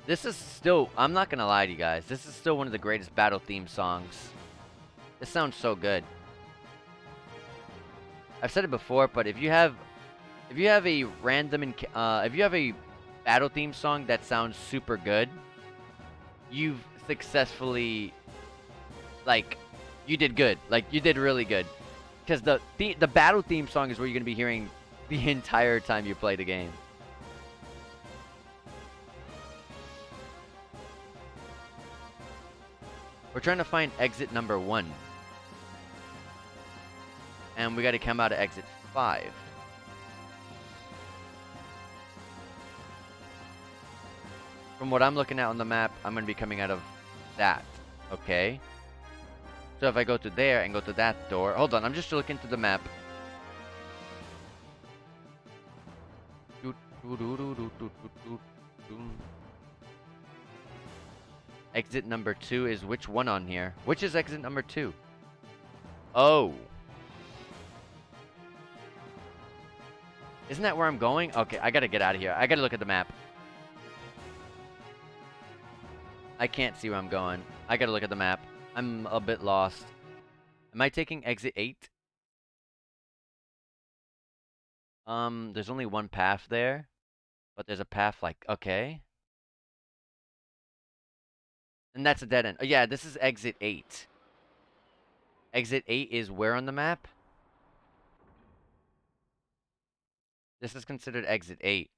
This is still, I'm not gonna lie to you guys, this is still one of the greatest battle theme songs. This sounds so good. I've said it before, but if you have a if you have a battle theme song that sounds super good, you've successfully, like, you did good. Like, you did really good. Because the battle theme song is what you're gonna be hearing the entire time you play the game. We're trying to find exit number 1. And we gotta come out of exit 5. From what I'm looking at on the map, I'm gonna be coming out of that. Okay. So if I go to there and go to that door. Hold on, I'm just looking to the map. Exit number 2 is which one on here? Which is exit number 2? Oh. Isn't that where I'm going? Okay, I gotta get out of here. I gotta look at the map. I can't see where I'm going. I gotta look at the map. I'm a bit lost. Am I taking exit 8? There's only one path there. But there's a path like, okay. And that's a dead end. Oh, yeah, this is exit 8. Exit 8 is where on the map? This is considered exit 8.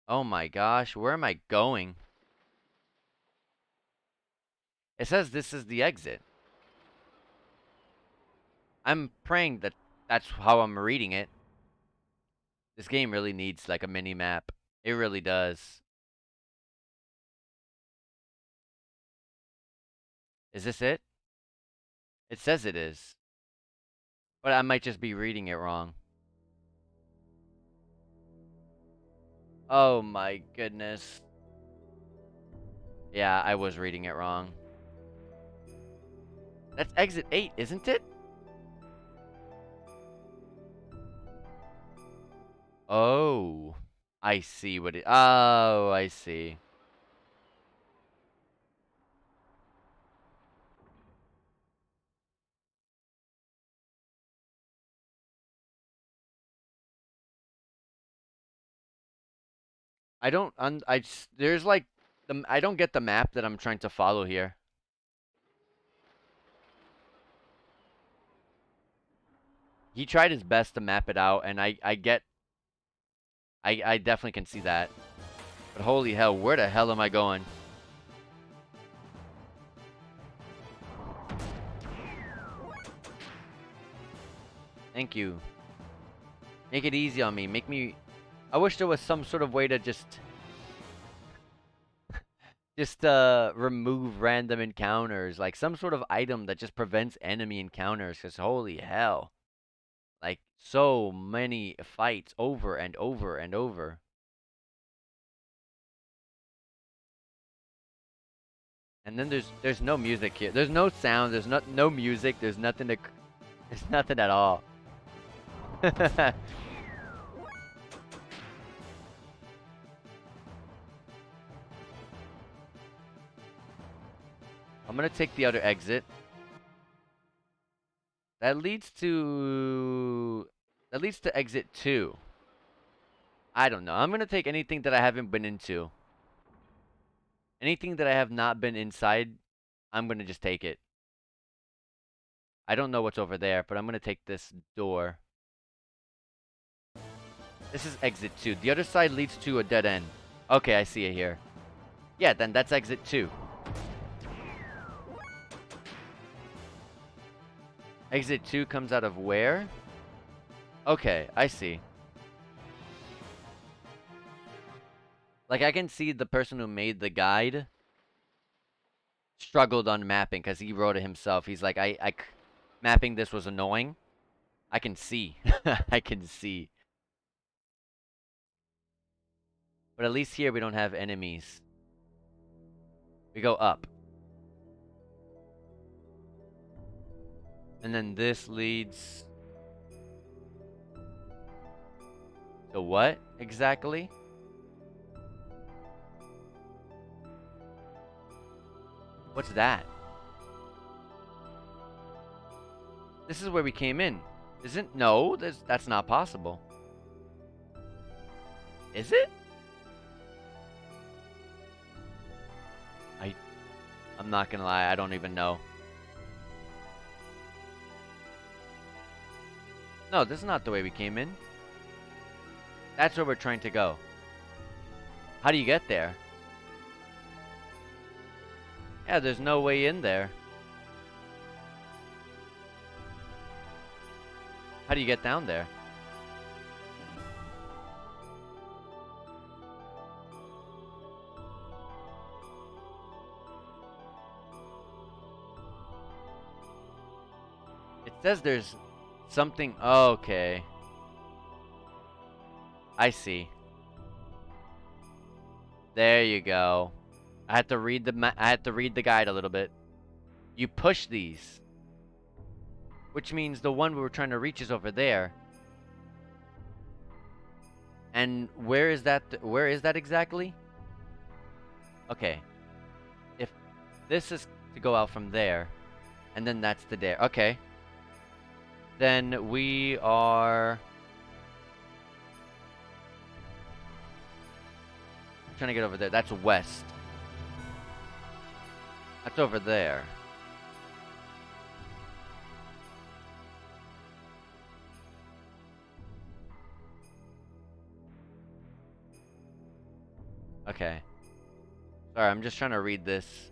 Oh my gosh, where am I going? It says this is the exit. I'm praying that that's how I'm reading it. This game really needs like a mini map. It really does. Is this it? It says it is. But I might just be reading it wrong. Oh my goodness. Yeah, I was reading it wrong. That's exit 8, isn't it? Oh. I see what it. Oh, I see. I don't, there's like, I don't get the map that I'm trying to follow here. He tried his best to map it out, and I definitely can see that. But holy hell, where the hell am I going? Thank you. Make it easy on me. Make me... I wish there was some sort of way to just remove random encounters. Like some sort of item that just prevents enemy encounters. Because holy hell. Like so many fights over and over and over. And then there's no music here. There's no sound. There's no music. There's nothing to... There's nothing at all. I'm gonna take the other exit. That leads to... That leads to exit 2. I don't know. I'm gonna take anything that I haven't been into. Anything that I have not been inside, I'm gonna just take it. I don't know what's over there, but I'm gonna take this door. This is exit 2. The other side leads to a dead end. Okay, I see it here. Yeah, then that's exit 2. Exit 2 comes out of where? Okay, I see. Like, I can see the person who made the guide struggled on mapping because he wrote it himself. He's like, mapping this was annoying. I can see. I can see. But at least here we don't have enemies. We go up. And then this leads... to what exactly? What's that? This is where we came in. Isn't... No, that's not possible. Is it? I'm not gonna lie, I don't even know. No, this is not the way we came in. That's where we're trying to go. How do you get there? Yeah, there's no way in there. How do you get down there? It says there's something... Okay. I see. There you go. I had to read the guide a little bit. You push these. Which means the one we were trying to reach is over there. And where is that exactly? Okay. If this is to go out from there, and then that's the there. Okay. Then we are... trying to get over there. That's west. That's over there. Okay. Sorry, I'm just trying to read this.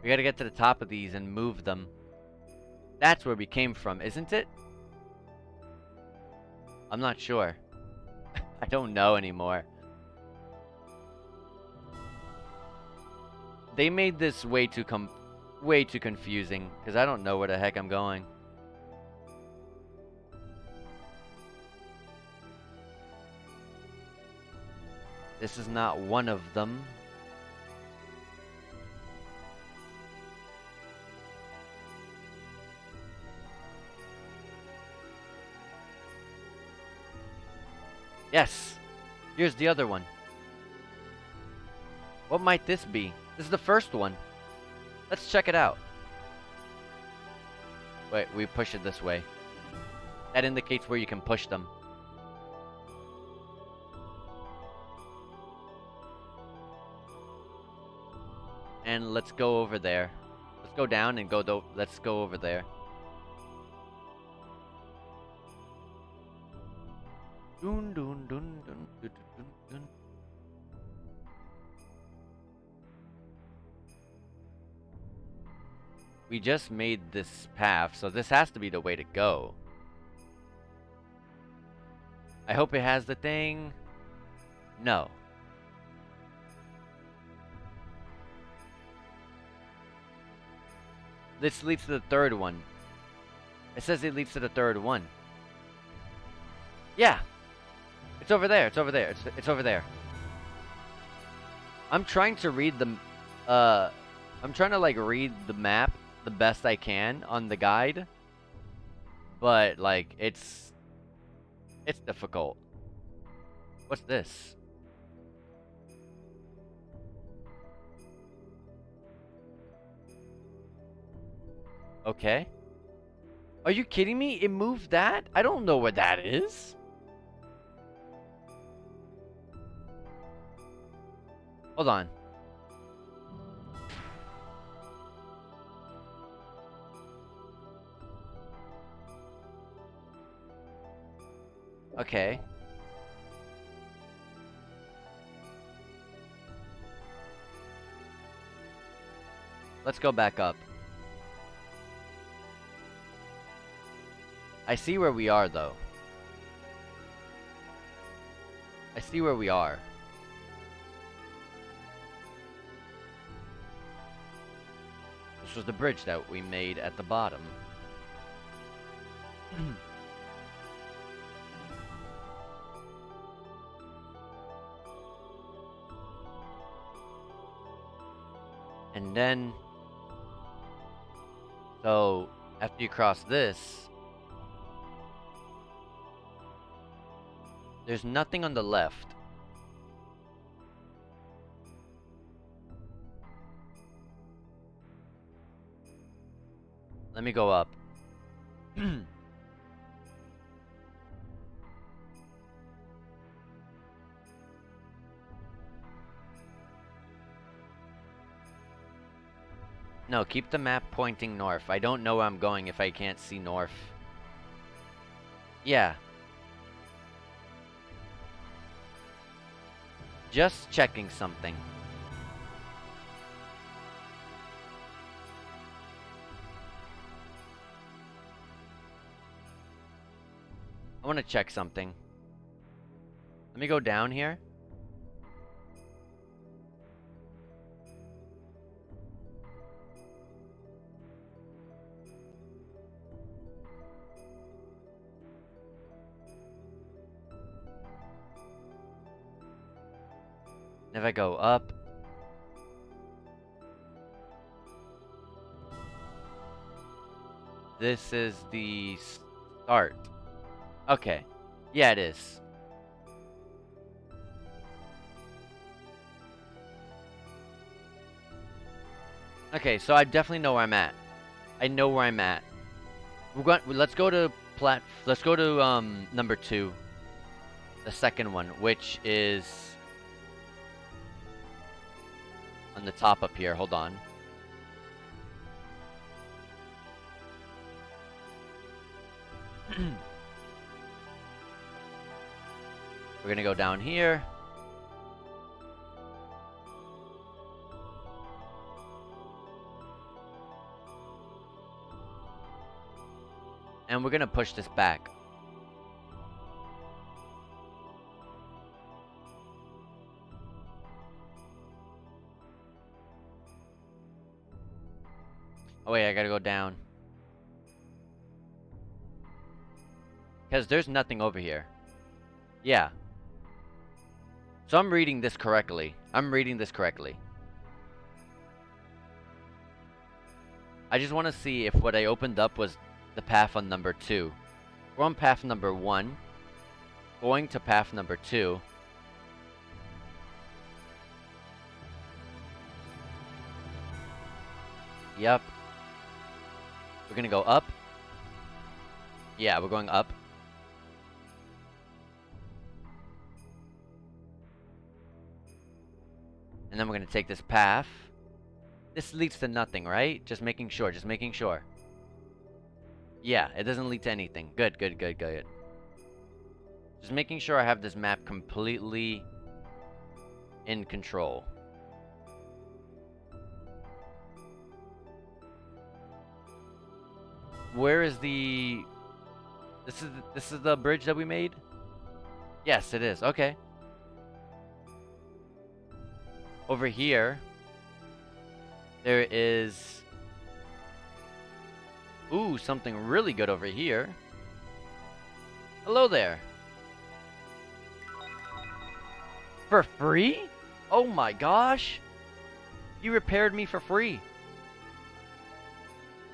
We gotta get to the top of these and move them. That's where we came from, isn't it? I'm not sure. I don't know anymore. They made this way too confusing because I don't know where the heck I'm going. This is not one of them. Yes! Here's the other one. What might this be? This is the first one. Let's check it out. Wait, we push it this way. That indicates where you can push them. And let's go over there. Let's go down and let's go over there. Dun, dun, dun, dun, dun, dun, dun. We just made this path, so this has to be the way to go. I hope it has the thing. No. This leads to the third one. It says it leads to the third one. Yeah. It's over there. It's over there. It's over there. I'm trying to read the I'm trying to like read the map the best I can on the guide. But like it's difficult. What's this? Okay. Are you kidding me? It moved that? I don't know where that is. Hold on. Okay. Let's go back up. I see where we are, though. I see where we are. This was the bridge that we made at the bottom. And then... So, after you cross this... There's nothing on the left. Let me go up. No, keep the map pointing north. I don't know where I'm going if I can't see north. Yeah. Just checking something. I want to check something. Let me go down here. If I go up, this is the start. Okay. Yeah, it is. Okay, so I definitely know where I'm at. I know where I'm at. Let's go to number 2. The second one, which is on the top up here. Hold on. We're gonna go down here. And we're gonna push this back. Oh wait, I gotta go down. Because there's nothing over here. Yeah. So I'm reading this correctly. I just want to see if what I opened up was the path on number 2. We're on path number 1. Going to path number 2. Yep. We're gonna go up. Yeah, we're going up. And then we're gonna take this path. This leads to nothing, right? Just making sure, just making sure. Yeah, it doesn't lead to anything. Good, good, good, good. Just making sure I have this map completely in control. Where is the... This is the bridge that we made? Yes, it is. Okay. Over here, there is... Ooh, something really good over here. Hello there. For free? Oh my gosh. You repaired me for free.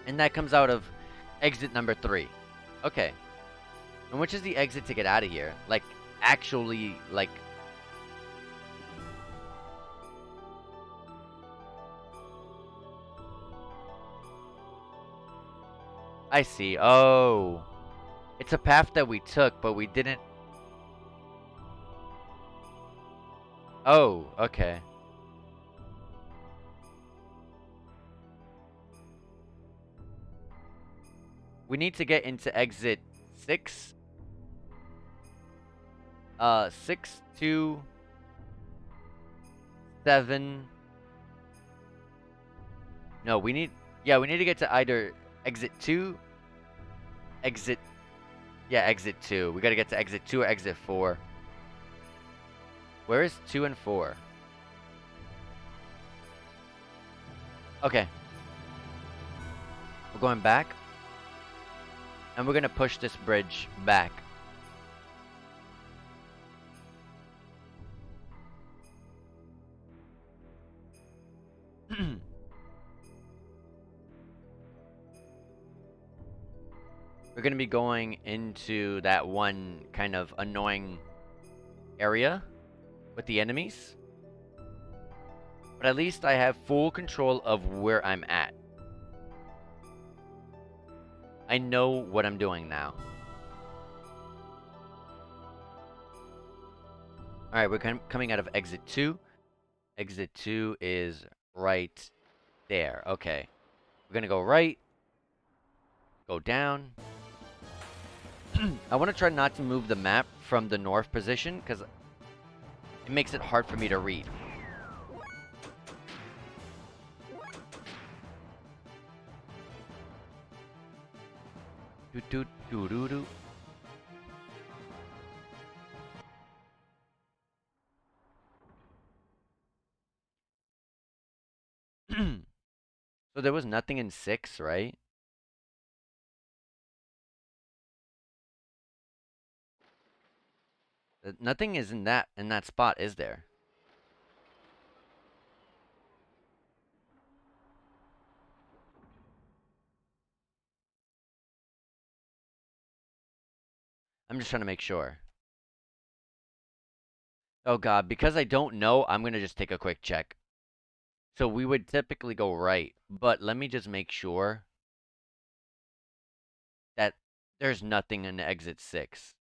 And that comes out of exit number 3. Okay. And which is the exit to get out of here? Like, actually, like... I see. Oh. It's a path that we took, but we didn't... Oh, okay. We need to get into exit 6. 6 to 7. No, we need... Yeah, we need to get to either exit 2, exit... Yeah, exit 2. We gotta get to exit 2 or exit 4. Where is 2 and 4? Okay. We're going back. And we're gonna push this bridge back. We're gonna be going into that one kind of annoying area with the enemies. But at least I have full control of where I'm at. I know what I'm doing now. Alright, we're coming out of exit 2. Exit 2 is right there. Okay. We're gonna go right. Go down. I want to try not to move the map from the north position, because it makes it hard for me to read. Do do do do do. So there was nothing in 6, right? Nothing is in that spot, is there? I'm just trying to make sure. Oh god, because I don't know, I'm gonna just take a quick check. So we would typically go right, but let me just make sure that there's nothing in exit 6.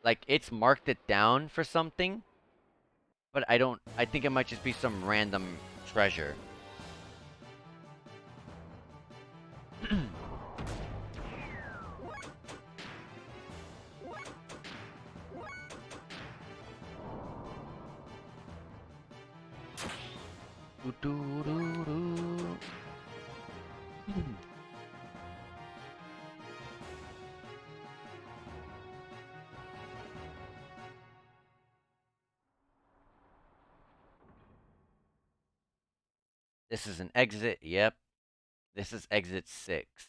Like, it's marked it down for something, but I think it might just be some random treasure. This is an exit, yep. This is exit 6.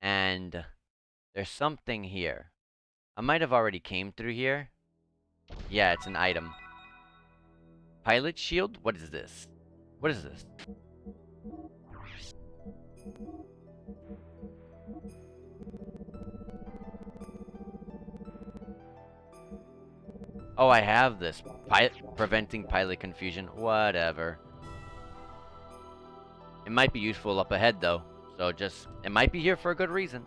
And there's something here. I might have already came through here. Yeah, it's an item. Pilot shield? What is this? What is this? Oh, I have this. Preventing pilot confusion. Whatever. It might be useful up ahead, though. So just... It might be here for a good reason.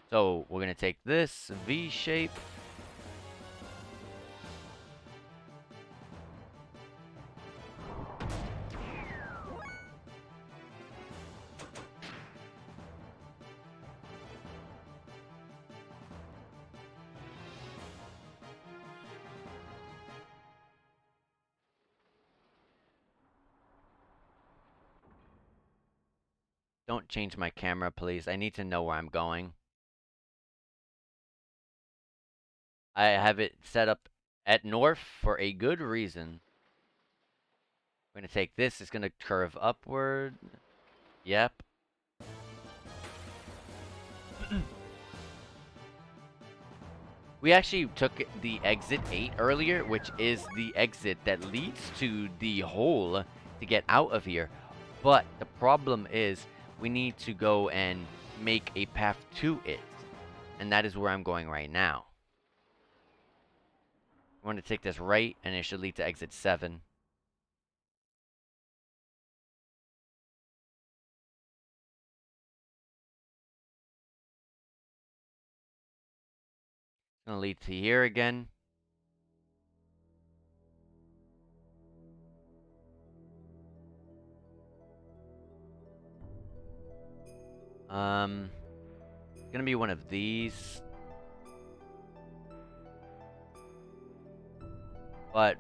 So, we're gonna take this V shape. Don't change my camera, please. I need to know where I'm going. I have it set up at north for a good reason. We're going to take this. It's going to curve upward. Yep. We actually took the exit 8 earlier, which is the exit that leads to the hole to get out of here. But the problem is we need to go and make a path to it. And that is where I'm going right now. I want to take this right, and it should lead to exit 7. It's going to lead to here again. It's going to be one of these. But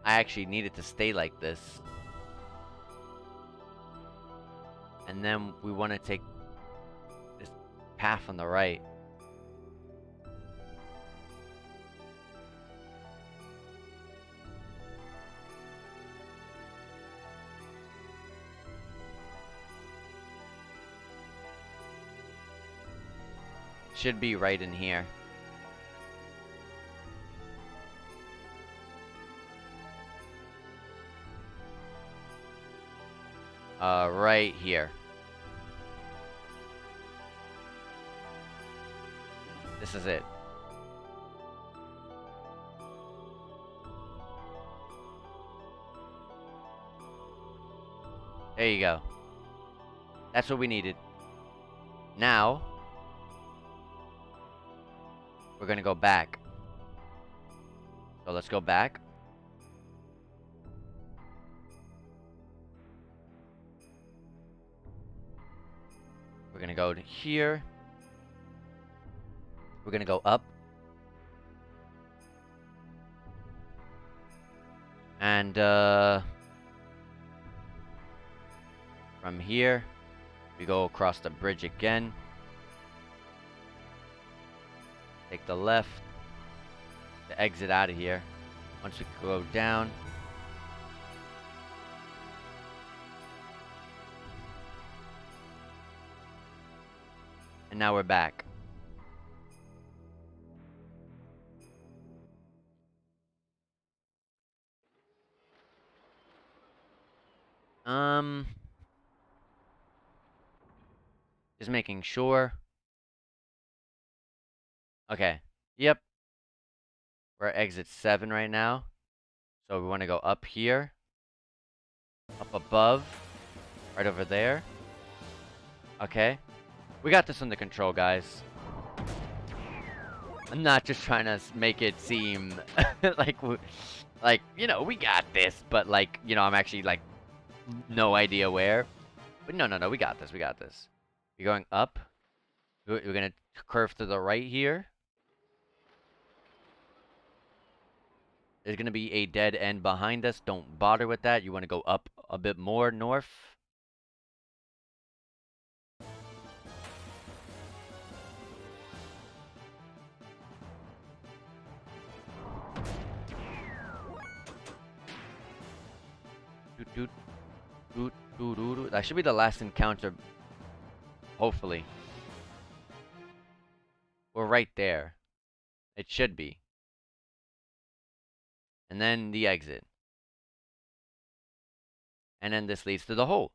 I actually need it to stay like this. And then we want to take this path on the right. Should be right in here. Right here. This is it. There you go. That's what we needed. Now, we're gonna go back. So let's go back. We're gonna go to here. We're gonna go up. And, from here, we go across the bridge again. Take the left to exit out of here. Once we go down. And now we're back. Just making sure. Okay. Yep. We're at exit 7 right now. So we want to go up here. Up above. Right over there. Okay. We got this under control, guys. I'm not just trying to make it seem like, you know, we got this. But, like, you know, I'm actually, like, no idea where. But no, we got this. We got this. We're going up. We're going to curve to the right here. There's going to be a dead end behind us. Don't bother with that. You want to go up a bit more north. That should be the last encounter. Hopefully. We're right there. It should be. And then the exit. And then this leads to the hole.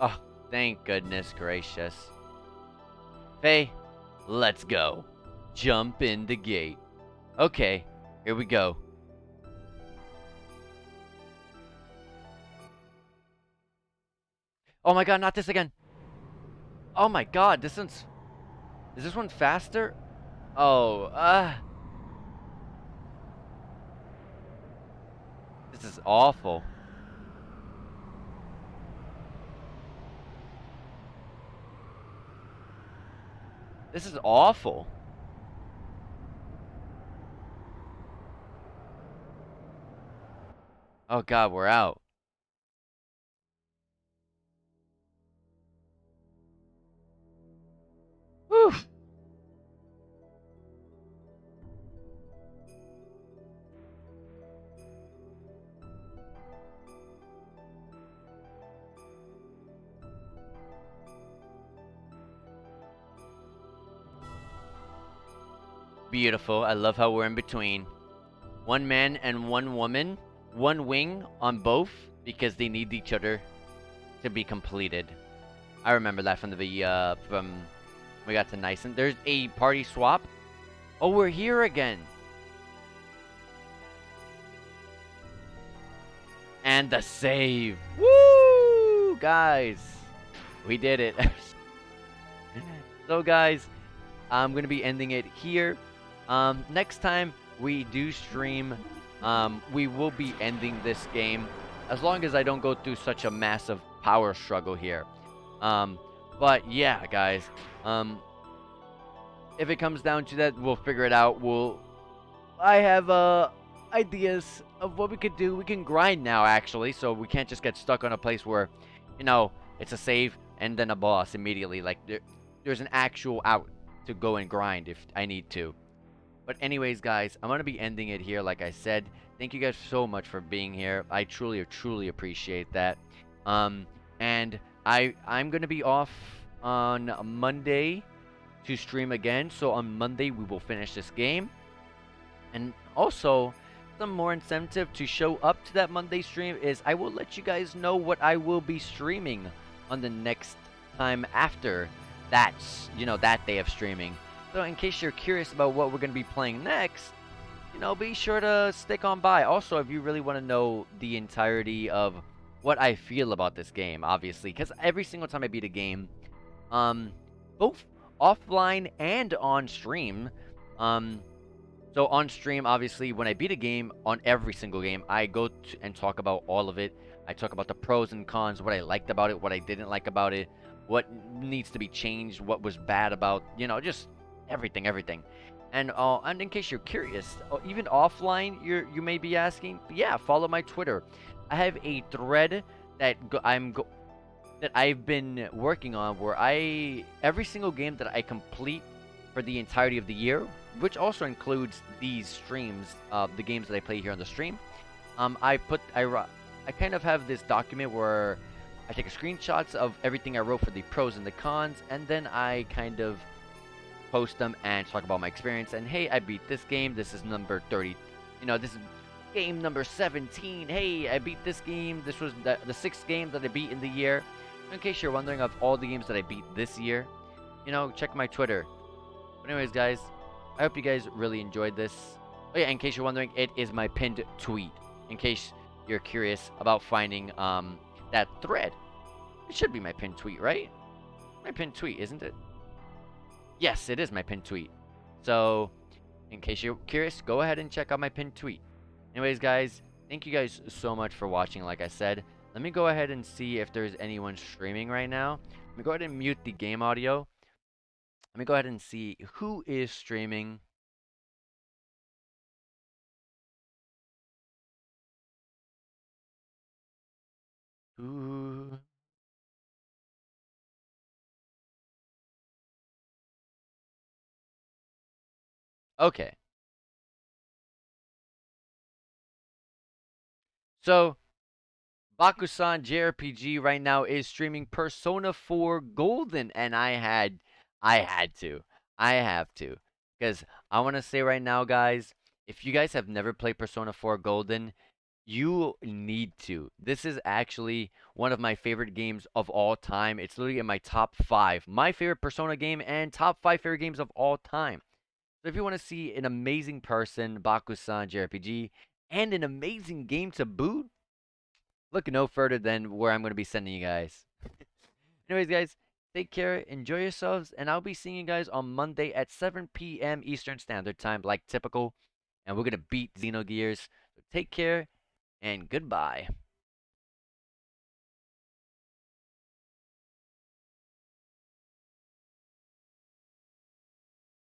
Oh, thank goodness gracious. Faye, let's go. Jump in the gate. Okay, here we go. Oh my god, not this again. Oh my god, this one's... Is this one faster? Oh, this is awful. This is awful. Oh God, we're out. Whew. Beautiful. I love how we're in between. One man and one woman, one wing on both because they need each other to be completed. I remember that from from when we got to Nyson. There's a party swap. Oh, we're here again. And the save. Woo! Guys, we did it. So, guys, I'm going to be ending it here. Next time we do stream, we will be ending this game as long as I don't go through such a massive power struggle here. Um, but yeah, guys, if it comes down to that, we'll figure it out. I have ideas of what we could do. We can grind now, actually, so we can't just get stuck on a place where, you know, it's a save and then a boss immediately. Like there's an actual out to go and grind if I need to. But anyways, guys, I'm gonna be ending it here. Like I said, thank you guys so much for being here. I truly appreciate that. Um, and I'm gonna be off on Monday to stream again. So on Monday we will finish this game. And also, some more incentive to show up to that Monday stream is I will let you guys know what I will be streaming on the next time after that day of streaming. So in case you're curious about what we're going to be playing next, be sure to stick on by. Also, if you really want to know the entirety of what I feel about this game, obviously, because every single time I beat a game, um, both offline and on stream, um, so on stream, obviously, when I beat a game, on every single game, I go and talk about all of it. I talk about the pros and cons, what I liked about it, what I didn't like about it, what needs to be changed, what was bad about, just everything. And in case you're curious, even offline, you may be asking, yeah, follow my Twitter. I have a thread that I've been working on where every single game that I complete for the entirety of the year, which also includes these streams, the games that I play here on the stream. I kind of have this document where I take screenshots of everything I wrote for the pros and the cons, and then I kind of post them and talk about my experience. And hey, I beat this game. This is number 30. This is game number 17. Hey, I beat this game. This was the sixth game that I beat in the year. In case you're wondering of all the games that I beat this year, check my Twitter. But anyways, guys, I hope you guys really enjoyed this. Oh yeah, in case you're wondering, it is my pinned tweet. In case you're curious about finding that thread. It should be my pinned tweet, right? My pinned tweet, isn't it? Yes, it is my pinned tweet. So, in case you're curious, go ahead and check out my pinned tweet. Anyways, guys, thank you guys so much for watching, like I said. Let me go ahead and see if there's anyone streaming right now. Let me go ahead and mute the game audio. Let me go ahead and see who is streaming. Ooh. Okay. So, Bakusan JRPG right now is streaming Persona 4 Golden, and I had to. I have to. Because I want to say right now, guys, if you guys have never played Persona 4 Golden, you need to. This is actually one of my favorite games of all time. It's literally in my top 5. My favorite Persona game and top 5 favorite games of all time. So if you want to see an amazing person, Bakusan JRPG, and an amazing game to boot, look no further than where I'm going to be sending you guys. Anyways, guys, Take care, enjoy yourselves, and I'll be seeing you guys on Monday at 7 p.m. Eastern Standard Time, like typical. And we're gonna beat Xenogears. So take care and goodbye.